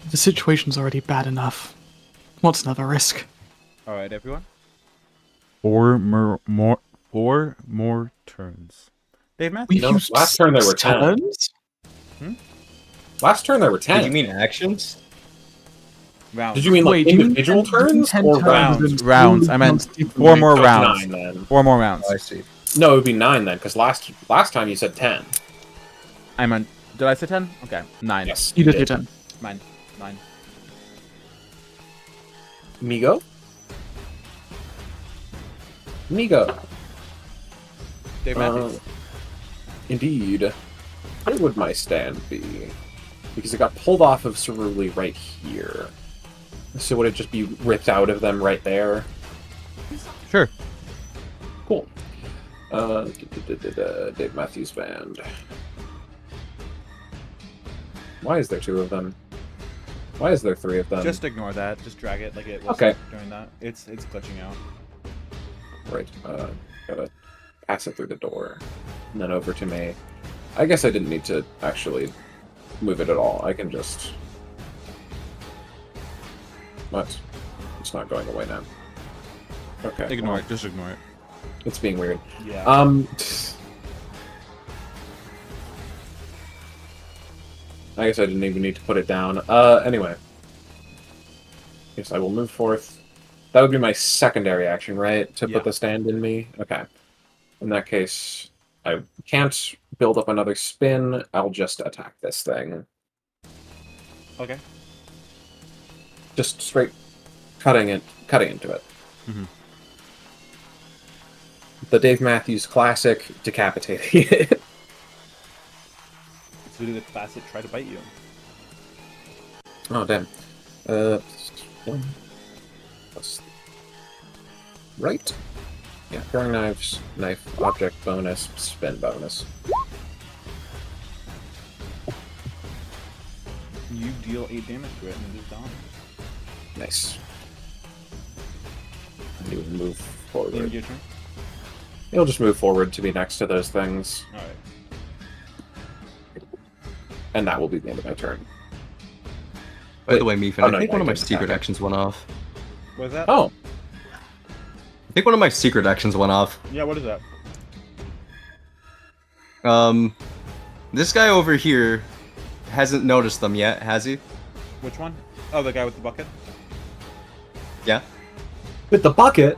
The situation's already bad enough. What's another risk? All right, everyone. 4 more turns. Dave, Matt. We've No, used last turn there were 10. turns? Last turn there were 10. Did you mean actions? Rounds. Did you mean like Wait, do you mean individual 10 turns 10 or turns? rounds? Rounds. I meant 4 more Oh, rounds. 9 then. 4 more rounds. Oh, I see. No, it would be 9 then, because last time you said 10. I meant. Did I say 10? Okay, 9. Yes. You did your turn. Mine. 9. Migo? Nigo. Dave Matthews. Indeed. Where would my stand be? Because it got pulled off of Ceruli right here. So would it just be ripped out of them right there? Sure. Cool. Dave Matthews Band. Why is there 2 of them? Why is there 3 of them? Just ignore that. Just drag it like it was Okay. during that. It's glitching out. Right. Gotta pass it through the door. And then over to me. I guess I didn't need to actually move it at all. I can just... What? It's not going away now. Okay. Ignore it. Just ignore it. It's being weird. Yeah. I guess I didn't even need to put it down. Anyway. Yes, I will move forth. That would be my secondary action, right? To put the stand in me? Okay. In that case, I can't build up another spin. I'll just attack this thing. Okay. Just straight cutting into it. Mm-hmm. The Dave Matthews classic, decapitating it. So do the classic try to bite you. Oh, damn. Plus, right? Yeah, throwing knives, knife, object bonus, spin bonus. You deal 8 damage to it and it is down. Nice. You would move forward. Your turn? He'll just move forward to be next to those things, Alright. and that will be the end of my turn. By the way, Meephen, no, I think one of my can secret attack it. actions went off. What is that? Oh, I think one of my secret actions went off. Yeah, what is that? This guy over here hasn't noticed them yet, has he? Which one? Oh, the guy with the bucket? Yeah? with the bucket.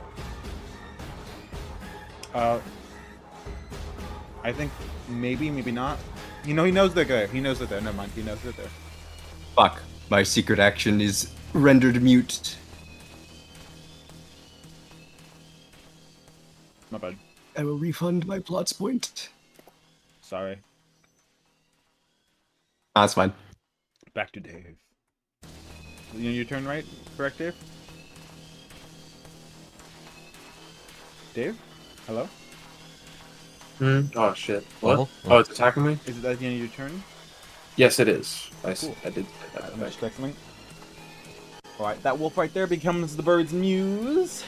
I think maybe, maybe not. You know, he knows they're there. He knows they're there. Never mind. He knows they're there. Fuck. My secret action is rendered mute. My bad. I will refund my plots point. Sorry. That's fine. Back to Dave. You know your turn, right? Correct, Dave? Dave? Hello? Oh shit. What? Well, Oh, it's attacking me? Is it at the end of your turn? Yes, it is. Cool. I did say that. I'm just checking. Alright, that wolf right there becomes the bird's muse.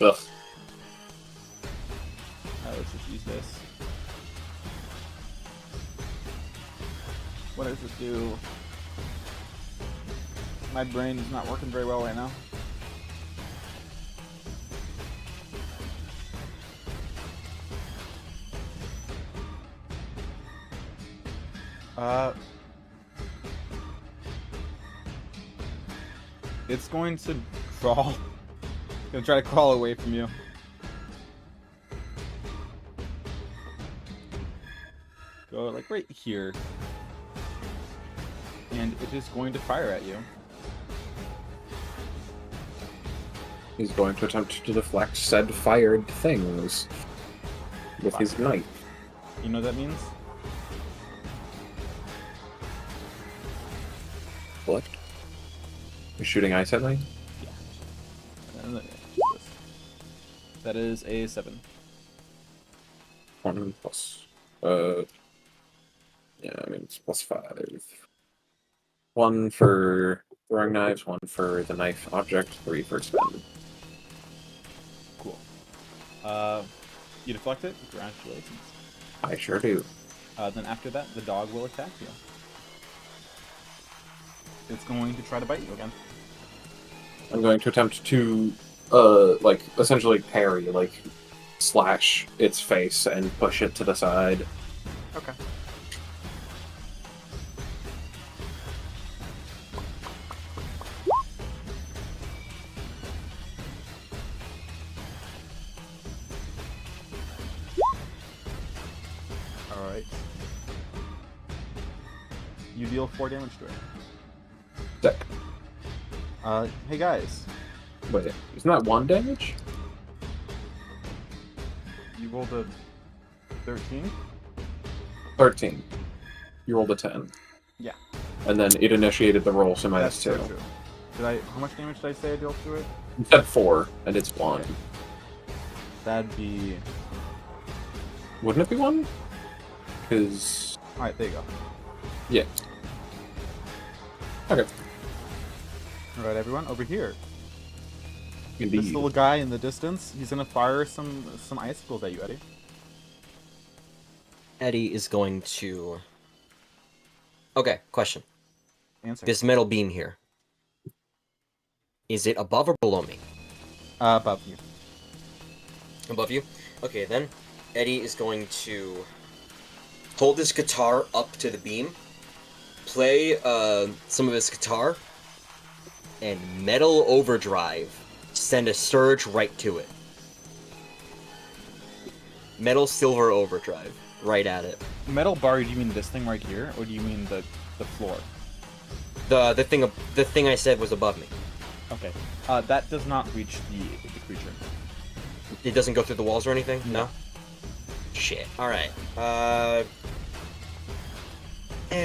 Ugh. Let's just use this. What does it do? My brain is not working very well right now. It's going to crawl. It's gonna try to crawl away from you. Go like right here. And it is going to fire at you. He's going to attempt to deflect said fired things with his knife. You know what that means? What? You're shooting ice at me? And that is a 7. 1 plus. Yeah, I mean, it's plus 5. 1 for throwing knives, 1 for the knife object, 3 for spin. Cool. You deflect it? Congratulations. I sure do. Then after that, the dog will attack you. It's going to try to bite you again. I'm going to attempt to, like, essentially parry, like, slash its face and push it to the side. Okay. Alright. You deal 4 damage to it. Sick. Hey guys. Wait, isn't that 1 damage? You rolled a 13? 13. You rolled a 10. Yeah. And then it initiated the roll, so That's -2. so true. How much damage did I say I dealt to it? You said 4, and it's 1. That'd be... Wouldn't it be 1? Because... Alright, there you go. Yeah. Okay. Alright, everyone, over here. Indeed. This little guy in the distance, he's gonna fire some icicles at you, Eddie. Eddie is going to... Okay, question. Answer. This metal beam here. Is it above or below me? Above you. Above you? Okay, then Eddie is going to hold his guitar up to the beam, play some of his guitar, and metal overdrive. Send a surge right to it. Metal silver overdrive. Right at it. Metal bar, do you mean this thing right here, or do you mean the floor? The thing I said was above me. Okay. That does not reach the creature. It doesn't go through the walls or anything? No? Shit. Alright.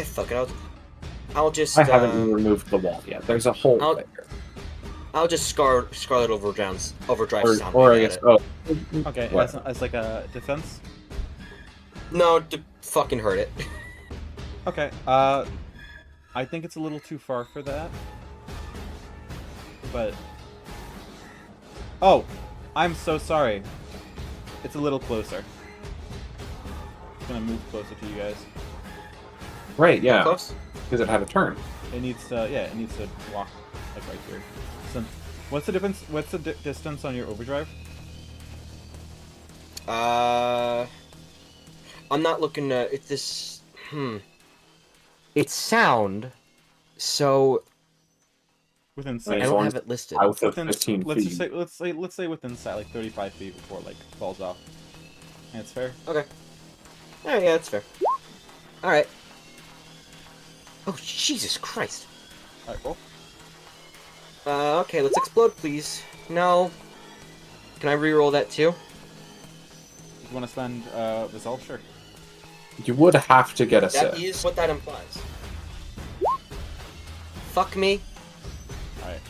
Fuck it. I'll just... I haven't removed the wall yet. There's a hole there. I'll just Scarlet Overdrive sound. Or I guess... Oh. Okay, as like a defense? No, fucking hurt it. Okay, I think it's a little too far for that. But... Oh! I'm so sorry. It's a little closer. It's gonna move closer to you guys. Right, yeah. Close? Because it had a turn. It needs to, yeah, it needs to walk, like, right here. So, what's the difference, what's the distance on your overdrive? I'm not looking to... It's this... It's sound, so... Within I sight. don't have it listed. South of Within, 15 let's feet. just say, let's say within sight, like 35 feet before it, like, falls off. And it's fair? Okay. Yeah, that's fair. Alright. Oh, Jesus Christ. Alright, roll. Okay, let's explode, please. No. Can I reroll that too? If you want to spend, resolve, sure. You would have to get a That 6. is what that implies. Fuck me. Alright.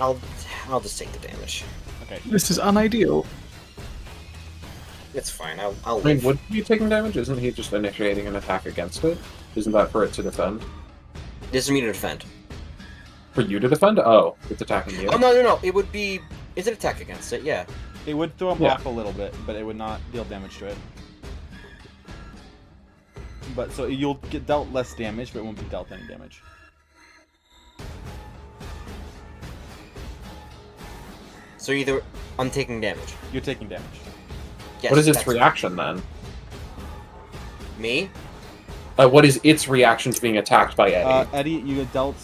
I'll just take the damage. Okay. This is unideal. It's fine. I'll I mean, live. would he be taking damage? Isn't he just initiating an attack against it? Isn't that for it to defend? This is me to defend. For you to defend? Oh, it's attacking you. Oh, no. It would be... Is it attack against it? Yeah. It would throw him Yeah. off a little bit, but it would not deal damage to it. But, so you'll get dealt less damage, but it won't be dealt any damage. So either I'm taking damage. You're taking damage. Yes, What is its that's- reaction then? Me? What is its reaction to being attacked by Eddie? Eddie, you get dealt...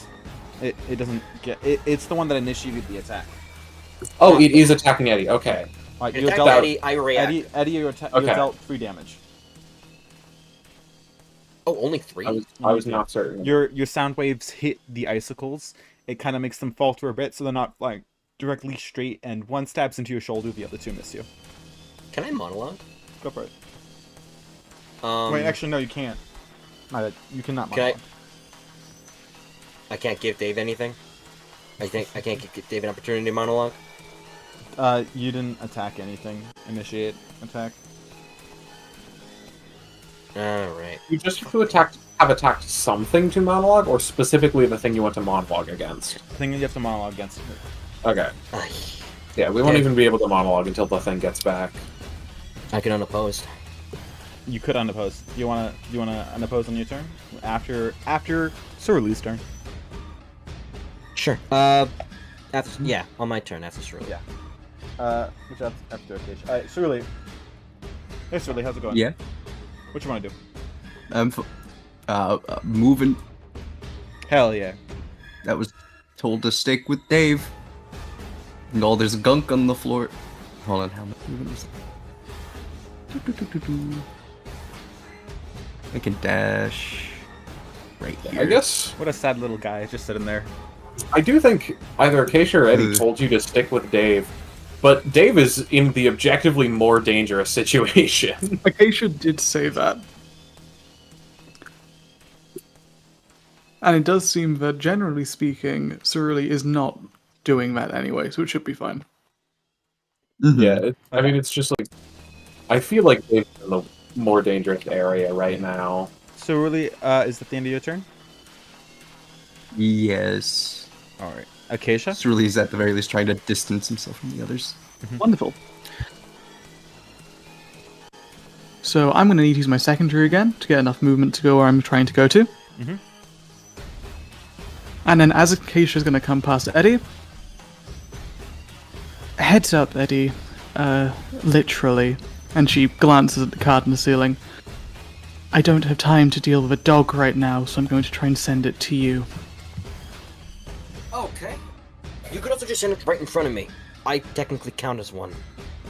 It doesn't get... It's the one that initiated the attack. Oh, it is attacking Eddie. Okay. Alright, You you're attack dealt... Eddie, I react. Eddie, you're Okay. dealt 3 damage. Oh, only 3? I was not certain. Your sound waves hit the icicles. It kind of makes them falter a bit, so they're not, like, directly straight, and one stabs into your shoulder, the other 2 miss you. Can I monologue? Go for it. Wait, actually, no, you can't. You cannot Can I- monologue. I can't give Dave anything? I can't give Dave an opportunity to monologue? You didn't attack anything. Initiate attack. Alright. You just have to have attacked something to monologue, or specifically the thing you want to monologue against? Thing you have to monologue against. Okay. Ay, Yeah, we won't Okay. even be able to monologue until the thing gets back. I can unopposed. You could unoppose. Do you wanna unoppose on your turn? After Surly's turn. Sure. Yeah, on my turn after Surly. Yeah. Which after Acacia. Alright, Surly. Hey Surly, how's it going? Yeah. What you wanna do? Moving. Hell yeah. That was told to stick with Dave. No, there's gunk on the floor. Hold on, how much movement is it? I can dash right here. I guess What a sad little guy just sitting there. I do think either Acacia or Eddie Ugh. told you to stick with Dave but Dave is in the objectively more dangerous situation. Acacia did say that. And it does seem that, generally speaking, Cerulean is not doing that anyway, so it should be fine. Yeah, I mean, it's just like... I feel like Dave's in the more dangerous area right now. So really, is that the end of your turn? Yes. Alright. Acacia? Cerulean's at the very least trying to distance himself from the others. Wonderful. So I'm going to need to use my secondary again to get enough movement to go where I'm trying to go to. Mhm. And then as Acacia is going to come past Eddie, heads up, Eddie, literally, and she glances at the card in the ceiling. I don't have time to deal with a dog right now, so I'm going to try and send it to you. Okay. You could also just send it right in front of me. I technically count as one.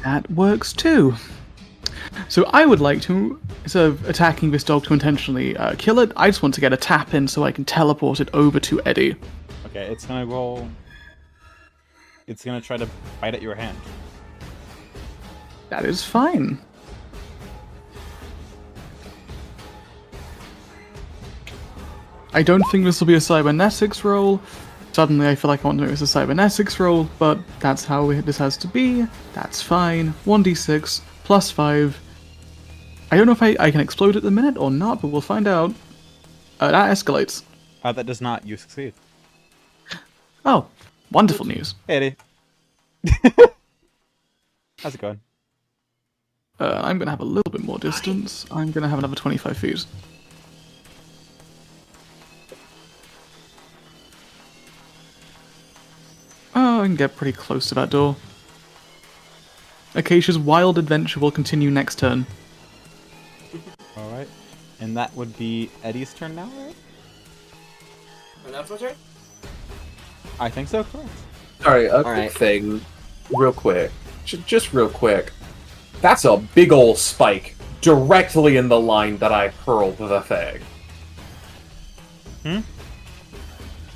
That works too. So I would like to, instead of attacking this dog to intentionally kill it, I just want to get a tap in so I can teleport it over to Eddie. Okay, it's gonna roll... It's gonna try to bite at your hand. That is fine. I don't think this will be a cybernetics roll. Suddenly I feel like I want to make this a cybernetics roll, but that's how this has to be. That's fine. 1d6 plus 5. I don't know if I can explode at the minute or not, but we'll find out. That escalates. That does not. You succeed. Oh, wonderful news. Hey, Eddie. How's it going? I'm going to have a little bit more distance. I'm going to have another 25 feet. Oh, I can get pretty close to that door. Acacia's wild adventure will continue next turn. Alright. And that would be Eddie's turn now, right? And that's my turn? I think so, correct. Sorry, a quick thing, real quick. Just real quick. That's a big ol' spike directly in the line that I hurled the thing.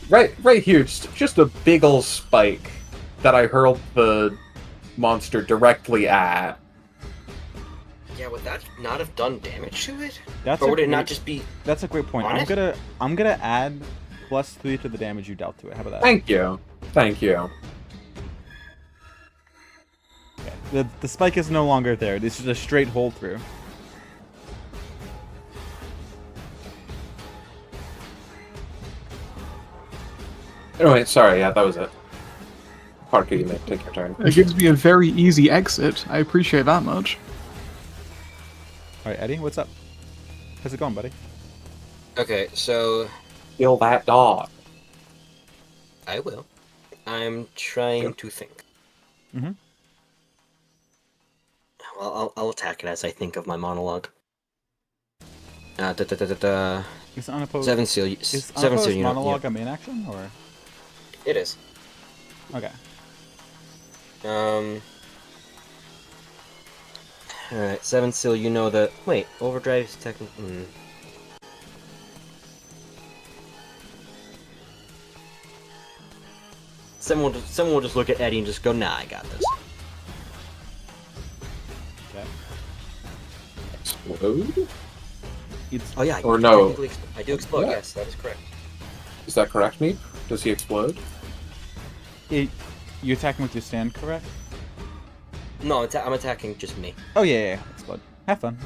Right here, just a big ol' spike that I hurled the monster directly at. Yeah, would that not have done damage to it? That's Or a would it great- not just be... That's a great point. on it? I'm gonna add +3 to the damage you dealt to it. How about that? Thank you. Thank you. Okay. The spike is no longer there. This is a straight hole through. Anyway, sorry, yeah, that was it. Parker, you may take your turn. It gives me a very easy exit. I appreciate that much. Alright, Eddie, what's up? How's it going, buddy? Okay, so... Kill that dog. I will. I'm trying to think. Mhm. Well, I'll attack it as I think of my monologue. Is unopposed... Seven seal. Is Seven seal. unopposed You know, monologue a main action, or...? It is. Okay. Alright, 7 seal, you know that... Wait, overdrive is technically... Someone will just look at Eddie and just go, nah, I got this. Okay. Explode? Oh yeah, Or no. I do explode, Yeah. yes, that is correct. Is that correct, Meep? Does he explode? You attacking with your stand, correct? No, I'm attacking just me. Oh yeah. Explode. Have fun.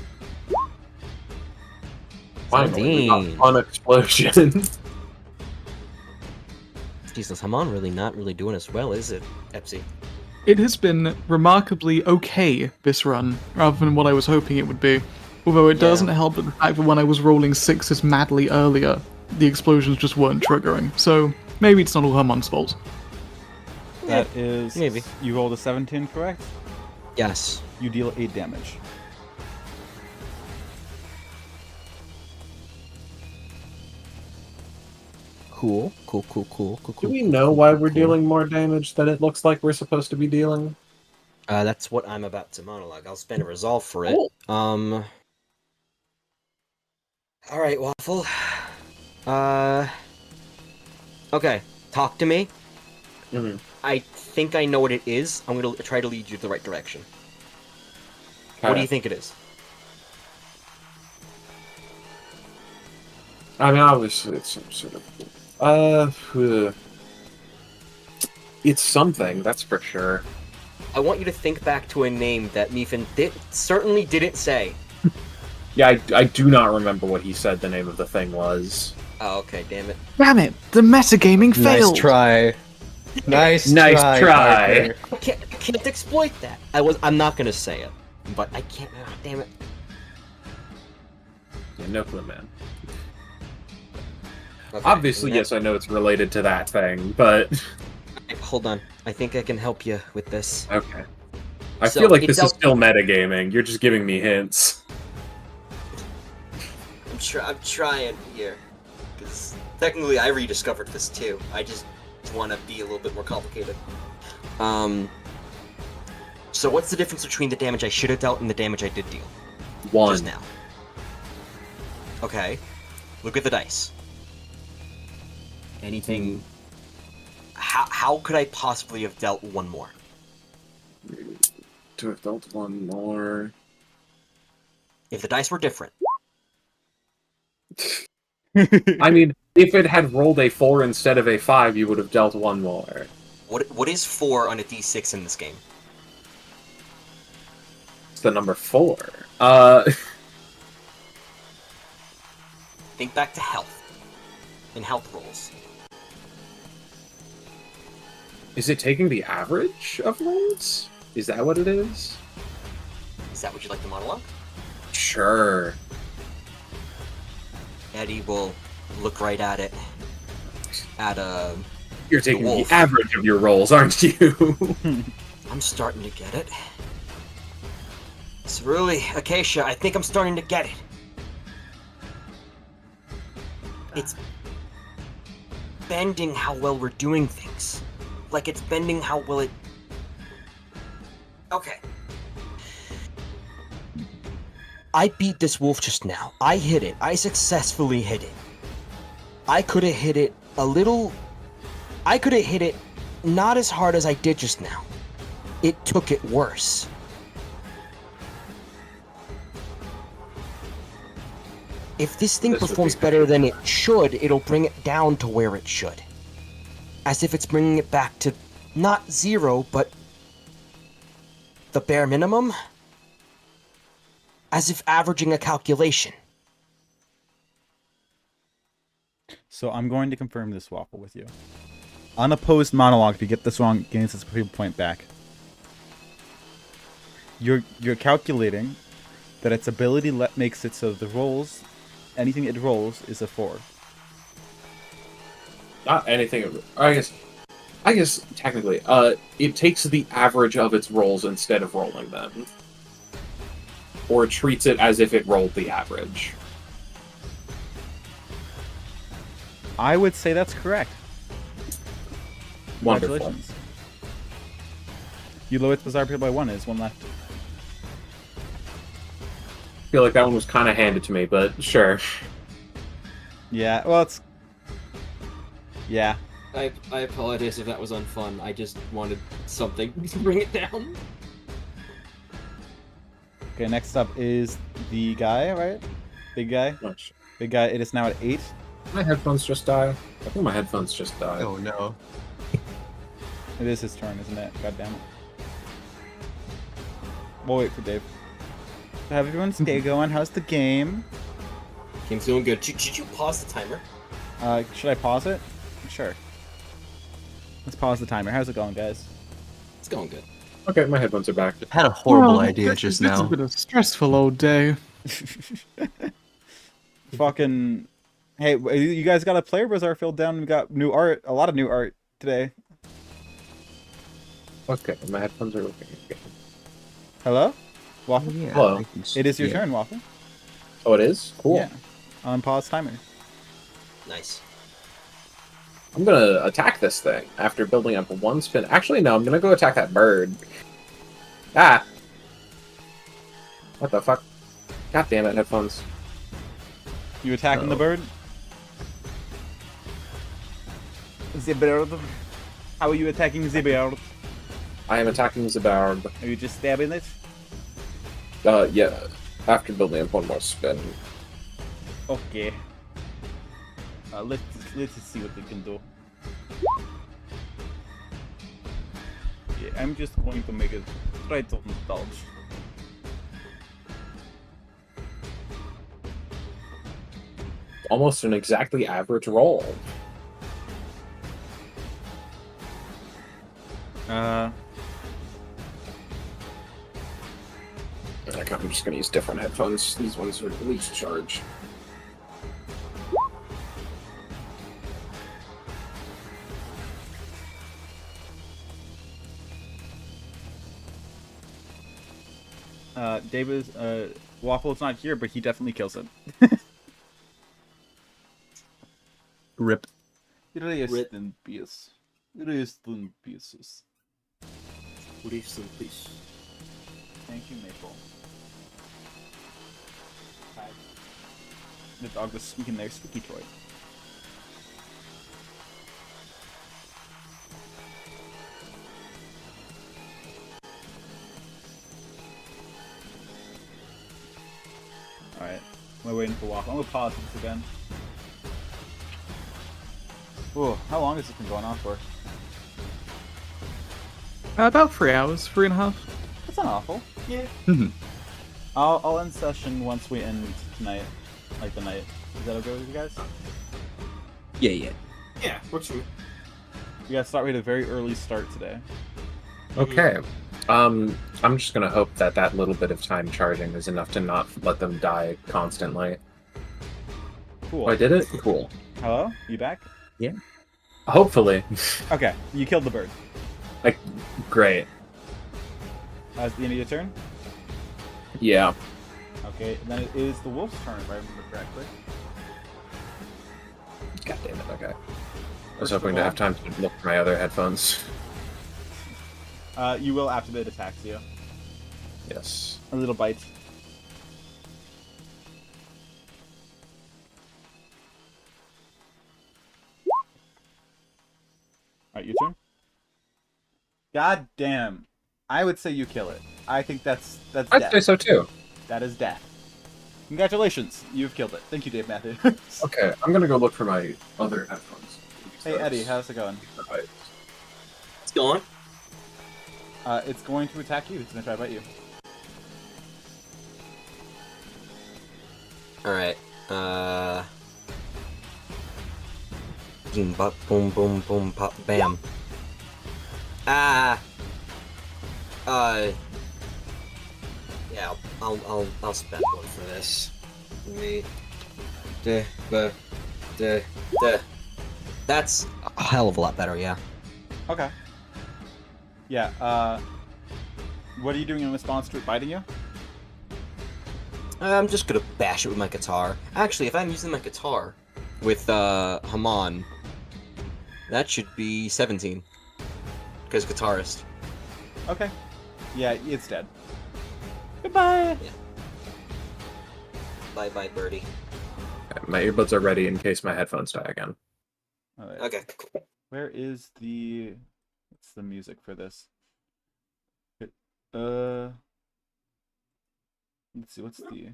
Finally, we got 17. fun explosion. Jesus, Hamon really not really doing as well, is it, Epsi? It has been remarkably okay this run, rather than what I was hoping it would be. Although it doesn't help that the fact that when I was rolling 6s madly earlier, the explosions just weren't triggering. So maybe it's not all Hamon's fault. That is... maybe. You rolled a 17, correct? Yes. You deal 8 damage. Cool. Do we know why we're dealing more damage than it looks like we're supposed to be dealing? That's what I'm about to monologue. I'll spend a resolve for it. Cool. Alright, Waffle. Okay, talk to me. I think I know what it is. I'm gonna try to lead you to the right direction. What do you think it is? I mean, obviously, it's some sort of... It's something, that's for sure. I want you to think back to a name that Meephen certainly didn't say. Yeah, I do not remember what he said the name of the thing was. Oh, okay, damn it. Damn it! The metagaming failed. Nice try. Nice Try. Parker. I can't exploit that. I'm not gonna say it, but I can't. Oh, damn it. Yeah, no clue, man. Okay, Obviously, yes, I know it's related to that thing, but... Hold on. I think I can help you with this. Okay. I So, feel like it this is dealt- still metagaming. You're just giving me hints. I'm trying here, because technically I rediscovered this too. I just want to be a little bit more complicated. So what's the difference between the damage I should have dealt and the damage I did deal? One. Just now. Okay. Look at the dice. Anything... How could I possibly have dealt one more? To have dealt one more... If the dice were different. I mean, if it had rolled a 4 instead of a 5, you would have dealt one more. What is 4 on a d6 in this game? It's the number 4. Think back to health. And health rolls. Is it taking the average of rolls? Is that what it is? Is that what you'd like the monologue? Sure. Eddie will look right at it. You're taking the wolf. average of your rolls, aren't you? I'm starting to get it. It's really, Acacia, I think I'm starting to get it. It's bending how well we're doing things. Like it's bending how well it... Okay. I beat this wolf just now. I hit it. I successfully hit it. I could have hit it a little... I could have hit it not as hard as I did just now. It took it worse. If this thing This would performs be- better than it should, it'll bring it down to where it should. As if it's bringing it back to not 0, but the bare minimum. As if averaging a calculation. So I'm going to confirm this, Waffle, with you. Unopposed monologue. If you get this wrong, gains its people point back. You're calculating that its ability makes it so the rolls, anything it rolls is a 4. Not anything. I guess technically, it takes the average of its rolls instead of rolling them, or treats it as if it rolled the average. I would say that's correct. Wonderful. Congratulations. You lowered Bizarre Appeal by 1. There's one left. I feel like that one was kind of handed to me, but sure. Yeah, well, it's... Yeah. I apologize if that was unfun. I just wanted something to bring it down. Okay, next up is the guy, right? Big guy? Much. Big guy, it is now at 8. My headphones just died. I think my headphones just died. Oh no. It is his turn, isn't it? God damn it. We'll wait for Dave. Have everyone's day going? How's the game? Game's doing good. Did you pause the timer? Should I pause it? Sure. Let's pause the timer. How's it going, guys? It's going good. Okay, my headphones are back. I had a horrible Well, idea this- just This now. has been a stressful old day. Fucking... Hey, you guys got a player bazaar filled down. We got new art. A lot of new art today. Okay, my headphones are working again. Hello? Waffle? Yeah, Hello. I can It is your yeah. turn, Waffle. Oh, it is? Cool. Yeah. Unpause timer. Nice. I'm gonna attack this thing after building up one spin. Actually, no, I'm gonna go attack that bird. Ah! What the fuck? God damn it, headphones. You attacking the Uh-oh. bird? The bird. How are you attacking the bird? I am attacking the bird. Are you just stabbing it? Yeah. After building up one more spin. Okay. Let's see what we can do. Yeah, I'm just going to make it right on the dodge. Almost an exactly average roll. I'm just gonna use different headphones. These ones are the least charge. David's Waffle's not here, but he definitely kills him. Rip. Rest in peace. Rest in pieces. Rest in peace. Thank you, Maple. Hi. The dog was squeaking their squeaky toy. Alright, we're waiting for Waffle. I'm gonna pause this again. Ooh, how long has this been going on for? About 3 hours, 3.5. That's not awful. Yeah. I'll end session once we end tonight, like the night. Is that okay with you guys? Yeah. Yeah, works for me. We gotta start with a very early start today. Okay. I'm just gonna hope that that little bit of time charging is enough to not let them die constantly. Cool. Oh, I did it? Cool. Hello? You back? Hopefully. Okay, you killed the bird. Like, great. That's the end of your turn? Yeah. Okay, then it is the wolf's turn, if I remember correctly. God damn it, okay. I was First hoping of to all- have time to look for my other headphones. You will activate Acacia. Yes. A little bite. Alright, your turn. God damn. I would say you kill it. I think that's I'd death. say so too. That is death. Congratulations, you've killed it. Thank you, Dave Matthews. Okay, I'm gonna go look for my other headphones. Hey Eddie, how's it going? It's going. It's going to attack you. It's gonna try to bite you. Alright, boom, bop, boom, boom, boom, pop, bam. Ah! Yeah, I'll spend one for this. That's a hell of a lot better, yeah. Okay. Yeah, what are you doing in response to it biting you? I'm just gonna bash it with my guitar. Actually, if I'm using my guitar with, Haman, that should be 17. Because guitarist. Okay. Yeah, it's dead. Goodbye! Yeah. Bye-bye, birdie. My earbuds are ready in case my headphones die again. Alright. Okay. Where is the... What's the music for this? Let's see, what's the...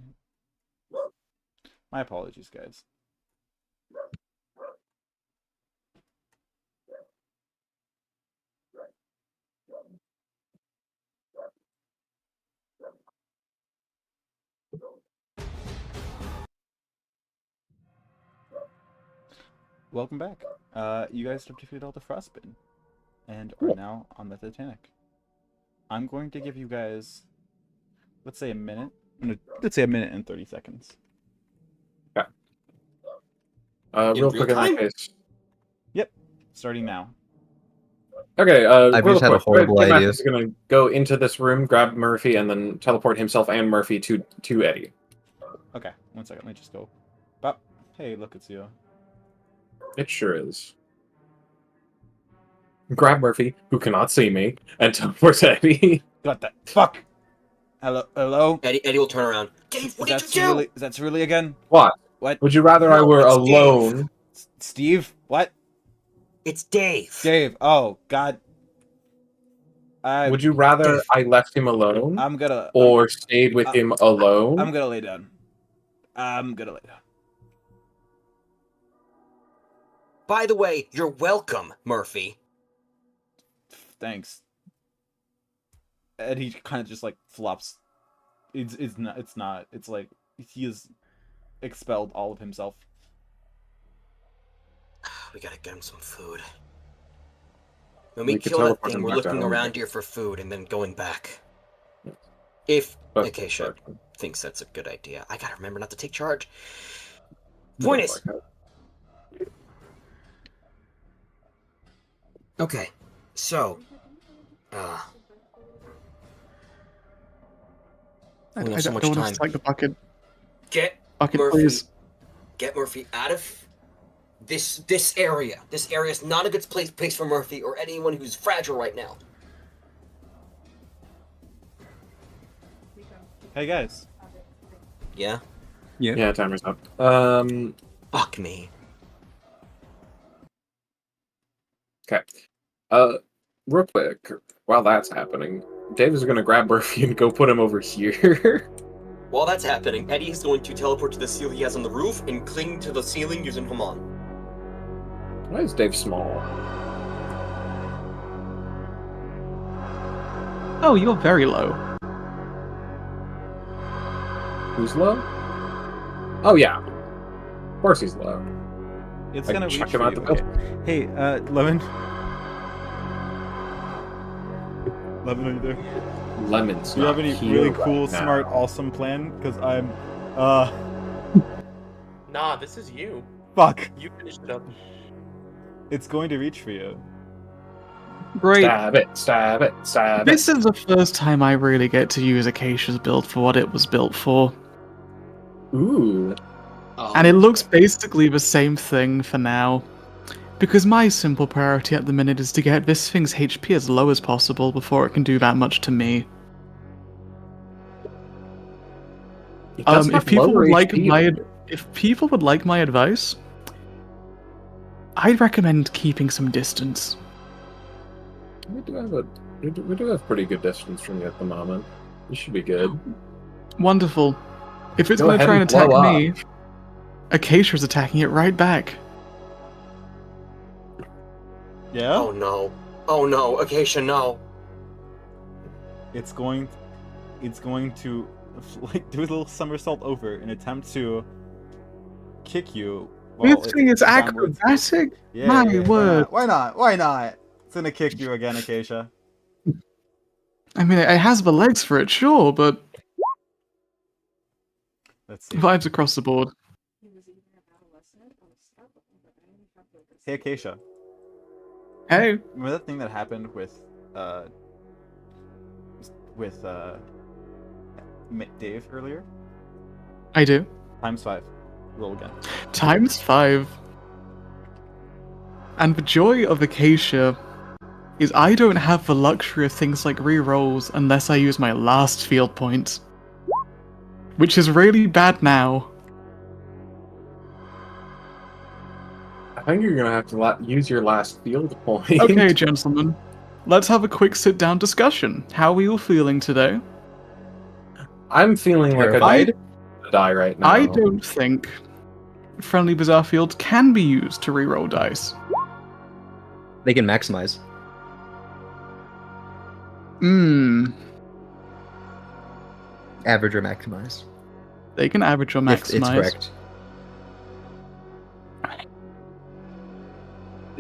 My apologies, guys. Welcome back. You guys have defeated all the Frostbitten and are now on the Titanic. I'm going to give you guys, let's say a minute. Let's say a minute and 30 seconds. Real quick in time? that case. Yep, starting now. Okay, I've real just had a quick, horrible Dave idea. Matthews is gonna go into this room, grab Murphy, and then teleport himself and Murphy to Eddie. Okay, 1 second. Let me just go. Bop. Hey, look, it's you. It sure is. Grab Murphy, who cannot see me, and teleport to Eddie. Got that. Fuck. Hello. Eddie will turn around. Dave, what did you do? Is that Cerulean again? What? What? Would you rather I No, were it's Steve. alone? Steve? What? It's Dave. Dave. Oh God. Would you rather Dave. I left him alone I'm gonna. or stayed with him alone? I'm gonna lay down. I'm gonna lay down. By the way, you're welcome, Murphy. Thanks. And he kind of just like flops. It's not. It's like he has expelled all of himself. We gotta get him some food. When we We could kill that teleport thing, him we're back looking down. around here for food and then going back. If That's Acacia the thinks that's a good idea, I gotta remember not to take charge. Point is, okay, so, I We have don't so much want time. to like the bucket. get Bucket, Murphy, please. get Murphy out of this area. This area is not a good place for Murphy or anyone who's fragile right now. Hey guys. Yeah? Yeah, timer's up. Fuck me. Okay. Real quick, while that's happening, Dave is gonna grab Murphy and go put him over here. While that's happening, Eddie is going to teleport to the seal he has on the roof and cling to the ceiling using Hamon. Why is Dave small? Oh, you're very low. Who's low? Oh yeah. Of course he's low. It's I gonna can check reach him for out you. the building. Okay. Hey, Lemon. Lemon, are you there? Lemon's Do you have not any here really right cool, now. smart, awesome plan? Because I'm, Nah, this is you. fuck. You finished it up. It's going to reach for you. Great. Stab it, stab it, stab it. This is the first time I really get to use Acacia's build for what it was built for. Ooh. And it looks basically the same thing for now. Because my simple priority at the minute is to get this thing's HP as low as possible before it can do that much to me. It doesn't If have people lower would like HP. if people would like my advice, I'd recommend keeping some distance. We do have pretty good distance from you at the moment. You should be good. Wonderful. If it's Go going to ahead try and and blow attack up. me, Acacia's attacking it right back. Yeah? Oh no. Oh no, Acacia, no. It's going to like do a little somersault over in an attempt to kick you. This thing is downwards. acrobatic? Yeah, My yeah, word. Why not? Why not? It's gonna kick you again, Acacia. I mean, it has the legs for it, sure, but Let's see. vibes across the board. Hey, Acacia. Hey, Remember that thing that happened with Dave earlier? I do. ×5. Roll again. ×5. And the joy of Acacia is I don't have the luxury of things like rerolls unless I use my last field point. Which is really bad now. I think you're gonna have to use your last field point. Okay, gentlemen. Let's have a quick sit-down discussion. How are you all feeling today? I'm feeling like Terrified? I'd die right now. I don't think Friendly Bizarre Fields can be used to reroll dice. They can maximize. Average or maximize. They can average or If it's maximize. correct.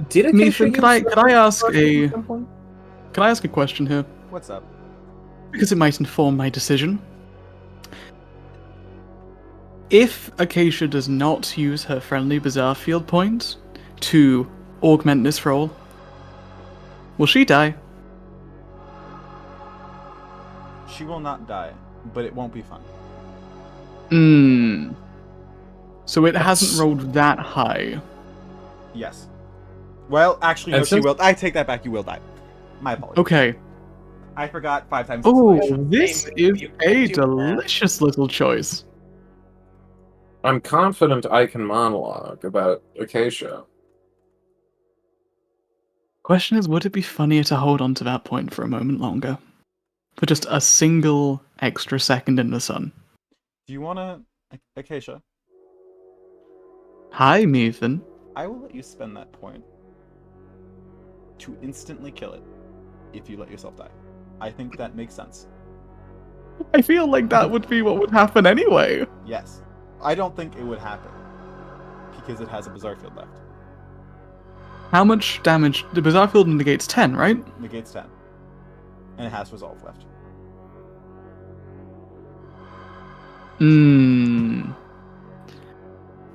Did Acacia Meephen, use can I ask a question here? What's up? Because it might inform my decision. If Acacia does not use her Friendly Bizarre Field point to augment this roll, will she die? She will not die, but it won't be fun. So it hasn't rolled that high. Yes. Well, actually, no, And she since- will. I take that back. You will die. My apologies. Okay. I forgot 5 times. Oh, installation. this is a delicious little choice. I'm confident I can monologue about Acacia. Question is, would it be funnier to hold on to that point for a moment longer? For just a single extra second in the sun? Do you wanna... Acacia, Hi, Meephen. I will let you spend that point to instantly kill it if you let yourself die. I think that makes sense. I feel like that would be what would happen anyway. Yes. I don't think it would happen because it has a Bizarre Field left. How much damage? The Bizarre Field negates 10, right? Negates 10. And it has Resolve left.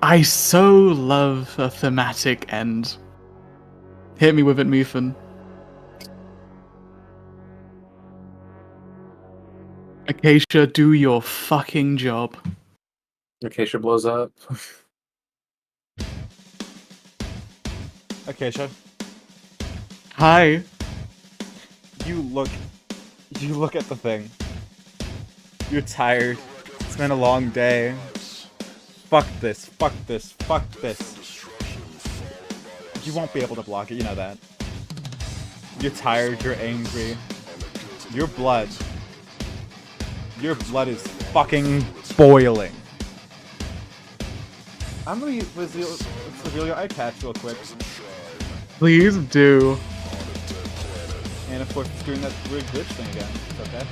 I so love a thematic end. Hit me with it, Meephen. Acacia, do your fucking job. Acacia blows up. Acacia, Hi. you look at the thing. You're tired. It's been a long day. Fuck this, fuck this, fuck this. You won't be able to block it, you know that. You're tired, you're angry. Your blood is fucking boiling. I'm gonna reveal your eye patch real quick. Please do. And of course, it's doing that weird glitch thing again. It's okay.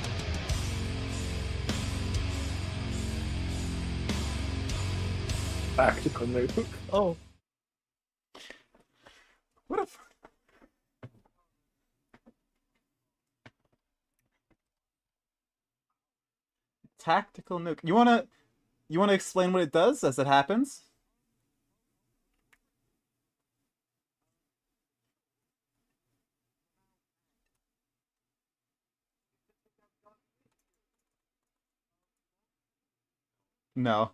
Tactical nuke. Oh. What a... Tactical nuke. You wanna explain what it does as it happens? No.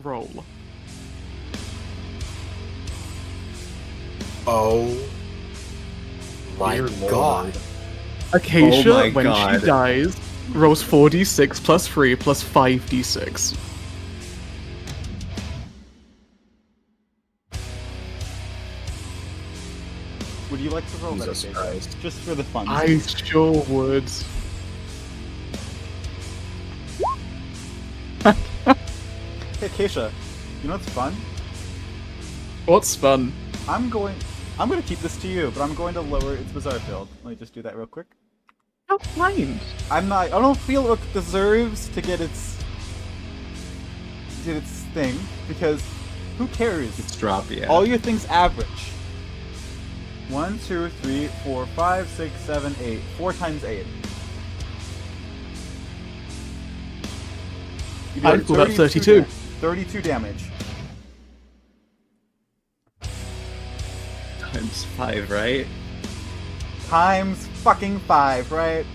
Roll. Oh my Dear god. Lord. Acacia, Oh my when God. she dies, rolls 4d6 plus 3 plus 5d6. Would you like to roll that? Jesus Acacia? Christ. Just for the fun. I sure would. Hey, Acacia, you know what's fun? What's fun? I'm gonna keep this to you, but I'm going to lower its Bizarre Field. Let me just do that real quick. How kind. I don't feel it deserves to get its thing, because who cares? It's drop, yeah. All your things average. 1, 2, 3, 4, 5, 6, 7, 8. 4 times 8. You I'd call that 32. 32 damage. Times 5, right? Times fucking 5, right?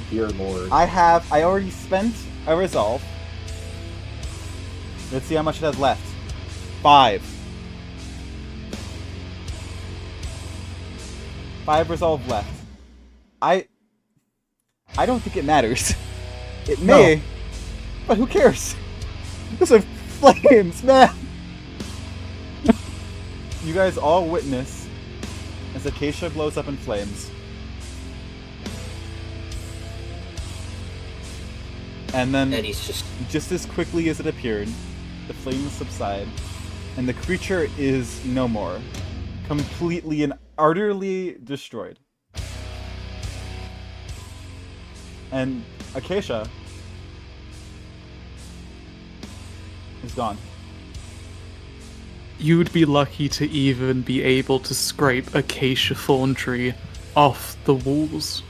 Dear Lord. I already spent a resolve. Let's see how much it has left. 5. 5 resolve left. I don't think it matters. It may, but who cares? Those are flames, man! You guys all witness as Acacia blows up in flames. And then, Eddie's just as quickly as it appeared, the flames subside, and the creature is no more. Completely and utterly destroyed. And Acacia is gone. you'd be lucky to even be able to scrape Acacia thorn tree off the walls.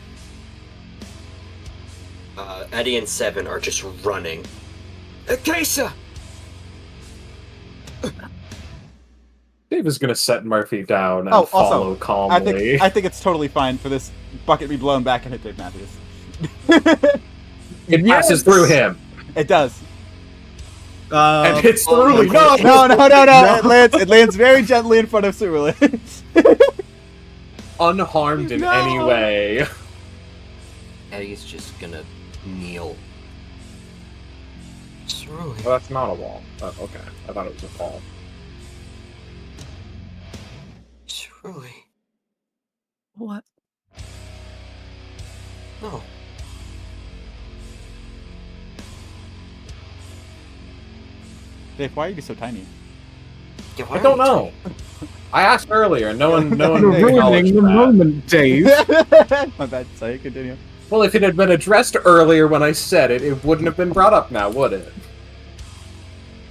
Eddie and Seven are just running. Acacia! Dave is gonna set Murphy down and follow calmly. I think it's totally fine for this bucket to be blown back and hit Dave Matthews. It passes through him. It does. And hits Cerule. No! It lands very gently in front of Cerule. Unharmed in any way. Eddie's just gonna kneel. Cerule. Well, that's not a wall. Oh, okay. I thought it was a fall. Cerule. What? No. Dave, why are you so tiny? Yeah, why I don't are you know. I asked earlier, and no one You're acknowledged ruining the that. moment, Dave. My bad. Sorry, continue. Well, if it had been addressed earlier when I said it, it wouldn't have been brought up now, would it?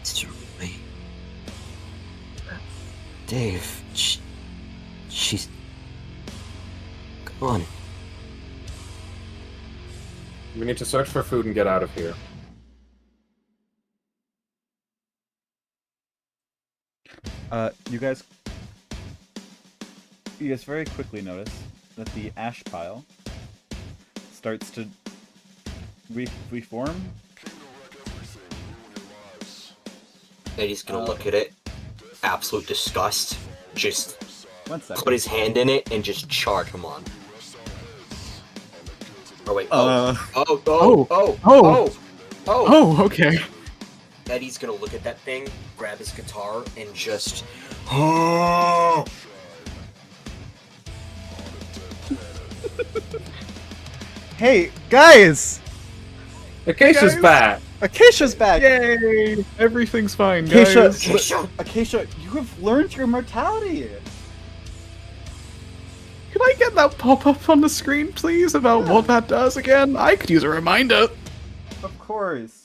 Cerule. Dave, she's... Come on. We need to search for food and get out of here. You guys very quickly notice that the ash pile starts to reform. Eddie's gonna look at it. Absolute disgust. Just 1 second. put his hand in it and just charge him on. Oh wait. Oh, okay. Eddie's gonna look at that thing, grab his guitar, and just... Hey, guys! Acacia's back! Acacia's back! Yay! Everything's fine, Acacia, guys. Acacia, you have learned your mortality! Could I get that pop-up on the screen, please, about what that does again? I could use a reminder. Of course.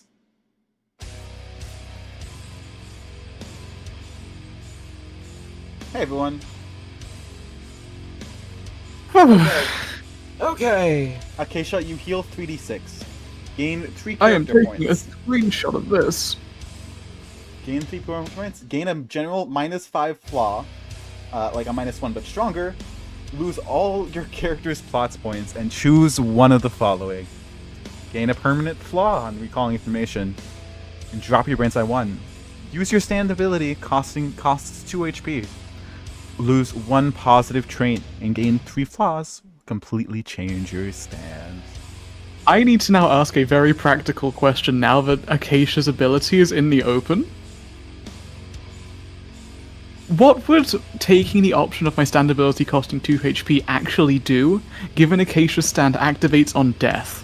Hey, everyone. Okay. Acacia, you heal 3d6. Gain 3 I am character taking a points. screenshot of this. Gain 3 points. Gain a general -5 flaw. Like a -1 but stronger. Lose all your character's plots points and choose one of the following. Gain a permanent flaw on recalling information. And drop your brains by 1. Use your stand ability, costs 2 HP. Lose 1 positive trait and gain 3 flaws. Completely change your stand. I need to now ask a very practical question now that Acacia's ability is in the open. What would taking the option of my stand ability costing 2 HP actually do, given Acacia's stand activates on death?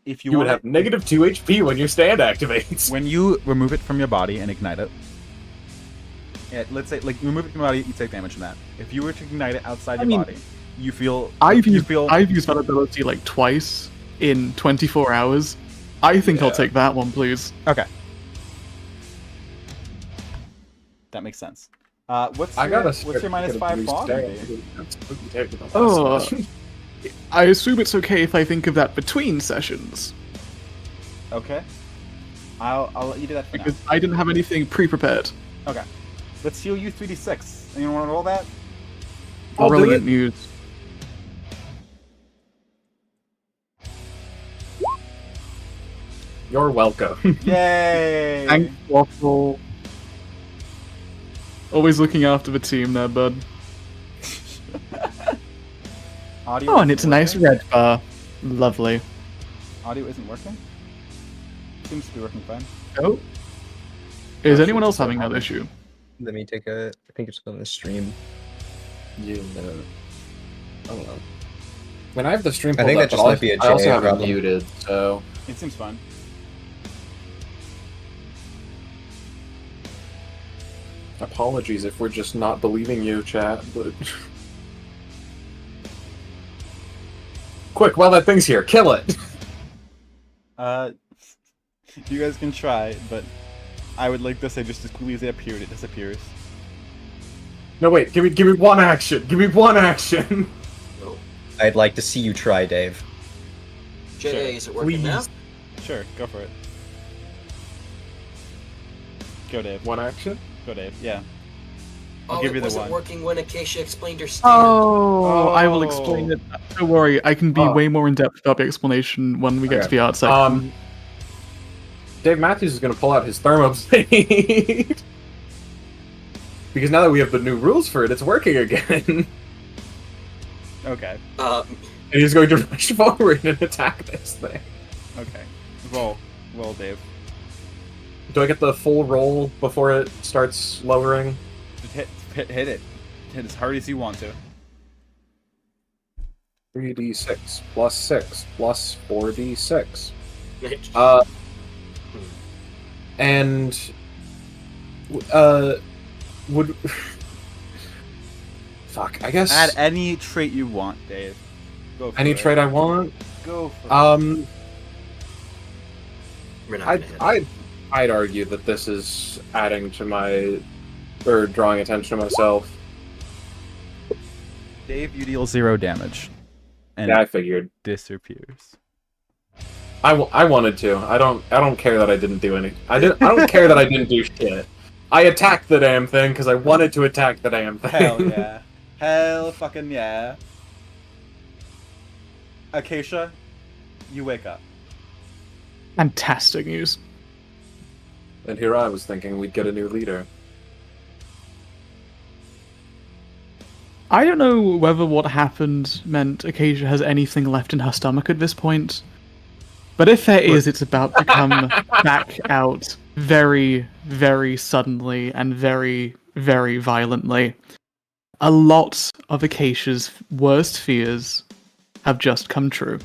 If You would have -2 HP when your stand activates. when you remove it from your body and ignite it, let's say, like, remove it from your body, you take damage from that. If you were to ignite it outside your body, you feel... I've used that ability like twice in 24 hours. I think I'll take that one, please. Okay. That makes sense. What's your -5 flaw? Oh, I assume it's okay if I think of that between sessions, Okay. I'll let you do that for because I didn't have anything pre-prepared. now. Okay. Let's heal you 3d6. Anyone want to roll that? I'll do Brilliant it. news. You're welcome. Yay! Thanks, Waffle. Always looking after the team there, bud. Audio Oh, and isn't it's a nice working? red bar. Lovely. Audio isn't working? Seems to be working fine. Oh. Is anyone else having that issue? Let me take a. I think it's on the stream. Yeah. I don't know. When I have the stream I pulled think up, that just might be a I also JA have it problem. muted, so... It seems fine. Apologies if we're just not believing you, chat, but... Quick, while that thing's here, kill it! You guys can try, but I would like to say just as quickly as it appeared, it disappears. No, wait. Give me one action. Give me one action. I'd like to see you try, Dave. Jay, Sure. is it working now? Sure, go for it. Go, Dave. One action? Go, Dave. Yeah. Oh, give you it the wasn't one. working when Acacia explained her stand. Oh, I will explain it. Don't worry, I can be way more in depth about the explanation when we get to the art section. Dave Matthews is going to pull out his thermoblade. Because now that we have the new rules for it, it's working again. Okay. And he's going to rush forward and attack this thing. Okay. Roll, Dave. Do I get the full roll before it starts lowering? Just hit it. Hit as hard as you want to. 3d6 plus 6 plus 4d6. And would fuck, I guess Add any trait you want, Dave. Go for any it. trait I want. Go for it. We're not gonna hit it. I'd argue that this is adding to my or drawing attention to myself. Dave, you deal 0 damage. And Yeah, I figured. disappears. I wanted to. I don't care that I didn't do any. I don't care that I didn't do shit. I attacked the damn thing because I wanted to attack the damn thing. Hell yeah. Hell fucking yeah. Acacia, you wake up. Fantastic news. And here I was thinking we'd get a new leader. I don't know whether what happened meant Acacia has anything left in her stomach at this point. But if there is, it's about to come back out very, very suddenly and very, very violently. A lot of Acacia's worst fears have just come true.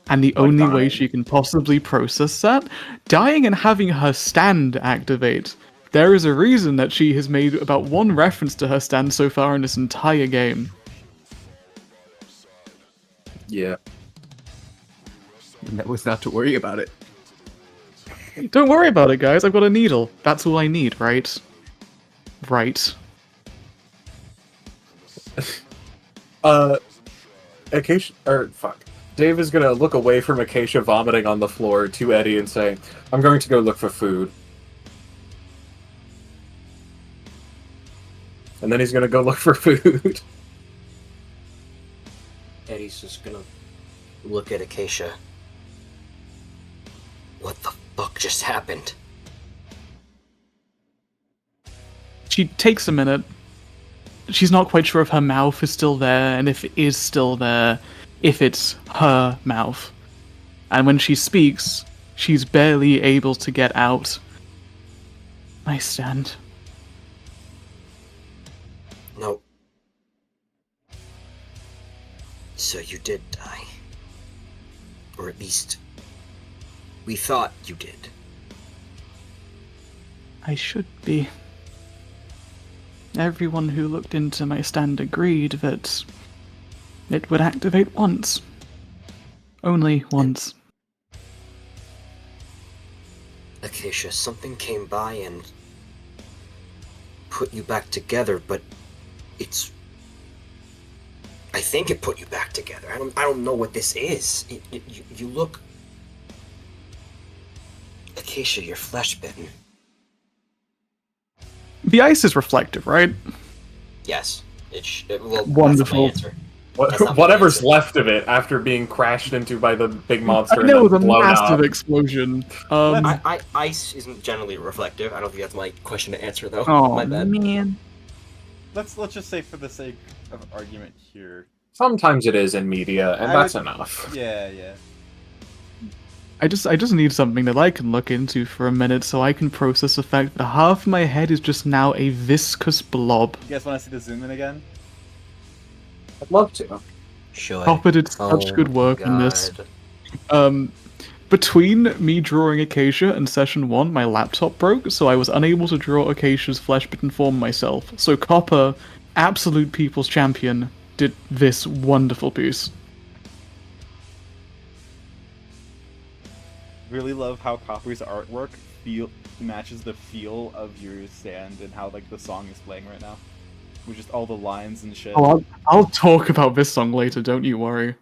And the only way she can possibly process that, dying and having her stand activate. There is a reason that she has made about one reference to her stand so far in this entire game. Yeah. That was not to worry about it. Don't worry about it, guys. I've got a needle. That's all I need, right? Right. Acacia, or fuck. Dave is gonna look away from Acacia vomiting on the floor to Eddie and say, I'm going to go look for food. And then he's gonna go look for food. Eddie's just gonna look at Acacia. What the fuck just happened? She takes a minute. She's not quite sure if her mouth is still there, and if it is still there, if it's her mouth. And when she speaks, she's barely able to get out. My stand. No. So you did die. Or at least, we thought you did. I should be. Everyone who looked into my stand agreed that it would activate once. Only once. Acacia, something came by and put you back together, but it's... I think it put you back together. I don't know what this is. You look... Acacia, you're flesh-bitten. The ice is reflective, right? Yes. Well, Wonderful. That's not my answer. Whatever's left of it after being crashed into by the big monster I and know it then was a blown massive up. explosion. Ice isn't generally reflective. I don't think that's my question to answer, though. Oh, My bad. man. Let's just say for the sake of argument here. Sometimes it is in media, and that's enough. Yeah. I just need something that I can look into for a minute so I can process the fact that half my head is just now a viscous blob. You guys want to see the zoom in again? I'd love to. Sure. Hopper did such good work in this. Between me drawing Acacia and session 1, my laptop broke, so I was unable to draw Acacia's flesh-bitten form myself. So Copper, absolute people's champion, did this wonderful piece. Really love how Copper's artwork matches the feel of your stand and how like the song is playing right now, with just all the lines and shit. Oh, I'll talk about this song later. Don't you worry.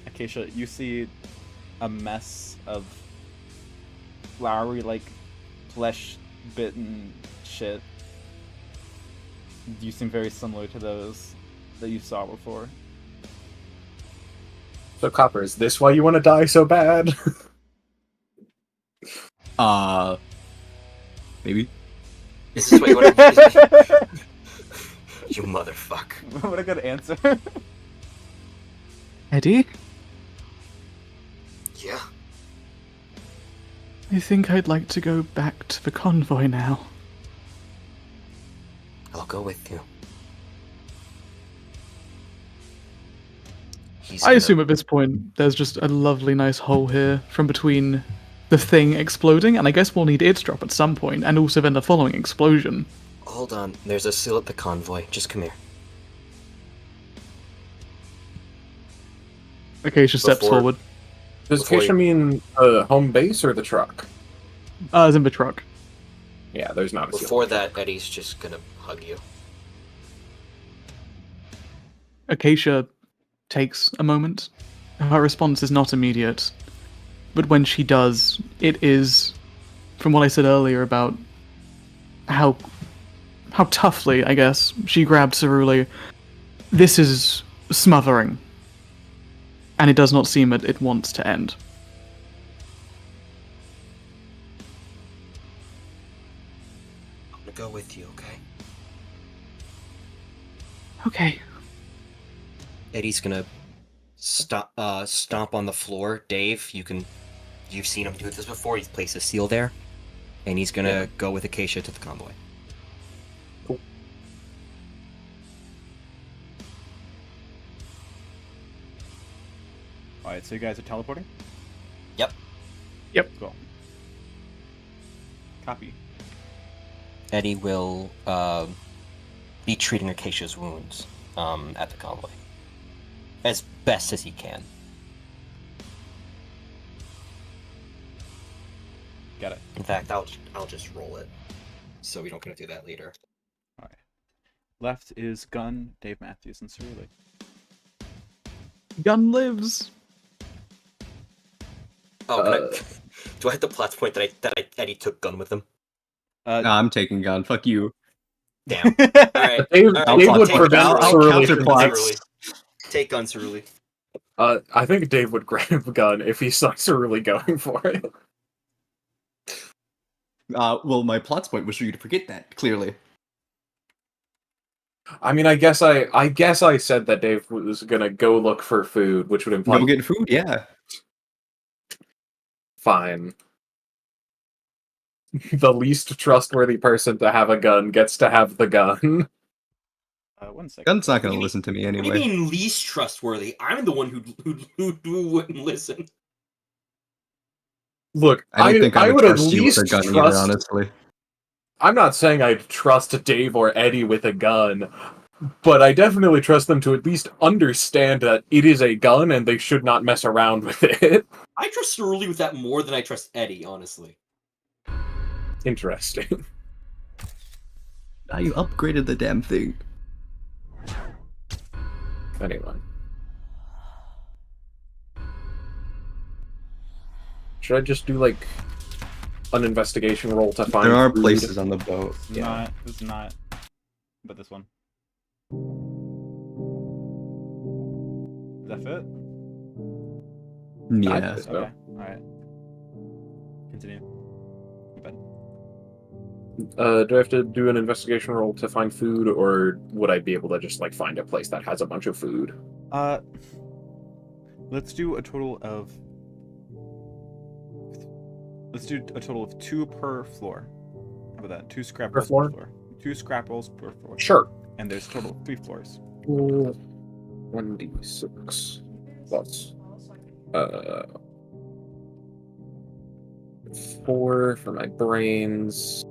Acacia, you see a mess of flowery, like flesh-bitten shit. You seem very similar to those that you saw before. So, Copper, is this why you want to die so bad? Maybe. Is this what you want to You motherfucker. What a good answer. Eddie? Yeah. I think I'd like to go back to the convoy now. I'll go with you. I assume at this point there's just a lovely nice hole here from between the thing exploding, and I guess we'll need its drop at some point, and also then the following explosion. Hold on, there's a seal at the convoy. Just come here. Acacia steps Before- forward. Does Before Acacia you- mean the home base or the truck? As in the truck. Yeah, there's not a seal. Before that, Eddie's just gonna hug you. Acacia takes a moment. Her response is not immediate. But when she does, it is, from what I said earlier about how toughly, I guess, she grabbed Cerule, this is smothering. And it does not seem that it wants to end. I'm gonna go with you, okay? Okay. Eddie's gonna stomp on the floor. Dave, you've seen him do this before. He's placed a seal there, and he's gonna go with Acacia to the convoy. Cool. Alright, so you guys are teleporting? Yep. Cool. Copy. Eddie will be treating Acacia's wounds at the convoy as best as he can. Got it. In fact, I'll just roll it, so we don't get to do that later. Alright. Left is Gun, Dave Matthews, and Cerule. Gun lives! Oh, do I have the plot point that Eddie took Gun with him? Nah, I'm taking gun. Fuck you. Damn. All right. Dave, All right, Dave I'll would take prevent Gun. I'll Cerule counter from plot. doing- Take Gun, Cerule. I think Dave would grab a gun if he saw Cerule going for it. Well, my plot point was for you to forget that, clearly. I mean, I guess I said that Dave was gonna go look for food, which would imply Go get food, yeah. fine. The least trustworthy person to have a gun gets to have the gun. 1 second. Gun's not gonna What do you listen to me What do you anyway. mean least trustworthy? I'm the one who wouldn't listen. Look, I don't think I would at trust you with least a gun either, trust. honestly. I'm not saying I'd trust Dave or Eddie with a gun, but I definitely trust them to at least understand that it is a gun and they should not mess around with it. I trust Cerule with that more than I trust Eddie, honestly. Interesting. Now you upgraded the damn thing. Anyway. Should I just do, like, an investigation roll to find There are food? places on the boat. Yeah. It's not. But this one. Does that fit? Yeah. So. Okay. Alright. Continue. Go bed. Do I have to do an investigation roll to find food, or would I be able to just, like, find a place that has a bunch of food? Let's do a total of... Let's do a total of 2 per floor. How about that? 2 scrap rolls floor? per floor. 2 scrap rolls per floor. Sure. And there's a total of 3 floors. 1d6 plus 4 for my brains.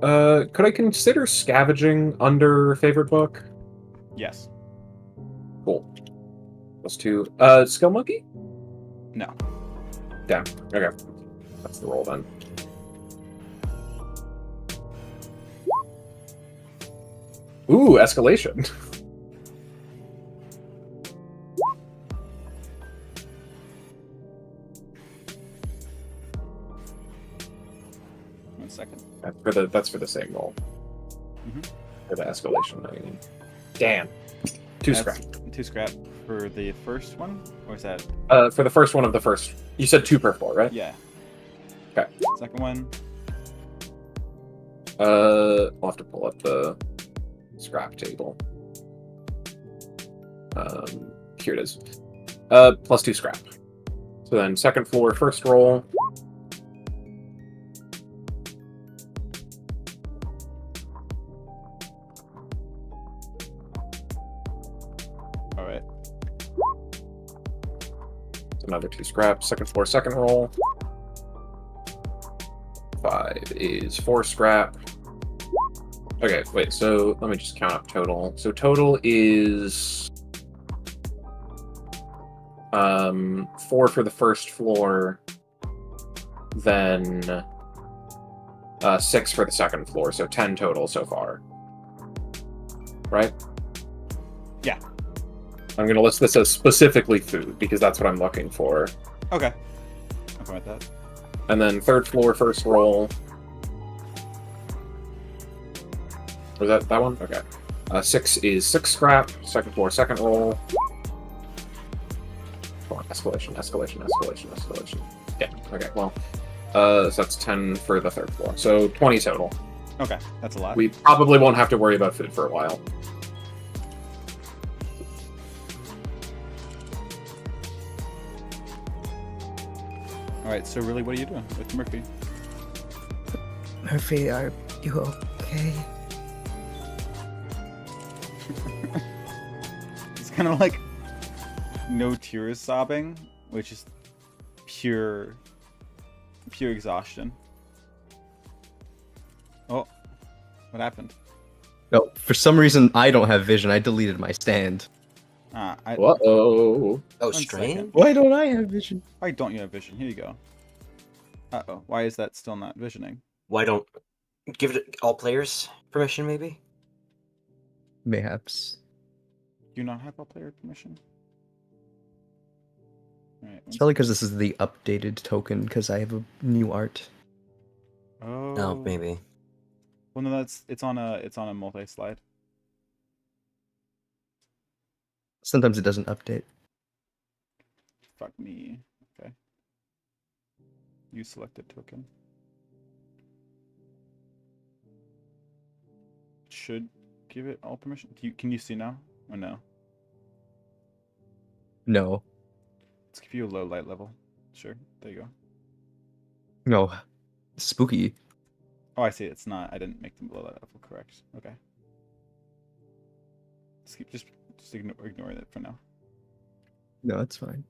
Could I consider scavenging under favorite book? Yes. Cool. Plus 2. Skill monkey? No. Damn. Okay. That's the roll then. Ooh, escalation. One second. That's for the same roll. Mhm. For the escalation, I mean. Damn. Two scrap. 2 scrap for the first one? Or is that... For the first one of the first... You said 2 per floor, right? Yeah. Okay. Second one. I'll have to pull up the scrap table. Here it is. Plus 2 scrap. So then second floor, first roll. Alright. Another 2 scrap. Second floor, second roll. 5 is 4 scrap. Okay, wait, so let me just count up total. So total is 4 for the first floor, then 6 for the second floor, so 10 total so far. Right? Yeah. I'm gonna list this as specifically food, because that's what I'm looking for. Okay. I'm fine with that. And then third floor, first roll. Was that one? Okay. 6 is 6 scrap. Second floor, second roll. Come on, escalation. Yeah, okay, well. So that's 10 for the third floor. So 20 total. Okay, that's a lot. We probably won't have to worry about food for a while. Alright, so really, what are you doing with Murphy? Murphy, are you okay? It's kind of like no tears sobbing, which is pure exhaustion. Oh, what happened? No, for some reason I don't have vision. I deleted my stand. Uh-oh. Oh, One strange. second. Why don't I have vision? Why don't you have vision? Here you go. Uh-oh. Why is that still not visioning? Why don't give it all players permission? Maybe. Mayhaps. Do you not have all player permission? Alright. It's probably because this is the updated token, because I have a new art. Oh. No, maybe. Well, no, it's on a multi-slide. Sometimes it doesn't update. Fuck me. Okay. You selected token. Should give it all permission. Can you see now or no? No. Let's give you a low light level. Sure. There you go. No. Spooky. Oh, I see. It's not. I didn't make them low light level. Correct. Okay. Just ignore that for now. No, it's fine.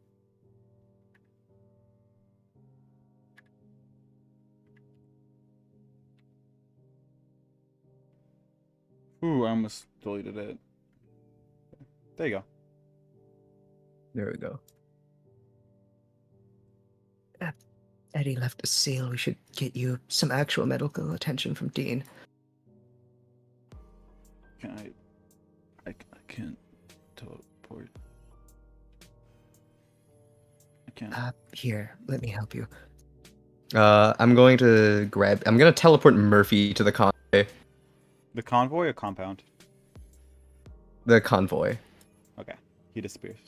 Ooh, I almost deleted it. There you go. There we go. Eddie left a seal. We should get you some actual medical attention from Dean. Can I can't teleport. I can't. Here, let me help you. I'm going to teleport Murphy to the convoy. The convoy or compound? The convoy. Okay. He disappears.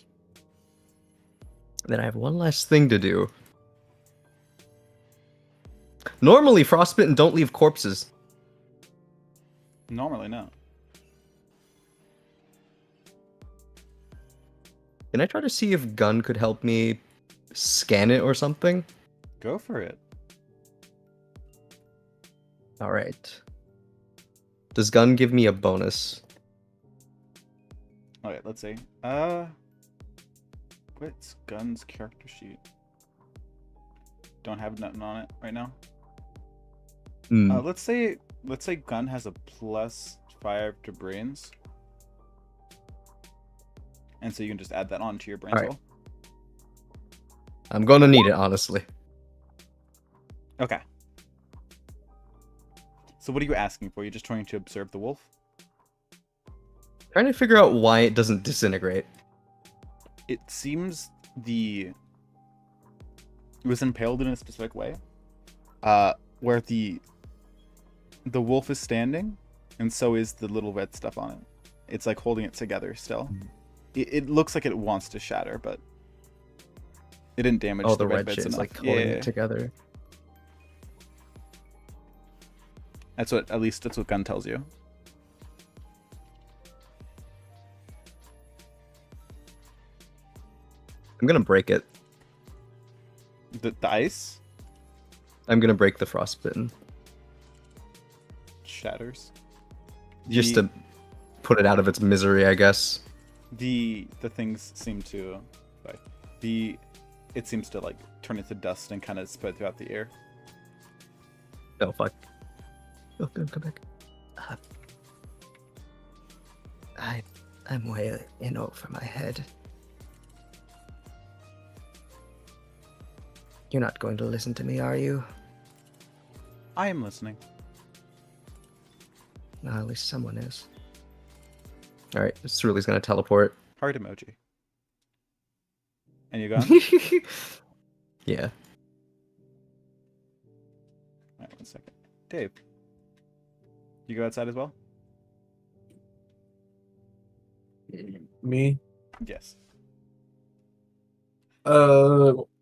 Then I have one last thing to do. Normally, Frostbitten don't leave corpses. Normally, no. Can I try to see if Gun could help me scan it or something? Go for it. Alright. Does Gun give me a bonus? Okay, let's see. What's Gun's character sheet? Don't have nothing on it right now. Let's say Gun has a +5 to brains. And so you can just add that on to your brains Alright. roll. I'm gonna need it, honestly. Okay. So what are you asking for? You're just trying to observe the wolf? Trying to figure out why it doesn't disintegrate. It seems it was impaled in a specific way. Where the wolf is standing, and so is the little red stuff on it. It's like holding it together still. It looks like it wants to shatter, but it didn't damage Oh, the the red red bits shit is enough. like holding it together. That's what, at least that's what Gun tells you. I'm gonna break it. The ice I'm gonna break the frostbitten. shatters. Just to put it out of its misery, I guess. The things seem to like it seems to like turn into dust and kind of spread throughout the air. Oh fuck. Oh, come back. I'm way in over my head. You're not going to listen to me, are you? I am listening. No, at least someone is. Alright, Cerule's gonna teleport. Heart emoji. And you gone? Yeah. Alright, 1 second. Dave. You go outside as well? Me? Yes.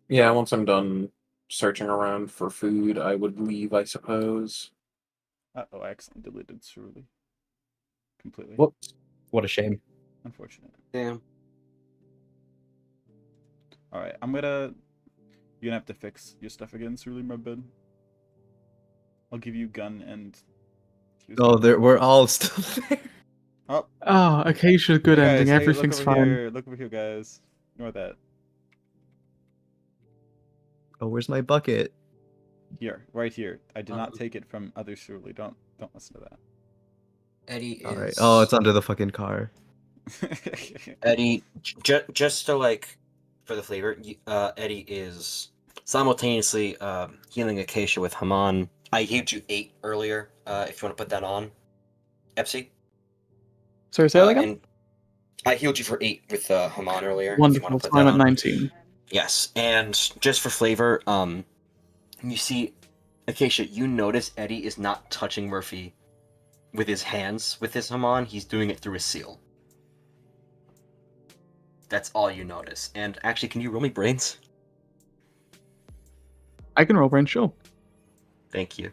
Yeah, once I'm done searching around for food, I would leave, I suppose. Uh-oh, I accidentally deleted Cerule. Completely. Whoops. What a shame. Unfortunate. Damn. Alright, you're gonna have to fix your stuff again, Cerule, my bad. I'll give you gun and... Oh, we're all still there. Oh, Ah, Acacia, good guys, ending. hey, Everything's look over fine. Here. Look over here, guys. Ignore that. Oh, where's my bucket? Here, right here. I did not take it from other Cerule. Don't listen to that. Eddie is. Alright. Oh, it's under the fucking car. Eddie, just to like, for the flavor, Eddie is simultaneously healing Acacia with Haman. I healed you 8 earlier. If you want to put that on, Epsi. Sorry, say that again? And I healed you for 8 with Haman earlier. If you Wonderful. want to put I'm that at on. 19. Yes, and just for flavor, you see, Acacia, you notice Eddie is not touching Murphy with his hands with his Haman. He's doing it through a seal. That's all you notice. And actually, can you roll me brains? I can roll brain, sure. Thank you.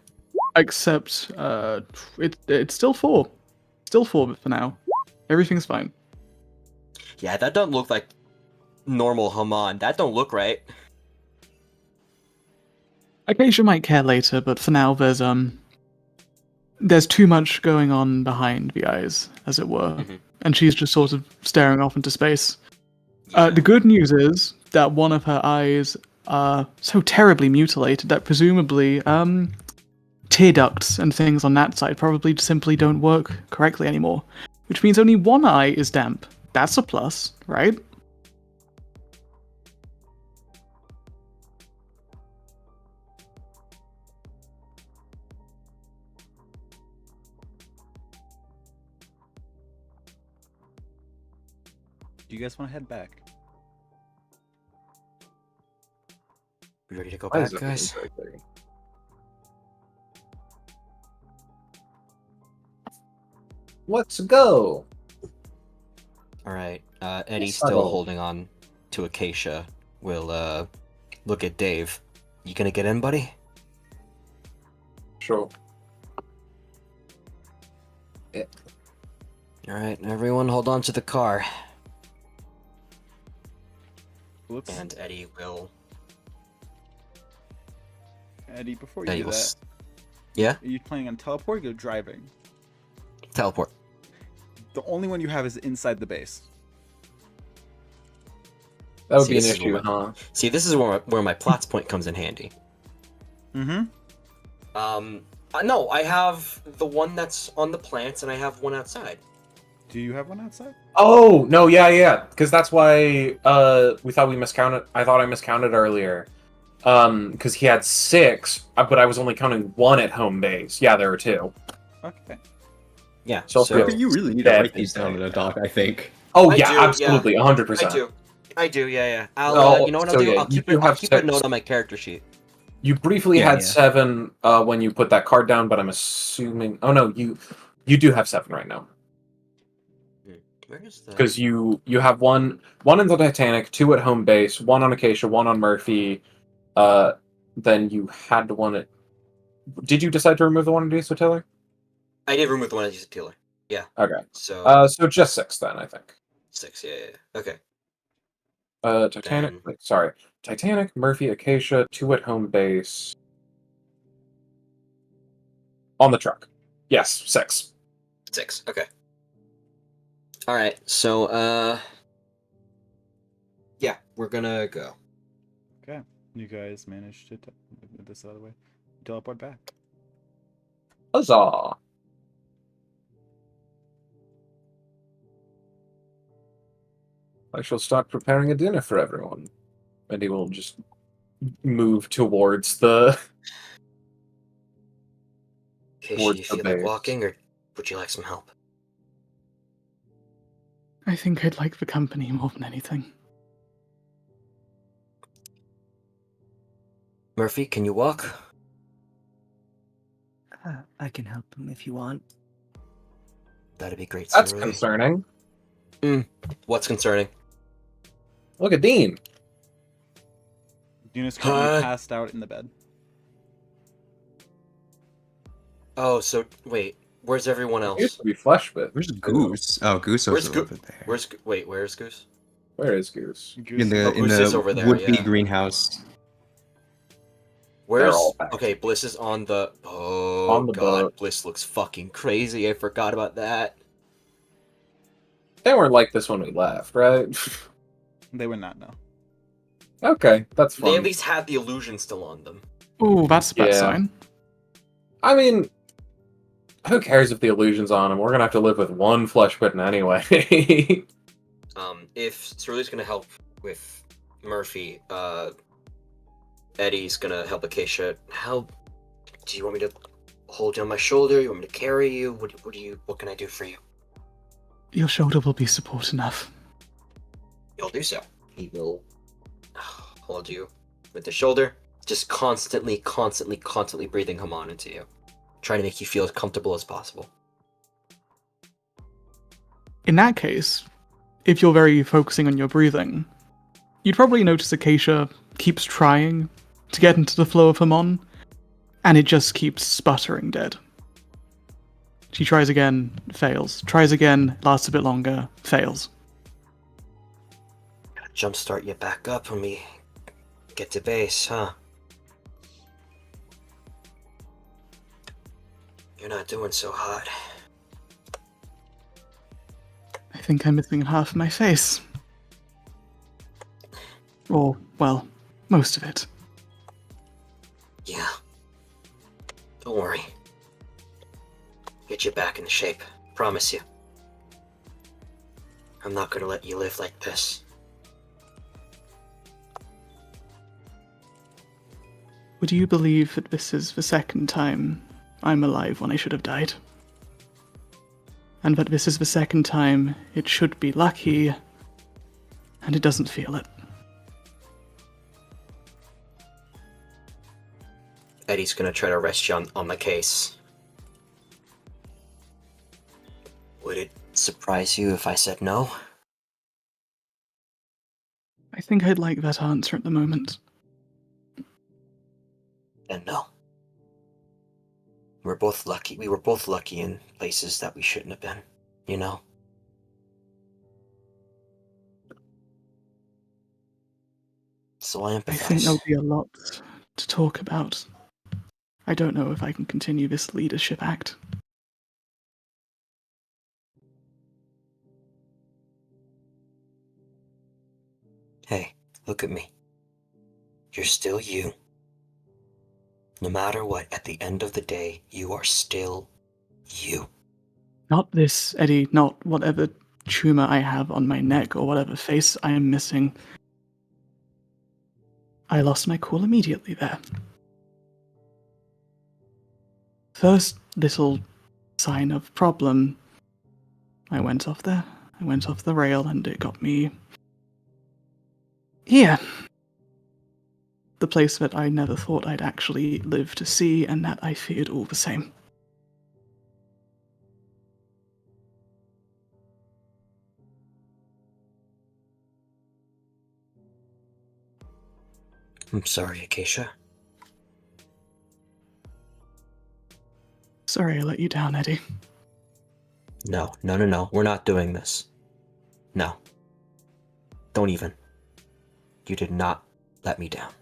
Except, it's still 4. Still 4 for now. Everything's fine. Yeah, that don't look like normal Haman. That don't look right. Acacia might care later, but for now there's too much going on behind the eyes, as it were. Mhm. And she's just sort of staring off into space. The good news is that one of her eyes are so terribly mutilated that presumably tear ducts and things on that side probably simply don't work correctly anymore. Which means only one eye is damp. That's a plus, right? Do you guys want to head back? We ready to go Why back, is it guys? so clear? Let's go. All right. Eddie Yes, still I'll- holding on to Acacia. Will look at Dave. You gonna get in, buddy? Sure. All right, everyone, hold on to the car. Whoops. And Eddie will. Eddie, before you Eddie do will. that, Yeah. are you planning on teleporting or driving? Teleport. The only one you have is inside the base. That would See, be an this is issue, where huh? See, this is where my plots point comes in handy. Mm-hmm. No, I have the one that's on the plants, and I have one outside. Do you have one outside? Oh no, yeah, because that's why we thought we miscounted. I thought I miscounted earlier, because he had 6, but I was only counting 1 at home base. Yeah, there were 2. Okay. Yeah. So So You really need to Dead write these down in a doc, I think. Oh I yeah, do, absolutely, 100%. I do. Yeah. I'll. Oh, You know what so I'll do? yeah, I'll you keep do it. I'll have keep a 6. note on my character sheet. You briefly Yeah, had yeah. 7 when you put that card down, but I'm assuming. Oh no, you do have 7 right now. Where is that? Because you have one in the Titanic, 2 at home base, 1 on Acacia, 1 on Murphy. Then you had one at. Did you decide to remove the one in Diesel Tiller? I did remove the one I used to Taylor. Yeah. Okay. So So just 6 then, I think. 6. Yeah. Okay. Titanic. Sorry, Titanic, Murphy, Acacia, 2 at home base. On the truck. Yes, 6. 6. Okay. All right. So yeah, we're gonna go. Okay. You guys managed to move this out of the way. Teleport back. Huzzah! I shall start preparing a dinner for everyone. And he will just move towards the. Okay, Towards do you the feel like base. walking, or would you like some help? I think I'd like the company more than anything. Murphy, can you walk? I can help him if you want. That'd be great. That's Surly. concerning. What's concerning? Look at Dean. Dean is currently passed out in the bed. Oh, so wait, where's everyone It else? used to be Fleshbit. Where's Goose? Oh, Goose Where's is Goo- over there. Where's Goose? Where is Goose? In the Goose is over there, would-be yeah. greenhouse. Where's all back. okay? Bliss is on the. Oh On the god, boat. Bliss looks fucking crazy. I forgot about that. They weren't like this when we left, right? They would not know. Okay, that's fine. They at least had the illusion still on them. Oh, that's a bad Yeah. sign. I mean, who cares if the illusion's on him? We're gonna have to live with one flesh bitten anyway. If Cerulea's gonna help with Murphy, Eddie's gonna help Acacia. How do you want me to hold you on my shoulder? You want me to carry you? What can I do for you? Your shoulder will be support enough. You'll do so. He will hold you with the shoulder, just constantly breathing Haman into you, trying to make you feel as comfortable as possible. In that case, if you're very focusing on your breathing, you'd probably notice Acacia keeps trying to get into the flow of Hamon, and it just keeps sputtering dead. She tries again, fails. Tries again, lasts a bit longer, fails. Gotta jumpstart you back up when we get to base, huh? You're not doing so hot. I think I'm missing half of my face. Or, well, most of it. Yeah. Don't worry. Get you back in shape. Promise you. I'm not gonna let you live like this. Would you believe that this is the second time I'm alive when I should have died? And that this is the second time it should be lucky, and it doesn't feel it. Eddie's gonna try to arrest you on the case. Would it surprise you if I said no? I think I'd like that answer at the moment. Then no. We're both lucky. We were both lucky in places that we shouldn't have been, you know? So I empathize. I think there'll be a lot to talk about. I don't know if I can continue this leadership act. Hey, look at me. You're still you. No matter what, at the end of the day, you are still you. Not this, Eddie, not whatever tumor I have on my neck or whatever face I am missing. I lost my cool immediately there. First little sign of problem, I went off the rail and it got me here. The place that I never thought I'd actually live to see and that I feared all the same. I'm sorry, Acacia. Sorry I let you down, Eddie. No. We're not doing this. No. Don't even. You did not let me down.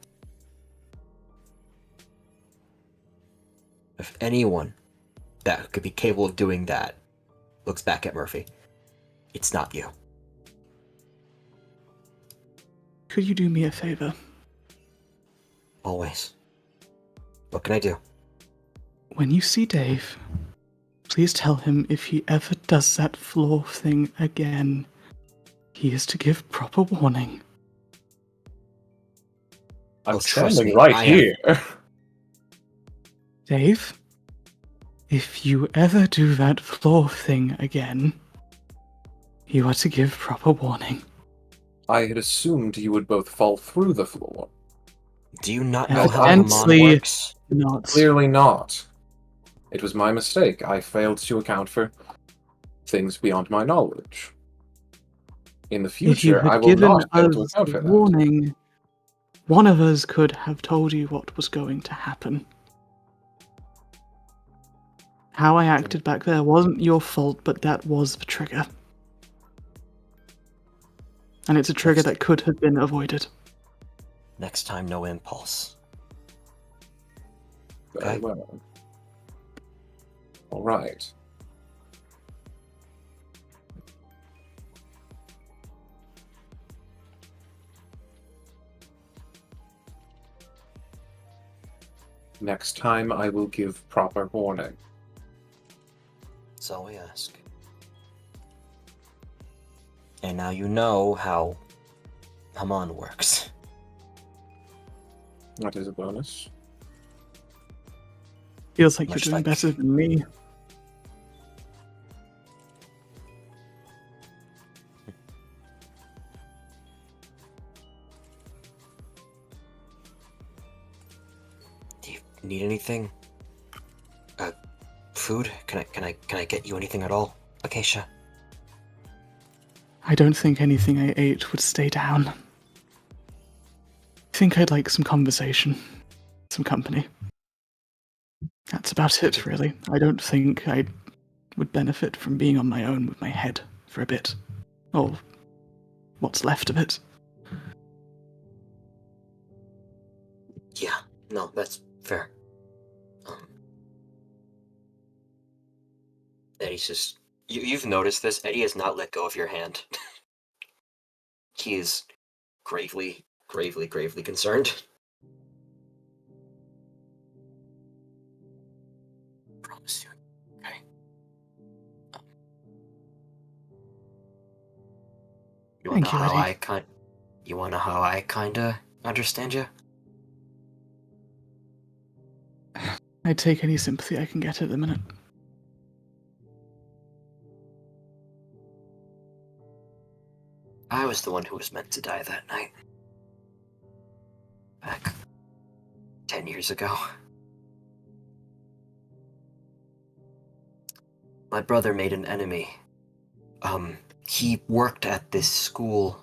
If anyone that could be capable of doing that looks back at Murphy, it's not you. Could you do me a favor? Always. What can I do? When you see Dave, please tell him if he ever does that floor thing again, he is to give proper warning. I'm trust standing me, right I am. here. Dave, if you ever do that floor thing again, you are to give proper warning. I had assumed you would both fall through the floor. Do you not know how Evidently Hamon works? not. Clearly not. It was my mistake. I failed to account for things beyond my knowledge. In the If you future, had I will given not fail to us account for that. warning, one of us could have told you what was going to happen. How I acted back there wasn't your fault, but that was the trigger. And it's a trigger that could have been avoided. Next time, no impulse. Very Okay. well. All right. Next time, I will give proper warning. That's all we ask. And now you know how Hamon works. That is a bonus. Feels like Much you're doing like- better than me. Do you need anything? Food? Can I get you anything at all, Acacia? I don't think anything I ate would stay down. I think I'd like some conversation, some company. That's about it, really. I don't think I would benefit from being on my own with my head for a bit. Or what's left of it. Yeah, no, that's fair. Eddie's just... You've noticed this. Eddie has not let go of your hand. He is gravely concerned. Promise you. Okay. You wanna Thank you, know how Eddie. You wanna know how I kinda understand you? I'd take any sympathy I can get at the minute. I was the one who was meant to die that night. Back 10 years ago. My brother made an enemy. He worked at this school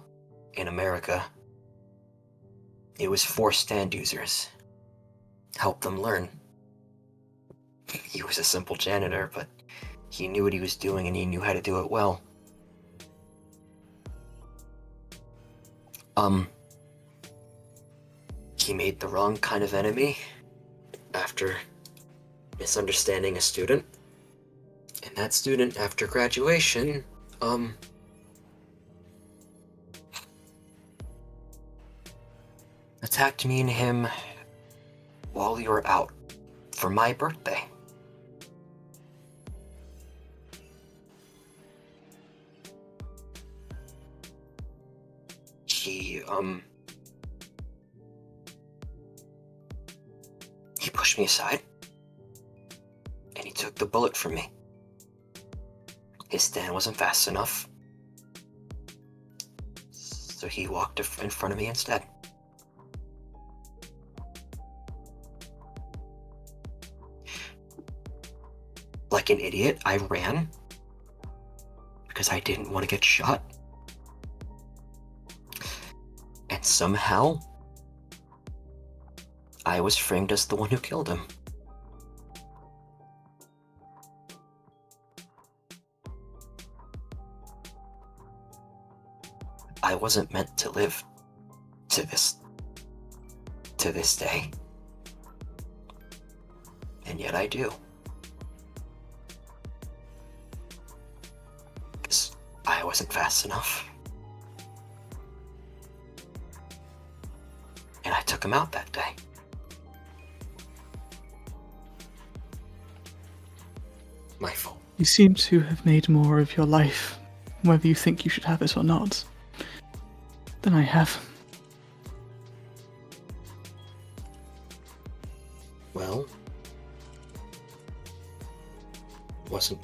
in America. It was for stand users. Help them learn. He was a simple janitor, but he knew what he was doing and he knew how to do it well. He made the wrong kind of enemy after misunderstanding a student. And that student, after graduation, attacked me and him while we were out for my birthday. he pushed me aside, and he took the bullet from me. His stand wasn't fast enough, so he walked in front of me instead. Like an idiot, I ran because I didn't want to get shot. And somehow, I was framed as the one who killed him. I wasn't meant to live to this day. And yet I do. Because I wasn't fast enough. And I took him out that day. My fault. You seem to have made more of your life, whether you think you should have it or not, than I have. Well, wasn't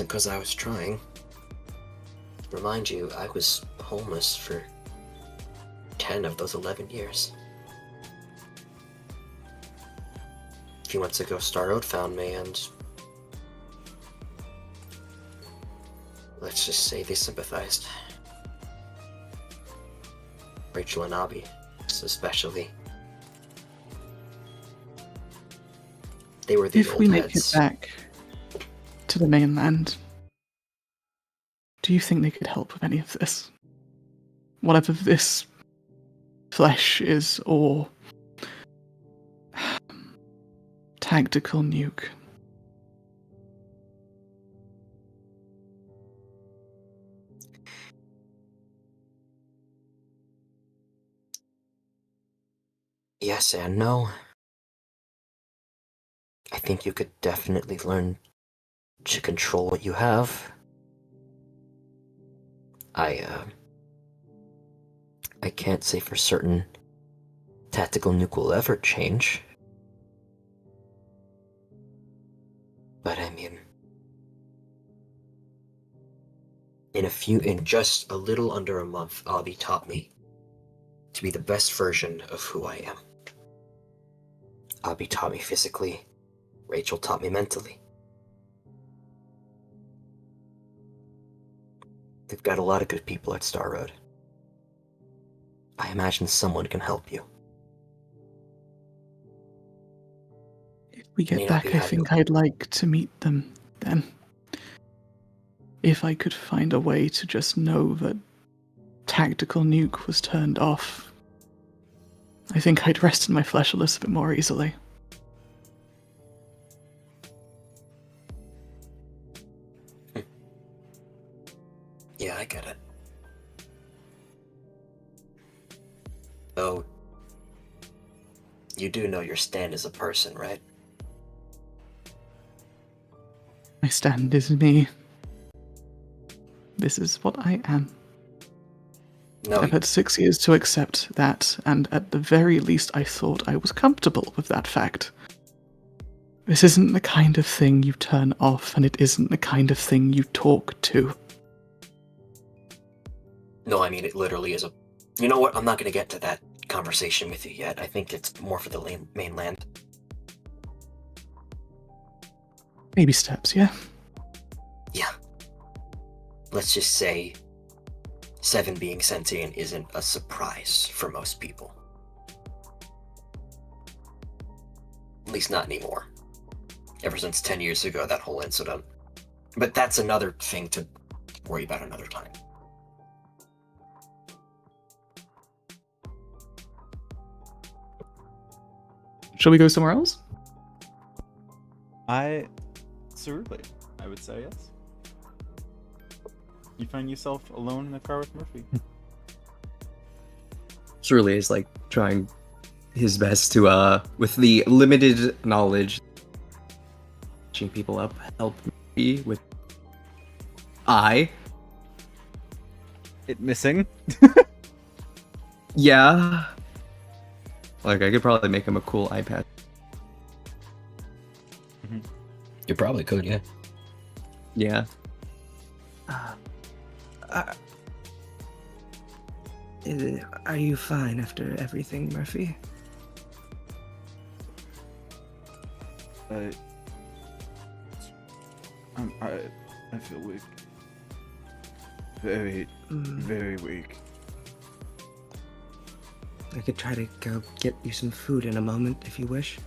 because I was trying. Remind you, I was homeless for 10 of those 11 years. A few months ago, Star Road found me, and let's just say they sympathized. Rachel and Abby, especially. They were the If old we make heads. it back to the mainland, do you think they could help with any of this? Whatever this flesh is, or tactical nuke. Yes and no. I think you could definitely learn to control what you have. I can't say for certain tactical nuke will ever change. But I mean, in just a little under a month, Abby taught me to be the best version of who I am. Abby taught me physically. Rachel taught me mentally. They've got a lot of good people at Star Road. I imagine someone can help you. If we May get not back, be I think I'd like to meet them then. If I could find a way to just know that tactical nuke was turned off, I think I'd rest in my flesh a little bit more easily. Yeah, I get it. Though, you do know your stand as a person, right? My stand is me. This is what I am. No, I've had 6 years to accept that, and at the very least I thought I was comfortable with that fact. This isn't the kind of thing you turn off, and it isn't the kind of thing you talk to. no, I mean, it literally is a... You know what? I'm not going to get to that conversation with you yet. I think it's more for the mainland. Baby steps, yeah? Yeah. Let's just say 7 being sentient isn't a surprise for most people. At least not anymore. Ever since 10 years ago, that whole incident. But that's another thing to worry about another time. Shall we go somewhere else? Cerulli, I would say yes. You find yourself alone in the car with Murphy. Surely is like trying his best to with the limited knowledge catching people up, help me with it missing. Yeah. Like, I could probably make him a cool iPad. You probably could, yeah. Yeah. Are you fine after everything, Murphy? I feel weak. Very, very weak. I could try to go get you some food in a moment if you wish.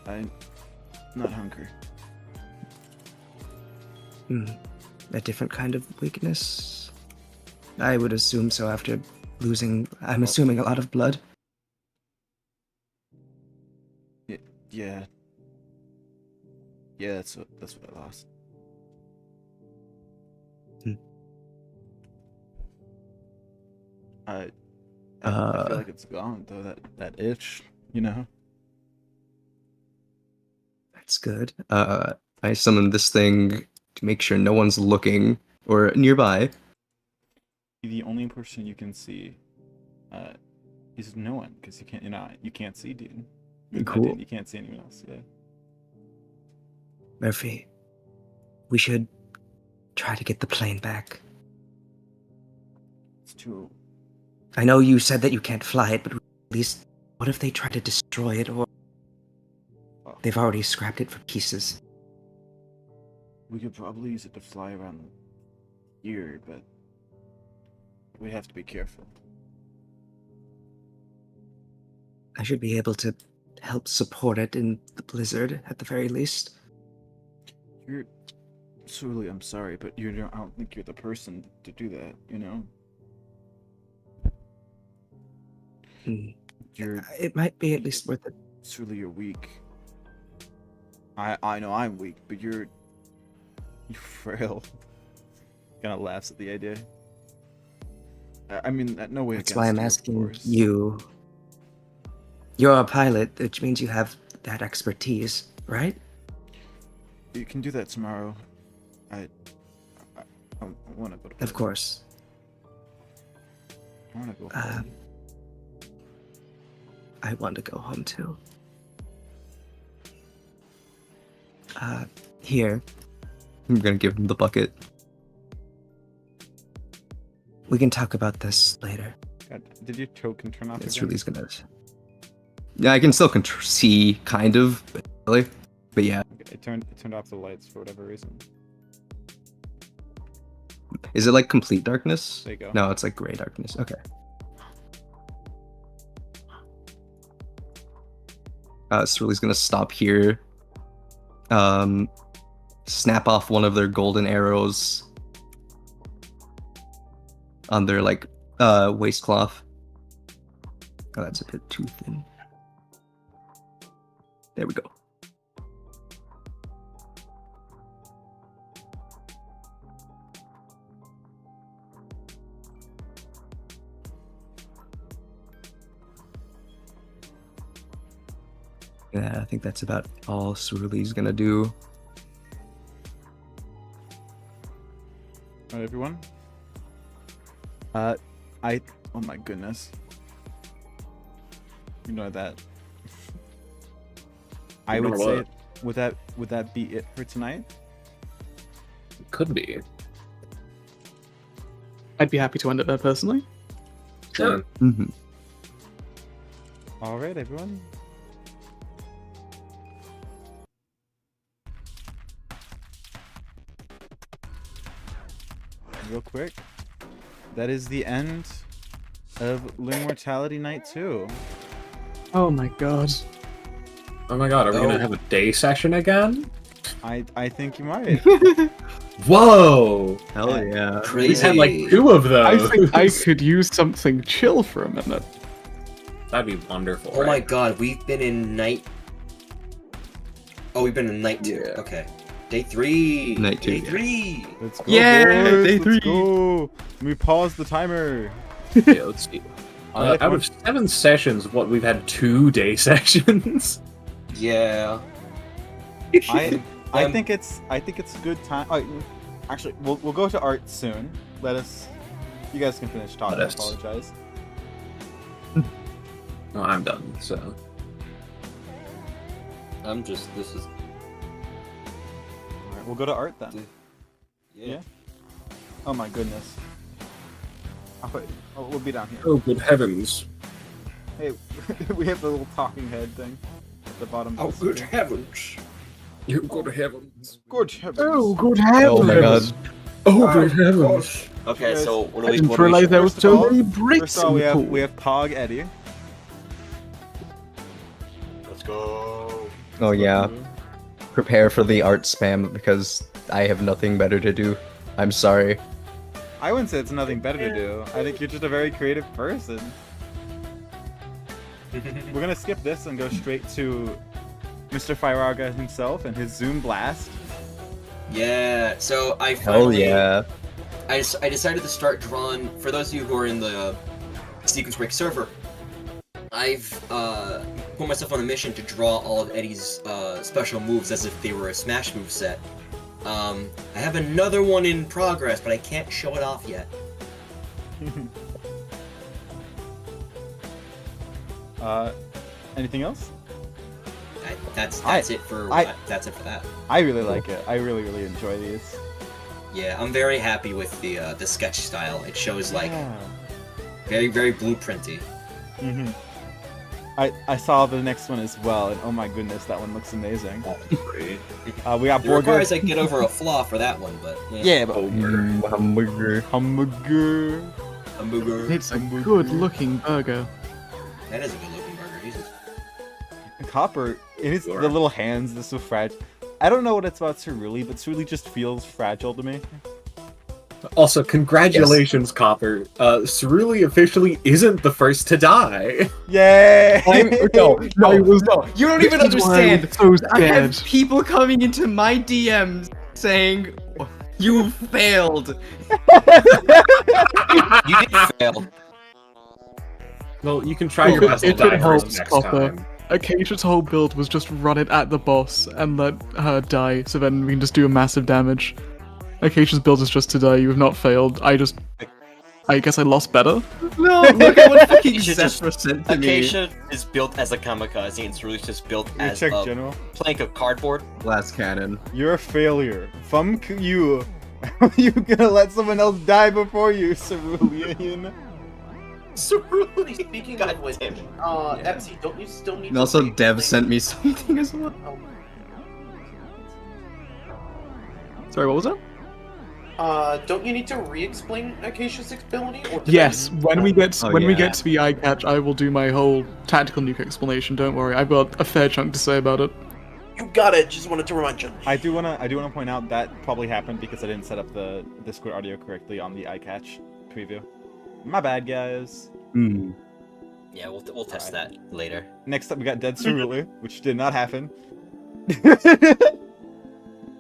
I'm not hungry. A different kind of weakness? I would assume so after losing, I'm assuming, a lot of blood. Yeah. Yeah, that's what I lost. I feel like it's gone though. That itch, you know. That's good. I summoned this thing to make sure no one's looking or nearby. The only person you can see is no one, because you can't see Dean. Cool. You can't see anyone else. Yeah. Murphy, we should try to get the plane back. It's too. I know you said that you can't fly it, but at least, what if they try to destroy it, or they've already scrapped it for pieces? We could probably use it to fly around here, but we have to be careful. I should be able to help support it in the blizzard, at the very least. Surely, I'm sorry, but I don't think you're the person to do that, you know? It might be at least worth it. Surely you're weak. I know I'm weak, but you're frail. Kind of laughs at the idea. I mean, no way. That's why I'm asking you. You're a pilot, which means you have that expertise, right? You can do that tomorrow. I want to go to bed. Of course. I want to go home. I want to go home too. Here. I'm gonna give him the bucket. We can talk about this later. God, did your token turn off? It's again? really gonna. Yeah, I can still see, kind of, really. But yeah. Okay, it turned off the lights for whatever reason. Is it like complete darkness? There you go. No, it's like gray darkness. Okay. Cerulea's gonna stop here. Snap off one of their golden arrows on their like waistcloth. Oh, that's a bit too thin. There we go. Yeah, I think that's about all Cerulea's gonna do. Alright, everyone. Oh my goodness. You know that. I would say, would that be it for tonight? It could be. I'd be happy to end it there personally. Sure. Mm-hmm. All right, everyone. Real quick, that is the end of Learn Mortality Night 2. Oh my god. Oh my god, are we gonna have a day session again? I think you might. Whoa! Hell yeah. We had like 2 of those. I think I could use something chill for a minute. That'd be wonderful. Oh my god, we've been in night. Oh, we've been in night 2. Yeah. Okay. Day 3. Night 2, Day yeah. 3. Let's go, Yeah, boys. day 3. Let's go. Let me pause the timer. Yeah, let's see. Out of 7 sessions, we've had 2 day sessions. Yeah. I think it's a good time. Actually, we'll go to art soon. Let us. You guys can finish talking. I Let us. apologize. No, I'm done. So This is. Alright, we'll go to art then. Yeah. Oh my goodness. We'll be down here. oh good heavens! Hey, we have the little talking head thing at the bottom. Oh of the good screen. heavens! You good heavens! Good heavens. Oh, good heavens! Oh my god. Oh good heavens! Okay, Yes. so what I do we? didn't What do we realize there was First of so all- many First bricks of all, in we the have pool. we have Pog Eddie. Let's go. Oh yeah. Prepare for the art spam because I have nothing better to do. I'm sorry. I wouldn't say it's nothing better to do. I think you're just a very creative person. We're gonna skip this and go straight to Mr. Firaga himself and his Zoom blast. Yeah. So I Hell finally. yeah. I decided to start drawing. For those of you who are in the Sequence Break server, I've put myself on a mission to draw all of Eddie's special moves as if they were a Smash move set. I have another one in progress, but I can't show it off yet. Anything else? That's it for that's it for that. I really like it. I really enjoy these. Yeah, I'm very happy with the sketch style. It shows like Yeah. very blueprinty. Mm-hmm. I saw the next one as well, and oh my goodness, that one looks amazing. We got It Borger. requires I get over a flaw for that one, but Yeah, but Hamburger. hamburger. Hamburger. It's a good-looking burger. That is a good looking burger. Jesus. Copper, it is the little hands. They're so fragile. I don't know what it's about Cerulli, but Cerulli just feels fragile to me. Also, congratulations, Copper. Cerulli officially isn't the first to die. Yay! No, you don't even This is why I'm understand. so I have scared. people coming into my DMs saying, "You failed." You did fail. Well, you can try your best to If die it first helps, next Copper, time. Acacia's whole build was just run it at the boss and let her die, so then we can just do a massive damage. Acacia's build is just to die. You have not failed. I guess I lost better. No, look at what fucking Acacia just- Zephyr sent to me. Acacia is built as a kamikaze, and Cerule's just built You as check a general. plank of cardboard. Glass cannon. You're a failure. You. You gonna let someone else die before you, Cerulean? Cerule, speaking God was him. Epsi, don't you still need And also, to Dev sent me something as well. Sorry, what was that? Don't you need to re-explain Acacia's ability? Or did Yes, when we get Oh, when we yeah. get to the eye catch, I will do my whole tactical nuke explanation. Don't worry, I've got a fair chunk to say about it. You got it. Just wanted to remind you. I do wanna point out that probably happened because I didn't set up the Discord audio correctly on the iCatch preview. My bad, guys. Hmm. Yeah, we'll test that later. Next up, we got Dead Cerule, which did not happen. The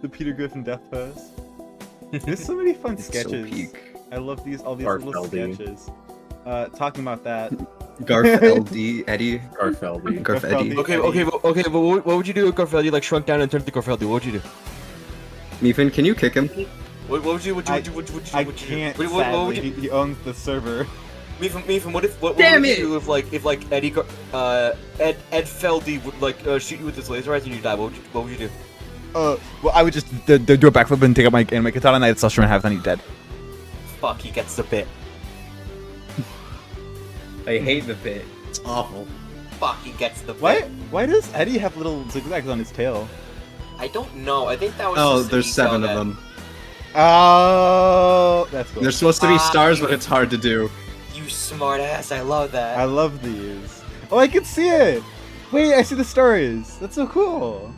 Peter Griffin death pose. There's so many fun It's so sketches. peak. I love all these little Garfeldy. sketches. Talking about that. Garf LD Eddie. Garfeldy. Garf Eddie. Garfeldy. but what would you do if Garfeldy like shrunk down and turned to Garfeldy? What would you do? Meephen, can you kick him? What would you? What I would you? I What can't, would sadly. you? He owns the server. Meephen, what Damn would it! you do if Eddie Ed Feldy would shoot you with his laser eyes and you die? What would you do? Well, I would just do a backflip and take out my katana and I'd slash him in half, then he's dead. Fuck, he gets the bit. I hate the bit. It's awful. Fuck, he gets the bit. Why does Eddie have little zigzags on his tail? I don't know. I think that was. Oh, just a there's detail 7 of that- them. Oh, that's cool. They're supposed to be stars, but it's hard to do. You smart ass. I love that. I love these. Oh, I can see it! Wait, I see the stars. That's so cool.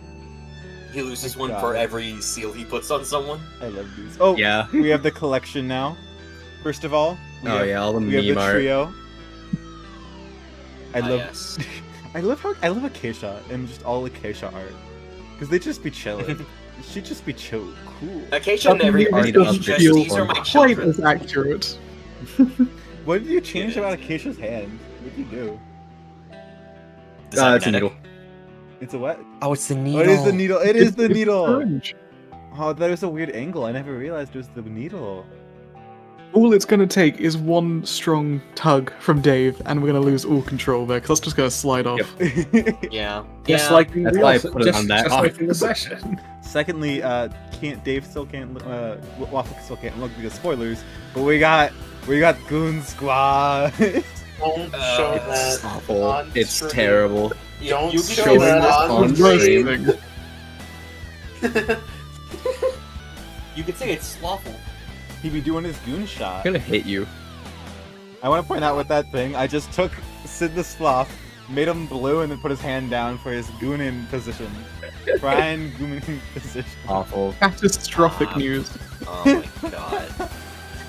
He loses one Got for it. every seal he puts on someone. I love these. Oh, Yeah. we have the collection now. First of all, we Oh have, yeah, all the we have meme the art. trio. I Ah, love, yes. I love Acacia and just all Acacia art, because they just be chilling. She'd just be chill, cool. Acacia and every I need artist to just update these this are one. my Quite children. as accurate. What did you change It about is. Acacia's hand? What did you do? The cybernetic. It's a needle. It's a what? Oh, it's the Oh, needle. it is the needle. It is the It's needle. orange. Oh, that was a weird angle. I never realized it was the needle. All it's going to take is one strong tug from Dave, and we're going to lose all control there, because that's just going to slide off. Yeah. Just like the That's real, why I put it just, on that. just like in the session. Secondly, Dave still can't, Waffle still can't look because spoilers, but we got Goon Squad. Don't show It's that. awful. on It's stream. terrible. Don't You show showing that this on on stream. You could say it's slothful. He be doing his goon shot. I'm gonna hit you. I want to point out with that thing, I just took Sid the Sloth, made him blue, and then put his hand down for his goonin position. Brian goonin position. Awful. Catastrophic news. Oh my god.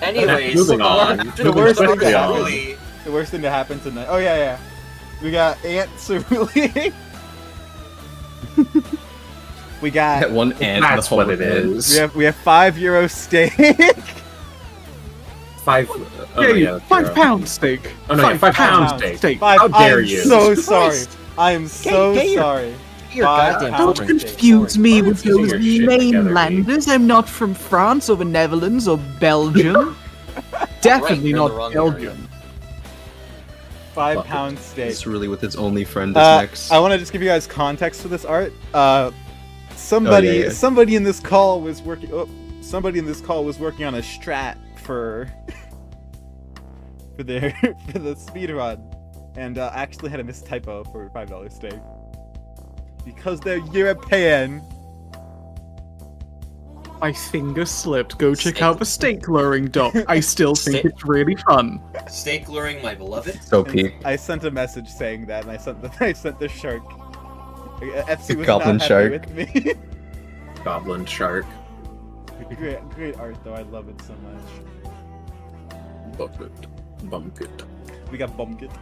Anyways, Moving on. The Moving worst thing quickly to on. happen. The worst thing to happen tonight. Oh yeah. We got Ant Cerulli. We got. That one ant. That's the whole what it thing. is. We have €5 steak. 5. Oh, Yeah, yeah, £5 steak. Oh no, yeah, £5 steak. How dare you? I'm so sorry. I am so get your- sorry. Your goddamn Don't steak. Confuse me with Get your those shit together, mainlanders. I'm not from France or the Netherlands or Belgium. Definitely you're in the not wrong Belgium. £5 steak. It's really with his only friend is next. I want to just give you guys context for this art. Somebody in this call was working. Somebody in this call was working on a strat for for the speedrun, and actually had a mistypo for $5 steak because they're European. My finger slipped. Go check out the steak luring doc. I still think it's really fun. Steak luring, my beloved. So P. I sent a message saying that, and I sent the shark. FC was Goblin not happy shark. with me. Goblin shark. Great art though. I love it so much. Bumpkit. We got Bumkit.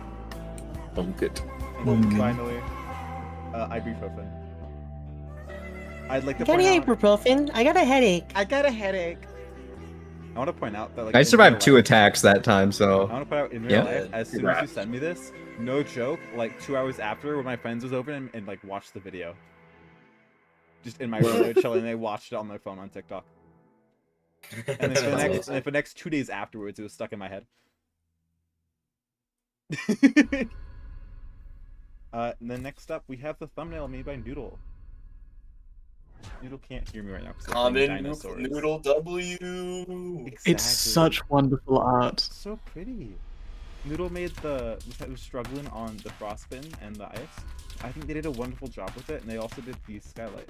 Bumpkit. And finally, ibuprofen. I'd like to Got point any out. ibuprofen? I got a headache. I got a headache. I want to point out that like I in survived real 2 life- attacks that time, I so want to point out in real Yeah. life, as soon as you sent me this, no joke, like 2 hours after, when my friends was over and like watched the video. Just in my room, they were chilling, and they watched it on their phone on TikTok. And then for the next 2 days afterwards, it was stuck in my head. And then next up, we have the thumbnail made by Noodle. Noodle can't hear me right now because Common dinosaurs. Noodle W. Exactly. It's such wonderful art. So pretty. Noodle made was struggling on the frostbin and the ice. I think they did a wonderful job with it, and they also did the skylight.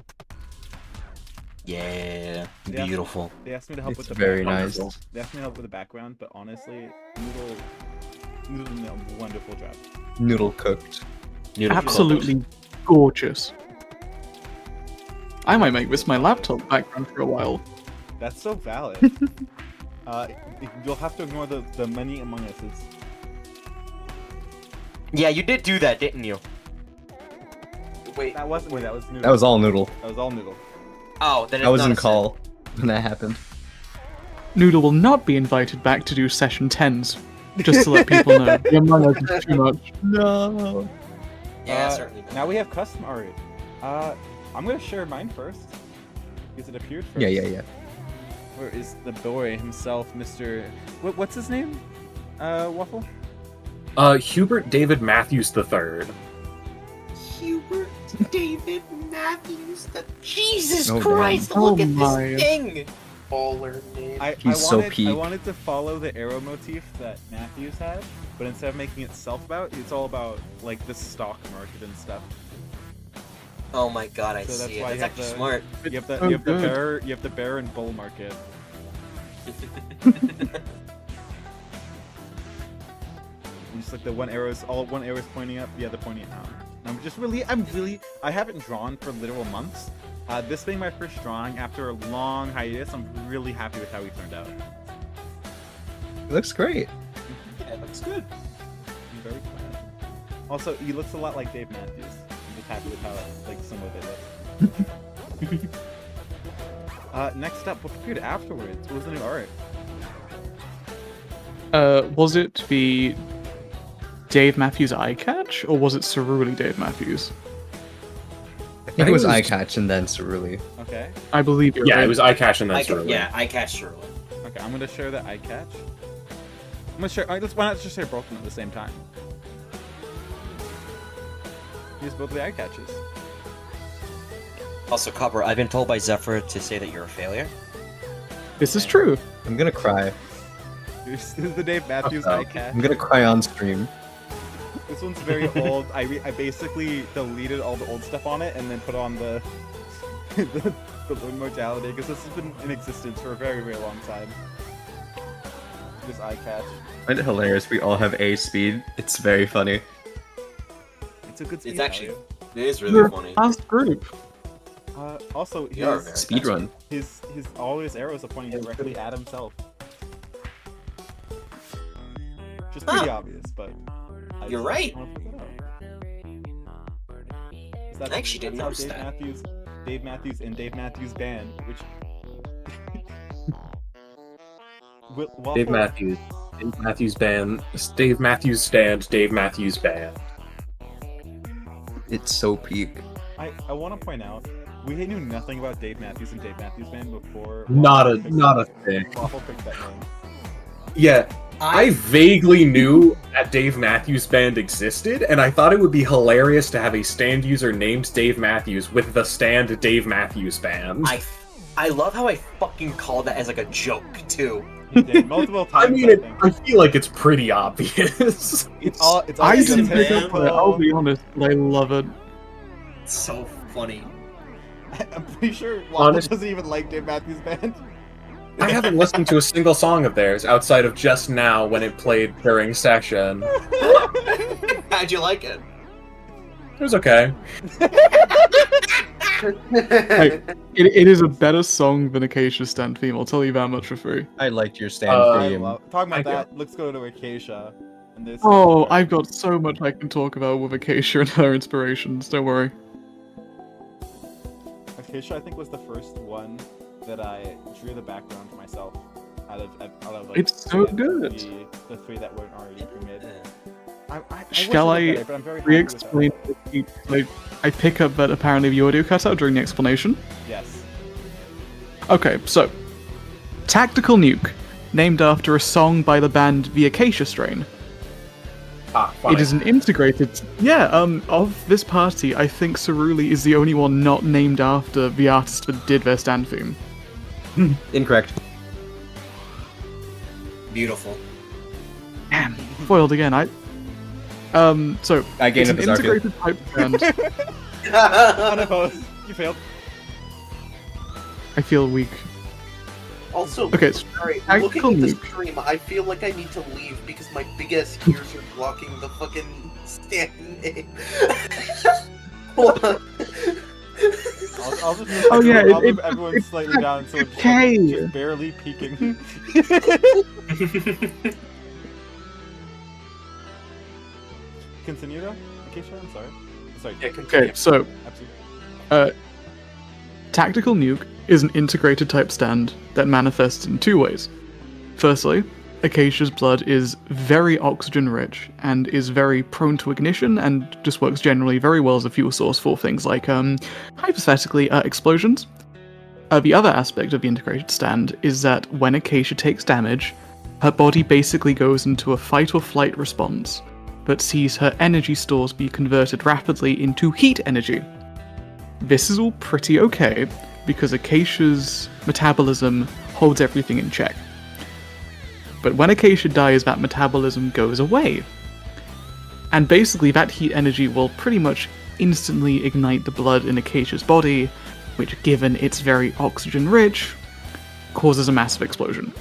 Yeah, Yeah. beautiful. They asked me to help it's with the very background. nice. They asked me to help with the background, but honestly, Noodle did a wonderful job. Noodle cooked. Noodle Absolutely gorgeous. I might make this my laptop background for a while. That's so valid. You'll have to ignore the many Among Us's. Yeah, you did do that, didn't you? Wait, That was Noodle. That was all Noodle. That was all Noodle. Oh, then it's I was not in a sin. call when that happened. Noodle will not be invited back to do session 10s. Just to let people know. The Among Us is too much. No. Yeah, certainly. Not. Now we have custom art. I'm gonna share mine first because it appeared first. Yeah. Where is the boy himself, Mr. What's his name? Waffle? Hubert David Matthews III. Hubert David Matthews. Jesus Oh, Christ! damn. Look Oh at my. this thing. baller name. He's so I peak. wanted to follow the arrow motif that Matthews had, but instead of making it self-about, it's all about like the stock market and stuff. Oh my god, I So that's see it. why That's you have actually the- smart. You have the Oh, you have the good. bear and bull market. And just like the one arrow's pointing up, the other pointing out. And I haven't drawn for literal months. This being my first drawing after a long hiatus, I'm really happy with how he turned out. It looks great. Yeah, it looks good. I'm very proud. Also, he looks a lot like Dave Matthews. I'm just happy with how like similar they look. Next up, what appeared afterwards? What was the new art? Was it the Dave Matthews eye catch, or was it Cerulli Dave Matthews? I think it was eye catch and then Cerule. Okay. I believe you're Yeah, right. it was eye catch and then Cerule. Yeah, I catch Shirley. Okay, I'm gonna share the eye catch. I'm gonna share. Why not just share both of them at the same time? Use both the eye catches. Also, Copper, I've been told by Zephyr to say that you're a failure. This is true. I'm gonna cry. This is the Dave Matthews eye catch. I'm gonna cry on stream. This one's very old. I basically deleted all the old stuff on it and then put on the the Mortality because this has been in existence for a very, very long time. This eye catch. I find it hilarious. We all have A speed. It's very funny. It's a good speed. It's actually, value. it is You're really a funny. fast group. Also, You are his very Speedrun. all his arrows are pointing directly at himself. Which is pretty obvious, but You're right. I actually didn't notice Dave that. Dave Matthews and Dave Matthews Band, which Waffle, Dave Matthews. Dave Matthews Band. Dave Matthews Stand. Dave Matthews Band. It's so peak. I want to point out, we knew nothing about Dave Matthews and Dave Matthews Band before. Not a thing. Waffle picked that name. Yeah, I vaguely knew that Dave Matthews Band existed, and I thought it would be hilarious to have a stand user named Dave Matthews with the stand Dave Matthews Band. I love how I fucking called that as like a joke too. He did multiple times. I mean, I feel like it's pretty obvious. It's all. I didn't pick up on it, I'll be honest, but I love it. It's so funny. I'm pretty sure Waffle doesn't even like Dave Matthews Band. I haven't listened to a single song of theirs outside of just now when it played during session. How'd you like it? It was okay. Hey, it is a better song than Acacia's stand theme, I'll tell you that much for free. I liked your stand theme. Talking about Thank you. that, let's go to Acacia. And this. Oh, I've got so much I can talk about with Acacia and her inspirations, don't worry. Acacia, I think, was the first one that I drew the background for myself. Out of like, It's so good. The three that weren't already pre-made. Shall I re-explain? I pick up that apparently the audio cut out during the explanation. Yes. Okay, so Tactical Nuke, named after a song by the band The Acacia Strain. It is an integrated. Yeah, of this party, I think Cerule is the only one not named after the artist that did their stand theme. Incorrect. Beautiful. Damn, foiled again. So I gained it's a an bizarre integrated type band. Unopposed. You failed. I feel weak. Also, Okay, sorry, Tactical looking at the Nuke. stream, I feel like I need to leave because my big ass ears are blocking the fucking stand name. Hold on. I'll just Oh, yeah, I'll it- move everyone slightly down so it's okay. just barely peeking. Continue though, Acacia. I'm sorry. Okay, so Absolutely. Tactical Nuke is an integrated type stand that manifests in two ways. Firstly, Acacia's blood is very oxygen rich and is very prone to ignition and just works generally very well as a fuel source for things like, hypothetically, explosions. The other aspect of the integrated stand is that when Acacia takes damage, her body basically goes into a fight or flight response that sees her energy stores be converted rapidly into heat energy. This is all pretty okay, because Acacia's metabolism holds everything in check. But when Acacia dies, that metabolism goes away. And basically that heat energy will pretty much instantly ignite the blood in Acacia's body, which, given it's very oxygen-rich, causes a massive explosion.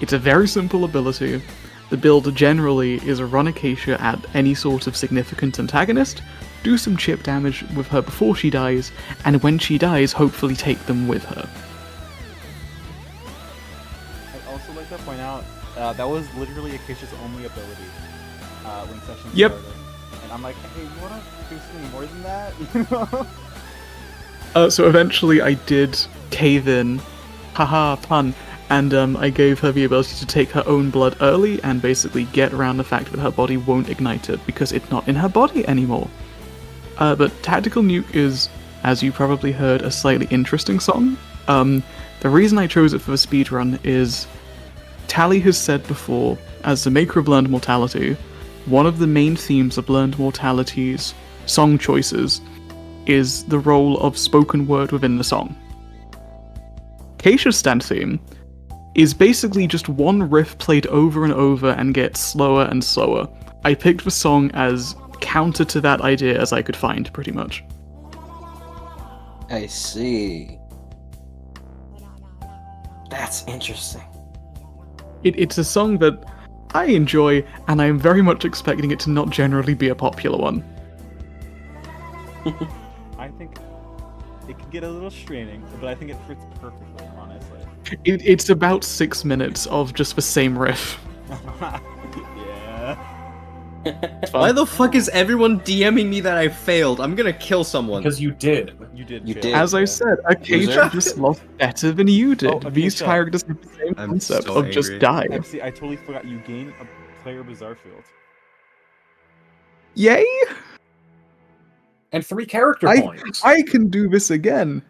It's a very simple ability. The build generally is run Acacia at any sort of significant antagonist, do some chip damage with her before she dies, and when she dies, hopefully take them with her. I'd also like to point out that was literally Acacia's only ability when session Yep. started. And I'm like, hey, you wanna do something more than that? So eventually I did cave in, haha, pun, and I gave her the ability to take her own blood early and basically get around the fact that her body won't ignite it because it's not in her body anymore. But Tactical Nuke is, as you probably heard, a slightly interesting song. The reason I chose it for the speedrun is Tally has said before, as the maker of Learned Mortality, one of the main themes of Learned Mortality's song choices is the role of spoken word within the song. Acacia's stand theme is basically just one riff played over and over and gets slower and slower. I picked the song as counter to that idea as I could find, pretty much. I see. That's interesting. It's a song that I enjoy, and I'm very much expecting it to not generally be a popular one. I think it could get a little straining, but I think it fits perfectly, honestly. It's about 6 minutes of just the same riff. Yeah. Why the fuck is everyone DMing me that I failed? I'm gonna kill someone. Because you did. You did. You fail. did. As I said, Acacia just lost better than you did. Oh, These Acacia. characters have the same I'm concept so of just angry. die. Epsi, I totally forgot you gain a player Bizarre Field. Yay! And 3 character points. I can do this again.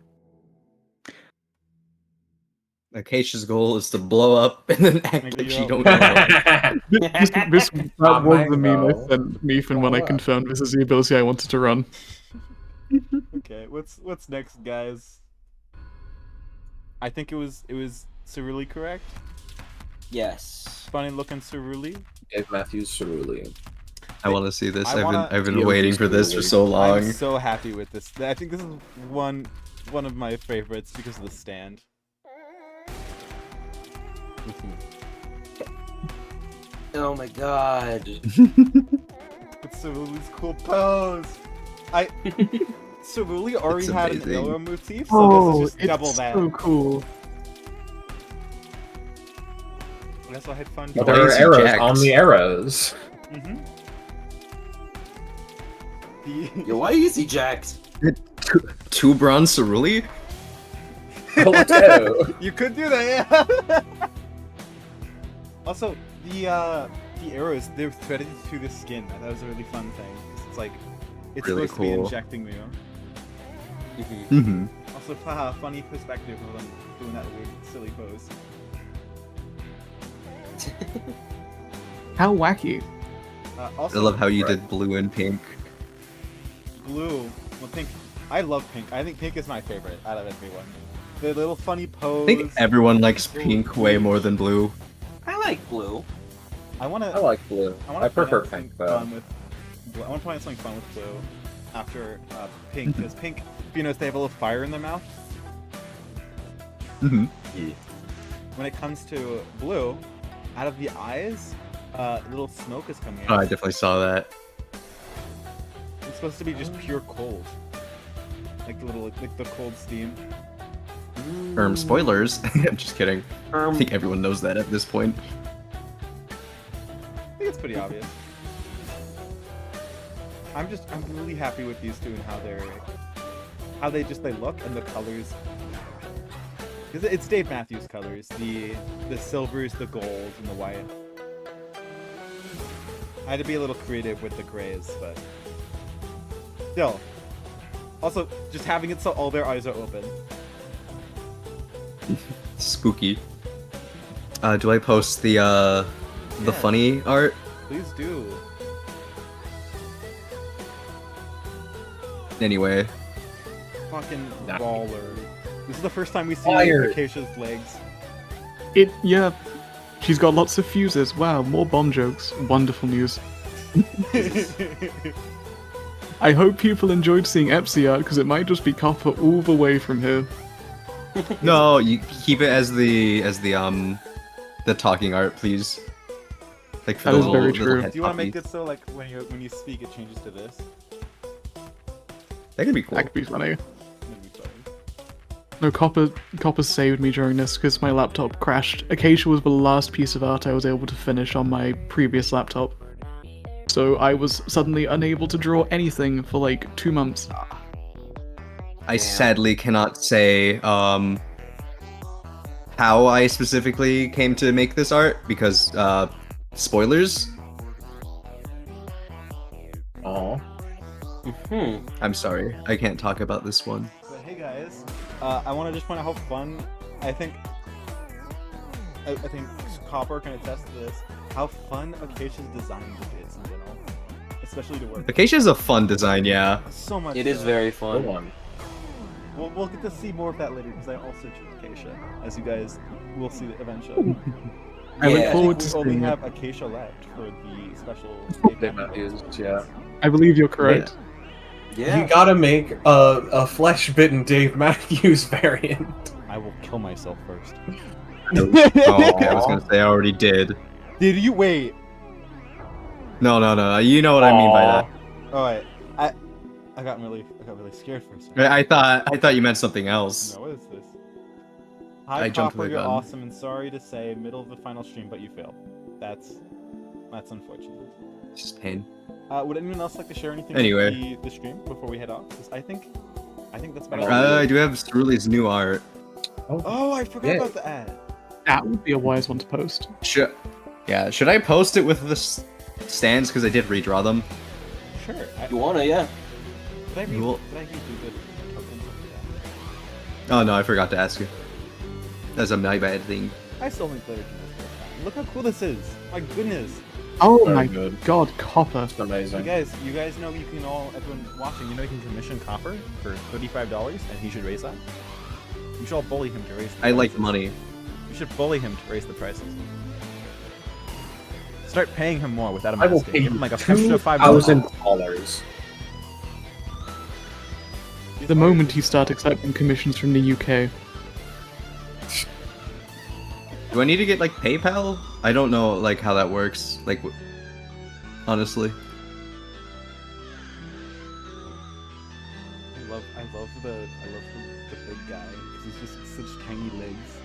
Acacia's goal is to blow up and then act Make like it she go. don't know. That was the meme I Mango. sent Meephen when I confirmed this is the ability I wanted to run. Okay, what's next, guys? I think it was Cerulli, correct? Yes. Funny looking Cerulli. Dave Matthews Cerulli. I want to see this. I I've been Yeah, waiting just for this for really- so long. I'm so happy with this. I think this is one of my favorites because of the stand. Oh my god. It's Cerulli's cool pose. Cerulli already It's had an amazing. arrow motif, so this is just double it's that. so cool. I also had fun. But Why there are is he arrows jacked? on the arrows. Mm-hmm. Yo, why is he jacked? Two bronze Cerulli? Hello. You could do that, yeah. Also, the arrows, they're threaded to the skin. That was a really fun thing. It's like it's Really supposed to be cool. injecting you. Mm-hmm. Also, haha, funny perspective of them doing that weird, silly pose. How wacky. Also, I love how you Right. did blue and pink. blue. Well, pink. I love pink. I think pink is my favorite out of everyone. The little funny pose. I think everyone likes pink way more than blue. I like blue. I wanna. I like blue. I prefer pink though. I want to find something fun with blue after pink, because pink, if you notice, they have a little fire in their mouth. Mm-hmm. When it comes to blue, out of the eyes, little smoke is coming Oh, I out. definitely saw that. It's supposed to be just pure cold, like the cold steam. Spoilers. I'm just kidding. I think everyone knows that at this point. I think it's pretty obvious. I'm really happy with these two and how they look and the colors. Because it's Dave Matthews colors, the silvers, the gold, and the white. I had to be a little creative with the grays, but still. Also, just having it so all their eyes are open. Spooky. Do I post the Yeah. funny art? Please do. Anyway, Fucking baller. This is the first time we see Fire. Acacia's legs. Yeah. She's got lots of fuses. Wow, more bomb jokes. Wonderful news. I hope people enjoyed seeing Epsi art because it might just be copper all the way from here. no, you keep it as the talking art, please. Like for That the is little, very little true. head Do you want to puppy. make it so like when you speak it changes to this? That could be cool. That could be funny. That'd be funny. No, Copper saved me during this because my laptop crashed. Acacia was the last piece of art I was able to finish on my previous laptop. So I was suddenly unable to draw anything for like 2 months. I sadly cannot say how I specifically came to make this art because spoilers. Oh. I'm sorry, I can't talk about this one. But hey guys, I want to just point out how fun. I think Copper can attest to this. How fun Acacia's design is in general, especially to work. Acacia is a fun design, yeah. So much. It is so. very fun. Go on. We'll get to see more of that later because I also choose Acacia, as you guys will see eventually. I look think forward to we only seeing have it. Acacia left for the special. Dave Matthews, yeah. I believe you're correct. Yeah. You gotta make a flesh-bitten Dave Matthews variant. I will kill myself first. Oh, okay, I was gonna say I already did. Did you wait? No, you know what I mean by that. Oh wait, I got really scared for a second. I thought you meant something else. No, what is this? Hi, I jumped Copper, the you're gun. awesome, and sorry to say, middle of the final stream, but you failed. That's unfortunate. Just pain. Would anyone else like to share anything Anyway. about the stream before we head off? 'Cause I think that's about all. I do have Cerulean's new art. Oh, I forgot Yeah. about the ad. That would be a wise one to post. Should I post it with the stands because I did redraw them? Sure. You wanna, yeah. Did I Cool. redo the tokens of the ad? Oh no, I forgot to ask you. That's a my bad thing. I still think Glitter can this first time. Look how cool this is. My goodness. Oh Very my good. god, Copper. It's amazing. You guys know you can everyone watching, you know you can commission Copper for $35 and he should raise that? You should all bully him to raise the I like prices. money. You should bully him to raise the prices. Start paying him more without him I will asking. pay Give you him like a extra $5. $2,000. The moment you start accepting commissions from the UK. Do I need to get like PayPal? I don't know like how that works. Like, honestly. I love the big guy because he's just such tiny legs.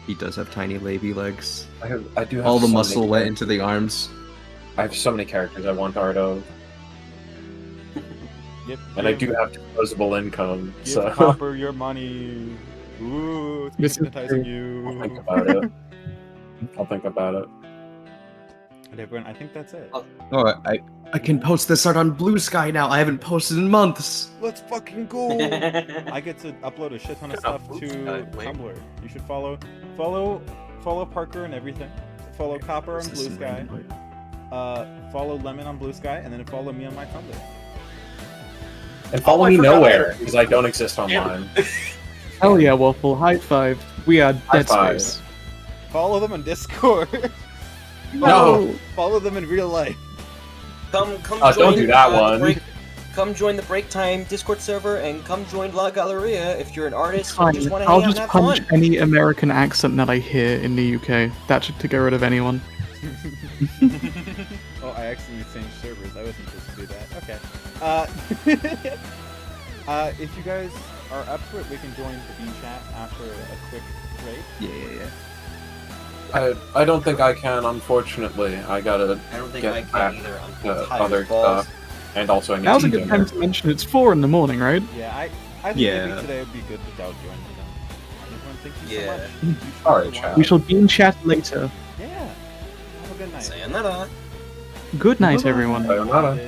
He does have tiny labby legs. I do have All the so muscle many went into the arms. I have so many characters I want art of, Yep. and I do have disposable income, Give so Copper your money. Ooh, it's This is hypnotizing I'll think you. about it. I'll think about it. And everyone, I think that's it. Oh, I can post this art on Blue Sky now. I haven't posted in months. Let's fucking go! I get to upload a shit ton of stuff to Tumblr. You should follow Parker and everything. Follow Copper on Blue Sky. Follow Lemon on Blue Sky, and then follow me on my Tumblr. And follow me nowhere because I don't exist online. Hell yeah, Waffle. High five. We are Dead five. Space. Follow them on Discord. No. Follow them in real life. Come Oh, join, don't do that the one. come join the Break Time Discord server and come join La Galleria if you're an artist or Fine. just want to I'll hang out and just have punch fun. any American accent that I hear in the UK. That should to get rid of anyone. Oh, I accidentally changed servers. I wasn't supposed to do that. Okay. If you guys are up for it, we can join the bean chat after a quick break. Yeah. I don't think I can, unfortunately. I gotta I don't think get I can back either. I'm to tired other as balls. stuff, and also I need Now's to a good dinner. time to mention it's 4 in the morning, right? Yeah, I think Yeah. maybe today would be good without joining them. Everyone, thank you Yeah. so much. Sorry, chat. We shall be in chat later. Yeah. Have a good night. Sayonara. Good night, everyone. Sayonara.